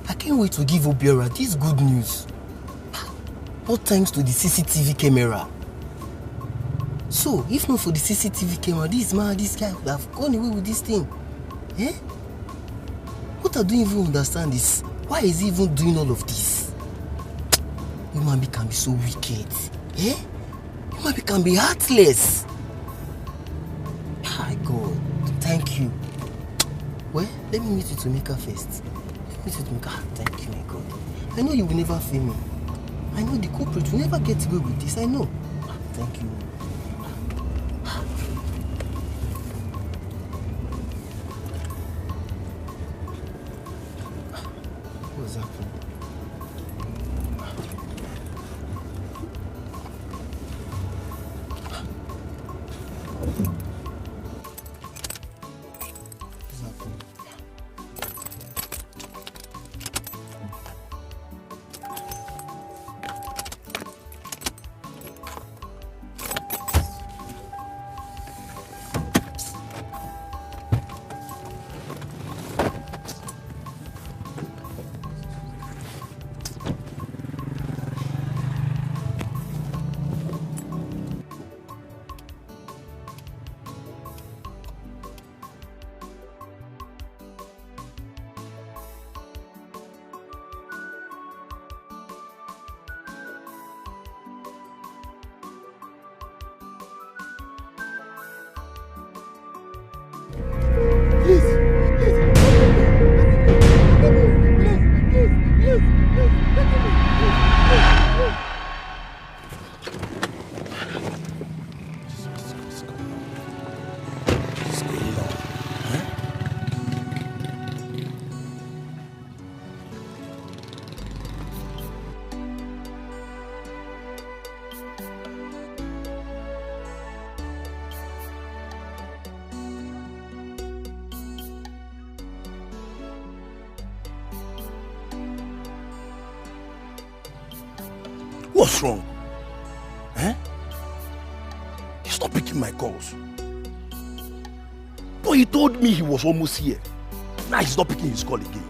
I can't wait to give Obiora this good news. All thanks to the CCTV camera. So, if not for the CCTV camera, this guy would have gone away with this thing. Eh? What I don't even understand is, why is he even doing all of this? Human being can be so wicked. Eh? Human being can be heartless. My God, thank you. Well, let me meet you to make her first. Thank you, my God. I know you will never fail me. I know the culprit will never get away with this. I know. Thank you. What's happening? What's wrong? Eh? He's not picking my calls. But he told me he was almost here. Now he's not picking his call again.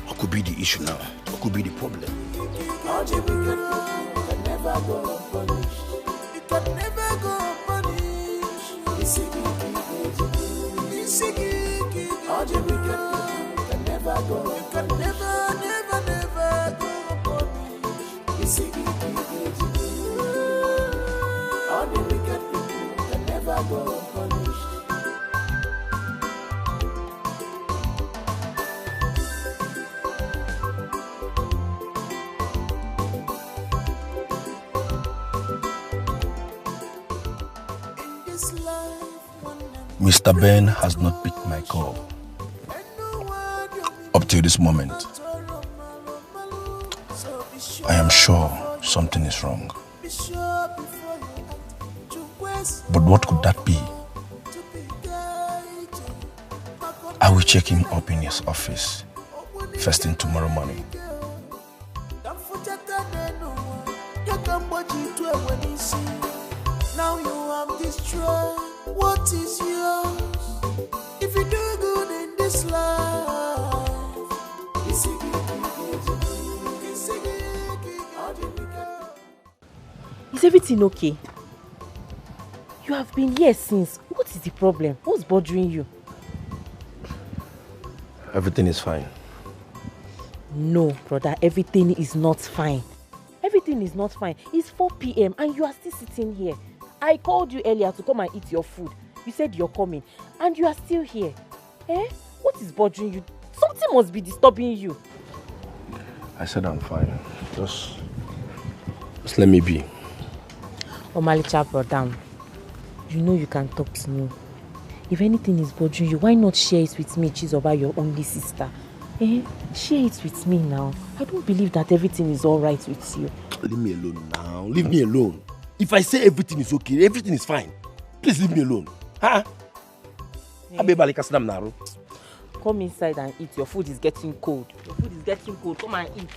What could be the issue now? What could be the problem? Mr. Ben has not picked my call up till this moment. I am sure something is wrong. But what could that be? I will check him up in his office first thing tomorrow morning. Now you have destroyed what is yours. If you do good in this life, is everything okay? You have been here since. What is the problem? What's bothering you? Everything is fine. No, brother, everything is not fine. Everything is not fine. It's 4 p.m. and you are still sitting here. I called you earlier to come and eat your food. You said you're coming and you are still here. Eh? What is bothering you? Something must be disturbing you. I said I'm fine. Just let me be. Omalicha, brother, you know you can talk to me. If anything is bothering you, why not share it with me, Chizoba, your only sister? Eh? Share it with me now. I don't believe that everything is all right with you. Leave me alone now. Leave me alone. If I say everything is okay, everything is fine, please leave me alone. Huh? Hey. Come inside and eat. Your food is getting cold. Your food is getting cold. Come and eat.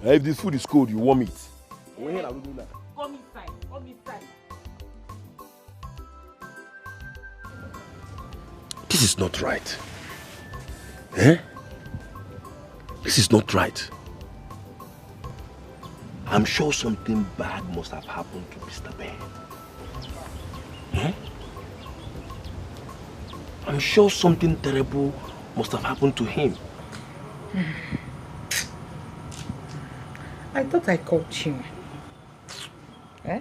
If this food is cold, you warm it. Hey. Come inside. Come inside. This is not right. Eh? This is not right. I'm sure something bad must have happened to Mr. Bear. Eh? I'm sure something terrible must have happened to him. I thought I called Chinwe. Eh?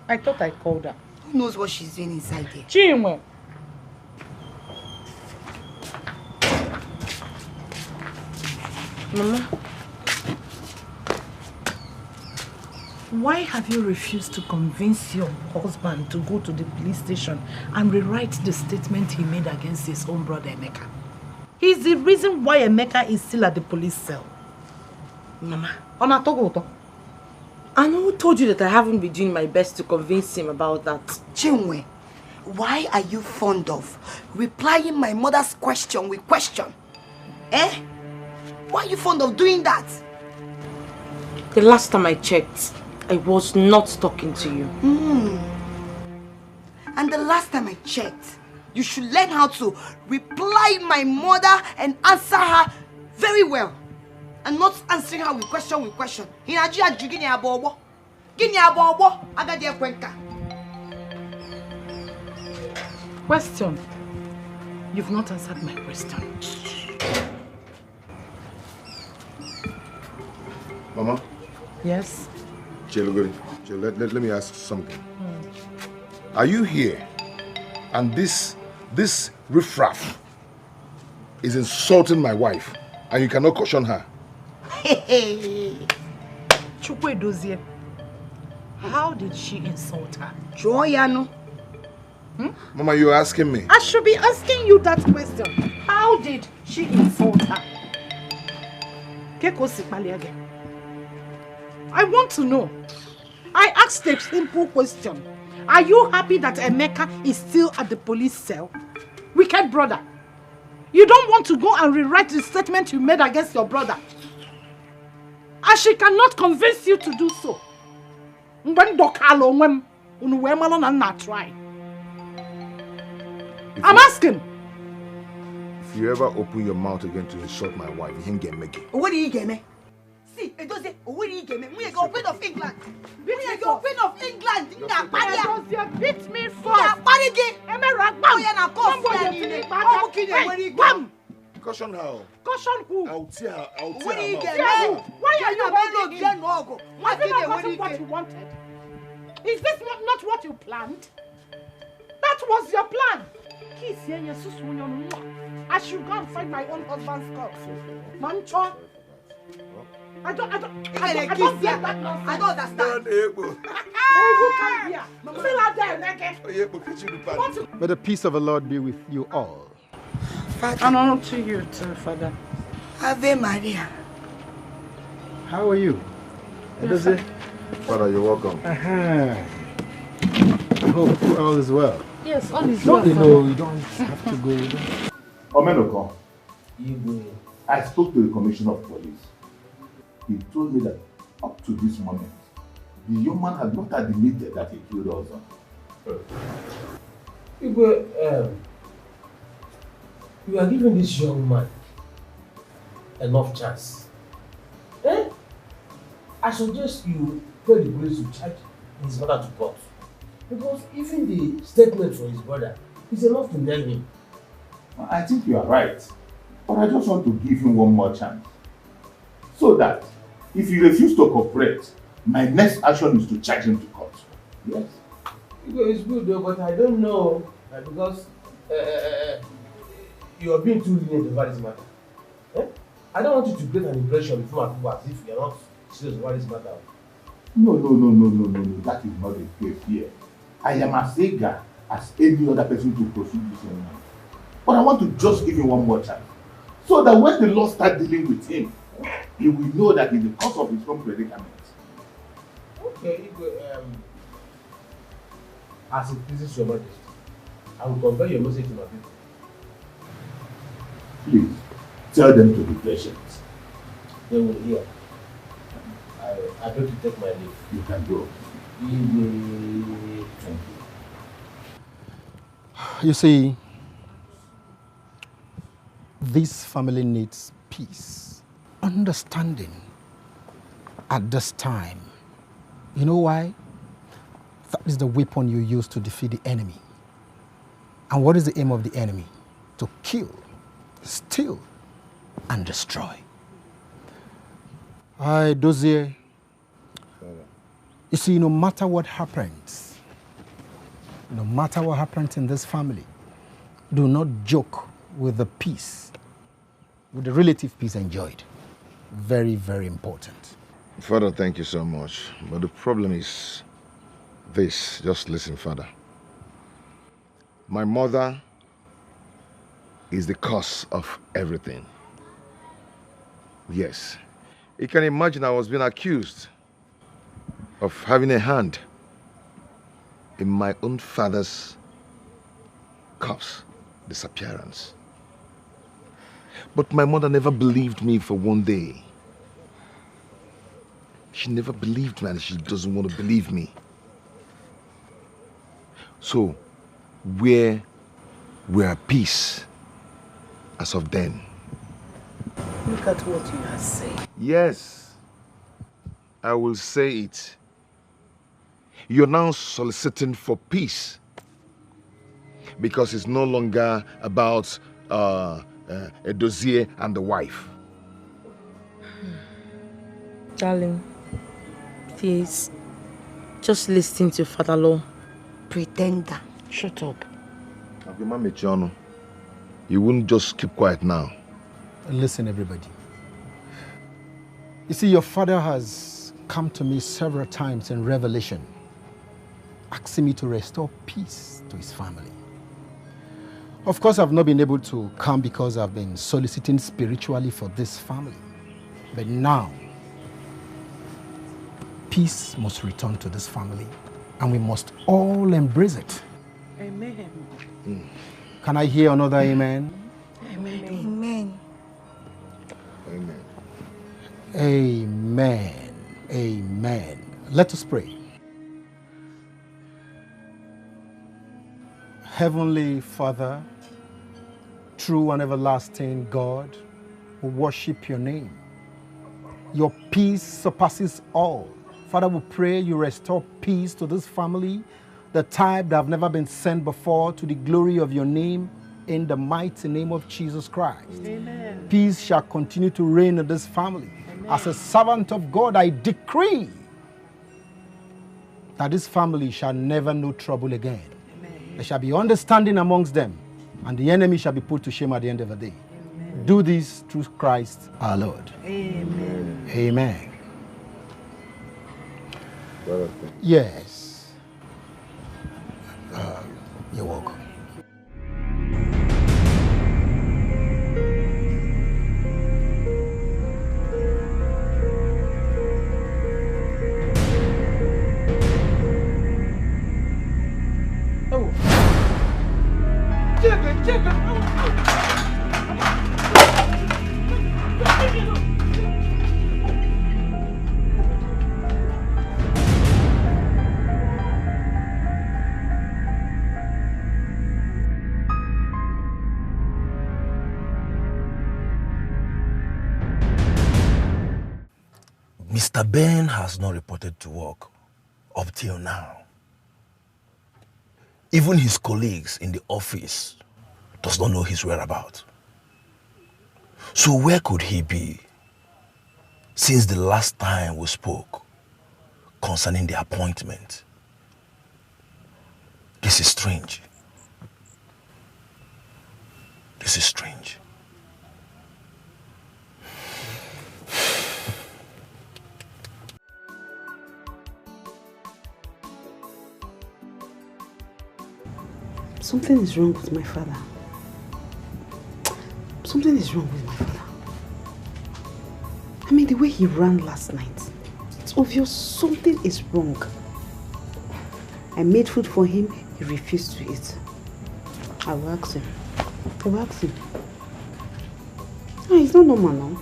I thought I called her. Who knows what she's doing inside there? Chinwe! Mama, why have you refused to convince your husband to go to the police station and rewrite the statement he made against his own brother Emeka? He's the reason why Emeka is still at the police cell. Mama, I know who told you that I haven't been doing my best to convince him about that. Chinwe, why are you fond of replying my mother's question with question? Eh? Why are you fond of doing that? The last time I checked, I was not talking to you. And the last time I checked, you should learn how to reply my mother and answer her very well. And not answering her with question. Question. You've not answered my question. Mama? Yes? Let me ask something. Are you here and this riffraff is insulting my wife and you cannot caution her? Chukwe Dozie, how did she insult her? Joyano. Mama, you're asking me. I should be asking you that question. How did she insult her? I want to know. I asked a simple question. Are you happy that Emeka is still at the police cell? Wicked brother. You don't want to go and rewrite the statement you made against your brother. And she cannot convince you to do so. I'm asking. If you ever open your mouth again to insult my wife, you can get me. What do you get me? See, it does it. What do you get me? We are going Queen of England. We are going Queen of England. You are beat me first. You are partying. Caution her. Caution who? I'll tear her. What do you get me? Why are you holding him? Has it not gotten what you wanted? Is this not what you planned? That was your plan. I should go and find my own husband's corpse. Mancho. I don't get that nonsense. I don't understand. May the peace of the Lord be with you all. Father. And on to you too, Father. Ave Maria. How are you? Father, you're welcome. I hope all is well. Yes, all is well. You don't have to go. Omenoko, I spoke to the Commissioner of Police. He told me that up to this moment, the young man had not admitted that he killed Ozo. You are giving this young man enough chance. Eh? I suggest you tell the police to charge his brother to court. Because even the statement from his brother is enough to nail him. I think you are right. But I just want to give him one more chance. So that if he refuses to cooperate, my next action is to charge him to court. Yes? It's good though, but I don't know because you are being too lenient about this matter. Eh? I don't want you to get an impression before my people as if you are not serious about this matter. No. That is not the case here. I am as eager as any other person to pursue this young man. But I want to just give him one more chance. So that when the law starts dealing with him, he will know that it's the cause of his own predicament. Okay, as it pleases your majesty, I will convey your message to my people. Please, tell them to be patient. They will hear. I beg to take my leave. You can go. Thank you. You see, this family needs peace, understanding at this time. You know why? That is the weapon you use to defeat the enemy. And what is the aim of the enemy? To kill, steal, and destroy. Dozier, you see, no matter what happens in this family, do not joke with the peace, with the relative peace enjoyed. Very, very important. Father, thank you so much. But the problem is this. Just listen, Father. My mother is the cause of everything. Yes. You can imagine I was being accused of having a hand in my own father's corpse disappearance. But my mother never believed me for one day. She never believed me, and she doesn't want to believe me. So, we're at peace as of then. Look at what you are saying. Yes, I will say it. You're now soliciting for peace because it's no longer about a dossier and the wife. Darling, please, just listen to Father-Law. Pretender. Shut up. You wouldn't just keep quiet now. Listen, everybody. You see, your father has come to me several times in Revelation, asking me to restore peace to his family. Of course, I've not been able to come because I've been soliciting spiritually for this family. But now, peace must return to this family, and we must all embrace it. Amen. Can I hear another amen? Amen. Amen. Amen. Amen. Amen. Let us pray. Heavenly Father, true and everlasting God, we worship your name. Your peace surpasses all. Father, we pray you restore peace to this family, the type that have never been sent before, to the glory of your name, in the mighty name of Jesus Christ. Amen. Peace shall continue to reign in this family. Amen. As a servant of God, I decree that this family shall never know trouble again. Amen. There shall be understanding amongst them, and the enemy shall be put to shame at the end of the day. Amen. Do this through Christ our Lord. Amen. Amen. Yes. You're welcome. Mr. Ben has not reported to work up till now. Even his colleagues in the office does not know his whereabouts. So where could he be since the last time we spoke concerning the appointment? This is strange. This is strange. Something is wrong with my father. Something is wrong with my father. I mean, the way he ran last night, it's obvious something is wrong. I made food for him, he refused to eat. I will ask him. No, it's not normal now.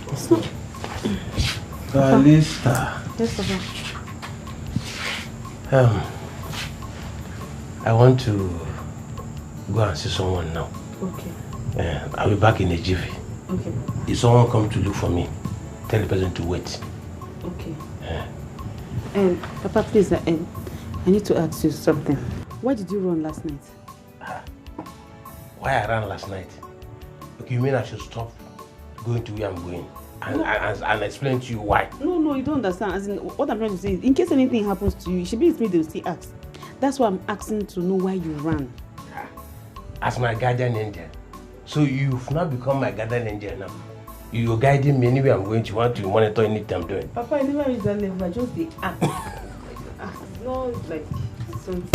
It's not. Kalista. Yes, Papa. I want to go and see someone now. Okay. I'll be back in a jiffy. Okay. If someone comes to look for me, tell the person to wait. Okay. Papa, please, I need to ask you something. Why did you run last night? Why I ran last night? Okay, you mean I should stop going to where I'm going and explain to you why? No, you don't understand. As in, what I'm trying to say is, in case anything happens to you, it should be with me, they'll still ask. That's why I'm asking to know why you ran. As my guardian angel. So you've now become my guardian angel now. You're guiding me anywhere I'm going. You want to monitor anything I'm doing. Papa, I never reached that level. I just the act. It's not like something.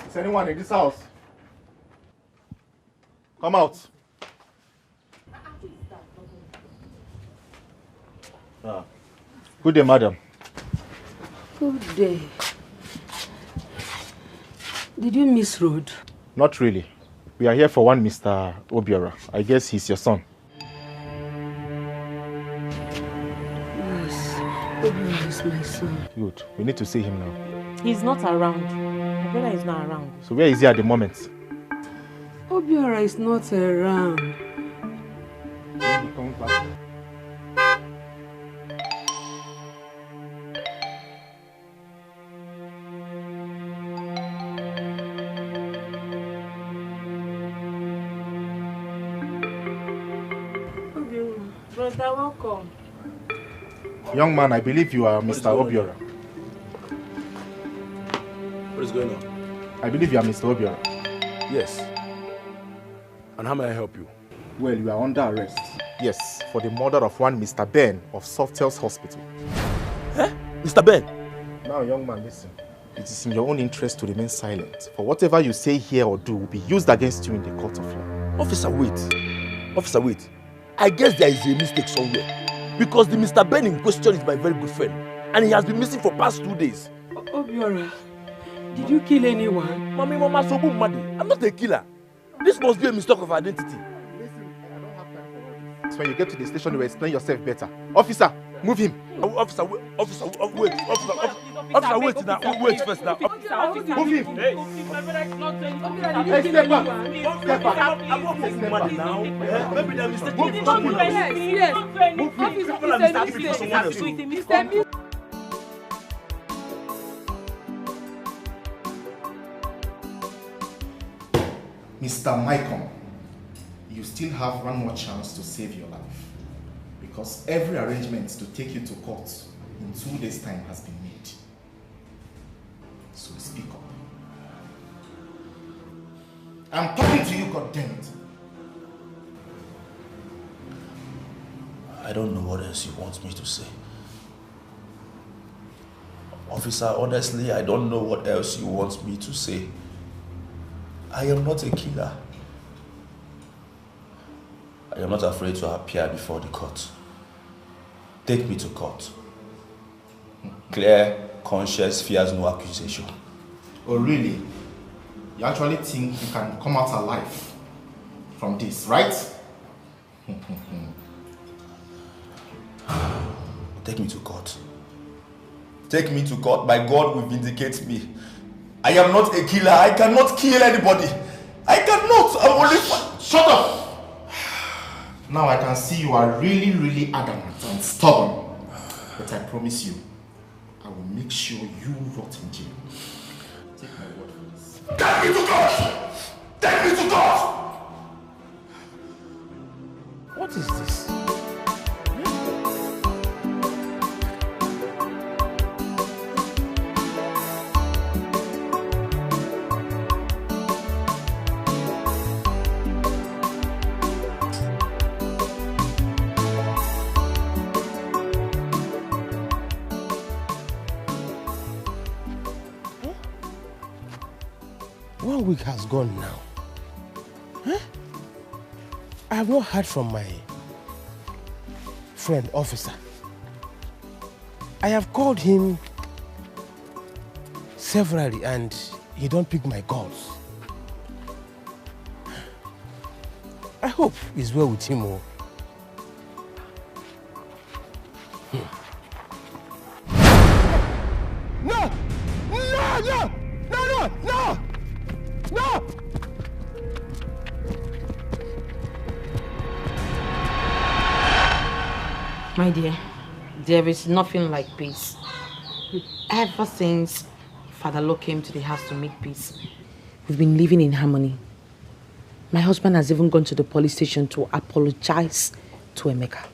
Is anyone in this house? Come out. Good day, madam. Good day. Did you miss road? Not really. We are here for one Mr. Obiora. I guess he's your son. Yes, Obiora is my son. Good. We need to see him now. He's not around. My brother is not around. So where is he at the moment? Obiora is not around. Brother, welcome. Young man, I believe you are Mr. Obiora. What is going on? I believe you are Mr. Obiora. Yes. And how may I help you? Well, you are under arrest. Yes, for the murder of one Mr. Ben of Softel's Hospital. Eh? Mr. Ben? Now, young man, listen. It is in your own interest to remain silent. For whatever you say here or do will be used against you in the court of law. Officer, wait. Officer, wait. I guess there is a mistake somewhere. Because the Mr. Ben in question is my very good friend. And he has been missing for past 2 days. Obiora, did you kill anyone? Mama, Sobu Madi. I'm not a killer. This must be a mistake of identity. So when you get to the station, you will explain yourself better. Officer, move him. Officer, wait. Officer, wait now. Wait first now. Move him. Hey, step back. Step back. I'm not moving money now. Maybe they're mistaken. Yes. Mr. Michael, you still have one more chance to save your life. Because every arrangement to take you to court in 2 days' time has been made. So speak up. I'm talking to you, goddammit. I don't know what else you want me to say. Officer, honestly, I don't know what else you want me to say. I am not a killer. I am not afraid to appear before the court. Take me to court. Clear conscience fears no accusation. Oh, really? You actually think you can come out alive from this, right? Take me to court. Take me to court. My God will vindicate me. I am not a killer. I cannot kill anybody. I cannot. I'm only... Shut up! Now I can see you are really, really adamant and stubborn. But I promise you, I will make sure you rot in jail. Take my word for this. Take me to court! Take me to court! What is this? Week has gone now. Huh? I have not heard from my friend officer. I have called him severally and he don't pick my calls. I hope it's well with him. Oh. No! No! No! No! No! No! My dear, there is nothing like peace. Ever since Father Law came to the house to make peace, we've been living in harmony. My husband has even gone to the police station to apologize to Emeka.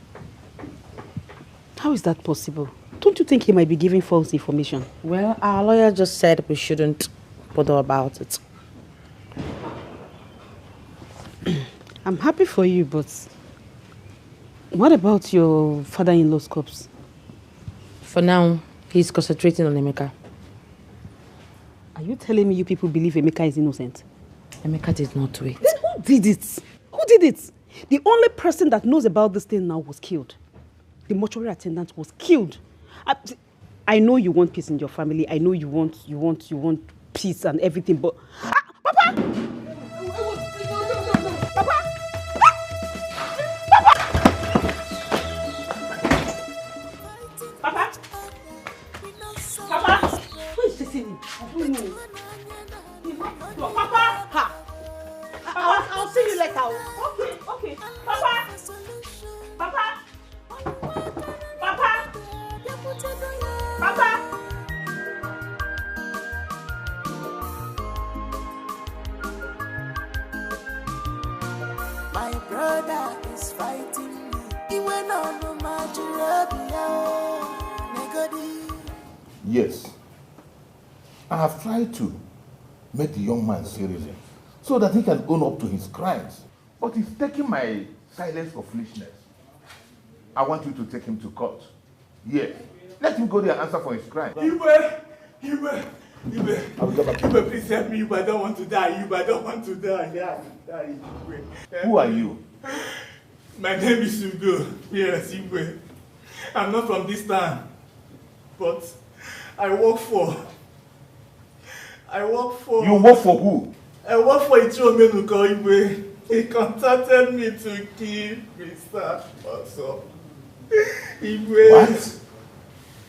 How is that possible? Don't you think he might be giving false information? Well, our lawyer just said we shouldn't bother about it. I'm happy for you, but what about your father-in-law's corpse? For now, he's concentrating on Emeka. Are you telling me you people believe Emeka is innocent? Emeka did not do it. Then who did it? Who did it? The only person that knows about this thing now was killed. The mortuary attendant was killed. I know you want peace in your family. I know you want peace and everything, but Papa! Papa! Who is chasing him? I don't know. Papa! Ha! I'll see you later. Okay. Papa! Papa! Papa! Papa! My brother is fighting me. He went on no Yes. I have tried to make the young man serious so that he can own up to his crimes. But he's taking my silence for foolishness. I want you to take him to court. Yes. Let him go there and answer for his crime. Ibe, please help me. Ibe, I don't want to die. Ibe, I don't want to die. Yeah. Who are you? My name is Ugo. Yes, Ibe. I'm not from this town, but I work for. You work for who? I work for Ichiomenuko Ibe. He contacted me to kill Mr. Also. Ibe. What?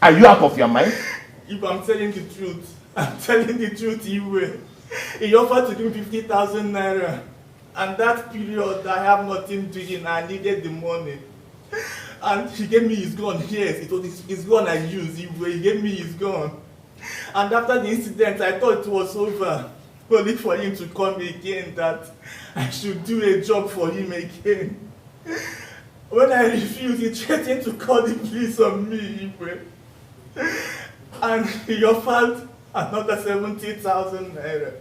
Are you out of your mind? If I'm telling the truth, Ibe. He offered to give me 50,000 naira. And that period, I have nothing doing. I needed the money. And he gave me his gun. Yes, it was his gun I used. He gave me his gun. And after the incident, I thought it was over. Only for him to come again that I should do a job for him again. When I refused, he threatened to call the police on me. And he offered another 70,000 naira.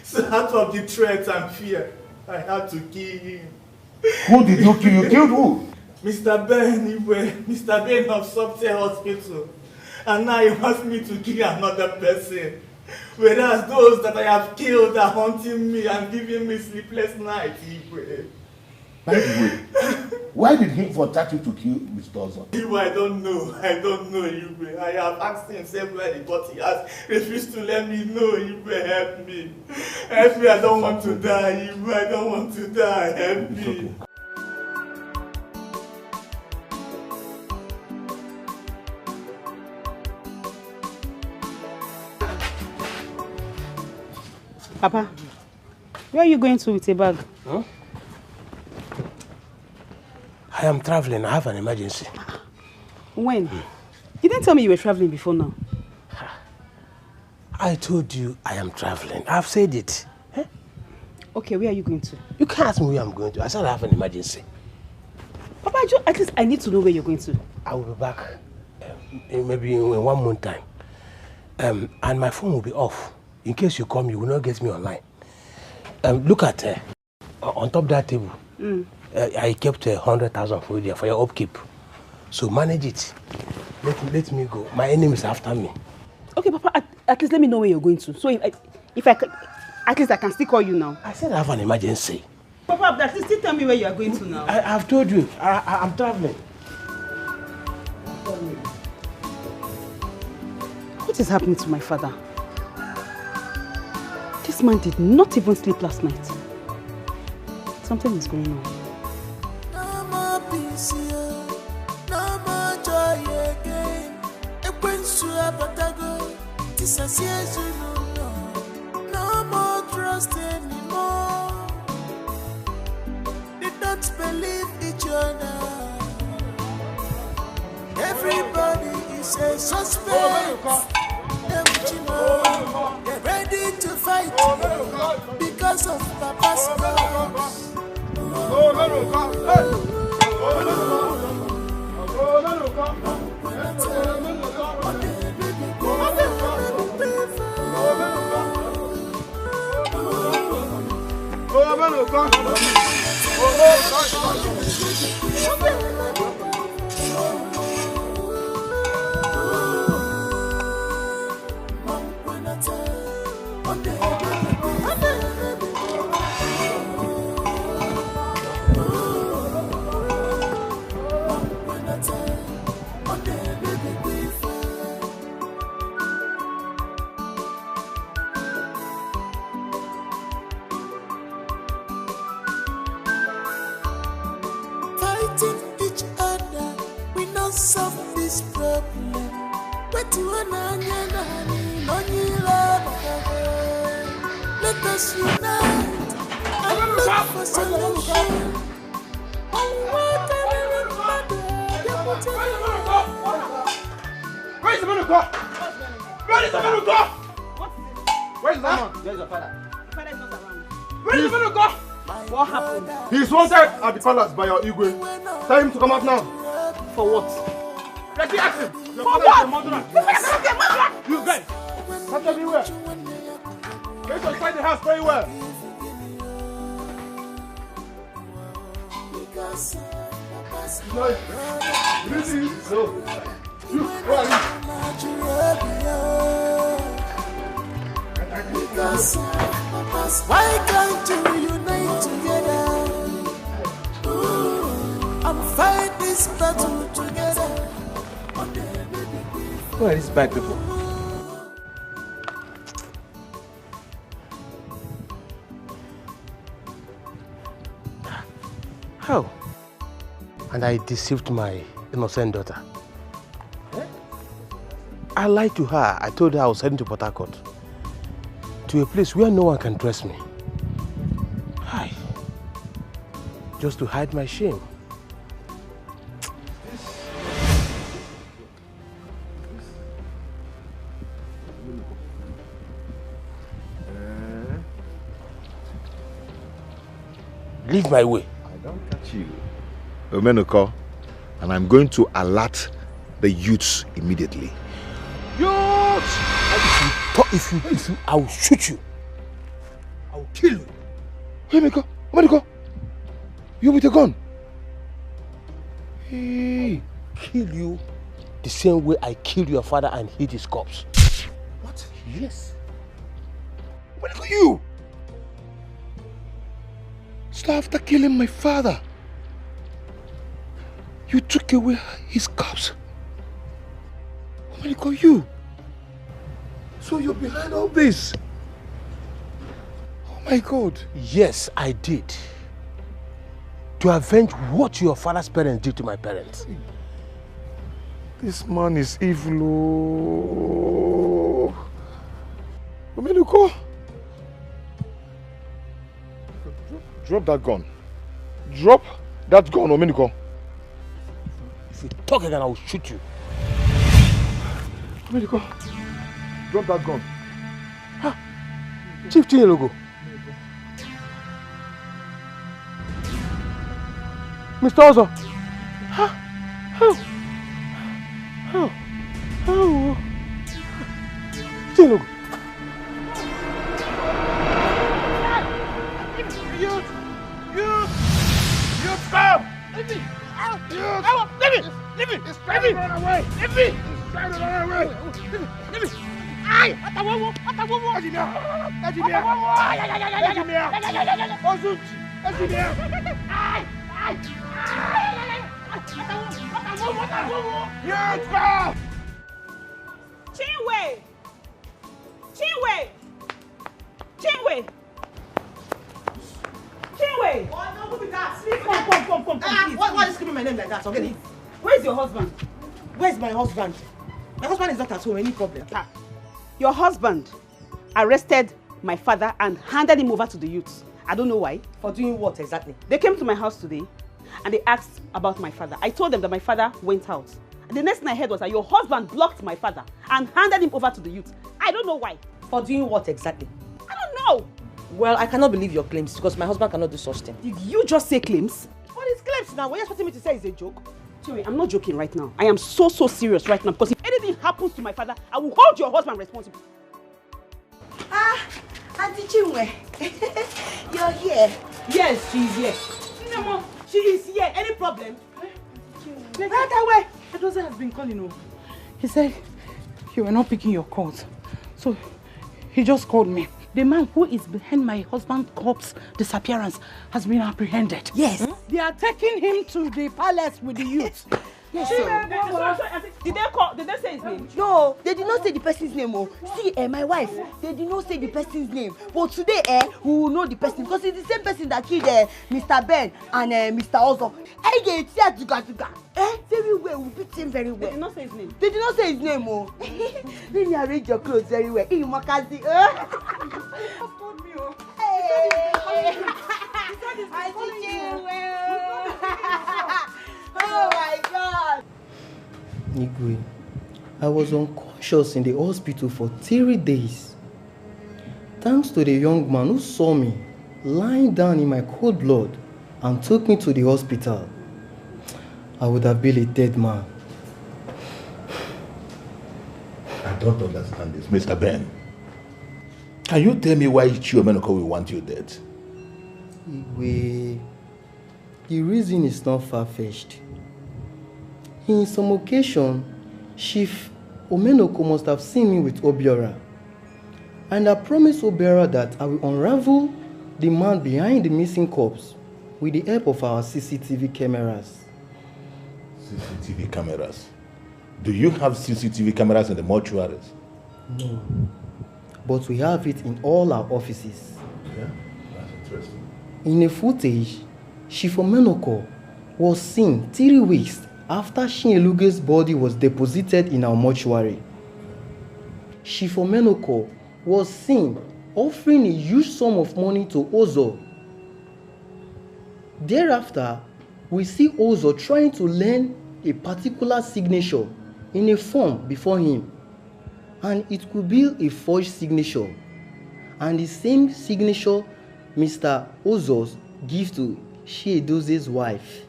So out of the threat and fear, I had to kill him. Who did you kill? You killed who? Mr. Ben, Mr. Ben of Subtel Hospital. And now he wants me to kill another person. Whereas those that I have killed are haunting me and giving me sleepless nights. By the way, why did he contact you to kill Mr. Ozo? I don't know, Ibe. I have asked him severally, but he has refused to let me know. Ibe, help me. Help me, I don't want to die. Ibe, I don't want to die. Help me. Papa, where are you going to with a bag? Huh? I am traveling. I have an emergency. When? You didn't tell me you were traveling before now. I told you I am traveling. I've said it. Eh? Okay, where are you going to? You can't ask me where I'm going to. I said I have an emergency. Papa, at least I need to know where you're going to. I will be back maybe in 1 month time. And my phone will be off. In case you come, you will not get me online. Look at on top of that table. I kept 100,000 for you there for your upkeep. So manage it. Let me go. My enemy is after me. Okay, Papa. At least let me know where you're going to. So if I at least I can still call you now. I said I have an emergency. Papa, at least still tell me where you are going to now. I've told you. I'm traveling. What is happening to my father? This man did not even sleep last night. Something is going on. No more peace here, no more joy again. No more trust anymore. They don't believe each other. Everybody is a suspect. They're ready to fight because of Papa's drugs. Fighting each other, we not solve this problem. But you let us unite and look for solution. Where is the man of God? Where is the man of God? Where is the man? Where's your father? Your father is not around. Where is the man of God? What happened? He is wanted at the palace by your Igwe. Tell him to come out now. For what? Let me ask him. Your For father what? is a murderer. You guys, search everywhere. Make sure you find the house very well. No, really? No. You, where are you? Why can't you unite together? And fight this battle together? Who are these bad people? How? And I deceived my innocent daughter. I lied to her. I told her I was heading to Port Harcourt, to a place where no one can trust me. Hi. Just to hide my shame. Leave my way. I don't catch you, Omenuko, and I'm going to alert the youths immediately. Youths! If you, I will shoot you. I will kill you. Omenuko, you with a gun? Hey, kill you the same way I killed your father and hid his corpse. What? Yes. Omenuko, you! So after killing my father, you took away his corpse. Omenuko, you! So you're behind all this? Oh my God. Yes, I did. To avenge what your father's parents did to my parents. This man is evil. Omenuko! Drop that gun. Drop that gun, Omenuko. If you talk again, I will shoot you. Omenuko, drop that gun. Ha! Chief Chinelogo. Mr. Ozo. Ha! How? Chinelogo. You stop! Leave me! Leave me! He's trying to run away! Leave me! He's trying to run away! Leave me! Aye! Chinwe! Chinwe! Chinwe! Oh, no, who be that? Come, please. Why are you screaming my name like that? Okay. Where's your husband? Where's my husband? My husband is not at home. Any problem? Your husband arrested my father and handed him over to the youths. I don't know why. For doing what exactly? They came to my house today and they asked about my father. I told them that my father went out. And the next thing I heard was that your husband blocked my father and handed him over to the youth. I don't know why. For doing what exactly? I don't know. Well, I cannot believe your claims because my husband cannot do such thing. Did you just say claims? What is claims now? What are you expecting me to say is a joke? Chinwe, I'm not joking right now. I am so serious right now because if anything happens to my father, I will hold your husband responsible. Auntie Chinwe, you're here. Yes, she's here. No, she is here. Any problem? Right away. Edoze has been calling you. He said you were not picking your calls. So he just called me. The man who is behind my husband's corpse disappearance has been apprehended. Yes. They are taking him to the palace with the youth. Yes, Did they say his name? No, they did not say the person's name. Oh. See, my wife, they did not say the person's name. But today, we will know the person because it's the same person that killed Mr. Ben and Mr. Ozo. Very well, we beat him very well. They did not say his name. They did not say his name. Oh. Then you arrange your clothes very well. Hey, Makazi. Oh my God! Igwe, I was unconscious in the hospital for 3 days. Thanks to the young man who saw me lying down in my cold blood and took me to the hospital, I would have been a dead man. I don't understand this, Mr. Ben. Can you tell me why Chiomenoko will want you dead? Igwe, the reason is not far-fetched. In some occasion, Chief Omenoko must have seen me with Obiora, and I promised Obiora that I will unravel the man behind the missing corpse with the help of our CCTV cameras. CCTV cameras? Do you have CCTV cameras in the mortuaries? No, but we have it in all our offices. Yeah, that's interesting. In a footage, Chief Omenoko was seen 3 weeks after Shinyeluge's body was deposited in our mortuary. Chief Omenoko was seen offering a huge sum of money to Ozo. Thereafter, we see Ozo trying to learn a particular signature in a form before him, and it could be a forged signature, and the same signature Mr. Ozo gives to Chiedoze's wife.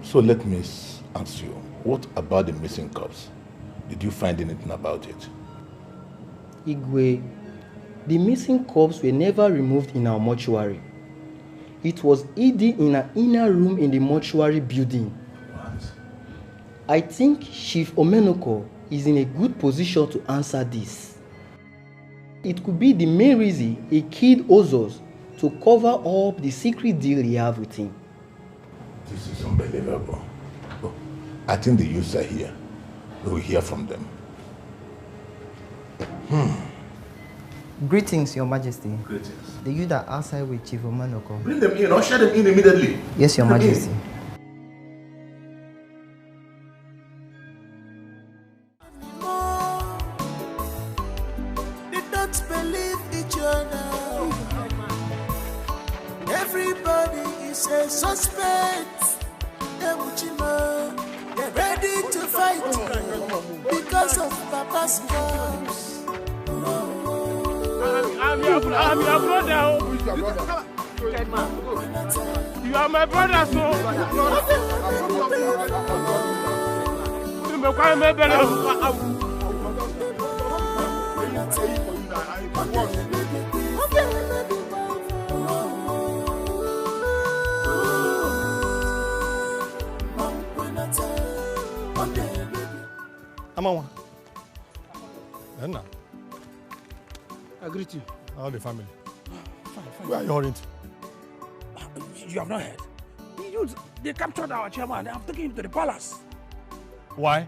So let me ask you, what about the missing corpse? Did you find anything about it? Igwe, the missing corpse were never removed in our mortuary. It was hidden in an inner room in the mortuary building. What? I think Chief Omenoko is in a good position to answer this. It could be the main reason he killed Ozos to cover up the secret deal he had with him. This is unbelievable. Oh, I think the youths are here. We will hear from them. Greetings, Your Majesty. Greetings. The youth are outside with Chief Omenoko. Bring them in, usher them in immediately. Yes, Your Majesty. They don't believe each other. Everybody is a suspect. They're ready to fight because of Papa's cause. I'm your brother. Who is your brother? You are my brother, so. Amawa. Enna. I greet you. How the family? Fine. Where are you hurrying to? You have not heard. They captured our chairman. They have taken him to the palace. Why?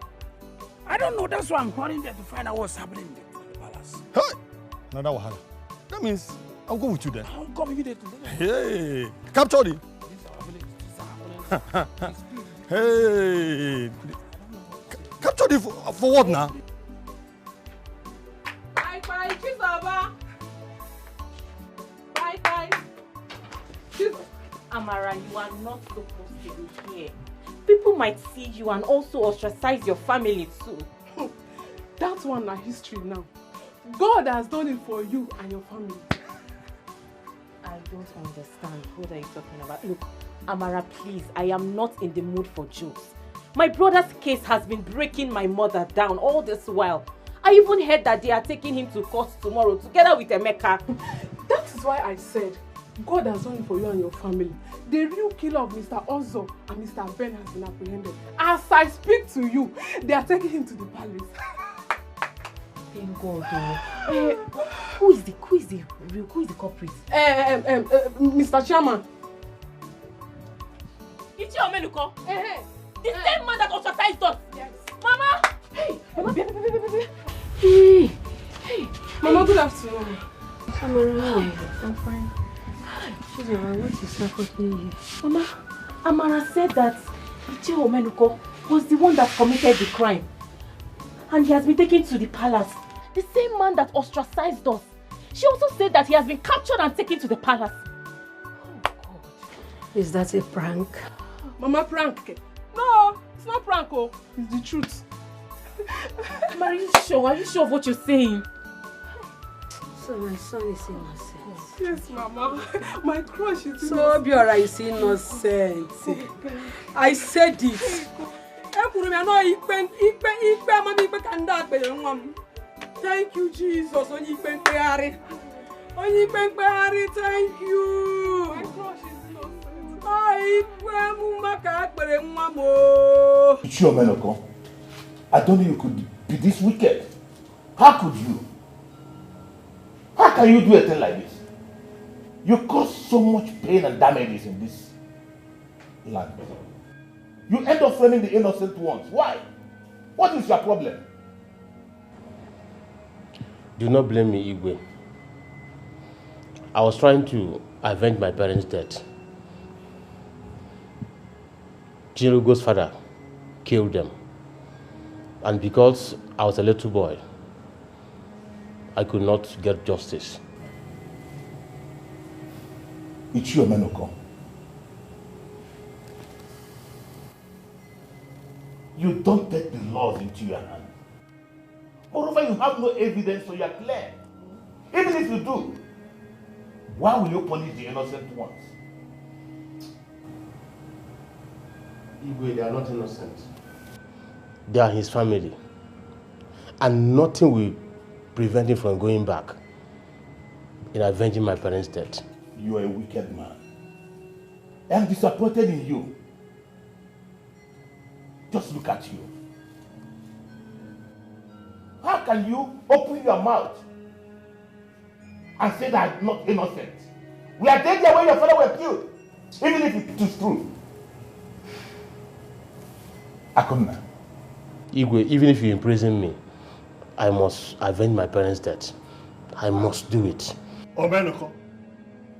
I don't know. That's why I'm hurrying there to find out what's happening in the palace. Hey! Another wahala. That means I'll go with you then. I'll come immediately. Hey, capture it. Hey, capture it for what now? Bye bye, Chisaba. Bye bye. Amara, you are not supposed to be here. People might see you and also ostracize your family too. That one na history now. God has done it for you and your family. I don't understand. What are you talking about? Look, Amara, please, I am not in the mood for jokes. My brother's case has been breaking my mother down all this while. I even heard that they are taking him to court tomorrow together with Emeka. That is why I said God has done it for you and your family. The real killer of Mr. Ozo and Mr. Ben has been apprehended. As I speak to you, they are taking him to the palace. Thank God. Who is the culprit? Mr. Chairman. It's your Menuko. The same man that ostracized us. Yes. Mama! Hey! Mama! Hey! Mama, good afternoon. Amara, I'm fine. What is happening here? Mama, Amara said that Ichiro Menuko was the one that committed the crime. And he has been taken to the palace. The same man that ostracized us. She also said that he has been captured and taken to the palace. Oh God. Is that a prank? Mama, prank? No, it's not prank, oh. It's the truth. Mama, are you sure? Are you sure of what you're saying? So my son is innocent. Yes, Mama. My crush is innocent. So Biora is innocent. I said it. Thank you, Jesus. Thank you. My crush is innocent. Sure, Menoko. I don't know you could be this wicked. How could you? How can you do a thing like this? You cause so much pain and damages in this land. You end up framing the innocent ones. Why? What is your problem? Do not blame me, Igwe. I was trying to avenge my parents' death. Chirugo's father killed them. And because I was a little boy, I could not get justice. It's your Menoko. You don't take the laws into your hand. Moreover, you have no evidence, so you are clear. Even if you do, why will you punish the innocent ones? Igwe, they are not innocent. They are his family. And nothing will prevent him from going back in avenging my parents' death. You are a wicked man. I am disappointed in you. Just look at you. How can you open your mouth and say that I'm not innocent? We are dead there when your father was killed, even if it is true. Akonna. Igwe, even if you imprison me, I must avenge my parents' death. I must do it. Omenoko,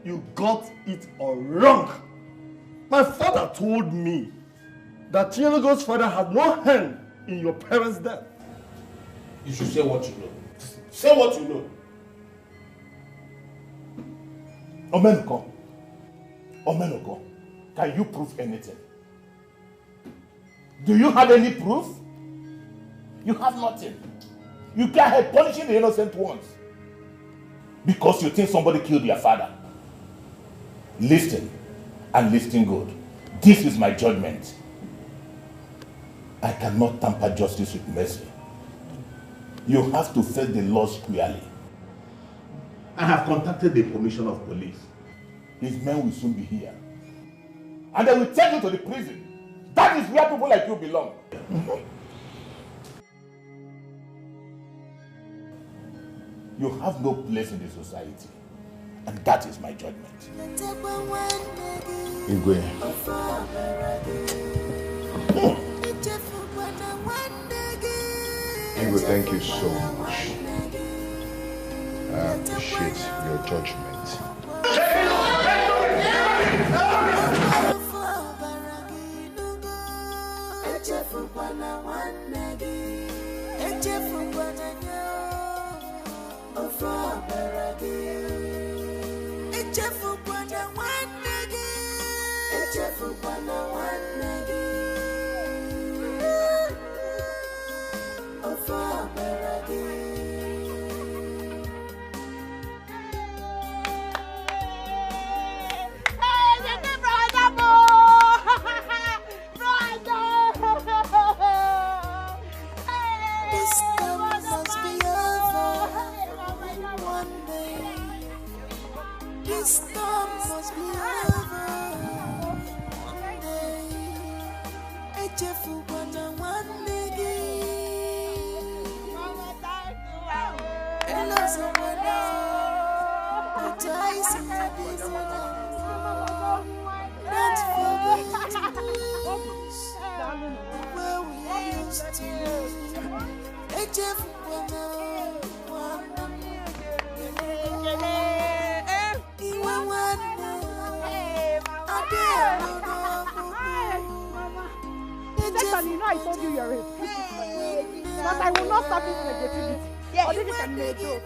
you got it all wrong. My father told me that Chinelogo's father had no hand in your parents' death. You should say what you know. Say what you know. Omenoko, can you prove anything? Do you have any proof? You have nothing. You go ahead punishing the innocent ones because you think somebody killed your father. Listen, and listen good. This is my judgment. I cannot tamper justice with mercy. You have to face the law squarely. I have contacted the commissioner of police. His men will soon be here. And they will take you to the prison. That is where people like you belong. You have no place in the society. And that is my judgment. Igwe. Igwe, thank you so much. appreciate your judgment. You know I told you you're a but I will not stop this negativity. Or this is a joke.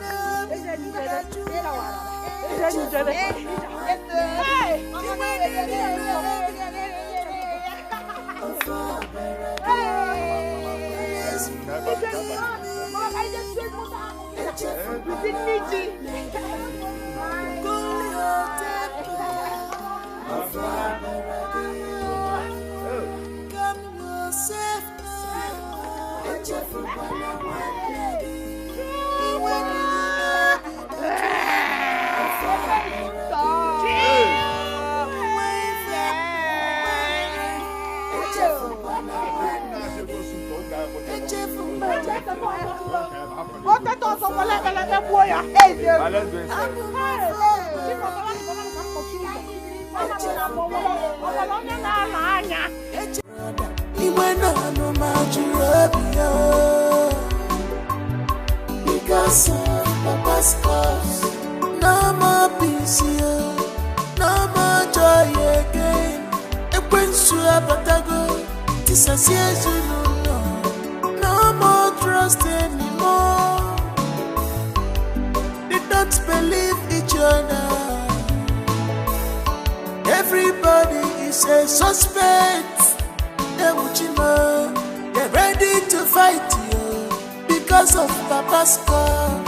Because of Papa's cause, no more peace here, no more joy again. It brings to a batago, disassociation, no more trust anymore. They don't believe each other. Everybody is a suspect. They're ready to fight you because of Papa's cause.